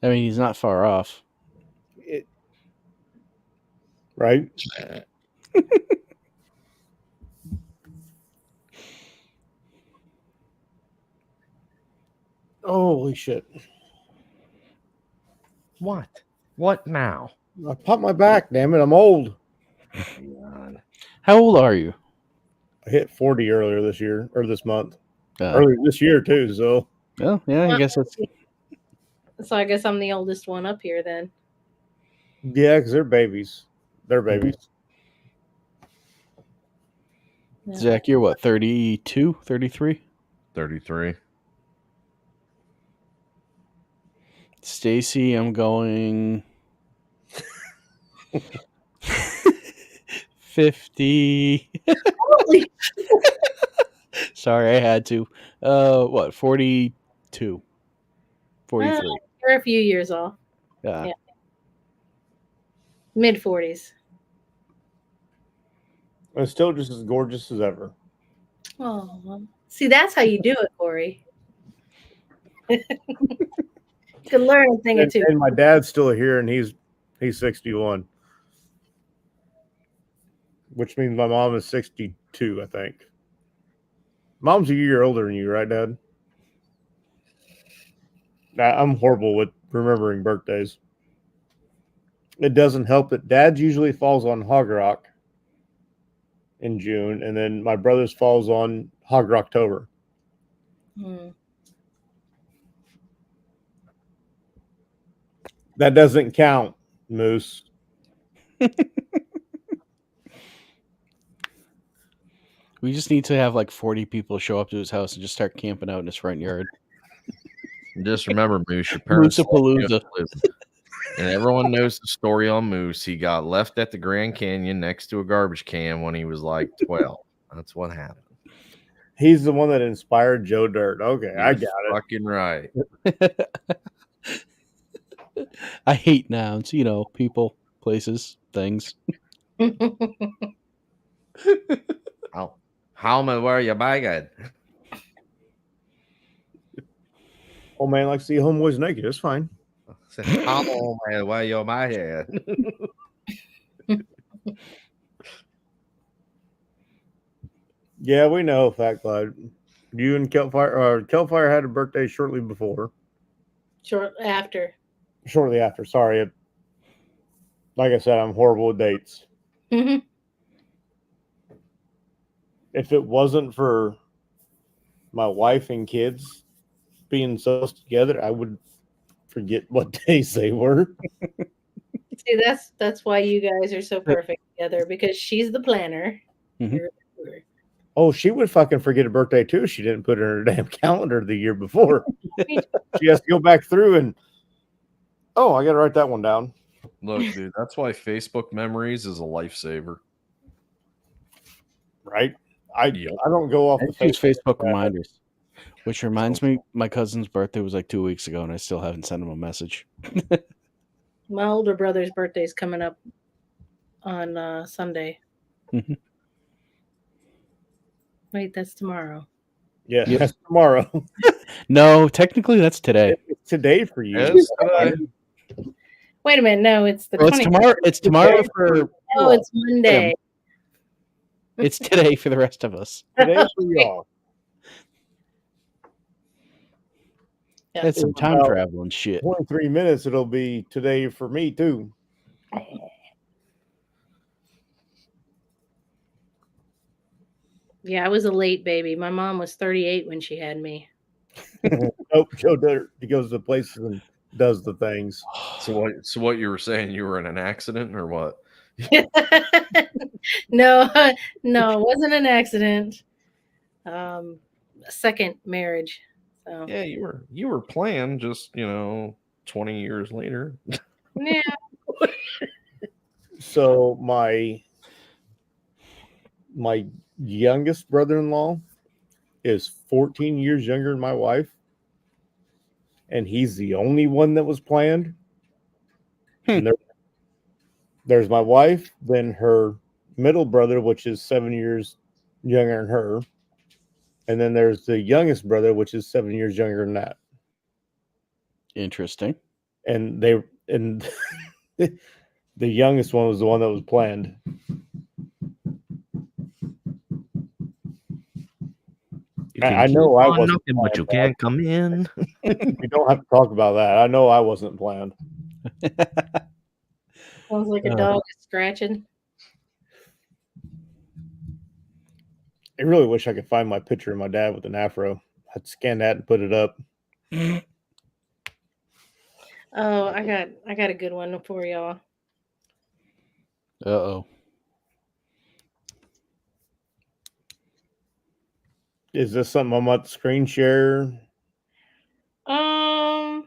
I mean, he's not far off. right. Holy shit! What? What now? I popped my back. Damn it! I'm old. How old are you? I hit 40 earlier this year or this month. Earlier this year too. So Well, yeah, I guess that's. So I guess I'm the oldest one up here then. yeah, because they're babies. They're babies. Yeah. Zach, you're what, 32, 33? 33. Stacy, I'm going 50. Holy Sorry, I had to. 42. 43. You're a few years off. Yeah. Yeah. Mid 40s. And still just as gorgeous as ever. Oh, see, that's how you do it, Corey. You can learn a thing or two. And my dad's still here, and he's 61, which means my mom is 62, I think. Mom's a year older than you, right, Dad? I'm horrible with remembering birthdays. It doesn't help that Dad's usually falls on Hog Rock in June, and then my brother's falls on Hog Rocktober. Hmm. That doesn't count, Moose. We just need to have like 40 people show up to his house and just start camping out in his front yard. And just remember, Moose, your parents. Moose-a-palooza. And everyone knows the story on Moose. He got left at the Grand Canyon next to a garbage can when he was like 12. That's what happened. He's the one that inspired Joe Dirt. Okay, I got it. Fucking right. I hate nouns, people, places, things. How am I wear your bag? Oh man, like to see homeboys naked. It's fine. How am I wear your bag? Yeah, we know, Fat Clyde. You and Kelfire had a birthday shortly after. Sorry. Like I said, I'm horrible with dates. Mhm. If it wasn't for my wife and kids being so close together, I would forget what days they were. See, that's why you guys are so perfect together, because she's the planner. Mhm. You're the doer. Oh, she would fucking forget a birthday too. She didn't put it in her damn calendar the year before. She has to go back through and, oh, I got to write that one down. Look, dude, that's why Facebook memories is a lifesaver. Right? I don't go off I the use Facebook reminders, which reminds me, my cousin's birthday was like 2 weeks ago, and I still haven't sent him a message. My older brother's birthday is coming up on Sunday. Mhm. Wait, that's tomorrow. Yeah, Yep. that's tomorrow. No, technically that's today. It's today for you. Yes, today. Wait a minute. No, it's the Well, it's 20th. tomorrow. It's tomorrow for. No, it's Monday. It's today for the rest of us. Today for y'all. Yeah. That's some In time about travel and shit. 23 minutes, it'll be today for me too. Yeah, I was a late baby. My mom was 38 when she had me. Oh, Joe Dirt, he goes to places and does the things. So what you were saying? You were in an accident or what? No, it wasn't an accident. Second marriage. So Yeah, you were planned. Just 20 years later. yeah. So my youngest brother-in-law is 14 years younger than my wife, and he's the only one that was planned. And there's my wife, then her middle brother, which is 7 years younger than her, and then there's the youngest brother, which is 7 years younger than that. Interesting. And the youngest one was the one that was planned. I know I wasn't knocking, but you can't come in. We don't have to talk about that. I know I wasn't planned. Sounds like a dog is scratching. I really wish I could find my picture of my dad with an afro. I'd scan that and put it up. Oh, I got a good one for y'all. Uh-oh. Is this something I'm about to screen share? I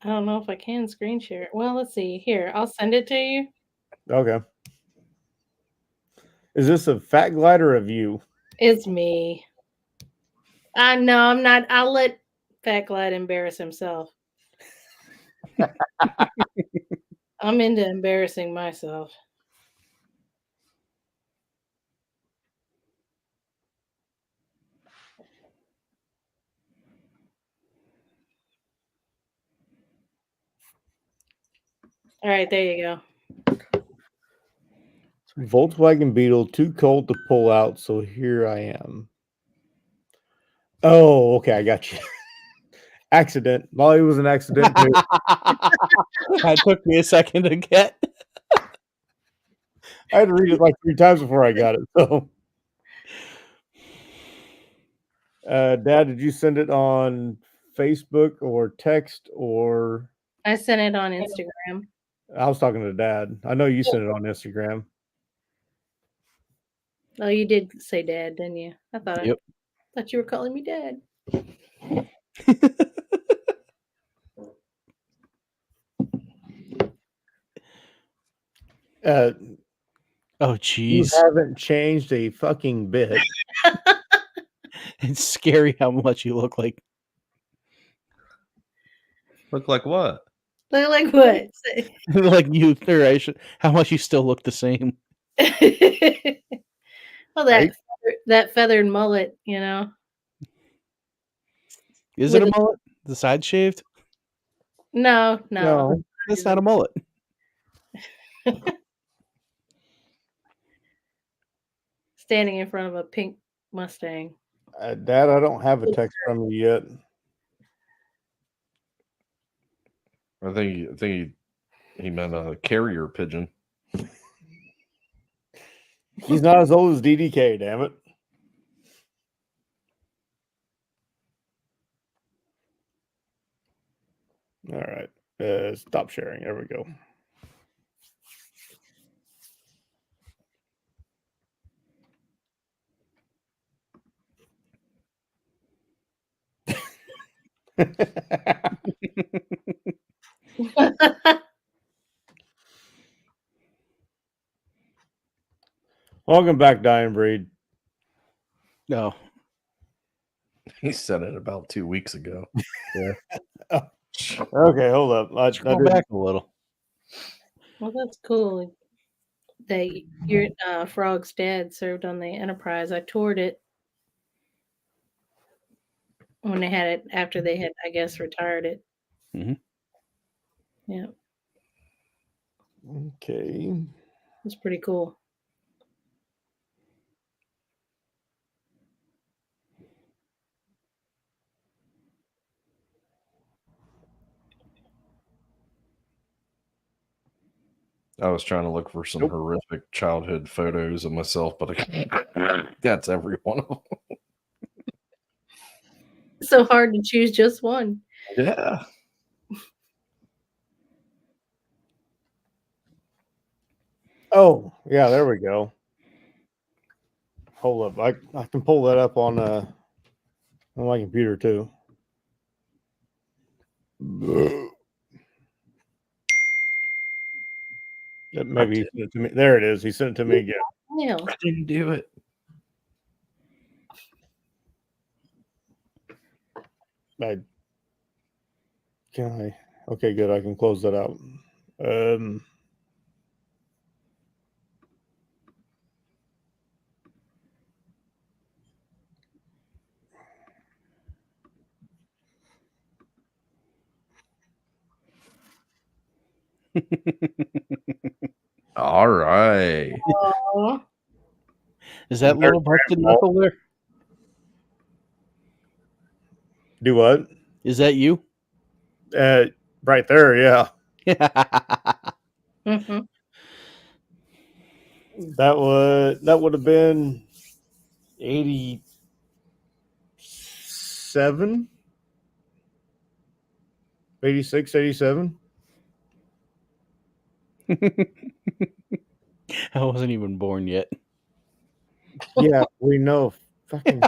don't know if I can screen share it. Well, let's see. Here, I'll send it to you. Okay. Is this a fat glider of you? It's me. No, I'm not. I'll let Fat Glad embarrass himself. I'm into embarrassing myself. All right, there you go. Volkswagen Beetle, too cold to pull out, so here I am. Oh, okay, I got you. Accident. Molly was an accident too. That took me a second to get. I had to read it like 3 times before I got it. So, Dad, did you send it on Facebook or text or? I sent it on Instagram. I was talking to Dad. I know you sent it on Instagram. Oh, you did say Dad, didn't you? I thought Yep. thought you were calling me Dad. Oh, You jeez. haven't changed a fucking bit. It's scary how much you look like. Look like what? Look like what? Like you, or I should, how much you still look the same. Well, Right? that feathered mullet, you know. Is With it a a- mullet? The side shaved? No. No. That's not a mullet. Standing in front of a pink Mustang. Dad, I don't have a text from you yet. I think he meant a carrier pigeon. He's not as old as DDK, damn it. All right. Stop sharing. There we go. Welcome back, Dying Breed. No. He said it about 2 weeks ago. Yeah. Okay, hold up. I Scroll didn't- back a little. Well, that's cool. Your Frog's dad served on the Enterprise. I toured it when they had it after they had, I guess, retired it. Mhm. Yeah, Okay. it's pretty cool. I was trying to look for some horrific childhood photos of myself, but that's every one of them. It's so hard to choose just one. Yeah. Oh, yeah, there we go. Hold up. I can pull that up on my computer too. Maybe he sent it to me. There it is. He sent it to me again. Yeah. I didn't do it. Can I? Okay, good. I can close that out. All right. Aw. Is that little busted Grandpa. knuckle there? Do what? Is that you? Right there. Yeah. Mhm. That would have been 87, 86, 87. I wasn't even born yet. Yeah, we know. Fucking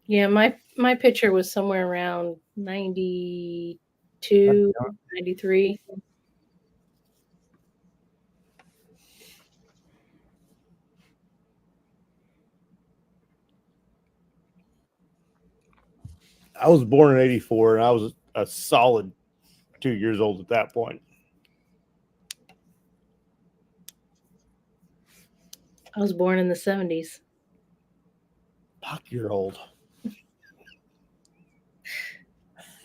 Yeah, my picture was somewhere around 92, 92, 93. I was born in 84, and I was a solid 2 years old at that point. I was born in the 70s. Fuck, you're old.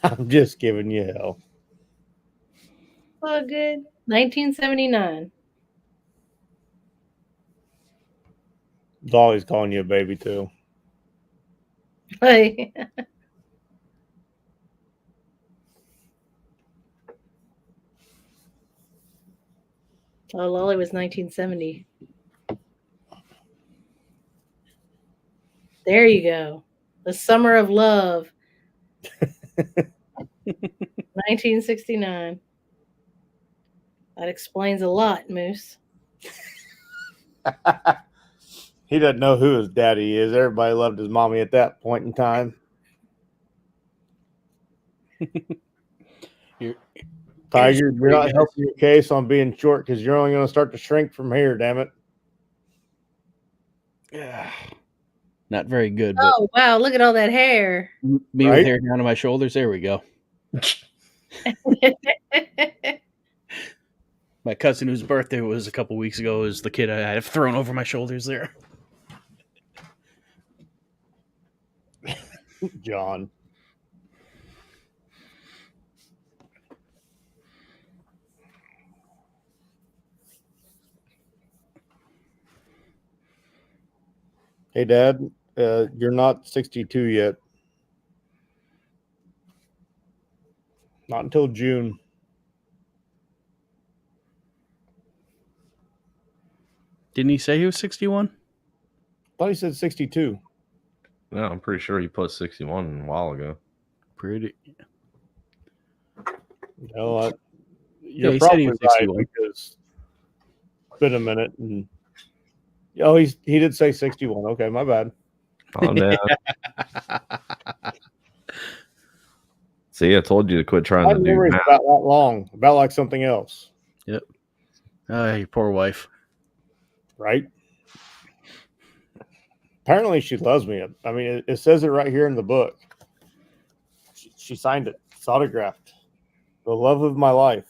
I'm just giving you hell. Oh, good. 1979. It's always calling you a baby, too. Like, oh, Lolly was 1970. There you go. The Summer of Love. 1969. That explains a lot, Moose. He doesn't know who his daddy is. Everybody loved his mommy at that point in time. Tiger, you're not helping your case on being short because you're only going to start to shrink from here, damn it. Yeah. Not very good, but Oh, wow. Look at all that hair. me Right? with hair down to my shoulders. There we go. My cousin, whose birthday was a couple weeks ago, is the kid I had thrown over my shoulders there. John. Hey, Dad, you're not 62 yet. Not until June. Didn't he say he was 61? I thought he said 62. No, I'm pretty sure he put 61 a while ago. Pretty. No, Yeah, you're he said probably he was right 61. because it's been a minute. And oh, he did say 61. Okay, my bad. Oh, no. See, I told you to quit trying My to do memory's math. about that long, about like something else, Yep. Your poor wife. right? Apparently, she loves me. I mean, it says it right here in the book. She signed it. It's autographed. The love of my life.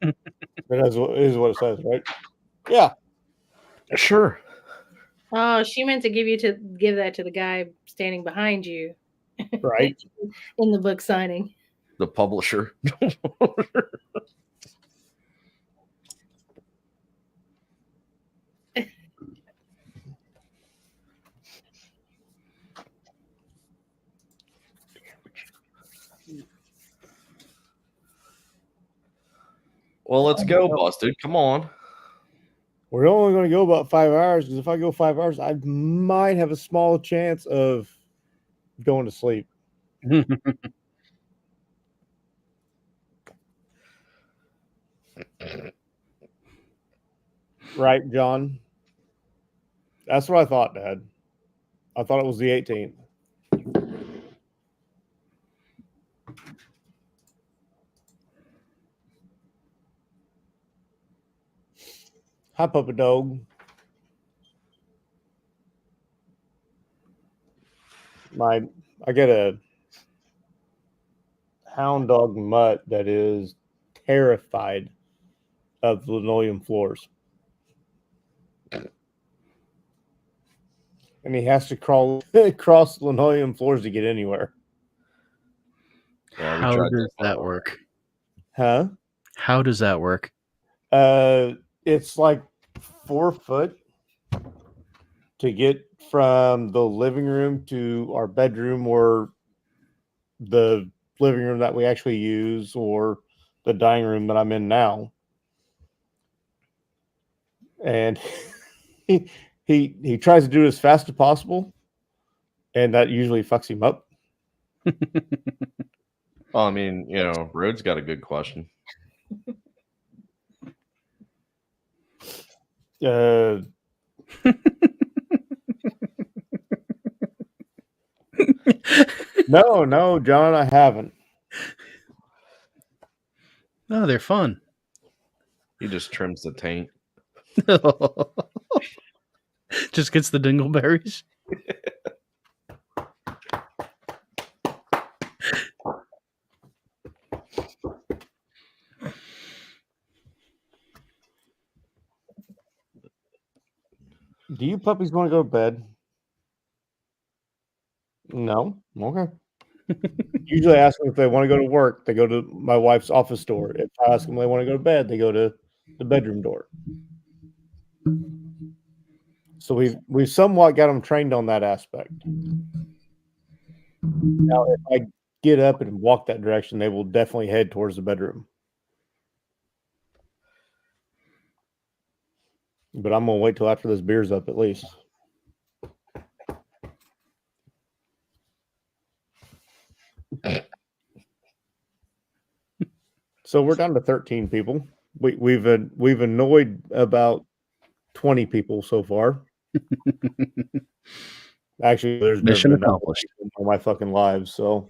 That is what it says, right? Yeah. Sure. Oh, she meant to give that to the guy standing behind you Right. in the book signing. The publisher. Well, let's go, Busted. Come on. We're only going to go about 5 hours because if I go 5 hours, I might have a small chance of going to sleep. Right, John? That's what I thought, Dad. I thought it was the 18th. Hi, Papa Dog. I get a hound dog mutt that is terrified of linoleum floors. And he has to crawl across linoleum floors to get anywhere. Yeah, we How tried does that. that work? Huh? How does that work? It's like 4 foot to get from the living room to our bedroom or the living room that we actually use or the dining room that I'm in now. And he tries to do it as fast as possible, and that usually fucks him up. Well, I mean, Rhodes got a good question. No, No, John, I haven't. Oh, they're fun. He just trims the taint. Just gets the dingleberries. Do you puppies want to go to bed? No? Okay. Usually I ask them if they want to go to work, they go to my wife's office door. If I ask them if they want to go to bed, they go to the bedroom door. So we've somewhat got them trained on that aspect. Now, if I get up and walk that direction, they will definitely head towards the bedroom. But I'm gonna wait till after this beer's up at least. So we're down to 13 people. We've annoyed about 20 people so far. Actually, there's never Mission been that many accomplished. people in my fucking lives. So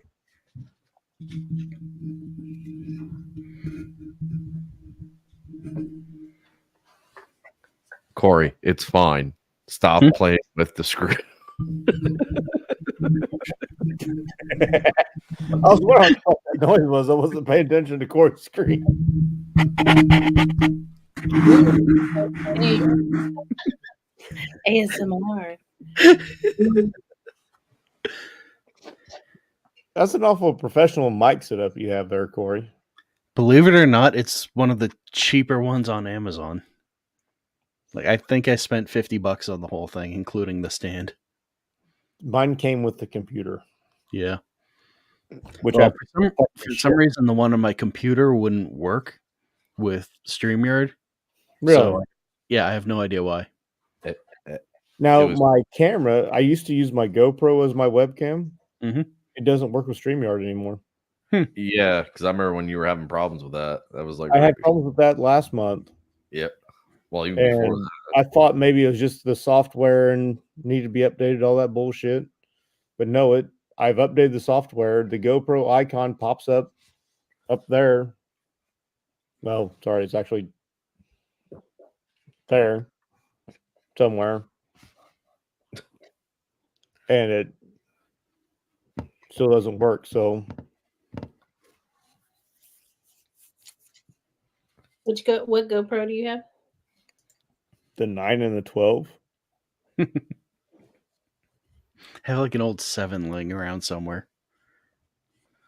Corey, it's fine. Stop playing with the screw. I was wondering what that noise was. I wasn't paying attention to Corey's screen. ASMR. That's an awful professional mic setup you have there, Corey. Believe it or not, it's one of the cheaper ones on Amazon. Like, I think I spent $50 on the whole thing, including the stand. Mine came with the computer, Yeah. which Well, I for some reason, the one on my computer wouldn't work with StreamYard. really. So, yeah, I have no idea why. Now, It was- my camera, I used to use my GoPro as my webcam. Mhm. It doesn't work with StreamYard anymore. Yeah, because I remember when you were having problems with that. That was like I had problems with that last month. Yep. Well, even before And that. I thought maybe it was just the software and needed to be updated, all that bullshit. But no, I've updated the software. The GoPro icon pops up there. Well, sorry, it's actually there somewhere. And it still doesn't work. So What GoPro do you have? the 9 and the 12. I have like an old 7 laying around somewhere.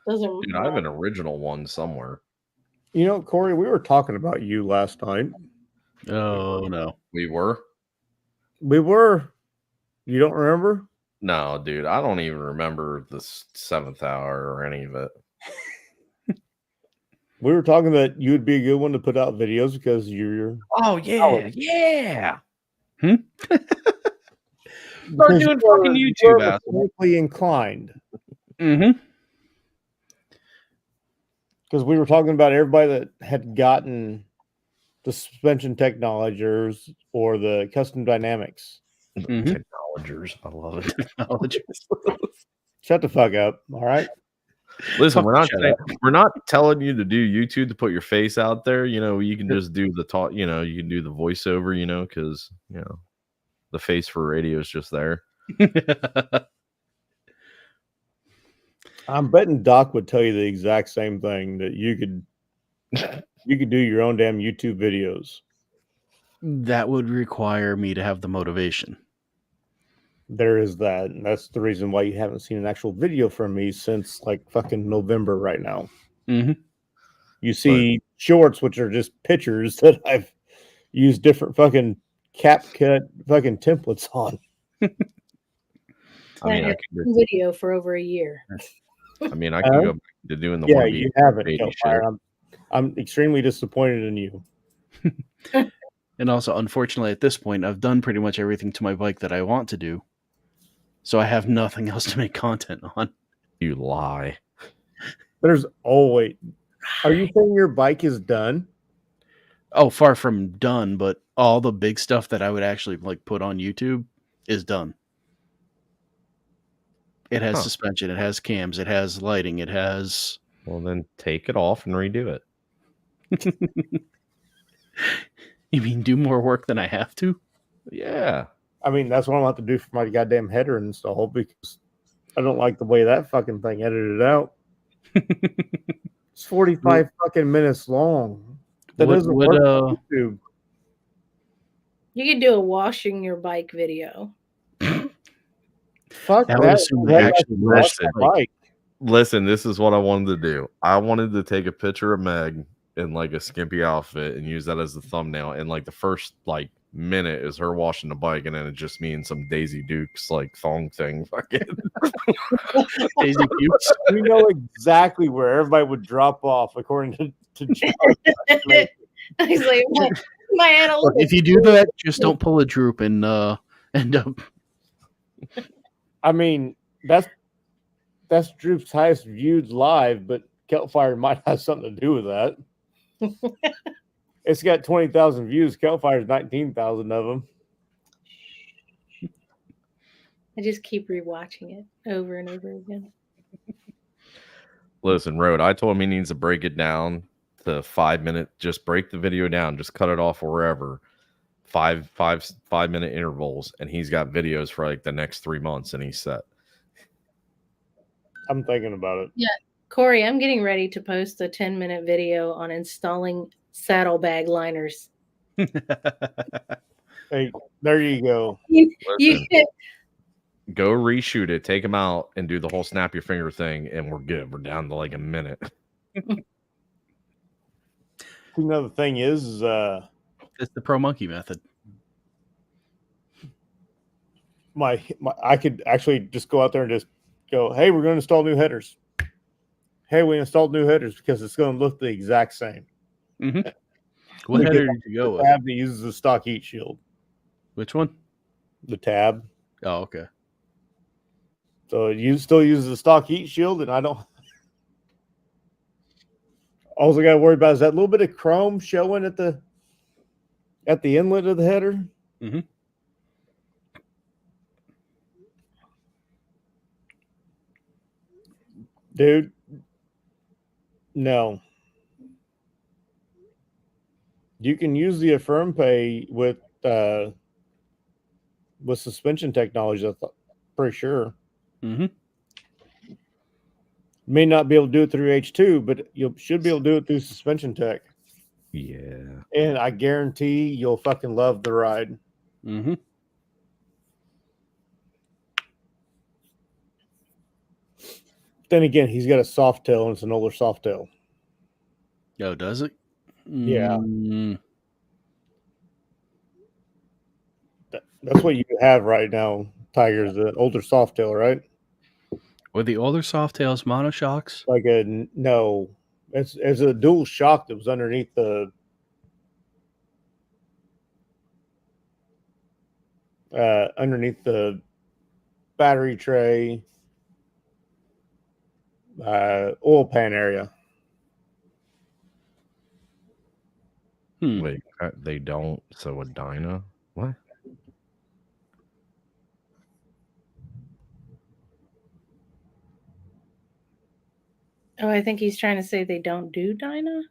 Those are Dude, I have an original one somewhere. You know, Corey, we were talking about you last night. Oh, no. We were? We were. You don't remember? No, dude, I don't even remember the 7th hour or any of it. We were talking that you would be a good one to put out videos because you're Oh, yeah. Yeah. Hmm? Start doing fucking YouTube, asshole. mechanically inclined. Mm-hmm. Because we were talking about everybody that had gotten the suspension technologers or the custom dynamics. Mhm. Technologers. I love it. Technologies. Shut the fuck up. All right. Listen, Shut we're not telling you to do YouTube to put your face out there. You know, you can just do the talk, you know, you can do the voiceover, you know, because you know the face for radio is just there. I'm betting Doc would tell you the exact same thing, that you could do your own damn YouTube videos. That would require me to have the motivation. There is that, and that's the reason why you haven't seen an actual video from me since like fucking November right now. Mm-hmm. You see shorts, which are just pictures that I've used different fucking CapCut fucking templates on. I mean, I had could, video for over a year. I mean, I can go back to doing the Yeah, one you haven't. baby Hellfire. shit. I'm extremely disappointed in you. And also, unfortunately, at this point, I've done pretty much everything to my bike that I want to do. So I have nothing else to make content on. You lie. There's always. Are you saying your bike is done? Oh, far from done, but all the big stuff that I would actually like put on YouTube is done. It has Huh. suspension, it has cams, it has lighting, it has Well, then take it off and redo it. You mean do more work than I have to? Yeah. I mean, that's what I'm going to have to do for my goddamn header install because I don't like the way that fucking thing edited out. It's 45 fucking minutes long. That doesn't work on YouTube. You could do a washing your bike video. Fuck That that. would assume That you guy's actually wash watched my it. bike. Listen, this is what I wanted to do. I wanted to take a picture of Meg in like a skimpy outfit and use that as the thumbnail. And like the first like minute is her washing the bike, and then it just me in some Daisy Dukes like thong thing. Fucking Daisy Dukes. We know exactly where everybody would drop off according to John. He's like, my analytics. If you do that, just don't pull a droop and end up. I mean, that's Droop's highest viewed live, but Keltfire might have something to do with that. It's got 20,000 views. Keltfire's 19,000 of them. I just keep rewatching it over and over again. Listen, Road, I told him he needs to break it down to 5 minutes. Just break the video down. Just cut it off wherever. 5 minute intervals, and he's got videos for like the next 3 months, and he's set. I'm thinking about it. Yeah, Corey, I'm getting ready to post a 10-minute video on installing saddlebag liners. Hey, there you go. You Listen. can, Go reshoot it, take him out, and do the whole snap your finger thing, and we're good. We're down to like a minute. Another thing is It's the Pro Monkey method. I could actually just go out there and just go, hey, we're going to install new headers. Hey, we installed new headers because it's going to look the exact same. Mm-hmm. What header did you go with? The tab that uses the stock heat shield. Which one? The tab. Oh, okay. So you still use the stock heat shield, and I don't. All I got to worry about is that little bit of chrome showing at the inlet of the header. Mm-hmm. Dude, no. You can use the Affirm Pay with suspension technology. I'm pretty sure. Mm-hmm. May not be able to do it through H2, but you should be able to do it through suspension tech. Yeah. And I guarantee you'll fucking love the ride. Mm-hmm. Then again, he's got a soft tail, and it's an older soft tail. Oh, does it? Yeah. Mm. That's what you have right now, Tiger, is an older soft tail, right? Were the older Softails monoshocks? Like no. It's a dual shock that was underneath the battery tray, oil pan area. Wait, they don't. So a Dyna? What? Oh, I think he's trying to say they don't do Dyna.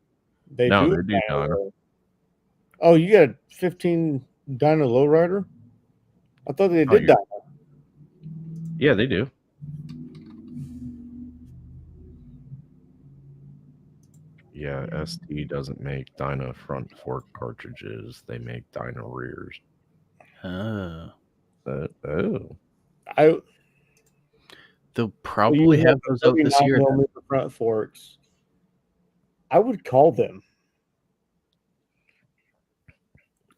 They No, do they do Dyna. Oh, you got a 15 Dyna lowrider? I thought they did Dyna. Yeah, they do. Yeah, ST doesn't make Dyna front fork cartridges. They make Dyna rears. Oh. They'll probably have those out this year. Front forks. I would call them.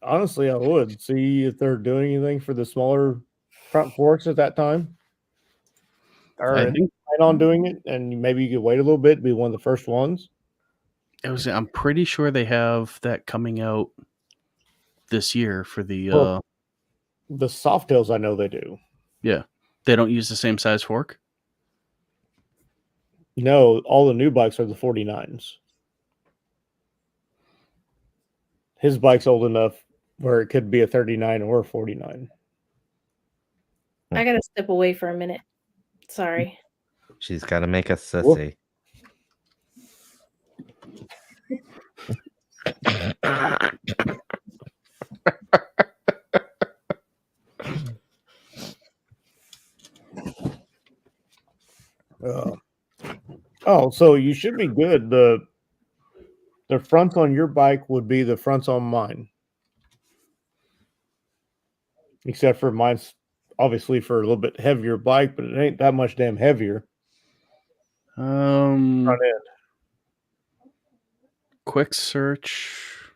Honestly, I would see if they're doing anything for the smaller front forks at that time. Or I think plan on doing it, and maybe you could wait a little bit, be one of the first ones. I'm pretty sure they have that coming out this year for the the Softails. I know they do. Yeah, they don't use the same size fork. No, all the new bikes are the 49s. His bike's old enough where it could be a 39 or a 49. I gotta step away for a minute. Sorry. She's got to make a sissy. Oh, so you should be good. The fronts on your bike would be the fronts on mine. Except for mine's obviously for a little bit heavier bike, but it ain't that much damn heavier. Front Quick search.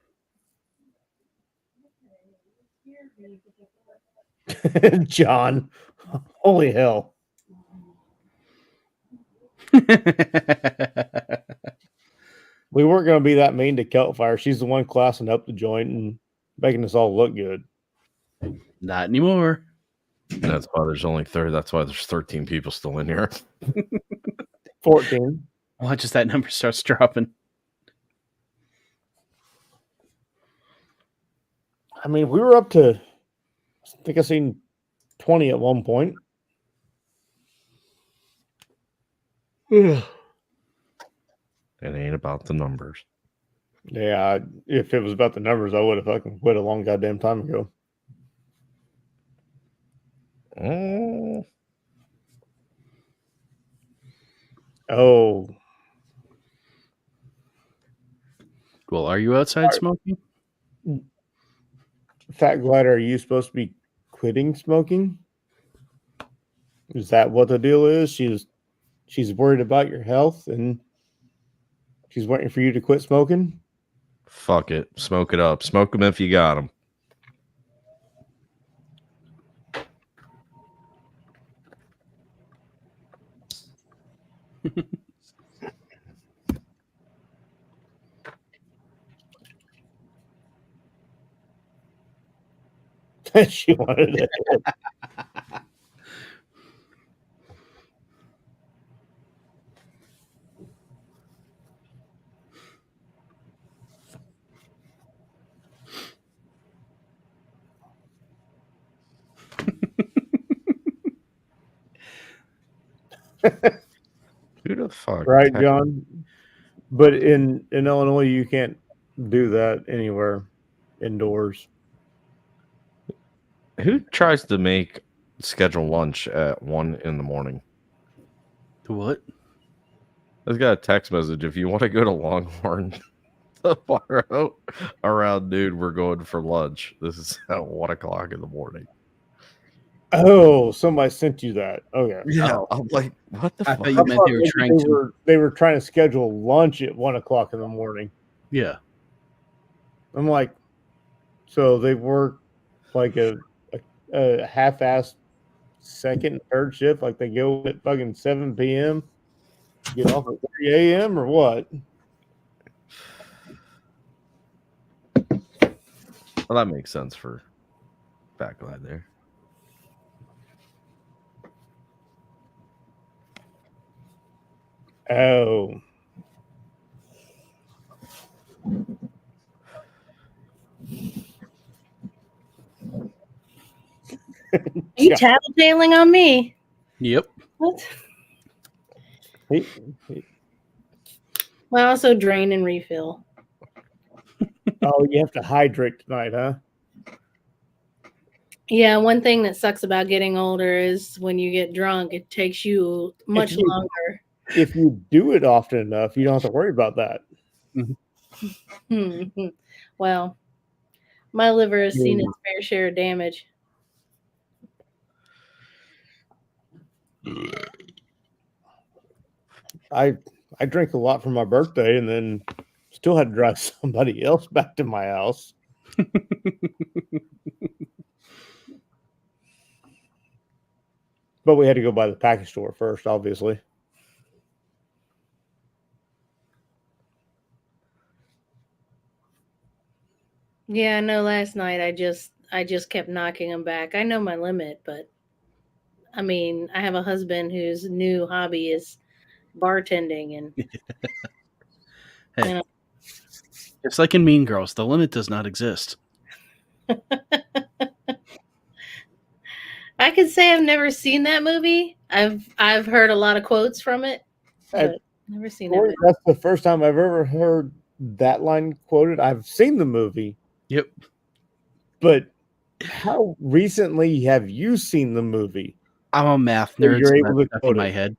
end. John. Holy hell. We weren't going to be that mean to Keltfire. She's the one classing up the joint and making us all look good. Not anymore. That's why there's only 30. That's why there's 13 people still in here. 14. Watch as that number starts dropping. I mean, we were up to, I think I seen 20 at one point. It ain't about the numbers. Yeah, if it was about the numbers, I would have fucking quit a long goddamn time ago. Oh, Well, are you outside smoking? Fat Glider, are you supposed to be quitting smoking? Is that what the deal is? She's worried about your health and she's waiting for you to quit smoking? Fuck it. Smoke it up. Smoke them if you got them. She wanted it. Who the fuck? Right, John? But in Illinois, you can't do that anywhere indoors. Who tries to make schedule lunch at 1 in the morning? What? I just got a text message. If you want to go to Longhorn tomorrow around noon, we're going for lunch. This is at 1 o'clock in the morning. Oh, somebody sent you that. Okay. Yeah, I'm like, what the I fuck? thought you meant they were trying to. They were trying to schedule lunch at 1 o'clock in the morning. Yeah. I'm like, so they work like a half-assed second and third shift, like they go at fucking 7 p.m., get off at 3 a.m. or what? Well, that makes sense for Backlight there. Oh. Are you tattletaling on me? Yep. What? Well, also drain and refill. Oh, you have to hydrate tonight, huh? Yeah, one thing that sucks about getting older is when you get drunk, it takes you much longer. If you do it often enough, you don't have to worry about that. Well, my liver has seen its fair share of damage. I drank a lot for my birthday and then still had to drive somebody else back to my house. But we had to go by the package store first, obviously. Yeah, I know last night I just kept knocking them back. I know my limit, but I mean, I have a husband whose new hobby is bartending and Hey, you know. It's like in Mean Girls, the limit does not exist. I could say I've never seen that movie. I've heard a lot of quotes from it, but never seen it. That's the first time I've ever heard that line quoted. I've seen the movie, Yep. but how recently have you seen the movie? I'm a math So nerd, you're so able that's to stuck quote in my it. head.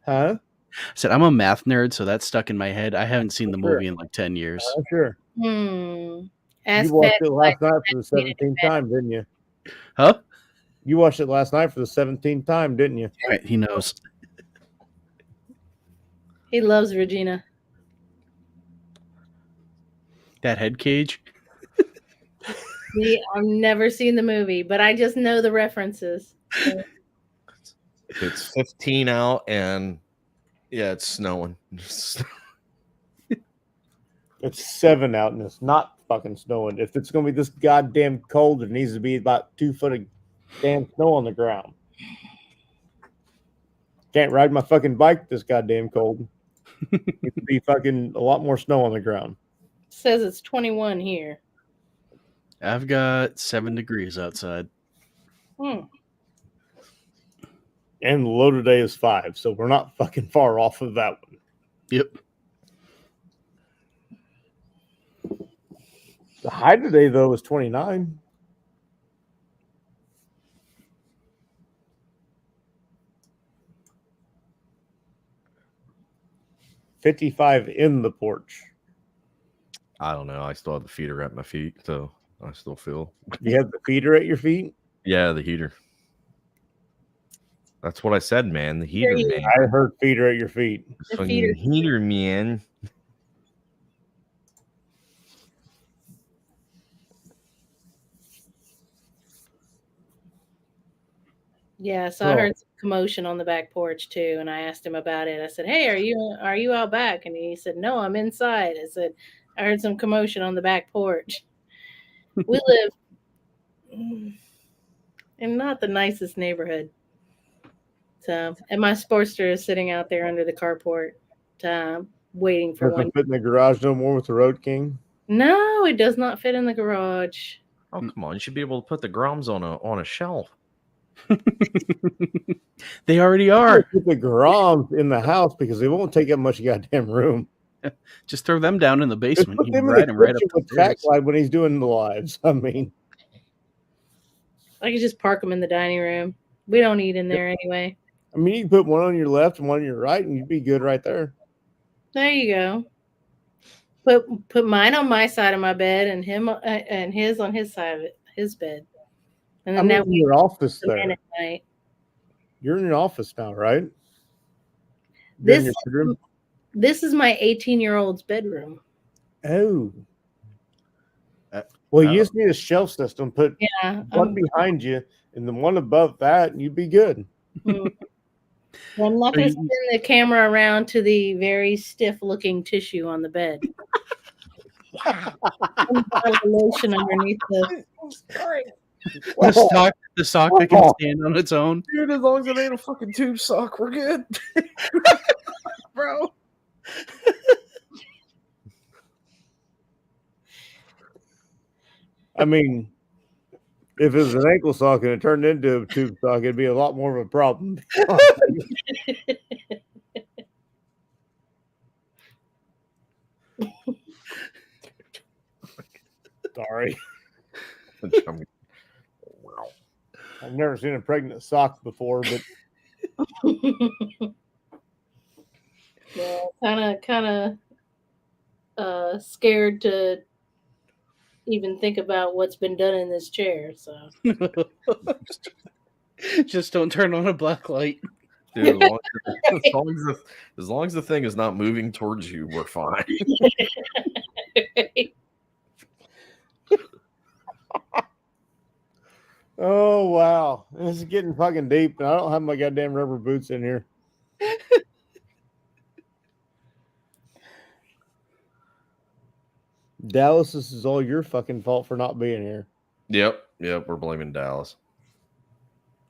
Huh? I said I'm a math nerd, so that's stuck in my head. I haven't seen the Sure. movie in like 10 years. Sure. You You watched it last night for the 17th better. time, didn't you? Huh? You watched it last night for the 17th time, didn't you? Right, he knows. He loves Regina. That head cage. See, I've never seen the movie, but I just know the references. So, It's 15 out, and yeah, it's snowing. It's 7 out and it's not fucking snowing. If it's going to be this goddamn cold, it needs to be about 2 foot of damn snow on the ground. Can't ride my fucking bike this goddamn cold. It would be fucking a lot more snow on the ground. says it's 21 here. I've got 7 degrees outside. And the low today is 5, so we're not fucking far off of that one. Yep. The high today, though, is 29. $55 in the porch. I don't know. I still have the feeder at my feet, so I still feel. You have the feeder at your feet? Yeah, the heater. That's what I said, man. The heater, you. man. I heard feeder at your feet. The Fucking feeder. heater, man. Yeah, so I heard some commotion on the back porch too, and I asked him about it. I said, "Hey, are you out back?" And he said, "No, I'm inside." I said, "I heard some commotion on the back porch." We live in not the nicest neighborhood. So, and my Sportster is sitting out there under the carport, waiting for one. Doesn't fit in the garage no more with the Road King? No, it does not fit in the garage. Oh, come on. You should be able to put the Groms on a shelf. They already are. Put the Groms in the house because they won't take up much goddamn room. Just throw them down in the Just basement. put You them can in ride the them right up kitchen the with Fat stairs. Glide when he's doing the lives. I mean, I could just park them in the dining room. We don't eat in there anyway. you can put one on your left and one on your right, and you'd be good right there. There you go. Put mine on my side of my bed and him and his on his side of his bed. And then I'm in your office come in there. at night. You're in your office now, right? You're in your bedroom? This is my 18-year-old's bedroom. Oh. Well, you just need a shelf system. Put one behind you and the one above that, and you'd be good. Well, I'm not going to spin the camera around to the very stiff-looking tissue on the bed. Lotion underneath the. The sock that can stand on its own. Dude, as long as it ain't a fucking tube sock, we're good. Bro. I mean, if it was an ankle sock and it turned into a tube sock, it'd be a lot more of a problem. Sorry. Wow. I've never seen a pregnant sock before, but yeah, kind of scared to even think about what's been done in this chair. So just don't turn on a black light. Dude, as long as the thing is not moving towards you, we're fine. oh wow, this is getting fucking deep, and I don't have my goddamn rubber boots in here. Dallas, this is all your fucking fault for not being here. Yep, we're blaming Dallas.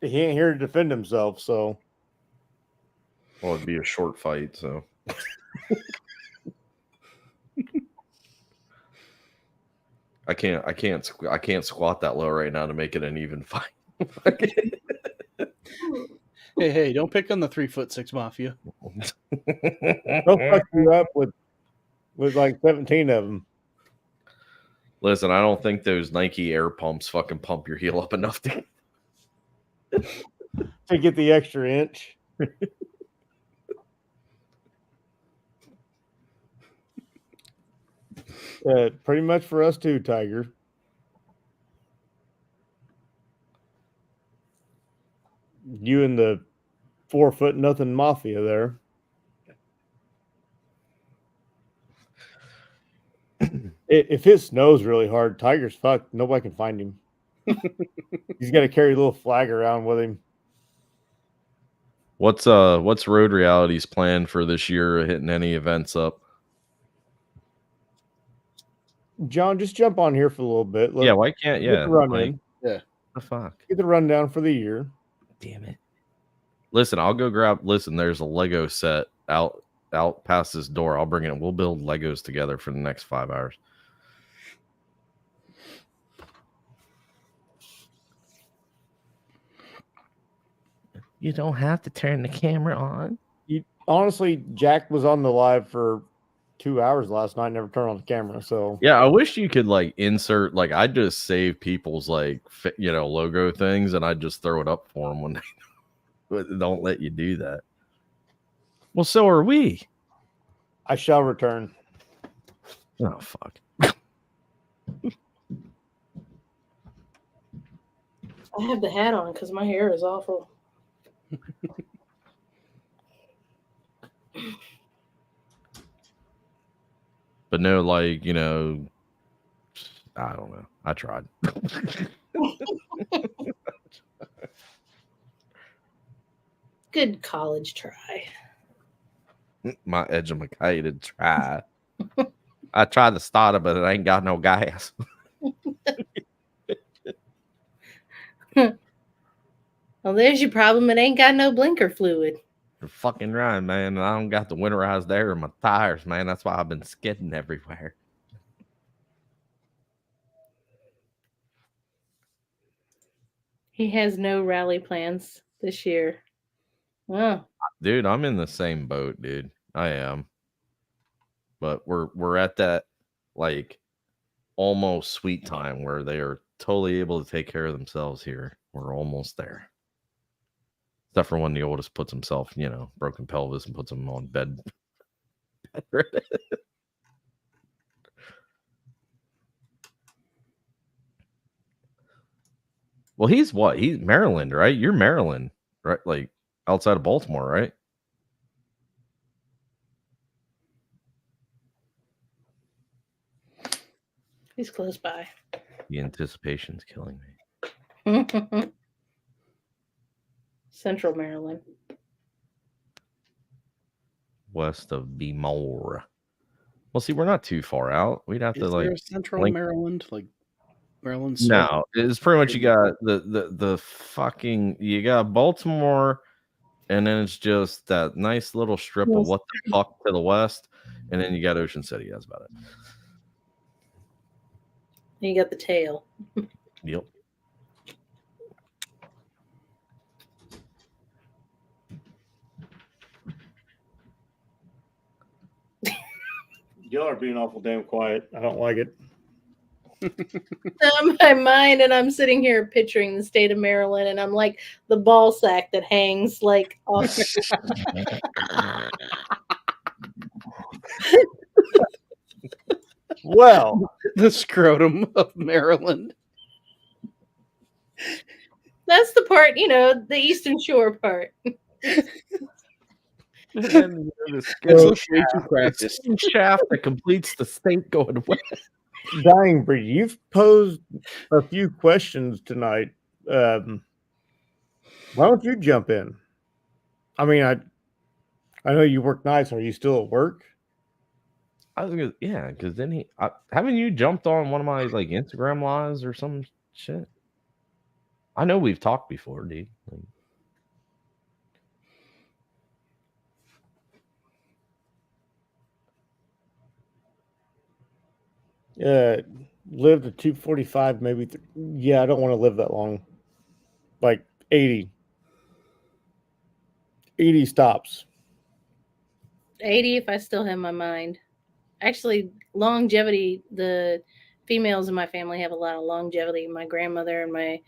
He ain't here to defend himself, so. Well, it'd be a short fight, so. I can't squat that low right now to make it an even fight. Hey, don't pick on the 3'6" mafia. They'll fuck you up with with like 17 of them. Listen, I don't think those Nike air pumps fucking pump your heel up enough to. To get the extra inch. Pretty much for us too, Tiger. You and the 4'0" mafia there. If it snows really hard, Tiger's fucked. Nobody can find him. He's got to carry a little flag around with him. What's Road Reality's plan for this year? Hitting any events up? John, just jump on here for a little bit. Yeah, why can't get the run like, in. Yeah. The fuck? Get the rundown for the year. Damn it. Listen, I'll go grab. Listen, there's a Lego set out past this door. I'll bring it in. We'll build Legos together for the next 5 hours. You don't have to turn the camera on. Honestly, Jack was on the live for 2 hours last night. Never turned on the camera. So Yeah, I wish you could like insert like I just save people's like logo things and I just throw it up for them when they don't let you do that. Well, so are we. I shall return. Oh fuck. I have the hat on because my hair is awful. But no, like, I don't know. I tried. Good college try. My educated try. I tried to start it, but it ain't got no gas. Well, there's your problem. It ain't got no blinker fluid. You're fucking right, man. I don't got the winterized air in my tires, man. That's why I've been skidding everywhere. He has no rally plans this year. Oh. Dude, I'm in the same boat, dude. I am. But we're at that like almost sweet time where they are totally able to take care of themselves here. We're almost there. Except for when the oldest puts himself, broken pelvis and puts him on bed. Well, he's what? He's Maryland, right? You're Maryland, right? Like outside of Baltimore, right? He's close by. The anticipation's killing me. Central Maryland. West of Bmore. Well, see, we're not too far out. We'd have to like Central Maryland, like Maryland. No, it's pretty much you got the fucking you got Baltimore, and then it's just that nice little strip of what the fuck to the west, and then you got Ocean City. That's about it. You got the tail. Yep. Y'all are being awful damn quiet. I don't like it. On my mind, and I'm sitting here picturing the state of Maryland, and I'm like the ball sack that hangs like off. Well, the scrotum of Maryland. That's the part, the Eastern Shore part. And then the shaft that completes the state going west. Dying Breed, you've posed a few questions tonight. Why don't you jump in? I mean, I know you work nights. Are you still at work? I was gonna, yeah, because then haven't you jumped on one of my like Instagram lives or some shit? I know we've talked before, dude. Lived at 245, maybe. Yeah, I don't want to live that long. Like 80 stops. 80 if I still have my mind. actually longevity. The females in my family have a lot of longevity. My grandmother and my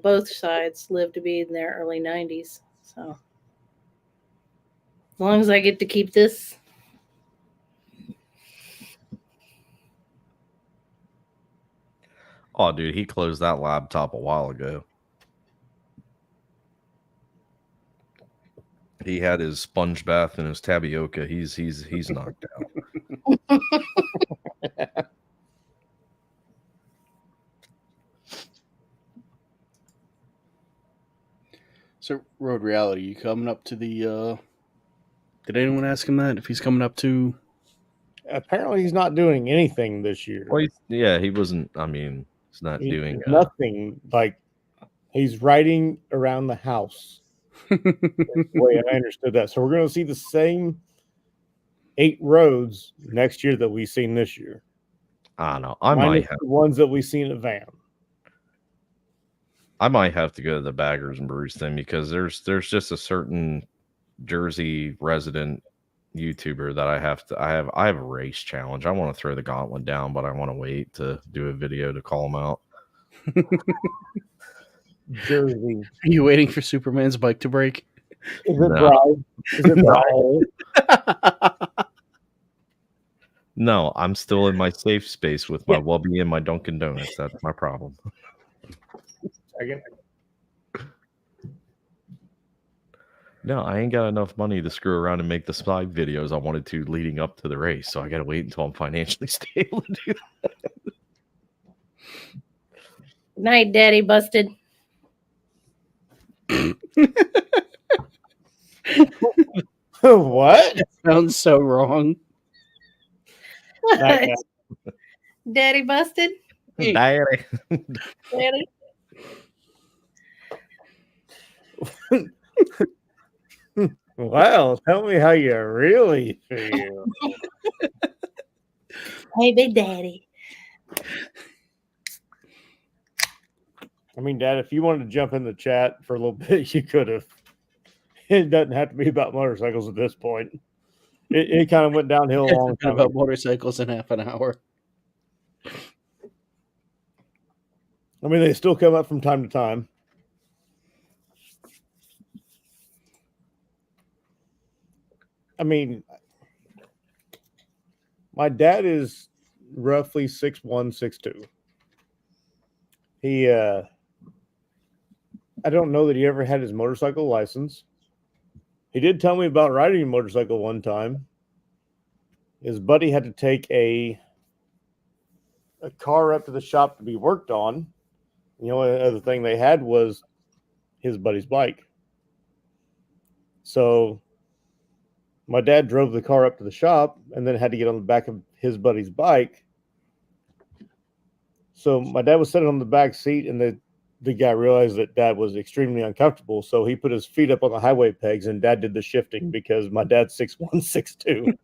both sides lived to be in their early 90s. So as long as I get to keep this. Oh, dude, he closed that laptop a while ago. He had his sponge bath and his tapioca. He's knocked out. So, Road Reality, you coming up to the? Did anyone ask him that if he's coming up to? Apparently, he's not doing anything this year. Well, he wasn't. I mean, he's not doing nothing. Like he's riding around the house. The way I understood that. So we're going to see the same 8 roads next year that we've seen this year. I don't know. I might have the ones that we've seen at Van. I might have to go to the Baggers and Brews thing because there's just a certain Jersey resident YouTuber that I have a race challenge. I want to throw the gauntlet down, but I want to wait to do a video to call him out. Jersey. Are you waiting for Superman's bike to break? Is it Bride? Is it Bride? No, I'm still in my safe space with my Wubby and my Dunkin' Donuts. That's my problem. No, I ain't got enough money to screw around and make the side videos I wanted to leading up to the race, so I got to wait until I'm financially stable to do that. Night, Daddy busted. What? That sounds so wrong. Daddy busted. Daddy. Daddy. Well, tell me how you really feel. Hey, Big Daddy. I mean, Dad, if you wanted to jump in the chat for a little bit, you could have. It doesn't have to be about motorcycles at this point. It kind of went downhill a long time about ago. motorcycles in half an hour. I mean, they still come up from time to time. I mean, my dad is roughly 6'1", 6'2". He, I don't know that he ever had his motorcycle license. He did tell me about riding a motorcycle one time. His buddy had to take a car up to the shop to be worked on. The only other thing they had was his buddy's bike. So my dad drove the car up to the shop and then had to get on the back of his buddy's bike. So my dad was sitting on the back seat, and the guy realized that Dad was extremely uncomfortable. So he put his feet up on the highway pegs, and Dad did the shifting because my dad's 6'1", 6'2".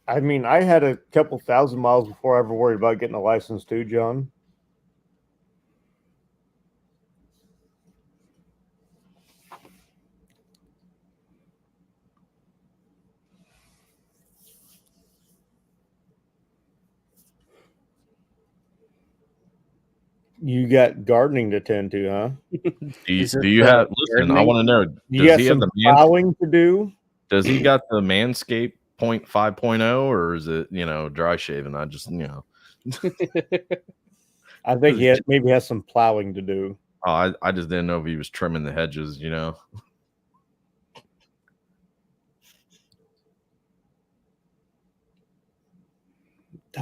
I mean, I had a couple thousand miles before I ever worried about getting a license too, John. You got gardening to tend to, huh? Do you have? Listen, I want to know. Does he have the plowing to do? Does he got the Manscaped 5.0, or is it dry shaving? I just I think he maybe has some plowing to do. Oh, I just didn't know if he was trimming the hedges.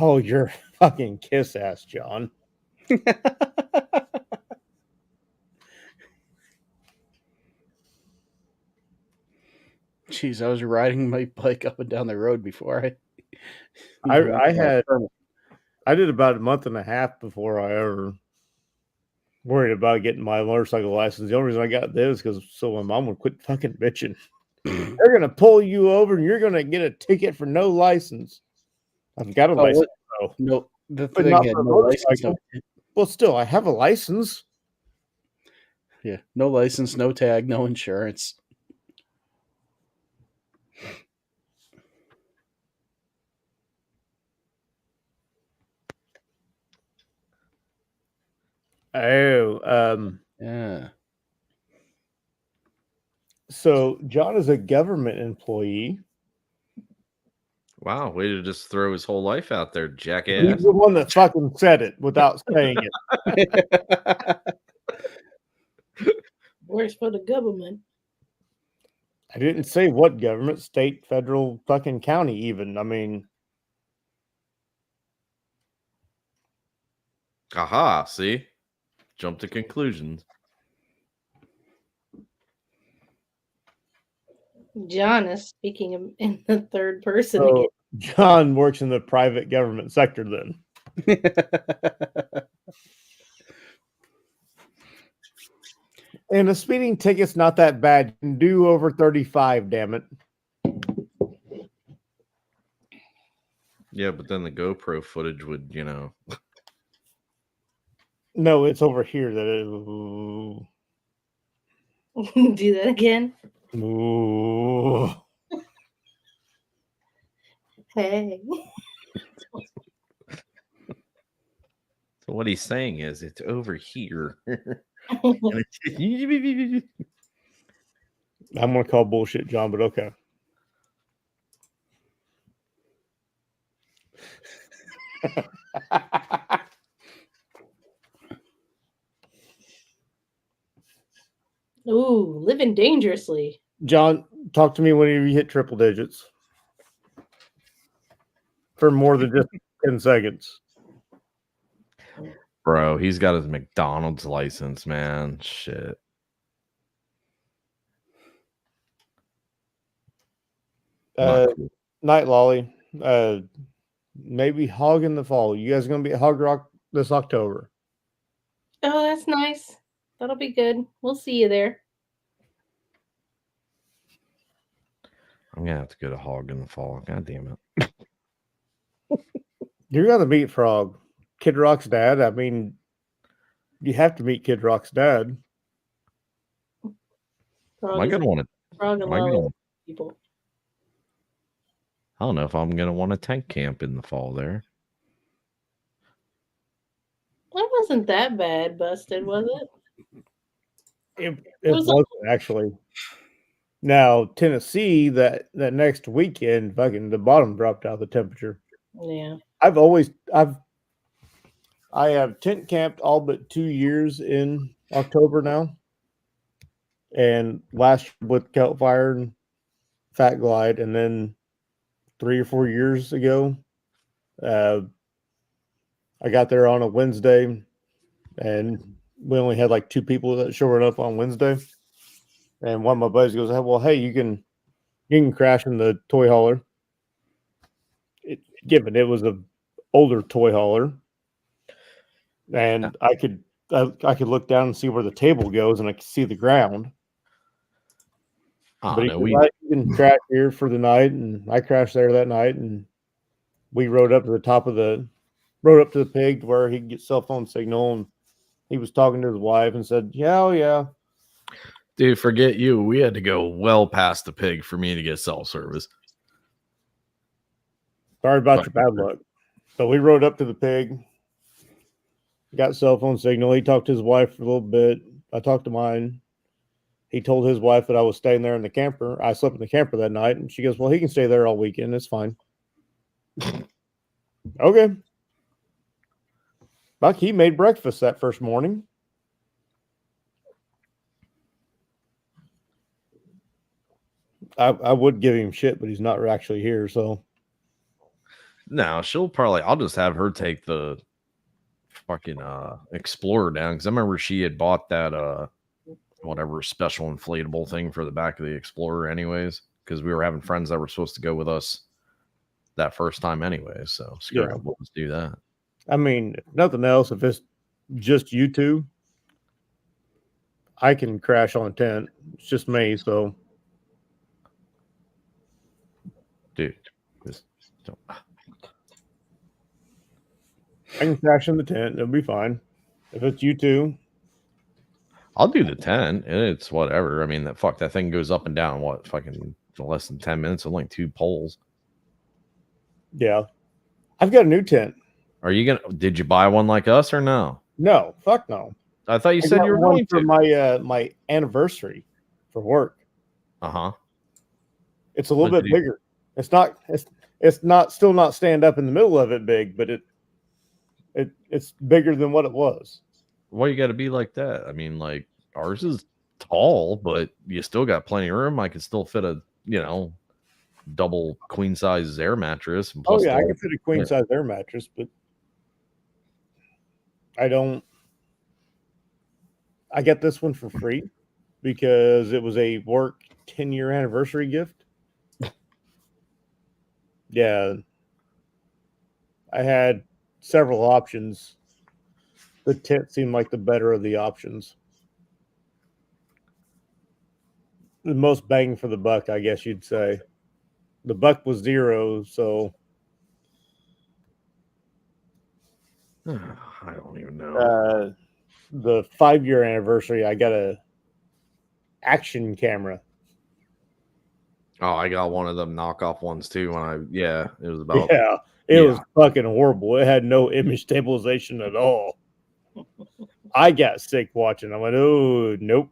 Oh, you're fucking kiss ass, John. Jeez, I was riding my bike up and down the road before I did about a month and a half before I ever worried about getting my motorcycle license. The only reason I got this because so my mom would quit fucking bitching. They're going to pull you over and you're going to get a ticket for no license. I've got a license, though, No, the but thing not had for a no license. motorcycle. Well, still, I have a license. Yeah, no license, no tag, no insurance. Oh, Yeah. so John is a government employee. Wow, way to just throw his whole life out there, He's jackass. the one that fucking said it without saying it. Works for the government. I didn't say what government, state, federal, fucking county, even. I mean, Aha, see? Jump to conclusions. John is speaking in the third person so again. John works in the private government sector then. And a speeding ticket's not that bad. You can do over 35, damn it. Yeah, but then the GoPro footage would, No, it's over here that it. Do that again. Ooh. Hey. So what he's saying is it's over here. I'm going to call bullshit, John, but okay. Ooh, living dangerously. John, talk to me when you hit triple digits for more than just 10 seconds. Bro, he's got his McDonald's license, man. Shit. Not cool. Night Lolly. Maybe Hog in the fall. You guys going to be at Hog Rock this October? Oh, that's nice. That'll be good. We'll see you there. I'm gonna have to go to Hog in the fall. God damn it. You're going to meet Frog. Kid Rock's dad. I mean, you have to meet Kid Rock's dad. Am I gonna want to? Frog and Lolly people. I don't know if I'm gonna want to tank camp in the fall there. That wasn't that bad, Busted, was it? It wasn't actually. Now Tennessee, that next weekend, fucking the bottom dropped out of the temperature. Yeah. I have tent camped all but 2 years in October now. And last year with Kelp Fire and Fat Glide, and then 3 or 4 years ago, I got there on a Wednesday, and we only had like 2 people that showed up on Wednesday. And one of my buddies goes, "Well, hey, you can crash in the toy hauler." Given it was a older toy hauler, and I could look down and see where the table goes, and I could see the ground. But you can crash here for the night, and I crashed there that night, and we rode up to the pig to where he could get cell phone signal, and he was talking to his wife and said, "Yeah, oh yeah." Dude, forget you. We had to go well past the pig for me to get cell service. Sorry about your bad luck. So we rode up to the pig, got cell phone signal. He talked to his wife for a little bit. I talked to mine. He told his wife that I was staying there in the camper. I slept in the camper that night, and she goes, "Well, he can stay there all weekend. It's fine." Okay. Buck, he made breakfast that first morning. I would give him shit, but he's not actually here, so. No, I'll just have her take the fucking Explorer down, because I remember she had bought that whatever special inflatable thing for the back of the Explorer anyways, because we were having friends that were supposed to go with us that first time anyway, so screw it, we'll just do that. I mean, if nothing else, if it's just you two, I can crash on tent. It's just me, so dude. Just don't. I can crash in the tent. It'll be fine. If it's you two, I'll do the 10. It's whatever. I mean, that thing goes up and down. What fucking less than 10 minutes? Only 2 poles. yeah. I've got a new tent. Are you gonna? Did you buy one like us or no? No, fuck no. I thought you I said got you were one going for to. my anniversary for work. Uh-huh. It's a little But bit bigger. It's not still not stand up in the middle of it big, but it's bigger than what it was. Why you got to be like that? I mean, like ours is tall, but you still got plenty of room. I could still fit a double queen size air mattress. And Oh plus yeah, I the- can fit a queen size air mattress, but I got this one for free because it was a work 10-year anniversary gift. Yeah. I had several options. The tent seemed like the better of the options. The most bang for the buck, I guess you'd say. The buck was $0, so I don't even know. the 5-year anniversary, I got a action camera. Oh, I got one of them knockoff ones too. It was about It was fucking horrible. It had no image stabilization at all. I got sick watching. I went, oh nope.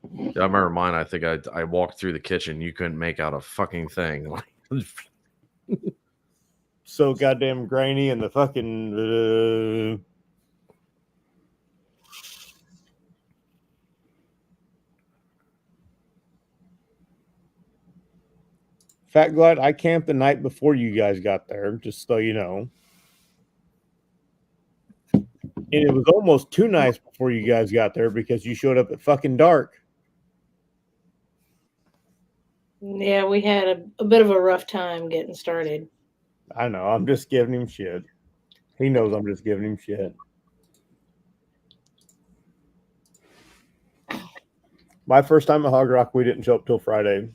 I remember mine. I think I walked through the kitchen. You couldn't make out a fucking thing. So goddamn grainy and the fucking. Fat Glad, I camped the night before you guys got there, just so you know. And it was almost 2 nights before you guys got there because you showed up at fucking dark. Yeah, we had a bit of a rough time getting started. I know. I'm just giving him shit. He knows I'm just giving him shit. My first time at Hog Rock, we didn't show up till Friday,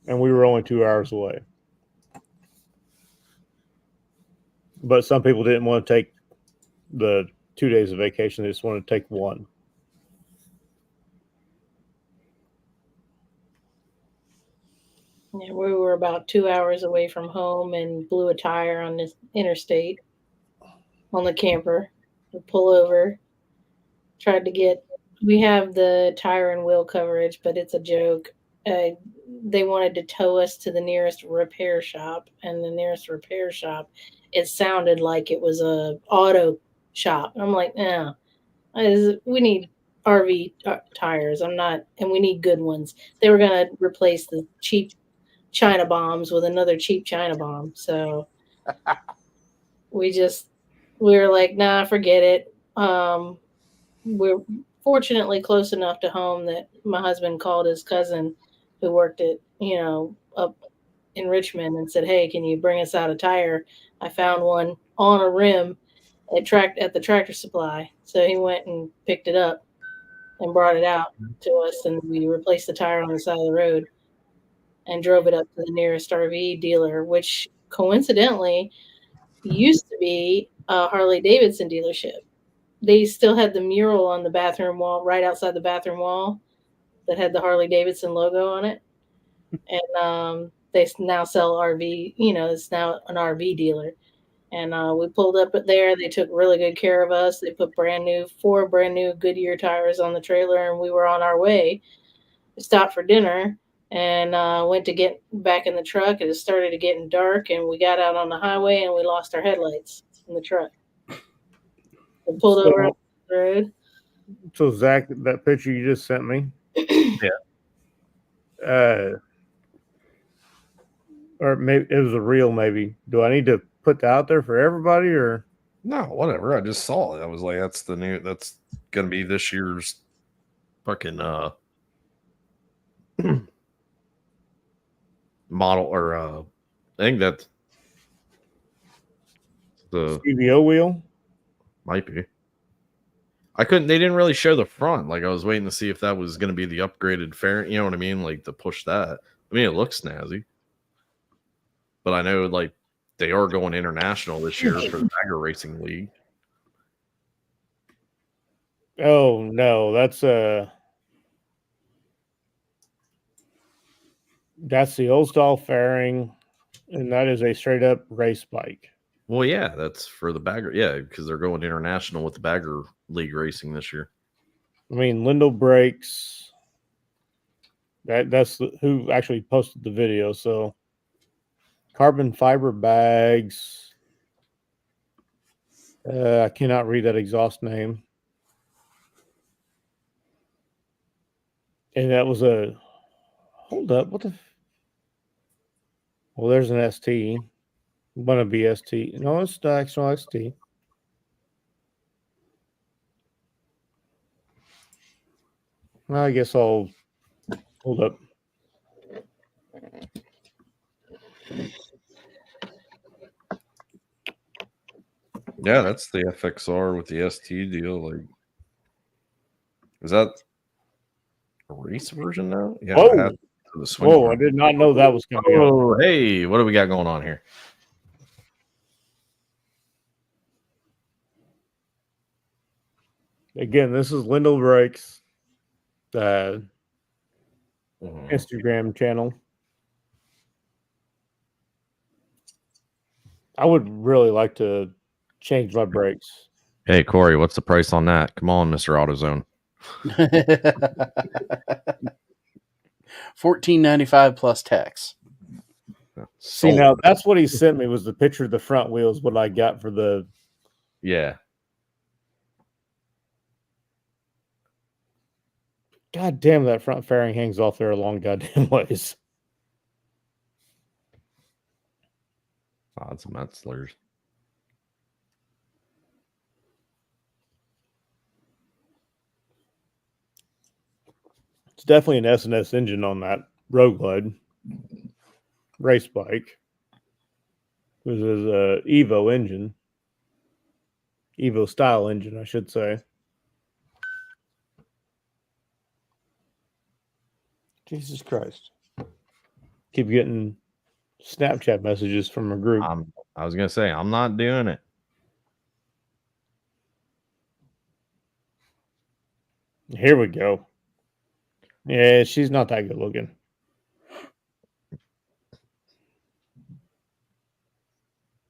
and we were only 2 hours away. But some people didn't want to take the 2 days of vacation. They just wanted to take one. Yeah, we were about 2 hours away from home and blew a tire on this interstate on the camper. We pull over, tried to get. We have the tire and wheel coverage, but it's a joke. They wanted to tow us to the nearest repair shop, and the nearest repair shop, it sounded like it was a auto shop. I'm like, no, we need RV tires. And we need good ones. They were going to replace the cheap China bombs with another cheap China bomb. So we were like, nah, forget it. We're fortunately close enough to home that my husband called his cousin who worked at, up in Richmond and said, hey, can you bring us out a tire? I found one on a rim at the Tractor Supply. So he went and picked it up and brought it out to us, and we replaced the tire on the side of the road and drove it up to the nearest RV dealer, which coincidentally used to be a Harley Davidson dealership. They still had the mural on the bathroom wall, right outside the bathroom wall, that had the Harley Davidson logo on it. And they now sell RV, it's now an RV dealer. And we pulled up there. They took really good care of us. They put 4 brand new Goodyear tires on the trailer, and we were on our way. We stopped for dinner and went to get back in the truck. It started getting dark, and we got out on the highway, and we lost our headlights in the truck. We pulled over on the road. So Zach, that picture you just sent me. Or maybe it was a reel. Maybe do I need to put that out there for everybody or No, whatever. I just saw it. I was like, that's gonna be this year's fucking model or I think that the CVO wheel? might be. They didn't really show the front. Like I was waiting to see if that was gonna be the upgraded fairing, you know what I mean? Like to push that. I mean it looks snazzy. but I know like they are going international this year for the Bagger Racing League. Oh no, that's the old style fairing, and that is a straight up race bike. Well, yeah, that's for the Bagger. Yeah, because they're going international with the Bagger League Racing this year. I mean, Lindell Brakes. That's who actually posted the video. So, carbon fiber bags. I cannot read that exhaust name. And that was a hold up. What the? Well, there's an ST. Wanna be ST? No, it's the actual ST. I guess I'll hold up. Yeah, that's the FXR with the ST deal. Like, is that a race version now? Yeah. Whoa. it has the swing Whoa! bar. I did not know that was coming up. Oh, hey, what do we got going on here? Again, this is Lindell Brakes, Mhm. Instagram channel. I would really like to change my brakes. Hey, Corey, what's the price on that? Come on, Mr. AutoZone. $14.95 plus tax. See, now that's what he sent me was the picture of the front wheels. What I got for the Yeah. God damn, that front fairing hangs off there a long goddamn ways. Oh, it's Metzler's. It's definitely an S&S engine on that Road Glide race bike. This is a Evo engine. Evo style engine, I should say. Jesus Christ. Keep getting Snapchat messages from a group. I was gonna say I'm not doing it. Here we go. Yeah, she's not that good looking.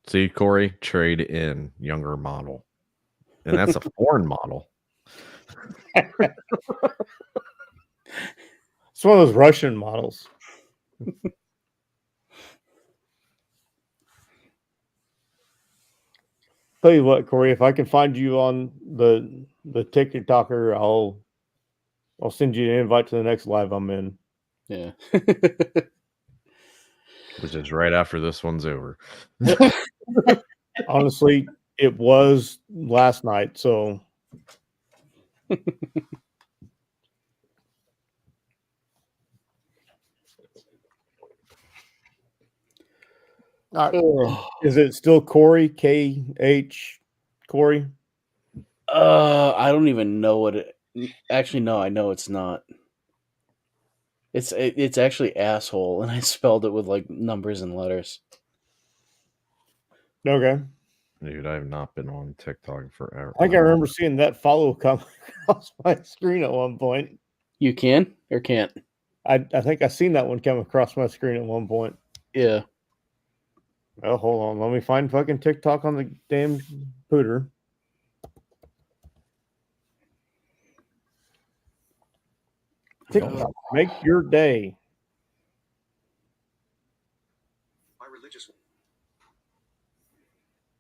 See, Corey, trade in younger model. And that's a foreign model. It's one of those Russian models. Tell you what, Corey, if I can find you on the TikToker, I'll send you an invite to the next live I'm in. Yeah. Which is right after this one's over. Honestly, it was last night, so is it still Corey? KH Corey? I don't even know what it. Actually, no, I know it's not. It's actually asshole, and I spelled it with like numbers and letters. Okay. Dude, I have not been on TikTok in forever. I think I remember seeing that follow come across my screen at one point. You can or can't? I think I seen that one come across my screen at one point. Yeah. Oh, hold on. Let me find fucking TikTok on the damn pooter. TikTok, make your day.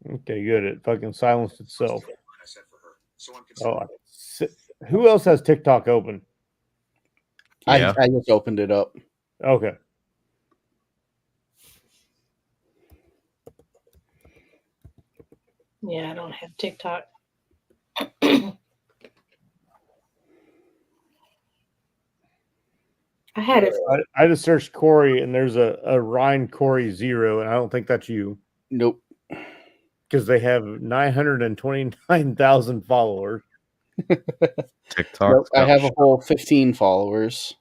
Okay, good. It fucking silenced itself. Oh, who else has TikTok open? Yeah. I just opened it up. Okay. Yeah, I don't have TikTok. I had it. I just searched Corey, and there's a Ryan Corey 0, and I don't think that's you. Nope. Because they have 929,000 followers. TikTok. Nope, I have a whole 15 followers.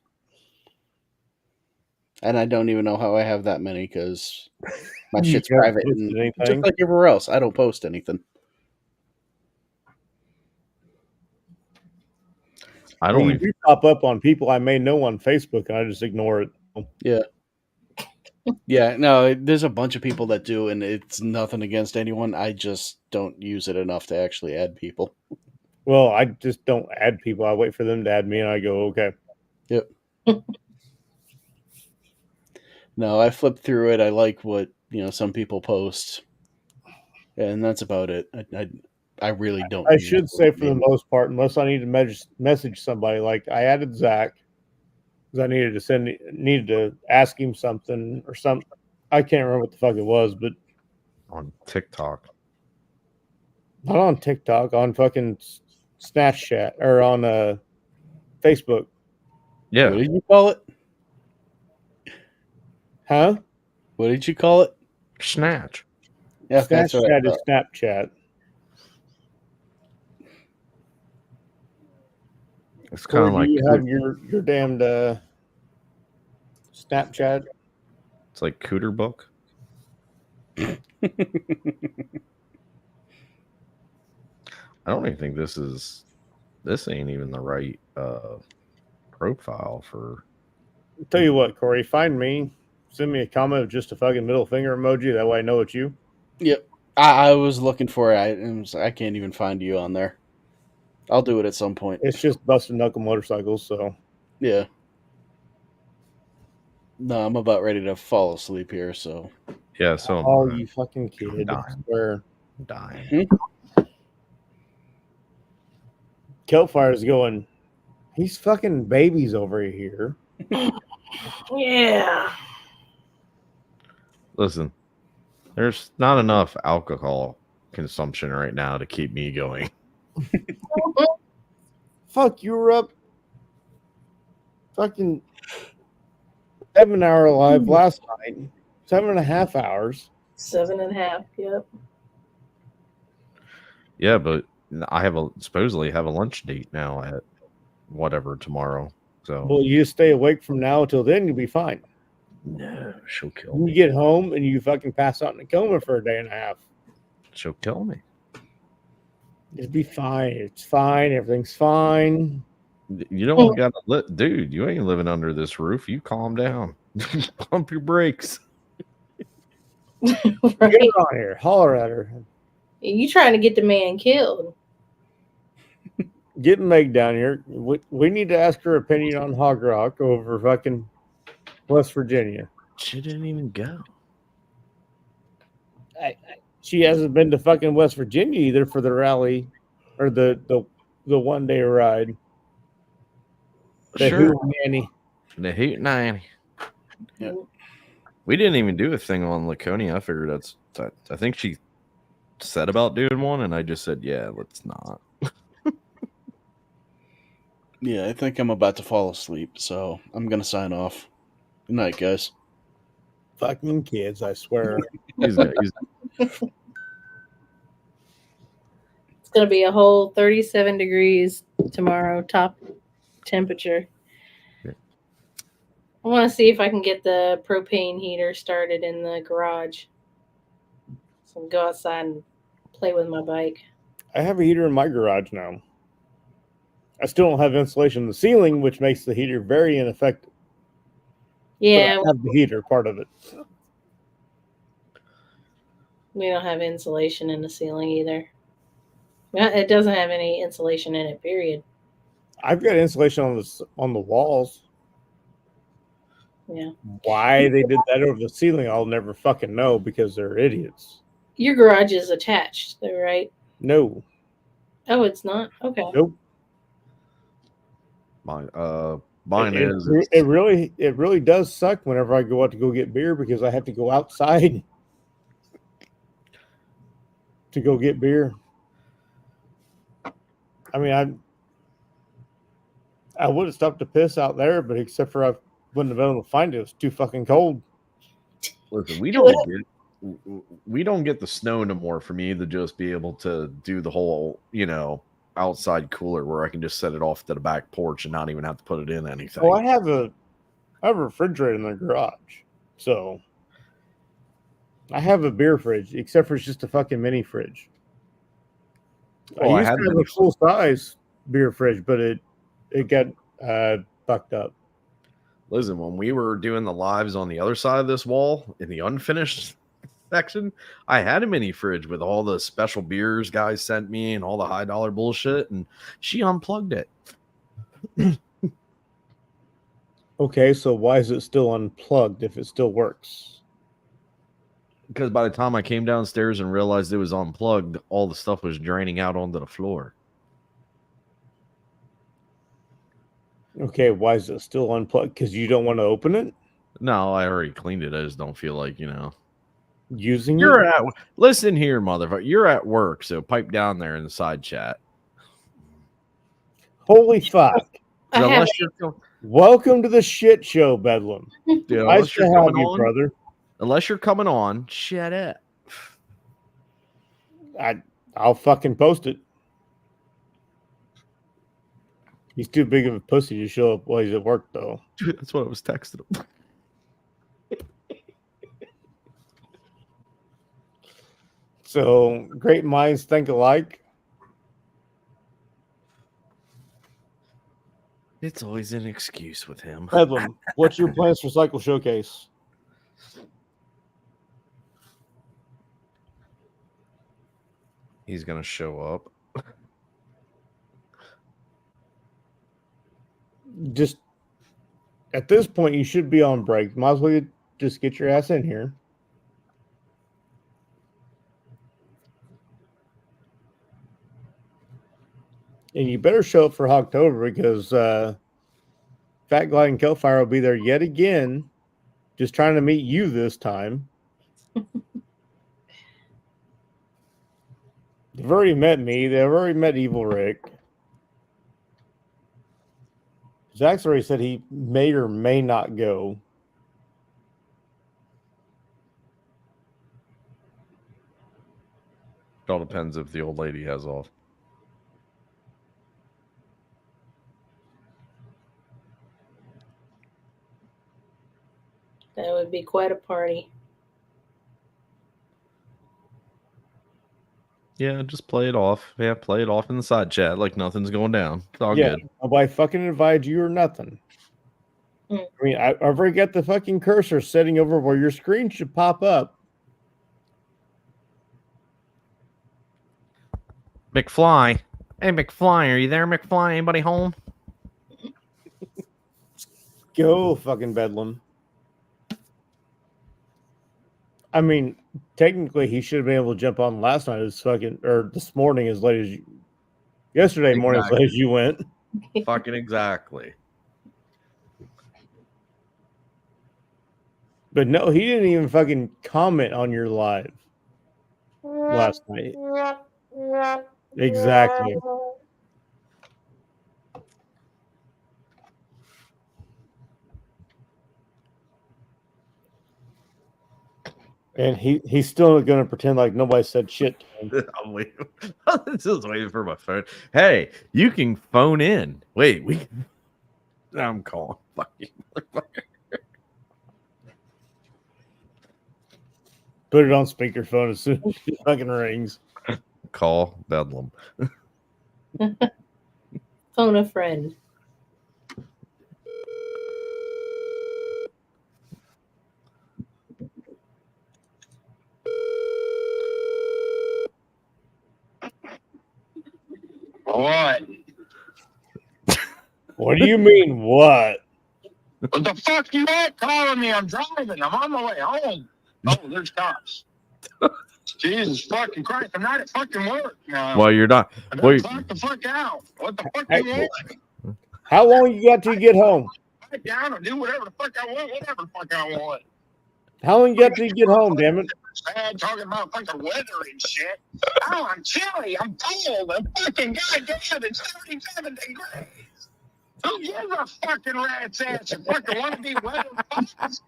And I don't even know how I have that many because My You shit's haven't private, posted and anything? just like everywhere else, I don't post anything. I I don't mean, even. you pop up on people I may know on Facebook, and I just ignore it. Yeah. Yeah, no, there's a bunch of people that do, and it's nothing against anyone. I just don't use it enough to actually add people. Well, I just don't add people. I wait for them to add me, and I go, okay. Yep. No, I flip through it. I like what some people post, and that's about it. I really don't. I use should it. say for the most part, unless I need to message somebody, like I added Zach because I needed to ask him something or something. I can't remember what the fuck it was, but On TikTok. not on TikTok, on fucking Snapchat or on Facebook. Yeah. What did you call it? Huh? What did you call it? Snatch. Yeah, that's what I Snapchat is thought. Snapchat. It's kind Corey, of do like you have your damned Snapchat? it's like Cooter Book. I don't even think this ain't even the right profile for. I'll tell you what, Corey, find me, send me a comment of just a fucking middle finger emoji. That way I know it's you. Yep. I was looking for it. I can't even find you on there. I'll do it at some point. It's just busted knuckle motorcycles. So Yeah. No, I'm about ready to fall asleep here, so. Yeah, so am oh, I. you fucking kid! I dying. swear. I'm dying. Keltfire's going. He's fucking babies over here. Yeah. Listen, there's not enough alcohol consumption right now to keep me going. Fuck, you were up fucking 7-hour live last night. 7.5 hours. 7.5. Yep. Yeah, but I supposedly have a lunch date now at whatever tomorrow. So Well, you just stay awake from now until then, you'll be fine. no, she'll kill You me. get home and you fucking pass out in a coma for a day and a half. She'll kill me. It'll be fine. It's fine. Everything's fine. You don't got to dude. You ain't living under this roof. You calm down. Pump your brakes. Get Right. her on here. Holler at her. You trying to get the man killed? Get Meg down here. We need to ask her opinion on Hog Rock over fucking West Virginia. She didn't even go. She hasn't been to fucking West Virginia either for the rally or the 1 day ride. The Sure. Hootenanny. The Hoot 90. Yeah. We didn't even do a thing on Laconia. I figured I think she said about doing one, and I just said, yeah, let's not. Yeah, I think I'm about to fall asleep, so I'm going to sign off. Good night, guys. Fucking kids, I swear. He's It's going to be a whole 37 degrees tomorrow, top temperature. Yeah. I want to see if I can get the propane heater started in the garage. So I can go outside and play with my bike. I have a heater in my garage now. I still don't have insulation in the ceiling, which makes the heater very ineffective. Yeah, But I have the heater part of it. we don't have insulation in the ceiling either. It doesn't have any insulation in it, period. I've got insulation on the walls. Yeah. Why they did that over the ceiling, I'll never fucking know because they're idiots. Your garage is attached, though, right? No. Oh, it's not? Okay. Nope. Mine is. It really does suck whenever I go out to go get beer because I have to go outside to go get beer. I mean, I would have stopped to piss out there, but except for I wouldn't have been able to find it. It was too fucking cold. Listen, we don't get the snow no more for me to just be able to do the whole, outside cooler where I can just set it off to the back porch and not even have to put it in anything. Well, I have a refrigerator in the garage, so I have a beer fridge, except for it's just a fucking mini fridge. Oh, I I used had to have mini a full size beer fridge, but it got fucked up. Listen, when we were doing the lives on the other side of this wall in the unfinished section, I had a mini fridge with all the special beers guys sent me and all the high dollar bullshit, and she unplugged it. Okay, so why is it still unplugged if it still works? Because by the time I came downstairs and realized it was unplugged, all the stuff was draining out onto the floor. Okay, why is it still unplugged? Because you don't want to open it? No, I already cleaned it. I just don't feel like, Using You're it? listen here, motherfucker. You're at work, so pipe down there in the side chat. Holy fuck. I have Unless you're, Welcome to the shit show, Bedlam. dude, Nice unless to you're have coming you, on, brother. unless you're coming on, shut up. I'll fucking post it. He's too big of a pussy to show up while he's at work, though. Dude, that's what I was texting him. So, great minds think alike. It's always an excuse with him. Bedlam, what's your plans for Cycle Showcase? He's gonna show up. Just at this point, you should be on break. Might as well just get your ass in here. And you better show up for October because Fat Glide and Kelfire will be there yet again, just trying to meet you this time. They've already met me. They've already met Evil Rick. Zach's already said he may or may not go. It all depends if the old lady has off. That would be quite a party. Yeah, just play it off. Yeah, play it off in the side chat like nothing's going down. It's all Yeah, good. nobody fucking invited you or nothing. Mm. I mean, I've already got the fucking cursor setting over where your screen should pop up. McFly. Hey, McFly, are you there, McFly? Anybody home? Go fucking Bedlam. I mean, technically, he should have been able to jump on last night or this morning as late as yesterday morning as late as you went. Fucking exactly. But no, he didn't even fucking comment on your live last night. Exactly. And he's still going to pretend like nobody said shit to him. I'm waiting. I'm just waiting for my phone. Hey, you can phone in. Wait, I'm calling. Fuck you, motherfucker. Put it on speakerphone as soon as it fucking rings. Call Bedlam. Phone a friend. What? What do you mean, what? What the fuck you at calling me? I'm driving. I'm on my way home. Oh, there's cops. Jesus fucking Christ. I'm not at fucking work now. Well, you're not. I Wait, gotta clock the fuck out. What the fuck Hey, you want? how long you got to get home? Back down and do whatever the fuck I want, whatever the fuck I want. How long you got to get home, damn it? Sad talking about fucking weather and shit. Oh, I'm chilly. I'm cold. I'm fucking goddamn. It's 37 degrees. Who gives a fucking rat's ass? You fucking want to be weather fuckers?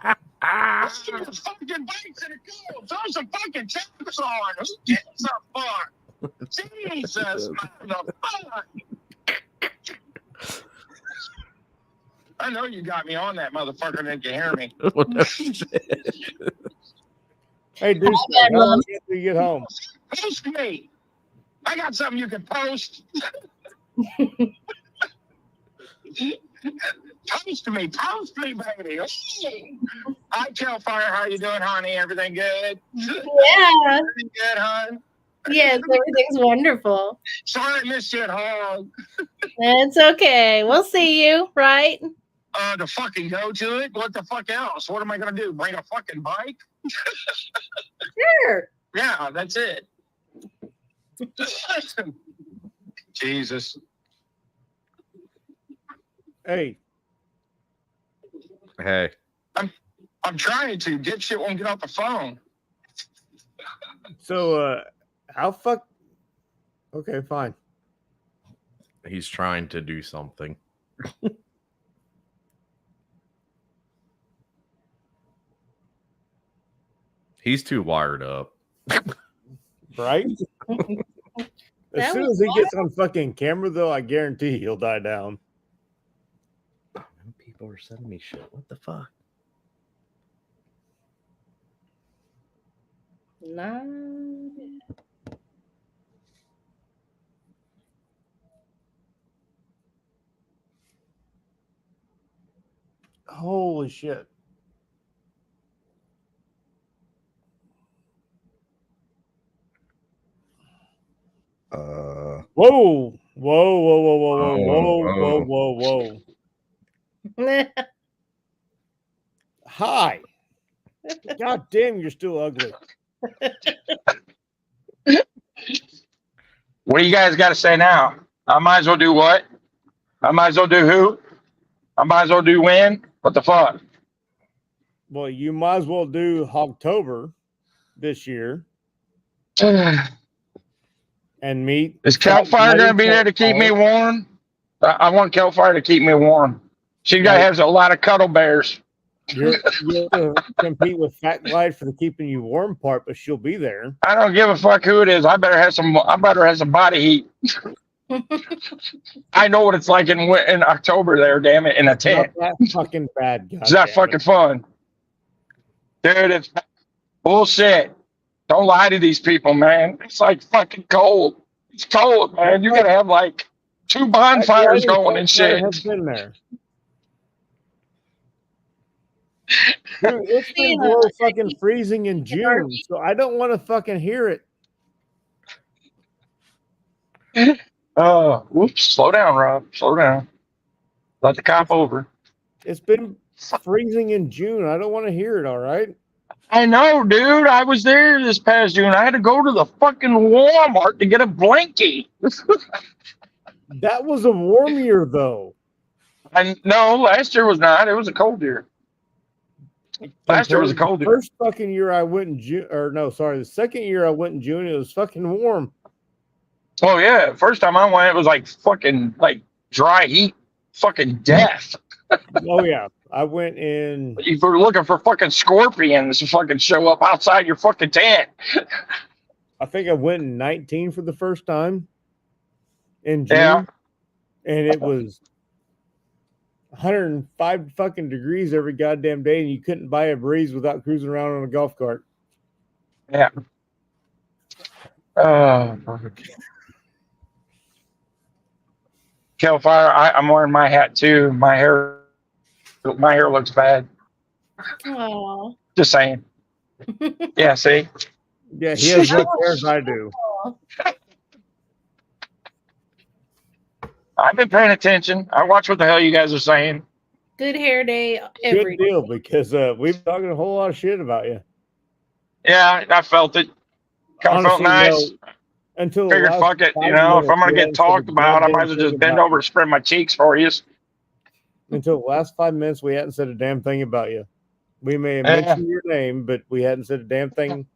Your fucking bikes in a cold. Throw some fucking chaps on. Who gives a fuck? Jesus, motherfucker. I know you got me on that motherfucker. Didn't you hear me? Hey, dude, bad, how long Mom. after you get home? Post me. I got something you can post. Post me, baby. Hi, Killfire. How you doing, honey? Everything good? Yeah. Everything good, hon? Yes, everything's wonderful. Sorry I missed you at home. It's okay. We'll see you, right? To fucking go to it? What the fuck else? What am I going to do? Bring a fucking bike? Sure. Yeah, that's it. Jesus. Hey, Hey, I'm trying to. Dipshit won't get off the phone. so how fuck? Okay, fine. he's trying to do something. He's too wired up. Right? As That soon was as he gets on fucking camera, though, I guarantee he'll die down. People are sending me shit. What the fuck? Nah. Holy shit. Whoa. Whoa, whoa, whoa, whoa, whoa, whoa, whoa, whoa, whoa. Hi. God damn, you're still ugly. What do you guys got to say now? I might as well do what? I might as well do who? I might as well do when? What the fuck? Well, you might as well do Hogtober this year and meet. Is Kelfire going to be there to keep me warm? I want Kelfire to keep me warm. She has a lot of cuddle bears. You have to compete with Fat Glide for the keeping you warm part, but she'll be there. I don't give a fuck who it is. I better have some body heat. I know what it's like in October there, damn it, in a tent. Not that fucking bad, God. It's not fucking fun. Dude, it's bullshit. Don't lie to these people, man. It's like fucking cold. It's cold, man. You're gonna have like 2 bonfires going and shit. Has been there. Dude, it's been below fucking freezing in June, so I don't want to fucking hear it. Whoops. Slow down, Rob. Slow down. Let the cop over. It's been freezing in June. I don't want to hear it, all right? I know, dude. I was there this past June. I had to go to the fucking Walmart to get a blankie. That was a warm year, though. No, last year was not. It was a cold year. Last year was a cold year. First fucking year I went in June, or no, sorry, the second year I went in June, it was fucking warm. Oh yeah, first time I went, it was like fucking like dry heat, fucking death. Oh yeah, I went in. If you're looking for fucking scorpions to fucking show up outside your fucking tent. I think I went in 19 for the first time in June, Yeah. and it was 105 fucking degrees every goddamn day, and you couldn't buy a breeze without cruising around on a golf cart. Yeah. Kelfire, I'm wearing my hat too. My hair looks bad. Aww. Just saying. Yeah, see? Yeah, he has much hair as I do. I've been paying attention. I watch what the hell you guys are saying. Good hair day Good every deal, because we've been talking a whole lot of shit about you. Yeah, I felt it. Kind of felt nice. Until Figured, fuck it. You know, if I'm going to get talked about, I might as well just bend over and spread my cheeks for you. Until the last 5 minutes, we hadn't said a damn thing about you. We may have mentioned your name, but we hadn't said a damn thing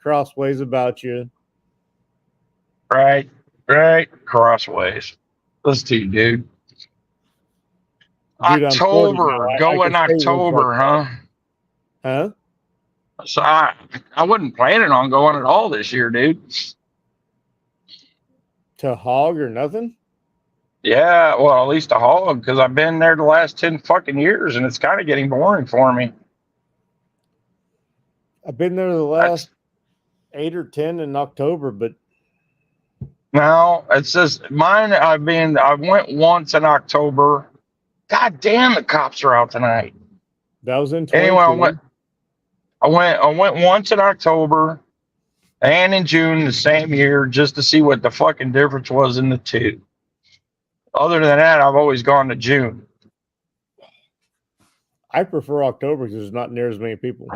crossways about you. Right. Crossways. Listen to you, dude. October. Going October, huh? Huh? So I wasn't planning on going at all this year, dude. To hog or nothing? Yeah, well, at least a hog, because I've been there the last 10 fucking years, and it's kind of getting boring for me. I've been there the last 8 or 10 in October, but No, it says mine. I went once in October. God damn, the cops are out tonight. that was in 22. Anyway, I went once in October and in June the same year just to see what the fucking difference was in the two. Other than that, I've always gone to June. I prefer October because there's not near as many people.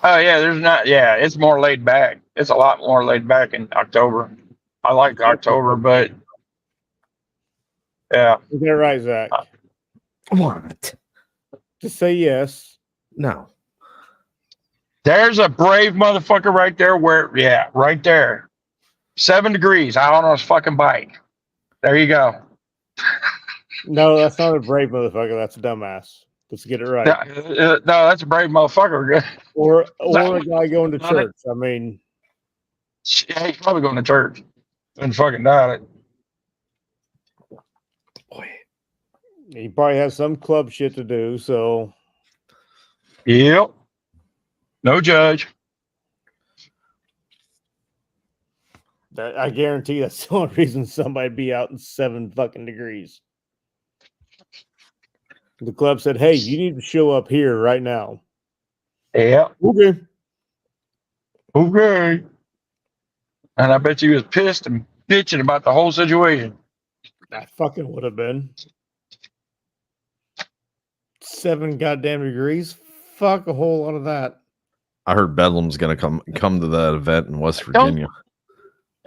Oh yeah, there's not. Yeah, it's more laid back. It's a lot more laid back in October. I like October, but yeah. You get it right, Zach. What? Just say yes. No. There's a brave motherfucker right there. Right there. 7 degrees out on his fucking bike. There you go. No, that's not a brave motherfucker. That's a dumbass. Let's get it right. No, that's a brave motherfucker. Or a guy going to church. I mean, Yeah, he's probably going to church and fucking died. he probably has some club shit to do. So Yep. No judge. that I guarantee that's the only reason somebody'd be out in 7 fucking degrees. The club said, "Hey, you need to show up here right now." Yep. Okay. Okay. And I bet you was pissed and bitching about the whole situation. I fucking would have been. 7 goddamn degrees. Fuck a whole lot of that. I heard Bedlam's gonna come to that event in West Virginia.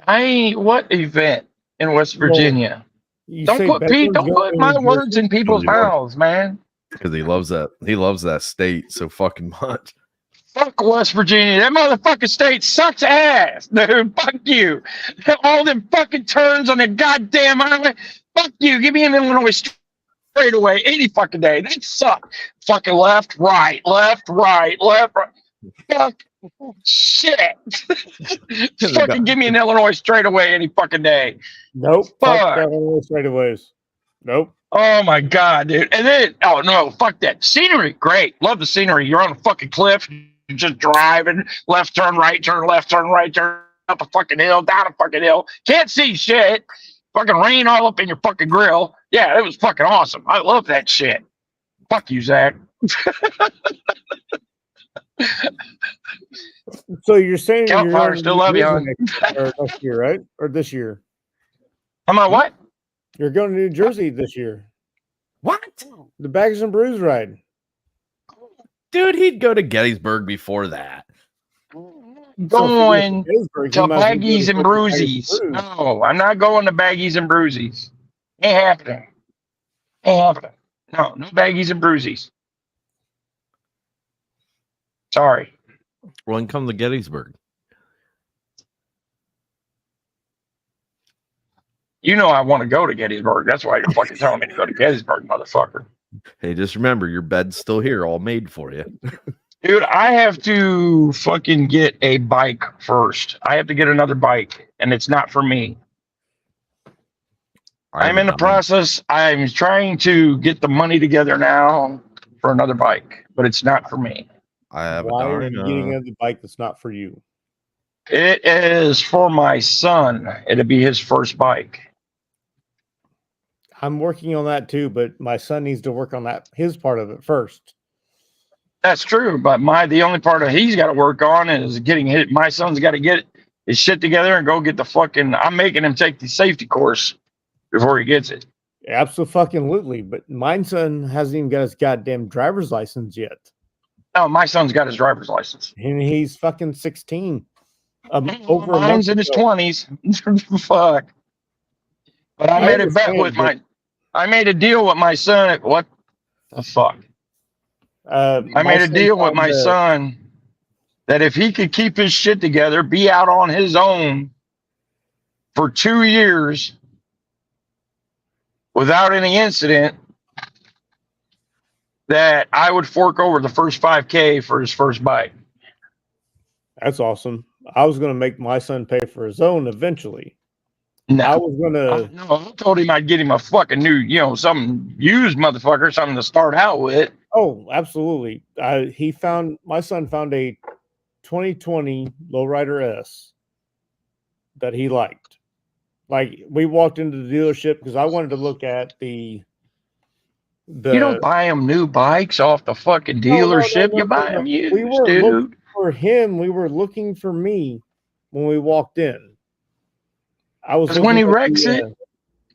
What event in West Virginia? You Don't say put Beckham's don't going put to my New words in people's Jersey? mouths, man. Because he loves that state so fucking much. Fuck West Virginia. That motherfucking state sucks ass, dude. Fuck you. All them fucking turns on the goddamn highway. Fuck you. Give me an Illinois straight away any fucking day. They suck. Fucking left, right, left, right, left, right. Fuck shit. Fucking give me an Illinois straight away any fucking day. Nope. Fuck. Fuck that Illinois straightaways. Nope. Oh my god, dude. And then no, fuck that. Scenery, great. Love the scenery. You're on a fucking cliff, you're just driving, left turn, right turn, left turn, right turn, up a fucking hill, down a fucking hill. Can't see shit. Fucking rain all up in your fucking grill. Yeah, it was fucking awesome. I love that shit. Fuck you, Zach. So you're saying you're Campfire, going to still New love you, Jersey hon. next year, right? Or this year? Am I what? You're going to New Jersey this year. What? The Bags and Brews ride. Dude, he'd go to Gettysburg before that. Going Gettysburg, to you might as well go Baggies and fucking Baggies Bruisies. Brews. No, I'm not going to Baggies and Bruisies. Ain't happening. Ain't happening. No Baggies and Bruisies. Sorry. When come to Gettysburg? You know I want to go to Gettysburg. That's why you're fucking telling me to go to Gettysburg, motherfucker. Hey, just remember your bed's still here, all made for you. Dude, I have to fucking get a bike first. I have to get another bike, and it's not for me. I'm in the process. I'm trying to get the money together now for another bike, but it's not for me. I have Why a are darn. you getting another bike that's not for you? It is for my son. It'll be his first bike. I'm working on that too, but my son needs to work on his part of it first. That's true, but the only part that he's got to work on is getting hit. My son's got to get his shit together and go get the fucking. I'm making him take the safety course before he gets it. Absolutely, but my son hasn't even got his goddamn driver's license yet. No, my son's got his driver's license. And he's fucking 16. Over Mine's in his 20s. Fuck. But I made a bet with I made a deal with my son. What the fuck? I made a deal with my son that if he could keep his shit together, be out on his own for 2 years without any incident, that I would fork over the first $5,000 for his first bike. That's awesome. I was going to make my son pay for his own eventually. No, I was going to. No, I told him I'd get him a fucking new, some used motherfucker, something to start out with. Oh, absolutely. My son found a 2020 Lowrider S that he liked. Like, we walked into the dealership because I wanted to look at the You don't buy them new bikes off the fucking dealership. You buy them used, we were dude. looking for him. We were looking for me when we walked in. I was Because when he looking at wrecks the, it,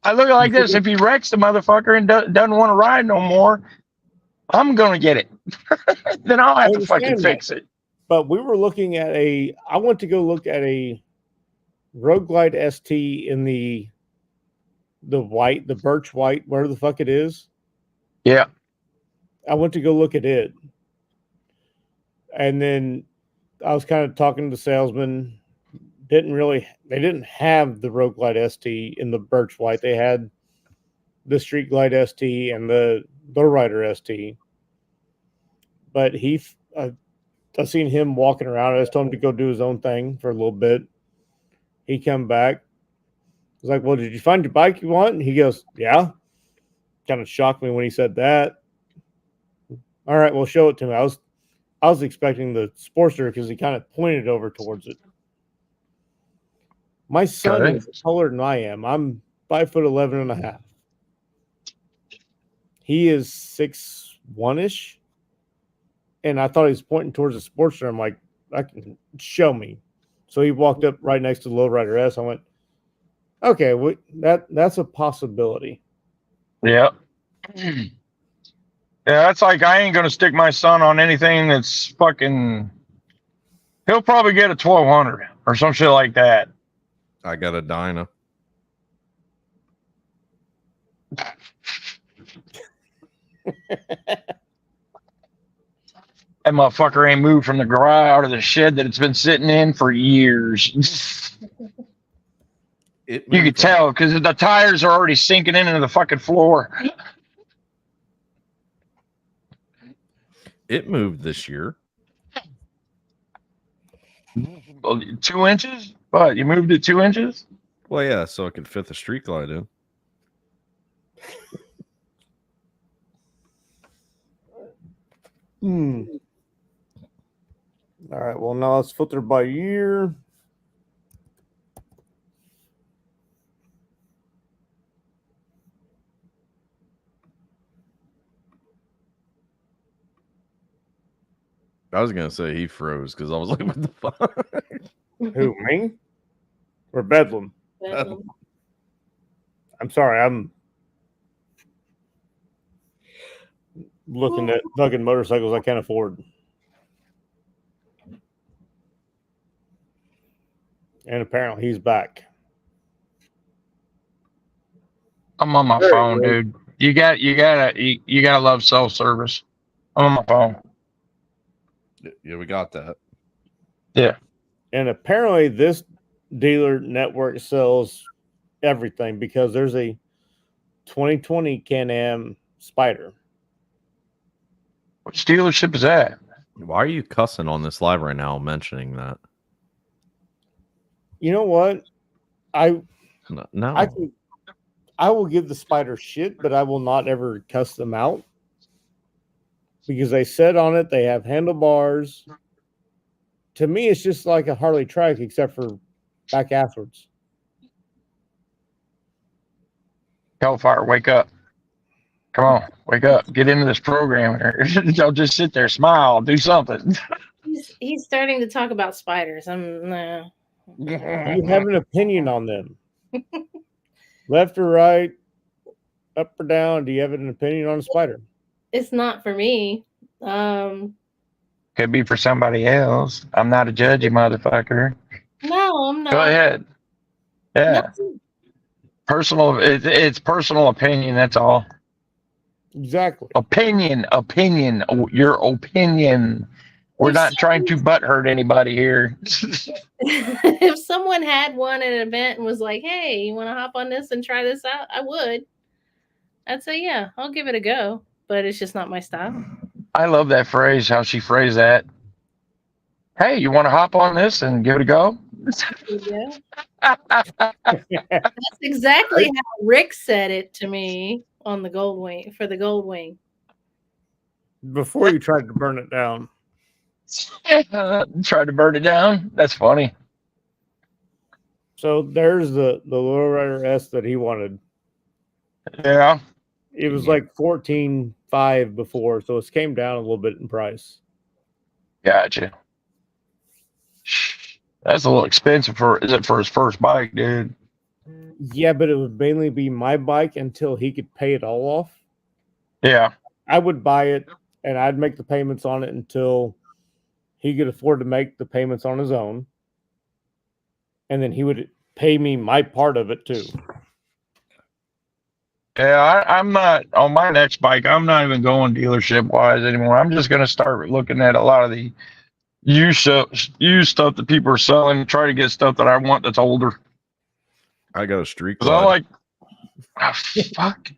I look like this. If he wrecks the motherfucker and doesn't want to ride no more, I'm going to get it. Then I'll have to fucking fix it. But we were looking at I went to go look at a Road Glide ST in the white, the birch white, whatever the fuck it is. Yeah. I went to go look at it. And then I was kind of talking to the salesman. They didn't have the Road Glide ST in the birch white. They had the Street Glide ST and the Rider ST. But I seen him walking around. I just told him to go do his own thing for a little bit. He come back. I was like, well, did you find your bike you want? And he goes, yeah. Kind of shocked me when he said that. All right, well, show it to me. I was expecting the Sportster because he kind of pointed over towards it. My son is taller than I am. I'm 5'11" and a half. He is 6'1"-ish. And I thought he was pointing towards the Sportster. I'm like, I can show me. So he walked up right next to the Lowrider S. I went, okay, that's a possibility. Yeah. Yeah, that's like, I ain't going to stick my son on anything that's fucking. He'll probably get a 1200 or some shit like that. I got a Dyna. That motherfucker ain't moved from the garage out of the shed that it's been sitting in for years. You could tell because the tires are already sinking into the fucking floor. It moved this year. 2 inches? What? You moved it 2 inches? Well, yeah, so I could fit the Street Glide in. All right, well, now let's filter by year. I was gonna say he froze because I was like, "What the fuck?" Who, me? Or Bedlam? Bedlam. I'm sorry, I'm looking at fucking motorcycles I can't afford. And apparently he's back. I'm on my phone, dude. You gotta love cell service. I'm on my phone. Yeah, we got that. Yeah. And apparently this dealer network sells everything because there's a 2020 Can-Am Spider. Which dealership is that? Why are you cussing on this live right now mentioning that? You know what? No. I will give the Spider shit, but I will not ever cuss them out. Because they said on it they have handlebars. To me, it's just like a Harley trike, except for back afterwards. Hellfire, wake up. Come on, wake up. Get into this program. Don't just sit there, smile, do something. He's starting to talk about spiders. Do you have an opinion on them? Left or right, up or down? Do you have an opinion on a spider? It's not for me. Could be for somebody else. I'm not a judgy motherfucker. No, I'm not. Go ahead. Yeah. No. Personal. It's personal opinion. That's all. Exactly. Opinion. Your opinion. We're not trying to butt hurt anybody here. If someone had one at an event and was like, hey, you want to hop on this and try this out? I would. I'd say, yeah, I'll give it a go. But it's just not my style. I love that phrase, how she phrased that. Hey, you want to hop on this and give it a go? Yeah. That's exactly how Rick said it to me on the Gold Wing, for the Gold Wing. Before you tried to burn it down. Tried to burn it down. That's funny. So there's the lowrider S that he wanted. Yeah. It was like 14.5 before, so it's came down a little bit in price. Gotcha. That's a little expensive for his first bike, dude. Yeah, but it would mainly be my bike until he could pay it all off. Yeah. I would buy it and I'd make the payments on it until he could afford to make the payments on his own. And then he would pay me my part of it too. Yeah, I'm not on my next bike. I'm not even going dealership wise anymore. I'm just gonna start looking at a lot of the used stuff that people are selling. Try to get stuff that I want that's older. I got a street 'Cause glide. I like, fuck,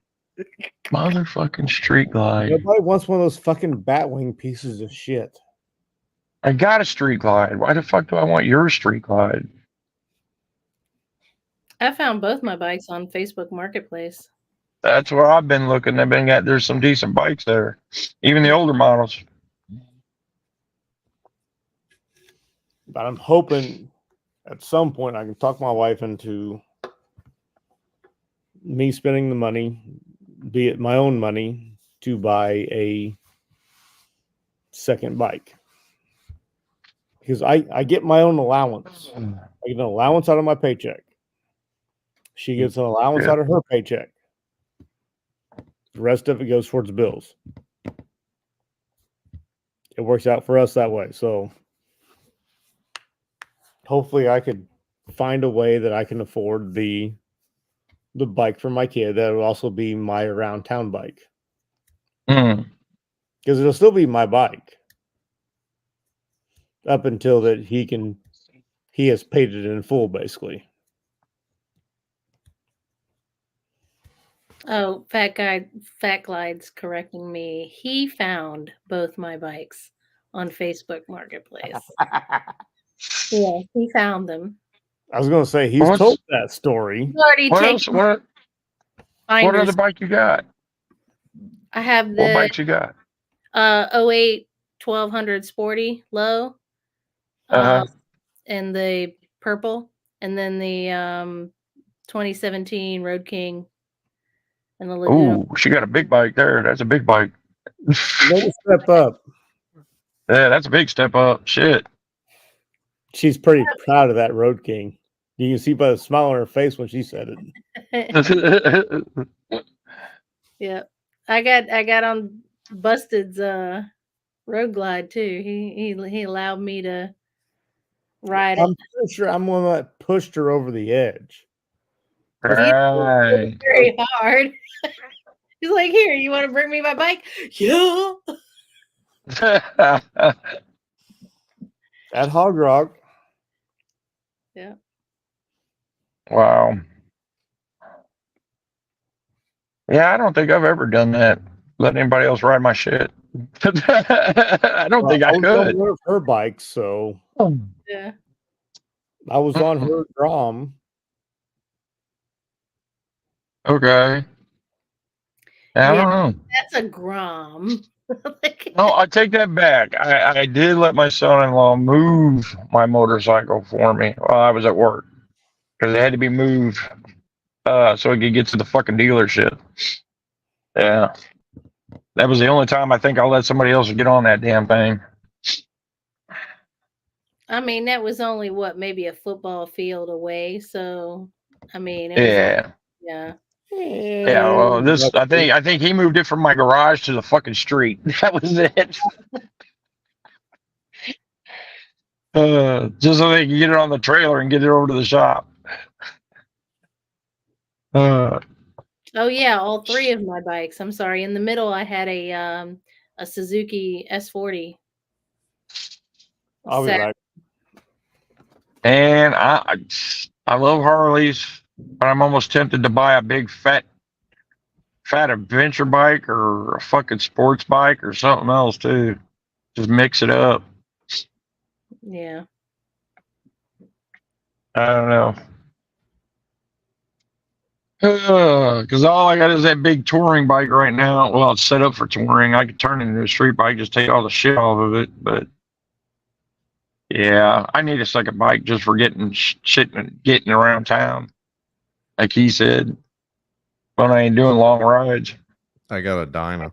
motherfucking Street Glide. Nobody wants one of those fucking Batwing pieces of shit. I got a Street Glide. Why the fuck do I want your Street Glide? I found both my bikes on Facebook Marketplace. That's where I've been looking. There's some decent bikes there, even the older models. But I'm hoping at some point I can talk my wife into me spending the money, be it my own money, to buy a second bike. Because I get my own allowance. I get an allowance out of my paycheck. She gets an allowance out of her paycheck. The rest of it goes towards bills. It works out for us that way. So hopefully I could find a way that I can afford the bike for my kid that would also be my around town bike. Mm. Because it'll still be my bike up until that he has paid it in full, basically. Oh, Fat Glide's correcting me. He found both my bikes on Facebook Marketplace. Yeah, he found them. I was going to say, he's told that story. He's already What taken else? What finders. other bike you got? I have What the bikes you got? 08 1200 Sporty low, and the purple, and then the 2017 Road King and the Laguna. Oh, she got a big bike there. That's a big bike. Little step up. Yeah, that's a big step up. Shit. She's pretty proud of that Road King. You can see by the smile on her face when she said it. Yeah, I got on Busted's Road Glide too. He allowed me to ride I'm it. pretty sure I'm one that pushed her over the edge. Right. Very hard. He's like, "Here, you want to bring me my bike?" Yeah. At Hog Rock. Yeah. Wow. Yeah, I don't think I've ever done that. Let anybody else ride my shit. I don't think I was could. on one of her bikes, so Yeah. I was on her Grom. Okay. I don't know. That's a Grom. No, I take that back. I did let my son-in-law move my motorcycle for me while I was at work because it had to be moved so it could get to the fucking dealership. Yeah, that was the only time I think I let somebody else get on that damn thing. I mean, that was only maybe a football field away. So, I mean, Yeah. Yeah. Yeah, well, I think he moved it from my garage to the fucking street. That was it. Just so they could get it on the trailer and get it over to the shop. Oh yeah, all three of my bikes. I'm sorry. In the middle, I had a Suzuki S40. I'll be back. And I love Harleys, but I'm almost tempted to buy a big fat adventure bike or a fucking sports bike or something else too. Just mix it up. Yeah. I don't know. Because all I got is that big touring bike right now. Well, it's set up for touring. I could turn it into a street bike, just take all the shit off of it. But Yeah, I need a second bike just for getting shit and getting around town. Like he said, when I ain't doing long rides. I got a Dyna.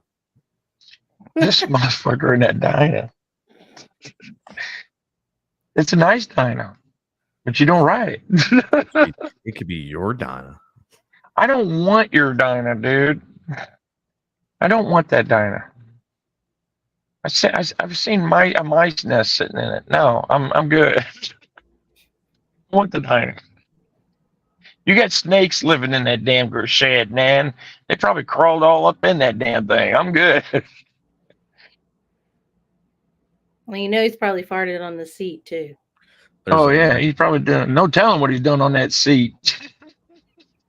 This motherfucker in that Dyna. It's a nice Dyna, but you don't ride it. It could be your Dyna. I don't want your Dyna, dude. I don't want that Dyna. I've seen a mice nest sitting in it. No, I'm good. I want the Dyna. You got snakes living in that damn shed, man. They probably crawled all up in that damn thing. I'm good. Well, you know he's probably farted on the seat too. Yeah, he's probably done. No telling what he's done on that seat.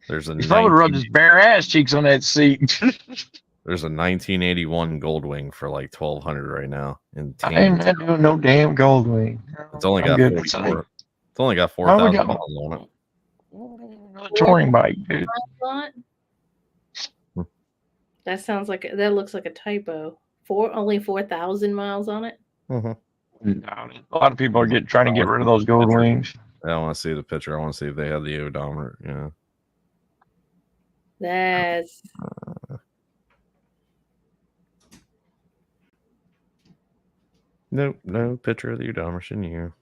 There's a He's probably rubbed his bare ass cheeks on that seat. There's a 1981 Goldwing for like $1,200 right now. I ain't not doing no damn Goldwing. It's only got 4,000 miles on it. Touring bike, dude. That sounds like that looks like a typo. Only 4,000 miles on it. Mm-hmm. A lot of people are trying to get rid of those Goldwings. I want to see the picture. I want to see if they have the odometer. Yeah. That's no picture of the odometer in here.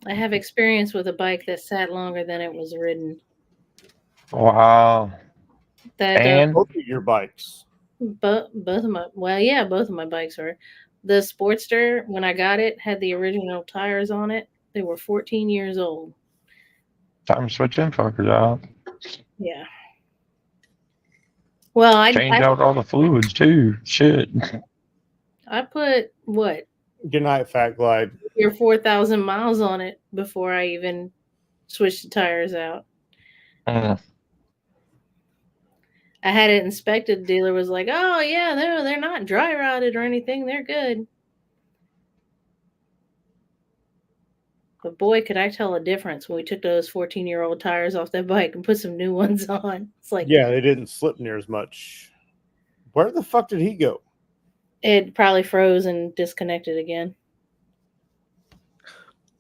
I have experience with a bike that sat longer than it was ridden. Wow. That both of your bikes. both of my both of my bikes were. The Sportster, when I got it, had the original tires on it. They were 14 years old. Time to switch them fuckers out. Yeah. Well, I change out all the fluids too. Shit. I put what? Good night, Fat Glide. Your 4,000 miles on it before I even switched the tires out. I had it inspected. The dealer was like, "Oh yeah, they're not dry rotted or anything. They're good." But boy, could I tell a difference when we took those 14-year-old tires off that bike and put some new ones on. It's like, yeah, they didn't slip near as much. Where the fuck did he go? It probably froze and disconnected again.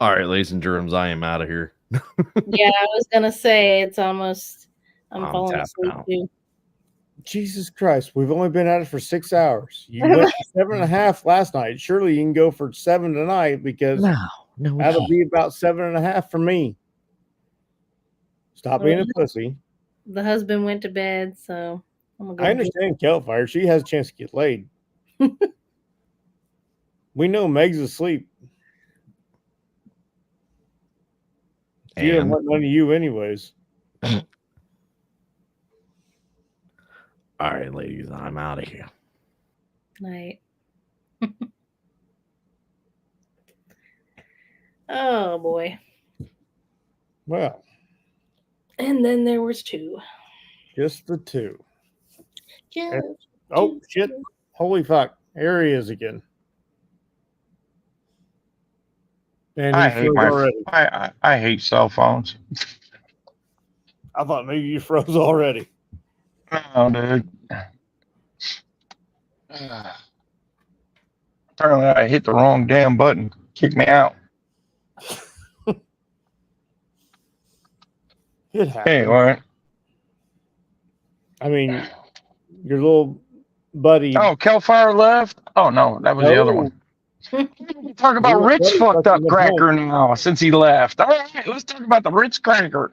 All right, ladies and germs, I am out of here. Yeah, I was gonna say it's almost. I'm falling asleep too. Jesus Christ, we've only been at it for 6 hours. You went 7.5 last night. Surely you can go for 7 tonight because no, that'll be about 7.5 for me. Stop being a pussy. The husband went to bed, so I'm gonna go. I understand Kelfire. She has a chance to get laid. We know Meg's asleep. She didn't want none of you anyways. All right, ladies, I'm out of here. Night. Oh boy. Well. And then there was two. Just the two. Just oh shit. Holy fuck. There he is again. And I hate cell phones. I thought maybe you froze already. No, dude. Apparently, I hit the wrong damn button. Kicked me out. It happened. Anyway. I mean, your little buddy. Oh, Kelfire left? Oh, no, that was the other one. Talk about Rich fucked up cracker now since he left. All right, let's talk about the Ritz cracker.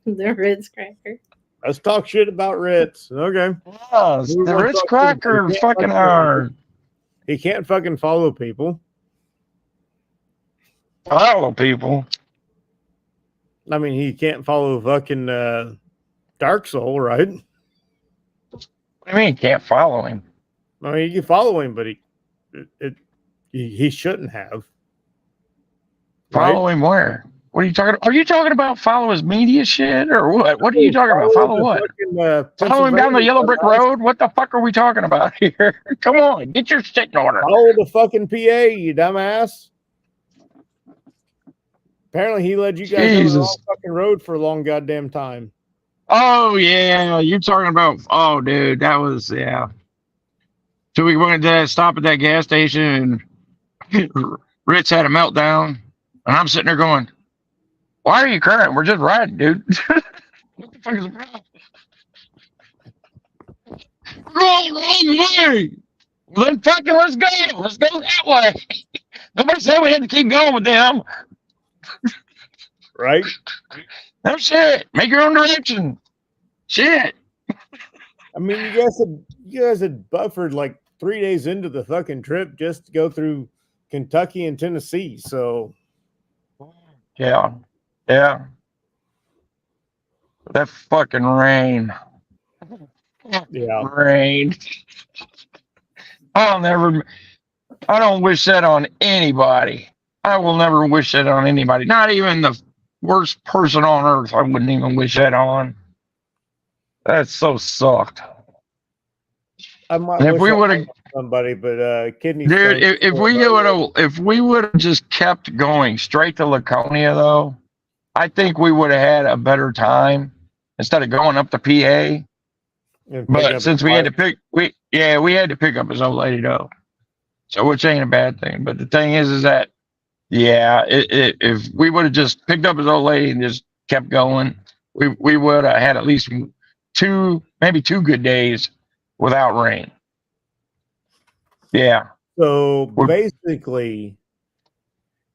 The Ritz cracker. Let's talk shit about Ritz. Okay. Yes, the Ritz cracker fucking hard. He can't fucking follow people. Follow people? I mean, he can't follow fucking Dark Soul, right? What do you mean he can't follow him? I mean, you can follow him, but he shouldn't have. Follow him where? What are you talking about? Are you talking about follow his media shit or what? What are you talking about? Follow what? Fucking, follow him down the yellow brick road? What the fuck are we talking about here? Come on, get your shit in order. Follow the fucking PA, you dumbass. Apparently he led you guys on the wrong fucking road for a long goddamn time. Oh yeah, you're talking about. Oh, dude, that was yeah. So we went to that stop at that gas station, and Rich had a meltdown, and I'm sitting there going, "Why are you crying? We're just riding, dude. What the fuck is the problem? We're all the wrong way. Well, then fucking let's go. Let's go that way. Nobody said we had to keep going with them. Right? No shit. Make your own direction. Shit. I mean, you guys had buffered like 3 days into the fucking trip just to go through Kentucky and Tennessee. So Yeah. Yeah. That fucking rain. yeah, Rain. I don't wish that on anybody. I will never wish that on anybody. Not even the worst person on earth. I wouldn't even wish that on. That so sucked. I might And if wish we I would have, had somebody, but kidney dude, stones. if we would have just kept going straight to Laconia, though, I think we would have had a better time instead of going up to PA. And pick But up since a we had fire. to pick, we had to pick up his old lady though, so which ain't a bad thing. But the thing is that if we would have just picked up his old lady and just kept going, we would have had at least maybe 2 good days without rain. Yeah. So basically,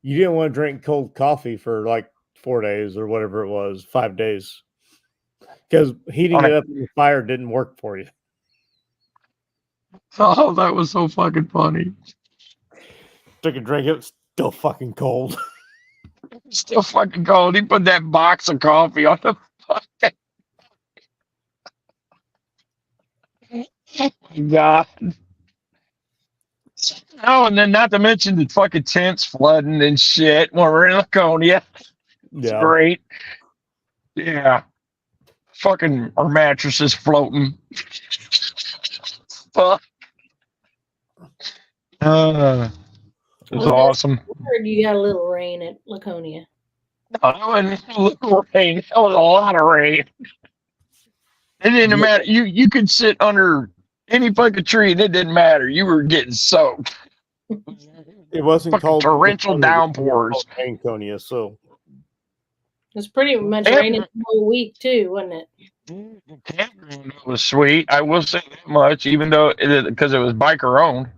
you didn't want to drink cold coffee for like 4 days or whatever it was, 5 days, because heating it up in the fire didn't work for you. Oh, that was so fucking funny. Took a drink, it was still fucking cold. Still fucking cold. He put that box of coffee on the fucking. Oh my God. Oh, and then not to mention the fucking tents flooding and shit when we're in Laconia. It's Yeah. great. Yeah. Fucking our mattresses floating. Fuck. It was awesome. Heard you got a little rain at Laconia. No, that wasn't a little rain. That was a lot of rain. It didn't matter. You could sit under any fucking tree and it didn't matter. You were getting soaked. It wasn't Fucking called torrential Laconia, downpours. Anconia, so It was pretty much Yep. raining the whole week too, wasn't it? The campground was sweet. I will say that much, even though because it was biker owned.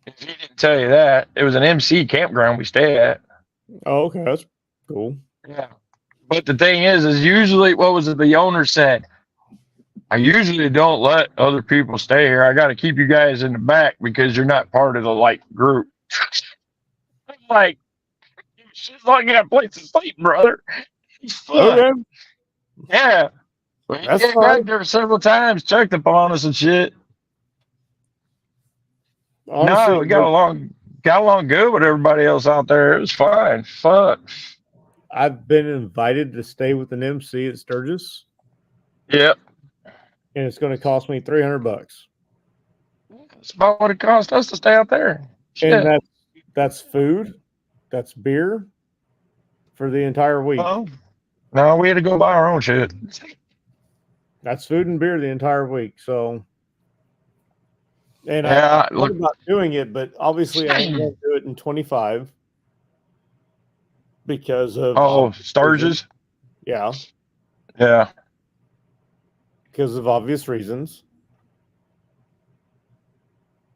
If he didn't tell you that, it was an MC campground we stayed at. oh, okay, that's cool. Yeah. But the thing is usually what was it the owner said? I usually don't let other people stay here. I got to keep you guys in the back because you're not part of the like group. I'm like, she's like got a place to sleep, brother. Okay, Yeah. We That's got fine. back there several times, checked upon us and shit. honestly, No, we got along good with everybody else out there. It was fine. Fuck. I've been invited to stay with an MC at Sturgis, Yep. and it's going to cost me $300. That's about what it cost us to stay out there. Shit. And that's food, that's beer for the entire week. No, we had to go buy our own shit. That's food and beer the entire week. So, and Yeah, I thought about doing it, but obviously I ain't going to do it in 25 because of Sturgis? Yeah, Yeah. because of obvious reasons.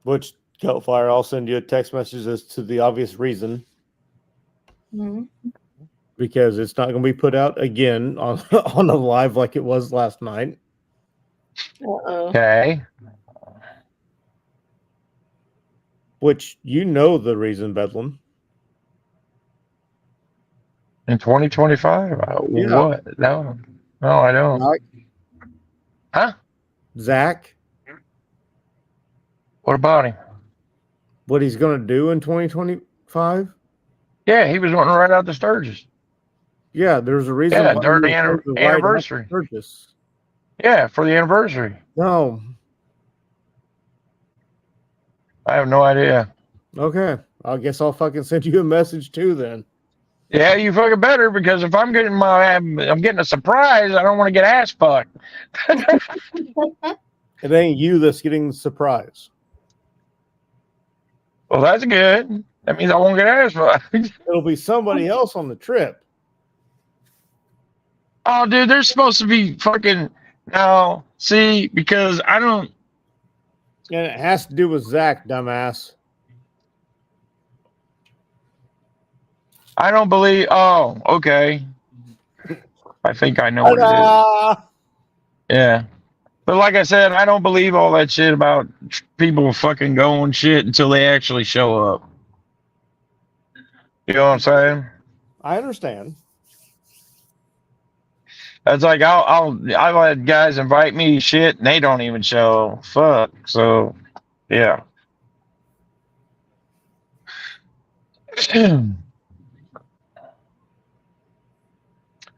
Which Coatfire, I'll send you a text message as to the obvious reason. Mm-hmm. Because it's not going to be put out again on on a live like it was last night. Uh-oh. Okay. Which you know the reason, Bedlam. In 2025? Yeah. What? No, I don't. Huh? Zach, What about him? what he's going to do in 2025? Yeah, he was wanting to ride out the Sturgis. Yeah, there's a reason. Yeah, why during he the was supposed to ride anniversary. out Sturgis. Yeah, for the anniversary. No. I have no idea. Okay. I guess I'll fucking send you a message too then. Yeah, you fucking better, because if I'm getting a surprise, I don't want to get ass fucked. It ain't you that's getting the surprise. Well, that's good. That means I won't get ass fucked. It'll be somebody else on the trip. Oh, dude, they're supposed to be fucking. No, see, because I don't. And it has to do with Zach, dumbass. I don't believe. Oh, okay. I think I know what it is. Ta-da! Yeah. But like I said, I don't believe all that shit about people fucking going shit until they actually show up. You know what I'm saying? I understand. That's like I've had guys invite me shit and they don't even show. Fuck. So, yeah.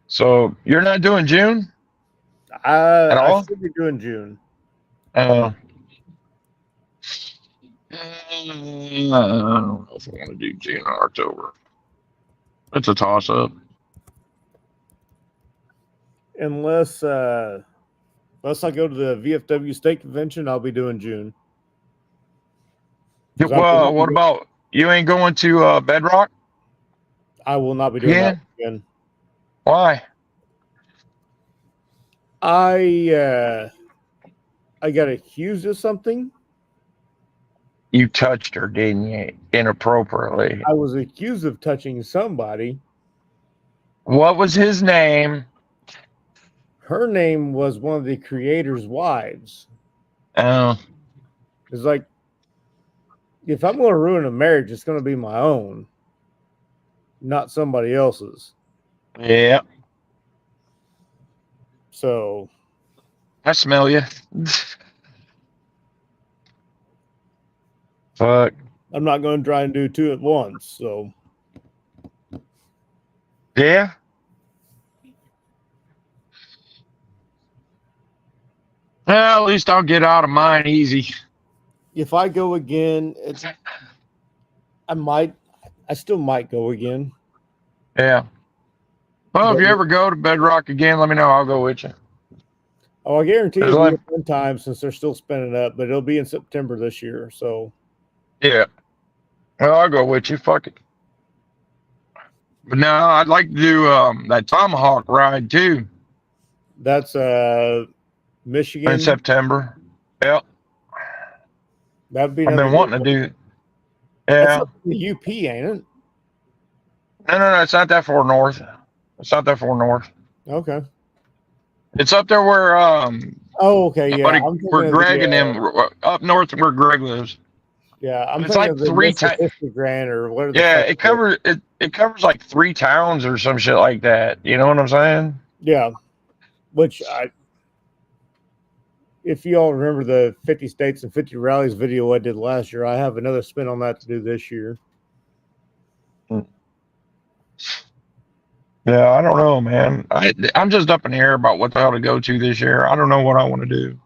So you're not doing June at I all? should be doing June. I don't know if I want to do June or October. It's a toss up. Unless I go to the VFW State Convention, I'll be doing June. 'Cause Well, what about you? Ain't going to Bedrock? I will not be doing that again. Why? I got accused of something. You touched her, didn't you? Inappropriately. I was accused of touching somebody. What was his name? Her name was one of the creator's wives. Oh, It's like, if I'm going to ruin a marriage, it's going to be my own, not somebody else's. yeah. So I smell you. Fuck. I'm not going to try and do two at once. So Yeah. Well, at least I'll get out of mine easy. if I go again, I still might go again. Yeah. Well, if you ever go to Bedrock again, let me know. I'll go with you. Oh, I guarantee There's it'll be like- a fun time since they're still spinning up, but it'll be in September this year. So Yeah. Well, I'll go with you. Fuck it. But no, I'd like to do that Tomahawk ride too that's Michigan. in September. Yep. That'd be I've been another wanting to do. That's Yeah. up in the UP, ain't it? No. It's not that far north. It's not that far north. Okay. It's up there where Oh, okay. Yeah. buddy, I'm thinking where of Greg the, and them up north where Greg lives. Yeah, I'm It's thinking like of the 3 times. Mississippi Grant or whatever. Yeah, it covers like 3 towns or some shit like that. You know what I'm saying? Yeah, which if you all remember the 50 states and 50 rallies video I did last year, I have another spin on that to do this year. Yeah, I don't know, man. I'm just up in the air about what the hell to go to this year. I don't know what I want to do.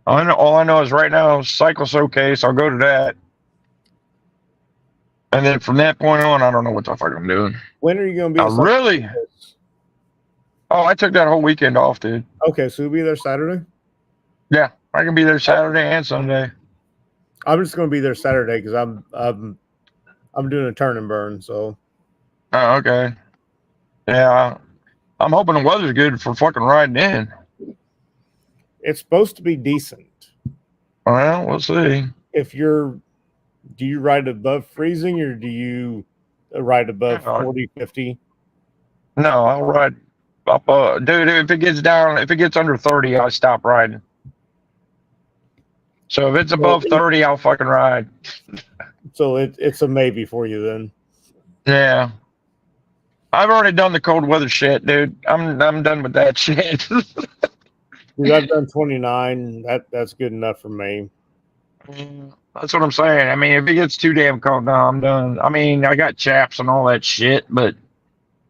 All I know is right now, Cycle Showcase. I'll go to that, and then from that point on, I don't know what the fuck I'm doing. When are you going to be? I really? Oh, I took that whole weekend off, dude. Okay, so you'll be there Saturday? Yeah, I can be there Saturday and Sunday. I'm just going to be there Saturday because I'm doing a turn and burn. So. Oh, okay. Yeah, I'm hoping the weather's good for fucking riding in. It's supposed to be decent. Well, we'll see. Do you ride above freezing or do you ride above 40, 50? No, I'll ride up. Dude, if it gets under 30, I'll stop riding. So if it's above 30, I'll fucking ride. So it's a maybe for you then. Yeah. I've already done the cold weather shit, dude. I'm done with that shit. Dude, I've done 29. That's good enough for me. That's what I'm saying. I mean, if it gets too damn cold, no, I'm done. I mean, I got chaps and all that shit, but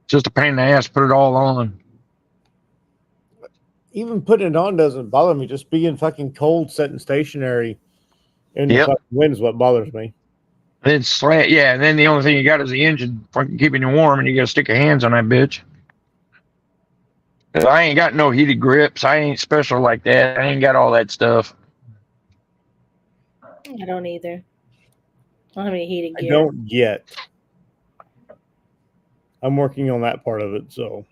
just a pain in the ass to put it all on. Even putting it on doesn't bother me. Just being fucking cold, sitting stationary in the fucking wind is what bothers me. Then slant, yeah, and then the only thing you got is the engine fucking keeping you warm, and you got to stick your hands on that bitch. 'Cause I ain't got no heated grips. I ain't special like that. I ain't got all that stuff. I don't either. I don't have any heated I gear. don't yet. I'm working on that part of it, so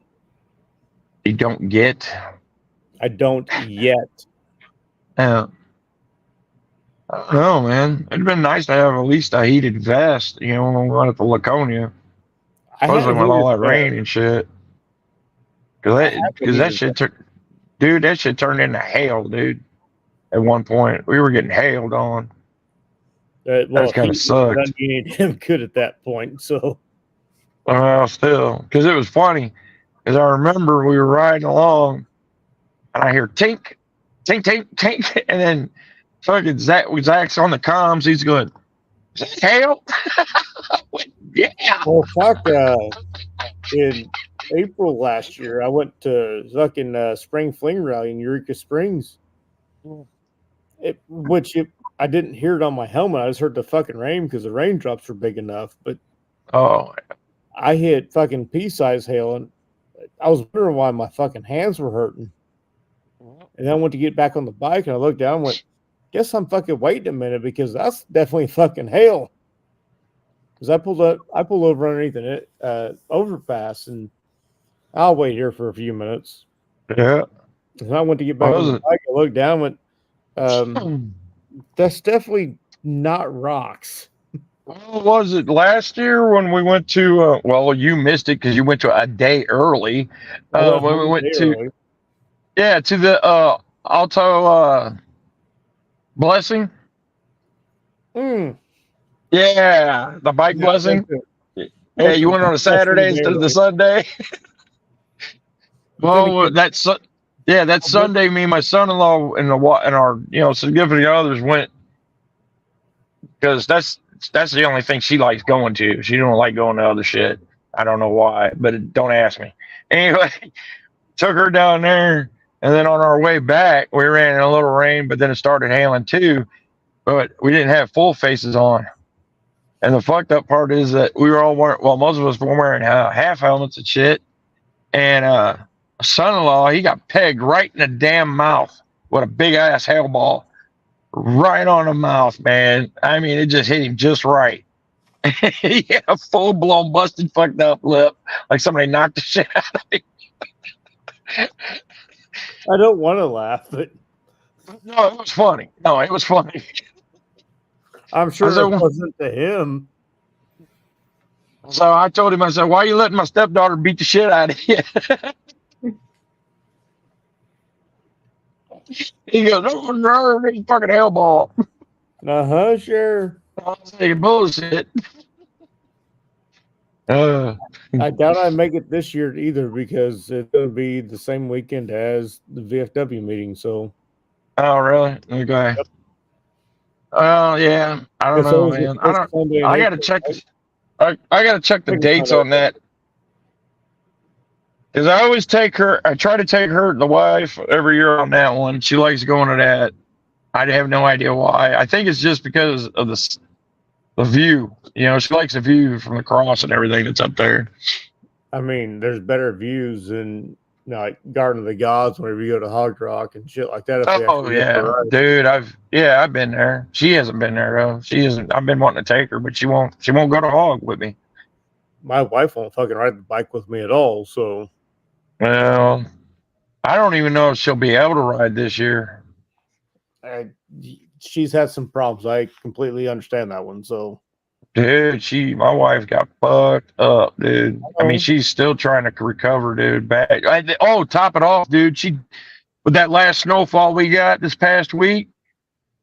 You don't get. I don't yet. I don't know, man. It'd been nice to have at least a heated vest, you know, when we went up to Laconia. I had Especially a with all that heated rain vest. and shit. I have a Because that heated shit dude, that shit turned into hail, dude. At one point, we were getting hailed on. Well, That's kinda heat wasn't sucked. done any damn good at that point. So Well, still, because it was funny. Because I remember we were riding along, and I hear tink, tink, tink, tink, and then fucking Zach's on the comms. He's going, "Is that hail?" I went, yeah. well, fuck. In April last year, I went to fucking Spring Fling Rally in Eureka Springs. I didn't hear it on my helmet. I just heard the fucking rain because the raindrops were big enough. But Oh, I hit fucking pea-sized hail, and I was wondering why my fucking hands were hurting. And then I went to get back on the bike, and I looked down and went, guess I'm fucking waiting a minute because that's definitely fucking hail. Because I pulled over underneath an overpass, and I'll wait here for a few minutes. yeah. And I went to get back on the bike. I looked down and went, that's definitely not rocks. Well, was it last year when we went to? Well, you missed it because you went to a day early. When we went to, early. yeah, to the Alto Blessing. Mm. Yeah, the bike blessing. Yeah, you went on a Saturday instead of the Sunday. Well, that Sunday, me and my son-in-law and our significant others went because that's the only thing she likes going to. She don't like going to other shit. I don't know why, but don't ask me. Anyway, took her down there, and then on our way back, we ran in a little rain, but then it started hailing too. But we didn't have full faces on. And the fucked up part is that we were all most of us were wearing half helmets and shit. And son-in-law, he got pegged right in the damn mouth with a big ass hail ball, right on the mouth, man. I mean, it just hit him just right. He had a full blown busted, fucked up lip, like somebody knocked the shit out of him. I don't want to laugh, but no, it was funny. I'm sure it wasn't to him. So I told him, I said, "Why are you letting my stepdaughter beat the shit out of you?" He goes, "No, he's fucking hell ball." Sure. I was thinking bullshit. I doubt I make it this year either because it's going to be the same weekend as the VFW meeting. So. Oh, really? Okay. Yep. Yeah. I don't know, man. I gotta check. I gotta check the dates on that. Because I always take her. I try to take her, the wife, every year on that one. She likes going to that. I have no idea why. I think it's just because of the view. You know, she likes the view from the cross and everything that's up there. I mean, there's better views than like Garden of the Gods whenever you go to Hog Rock and shit like that. Oh yeah, dude. I've been there. She hasn't been there though. She hasn't. I've been wanting to take her, but she won't go to Hog with me. My wife won't fucking ride the bike with me at all. So, well, I don't even know if she'll be able to ride this year. She's had some problems. I completely understand that one. So, dude, my wife got fucked up, dude. I mean, she's still trying to recover, dude. Bad. Top it off, dude. With that last snowfall we got this past week,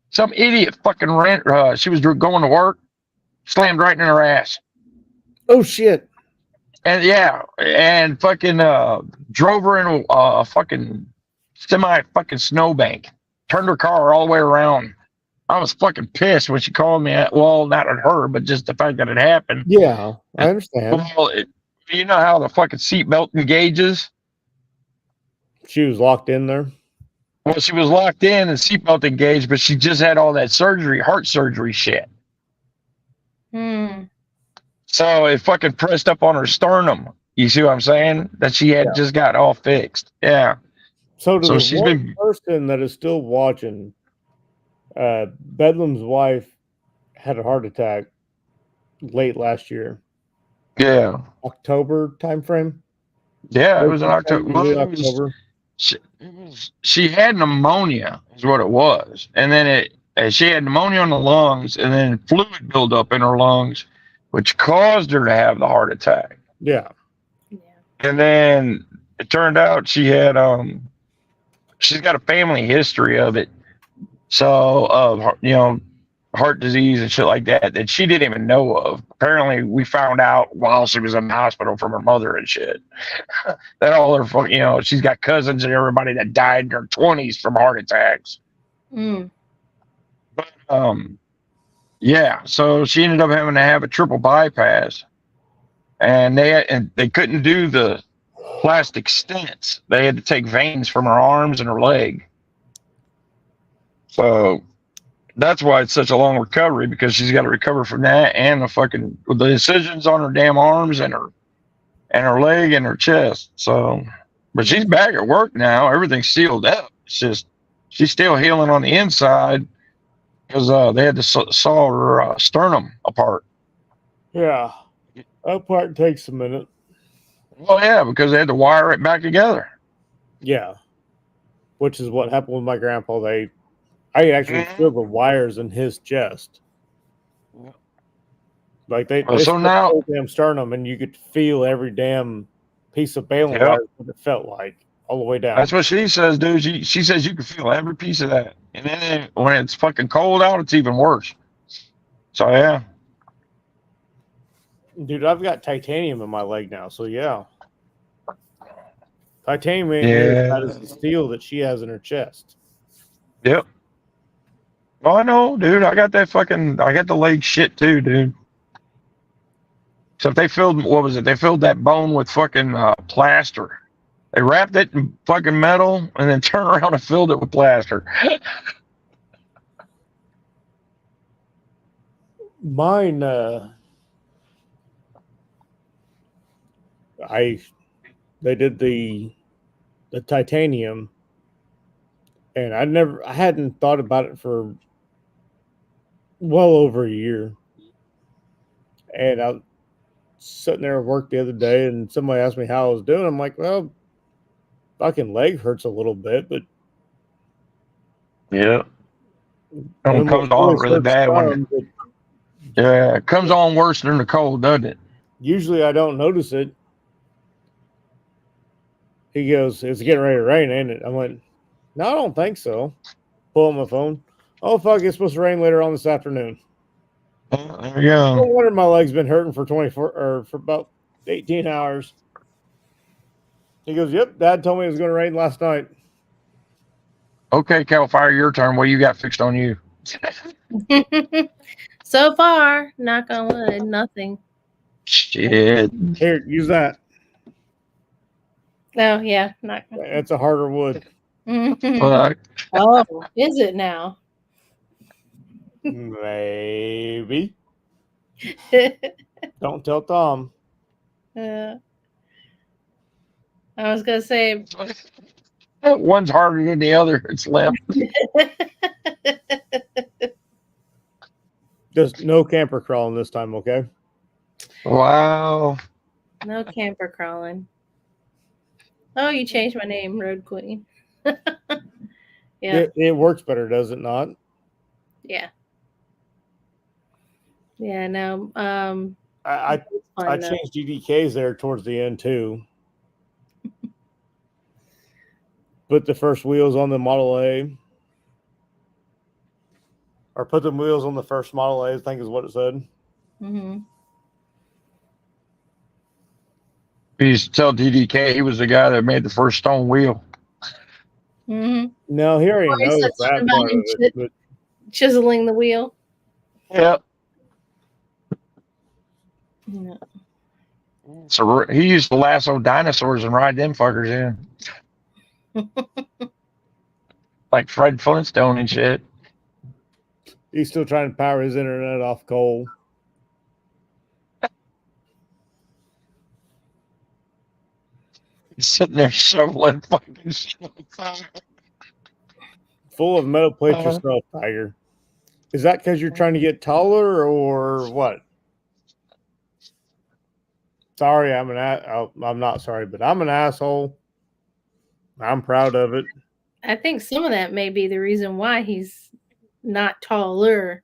some idiot fucking ran. She was going to work, slammed right in her ass. Oh shit! And yeah, and fucking drove her in a fucking semi fucking snowbank. Turned her car all the way around. I was fucking pissed when she called me. Well, not at her, but just the fact that it happened. Yeah, I understand. Well, you know how the fucking seatbelt engages? She was locked in there. Well, she was locked in and seatbelt engaged, but she just had all that heart surgery shit. So it fucking pressed up on her sternum. You see what I'm saying? That she had just got all fixed. Yeah. So to So the she's one been. person that is still watching, Bedlam's wife had a heart attack late last year, Yeah. October timeframe. Yeah. It was in Late October. Well, it was. October. She had pneumonia, is what it was, and then she had pneumonia in the lungs, and then fluid buildup in her lungs, which caused her to have the heart attack. Yeah. Yeah. And then it turned out she's got a family history of it, so heart disease and shit like that she didn't even know of. Apparently, we found out while she was in the hospital from her mother and shit. That all her, she's got cousins and everybody that died in their 20s from heart attacks. Mm. But yeah, so she ended up having to have a triple bypass, and they couldn't do the plastic stents. They had to take veins from her arms and her leg. So that's why it's such a long recovery, because she's got to recover from that and the incisions on her damn arms and her leg and her chest. So, but she's back at work now. Everything's sealed up. It's just she's still healing on the inside because they had to saw her sternum apart. Yeah. That part takes a minute. Well, yeah, because they had to wire it back together. Yeah. Which is what happened with my grandpa. I actually feel the wires in his chest. Like they So now, whole damn sternum, and you could feel every damn piece of baling wire. What it felt like all the way down. That's what she says, dude. She says you can feel every piece of that, and then when it's fucking cold out, it's even worse. So yeah, dude, I've got titanium in my leg now. So yeah, titanium ain't near as bad as the steel that she has in her chest. Yep. Oh, I know, dude. I got the leg shit too, dude. So if they filled, what was it? They filled that bone with fucking plaster. They wrapped it in fucking metal and then turned around and filled it with plaster. Mine, they did the titanium, and I hadn't thought about it for well over a year. And I was sitting there at work the other day, and somebody asked me how I was doing. I'm like, well, fucking leg hurts a little bit, but yeah, it comes on really bad it comes on worse than the cold, doesn't it? Usually I don't notice it. He goes, it's getting ready to rain, ain't it? I went, no, I don't think so. Pull up my phone. Oh, fuck, it's supposed to rain later on this afternoon. There you go. No wonder my leg's been hurting for 24 or for about 18 hours. He goes, yep, Dad told me it was going to rain last night. Okay, Cal Fire, your turn. What you got fixed on you? So far, knock on wood, nothing. Shit. Here, use that. Oh, yeah. That's a harder wood. Oh, is it now? Maybe. Don't tell Tom. I was going to say. One's harder than the other. It's left. Just no camper crawling this time, okay? Wow. No camper crawling. Oh, you changed my name, Road Queen. Yeah. It works better, does it not? Yeah. Yeah, no. I changed DDKs there towards the end too. Put the first wheels on the Model A. Or put the wheels on the first Model A, I think is what it said. Mm-hmm. He used to tell DDK he was the guy that made the first stone wheel. Mm-hmm. No, he already knows that part of it. But chiseling the wheel. Yep. Yeah. So he used to lasso dinosaurs and ride them fuckers in. Like Fred Flintstone and shit. He's still trying to power his internet off coal. sitting there shoveling fucking shit on fire. Full of metal plates yourself, Tiger. Is that because you're trying to get taller or what? Sorry, I'm not sorry, but I'm an asshole. I'm proud of it. I think some of that may be the reason why he's not taller.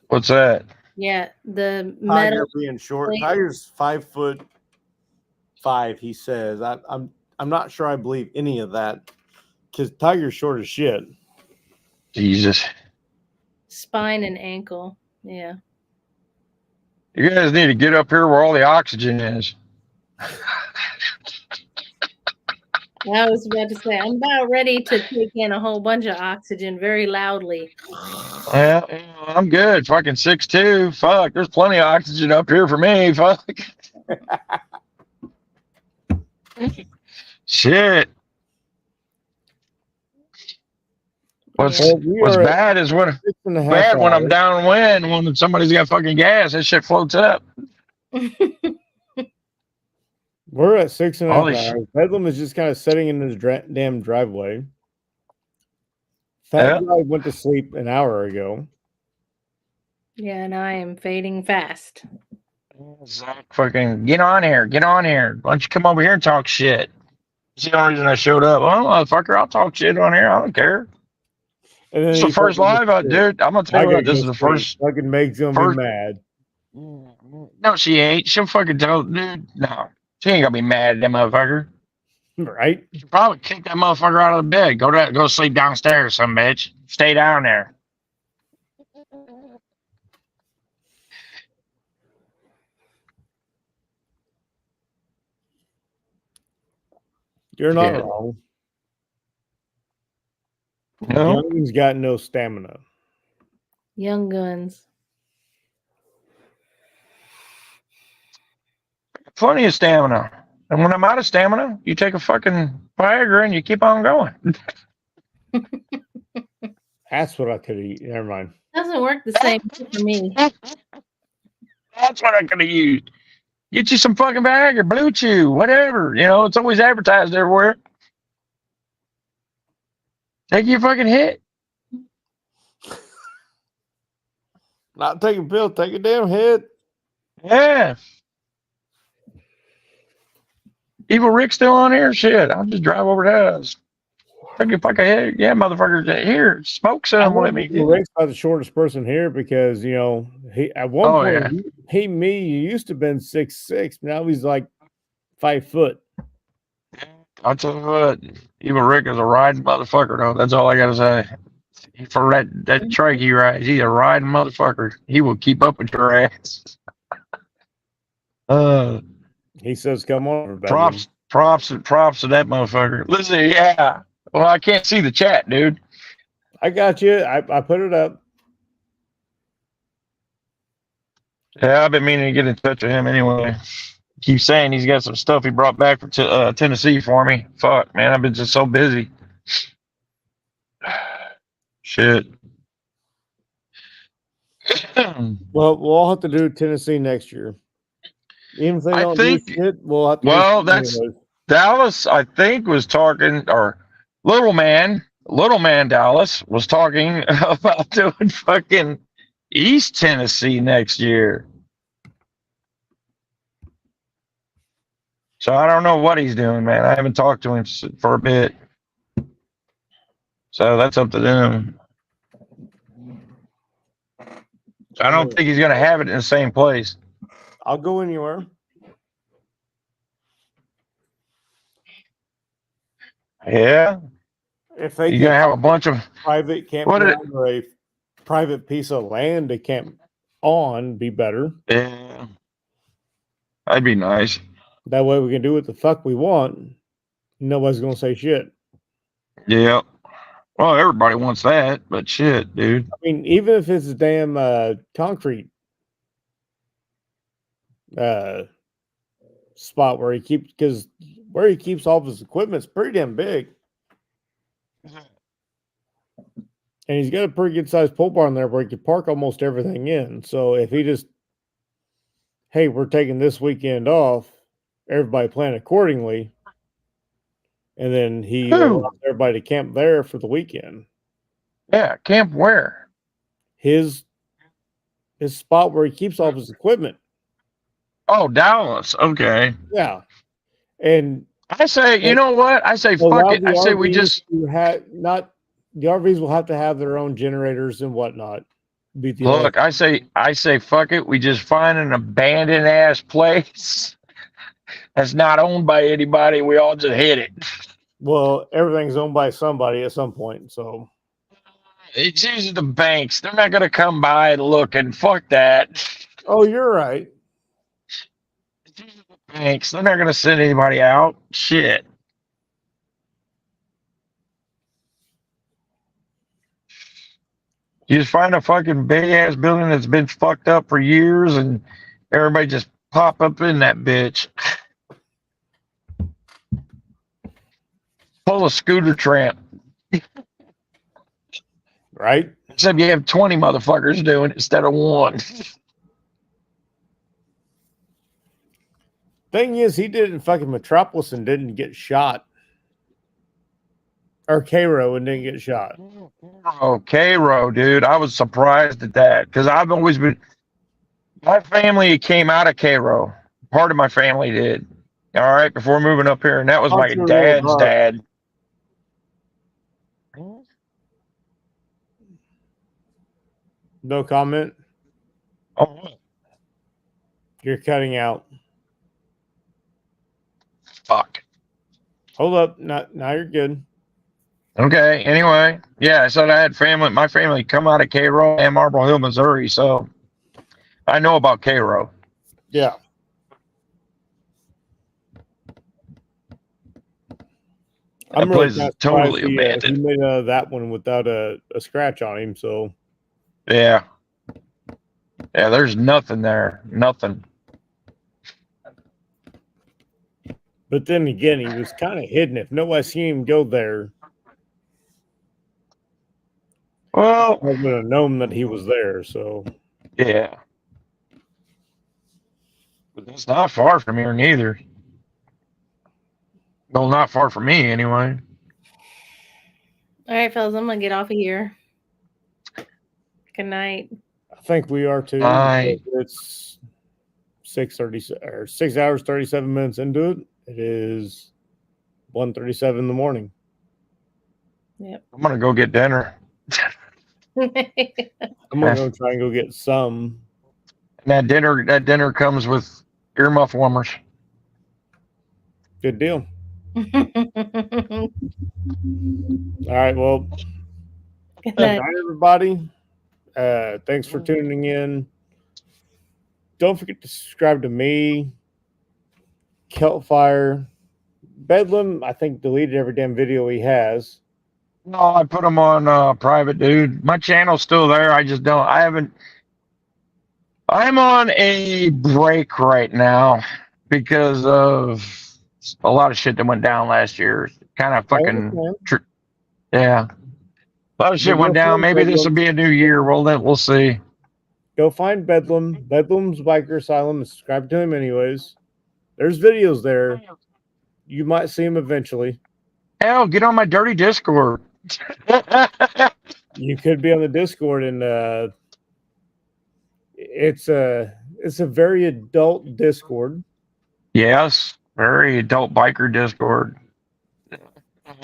What's that? Yeah, the Tiger metal. being short. plate. Tiger's 5'5", he says. I'm not sure I believe any of that because Tiger's short as shit. Jesus. Spine and ankle. Yeah. You guys need to get up here where all the oxygen is. I was about to say, I'm about ready to take in a whole bunch of oxygen very loudly. Well, I'm good. Fucking 6'2". Fuck, there's plenty of oxygen up here for me. Fuck. Shit. What's bad is when I'm downwind, when somebody's got fucking gas, that shit floats up. We're at 6.5 Holy hours. Bedlam is just kind of sitting in his damn driveway. Fat guy went to sleep an hour ago. Yeah, and I am fading fast. Zach, fucking get on here. Get on here. Why don't you come over here and talk shit? That's the only reason I showed up. Oh, motherfucker, I'll talk shit on here. I don't care. It's the first live out, dude. I'm gonna tell you what, this is the first. Fucking Meg's gonna be mad. No, she ain't. She'll fucking tell, dude. No, she ain't gonna be mad at that motherfucker. Right? She'll probably kick that motherfucker out of the bed. Go sleep downstairs, some bitch. Stay down there. You're not wrong. No. Young's got no stamina. Young guns. Plenty of stamina. And when I'm out of stamina, you take a fucking Viagra and you keep on going. That's what I could eat. Never mind. Doesn't work the same for me. That's what I could have used. Get you some fucking Viagra, Blue Chew, whatever. You know, it's always advertised everywhere. Take your fucking hit. Not take a pill, take a damn hit. Yeah. Evil Rick's still on here? Shit, I'll just drive over to us. Take a fucking hit. Yeah, motherfucker. Here, smoke some with me. Evil Rick's about the shortest person here because, you know, he at one point, he used to have been 6'6", now he's like 5 foot. I'll tell you what, Evil Rick is a riding motherfucker, though. That's all I gotta say. For that trike he rides, he's a riding motherfucker. He will keep up with your ass. He says, "Come on, props to that motherfucker." Listen, yeah. Well, I can't see the chat, dude. I got you. I put it up. Yeah, I've been meaning to get in touch with him anyway. Keep saying he's got some stuff he brought back from Tennessee for me. Fuck, man, I've been just so busy. Shit. Well, we'll all have to do Tennessee next year. Even if they don't do shit, we'll have to. Well, that's Dallas. I think was talking, or Little Man Dallas was talking about doing fucking East Tennessee next year. So I don't know what he's doing, man. I haven't talked to him for a bit. So that's up to them. I don't think he's going to have it in the same place. I'll go anywhere. Yeah. If they you're going to have a bunch of private campground or a private piece of land to camp on, be better. Yeah. That'd be nice. That way we can do what the fuck we want. Nobody's going to say shit. Yeah. Well, everybody wants that, but shit, dude. I mean, even if it's a damn concrete spot where he keeps, because where he keeps all of his equipment's pretty damn big. And he's got a pretty good sized pole barn there where he can park almost everything in. So if he just, hey, we're taking this weekend off, everybody plan accordingly. And then he Who? allows everybody to camp there for the weekend. Yeah, camp where? His spot where he keeps all of his equipment. Oh, Dallas. Okay. Yeah. And I say, you know what? I say, fuck allow it. the I say we RVs just to have not the RVs will have to have their own generators and whatnot. Be the look. I say, fuck it. We just find an abandoned ass place that's not owned by anybody. We all just hit it. well, everything's owned by somebody at some point. So It's usually the banks. They're not gonna come by and look, and fuck that. oh, you're right. It's usually the banks. They're not gonna send anybody out. Shit. You just find a fucking big ass building that's been fucked up for years, and everybody just pop up in that bitch. Pull a scooter tramp. Right? Except you have 20 motherfuckers doing it instead of one. Thing is, he did it in fucking Metropolis and didn't get shot. Or Cairo and didn't get shot. Oh, Cairo, dude. I was surprised at that because I've always been. My family came out of Cairo. Part of my family did. All right, before moving up here, and that was my Contra dad's Road, dad. No comment. Oh, You're cutting out. fuck. Hold up. Now you're good. Okay. Anyway, yeah. I said I had family. My family come out of Cairo and Marble Hill, Missouri, so I know about Cairo. Yeah. I'm That really place is not totally surprised he abandoned. made that one without a scratch on him. So, Yeah. Yeah. There's nothing there. Nothing. but then again, he was kind of hidden. If nobody seen him go there, Well, I would have known that he was there. So, yeah. But it's not far from here neither. Well, not far from me anyway. All right, fellas, I'm gonna get off of here. Good night. I think we are too. Aye. It's 6:30 or 6 hours 37 minutes into it. It is 1:37 in the morning. Yep. I'm gonna go get dinner. I'm gonna go try and go get some. And that dinner comes with earmuff warmers. Good deal. All right. Well, Good good night. night, everybody. Thanks for tuning in. Don't forget to subscribe to me, Keltfire, Bedlam. I think deleted every damn video he has. No, I put them on private, dude. My channel's still there. I just don't. I haven't. I'm on a break right now because of a lot of shit that went down last year. Kind of fucking. Yeah. A lot of shit went down. Maybe this will be a new year. We'll see. Go find Bedlam, Bedlam's Biker Asylum, and subscribe to him anyways. There's videos there. You might see him eventually. Hell, get on my dirty Discord. You could be on the Discord, and it's a very adult Discord. Yes, very adult biker Discord.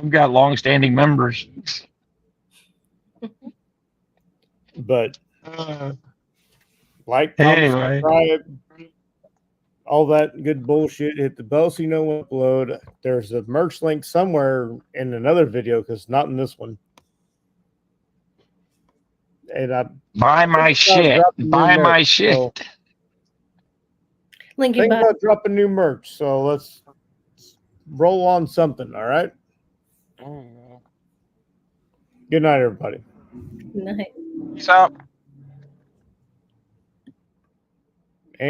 We've got long-standing members. But like, comment, subscribe, all that good bullshit. Hit the bell so you know when upload. There's a merch link somewhere in another video because not in this one. And I buy my shit. Buy my shit. So, Link think about dropping new merch. So let's roll on something. All right. Good night, everybody. Good night. Peace out. And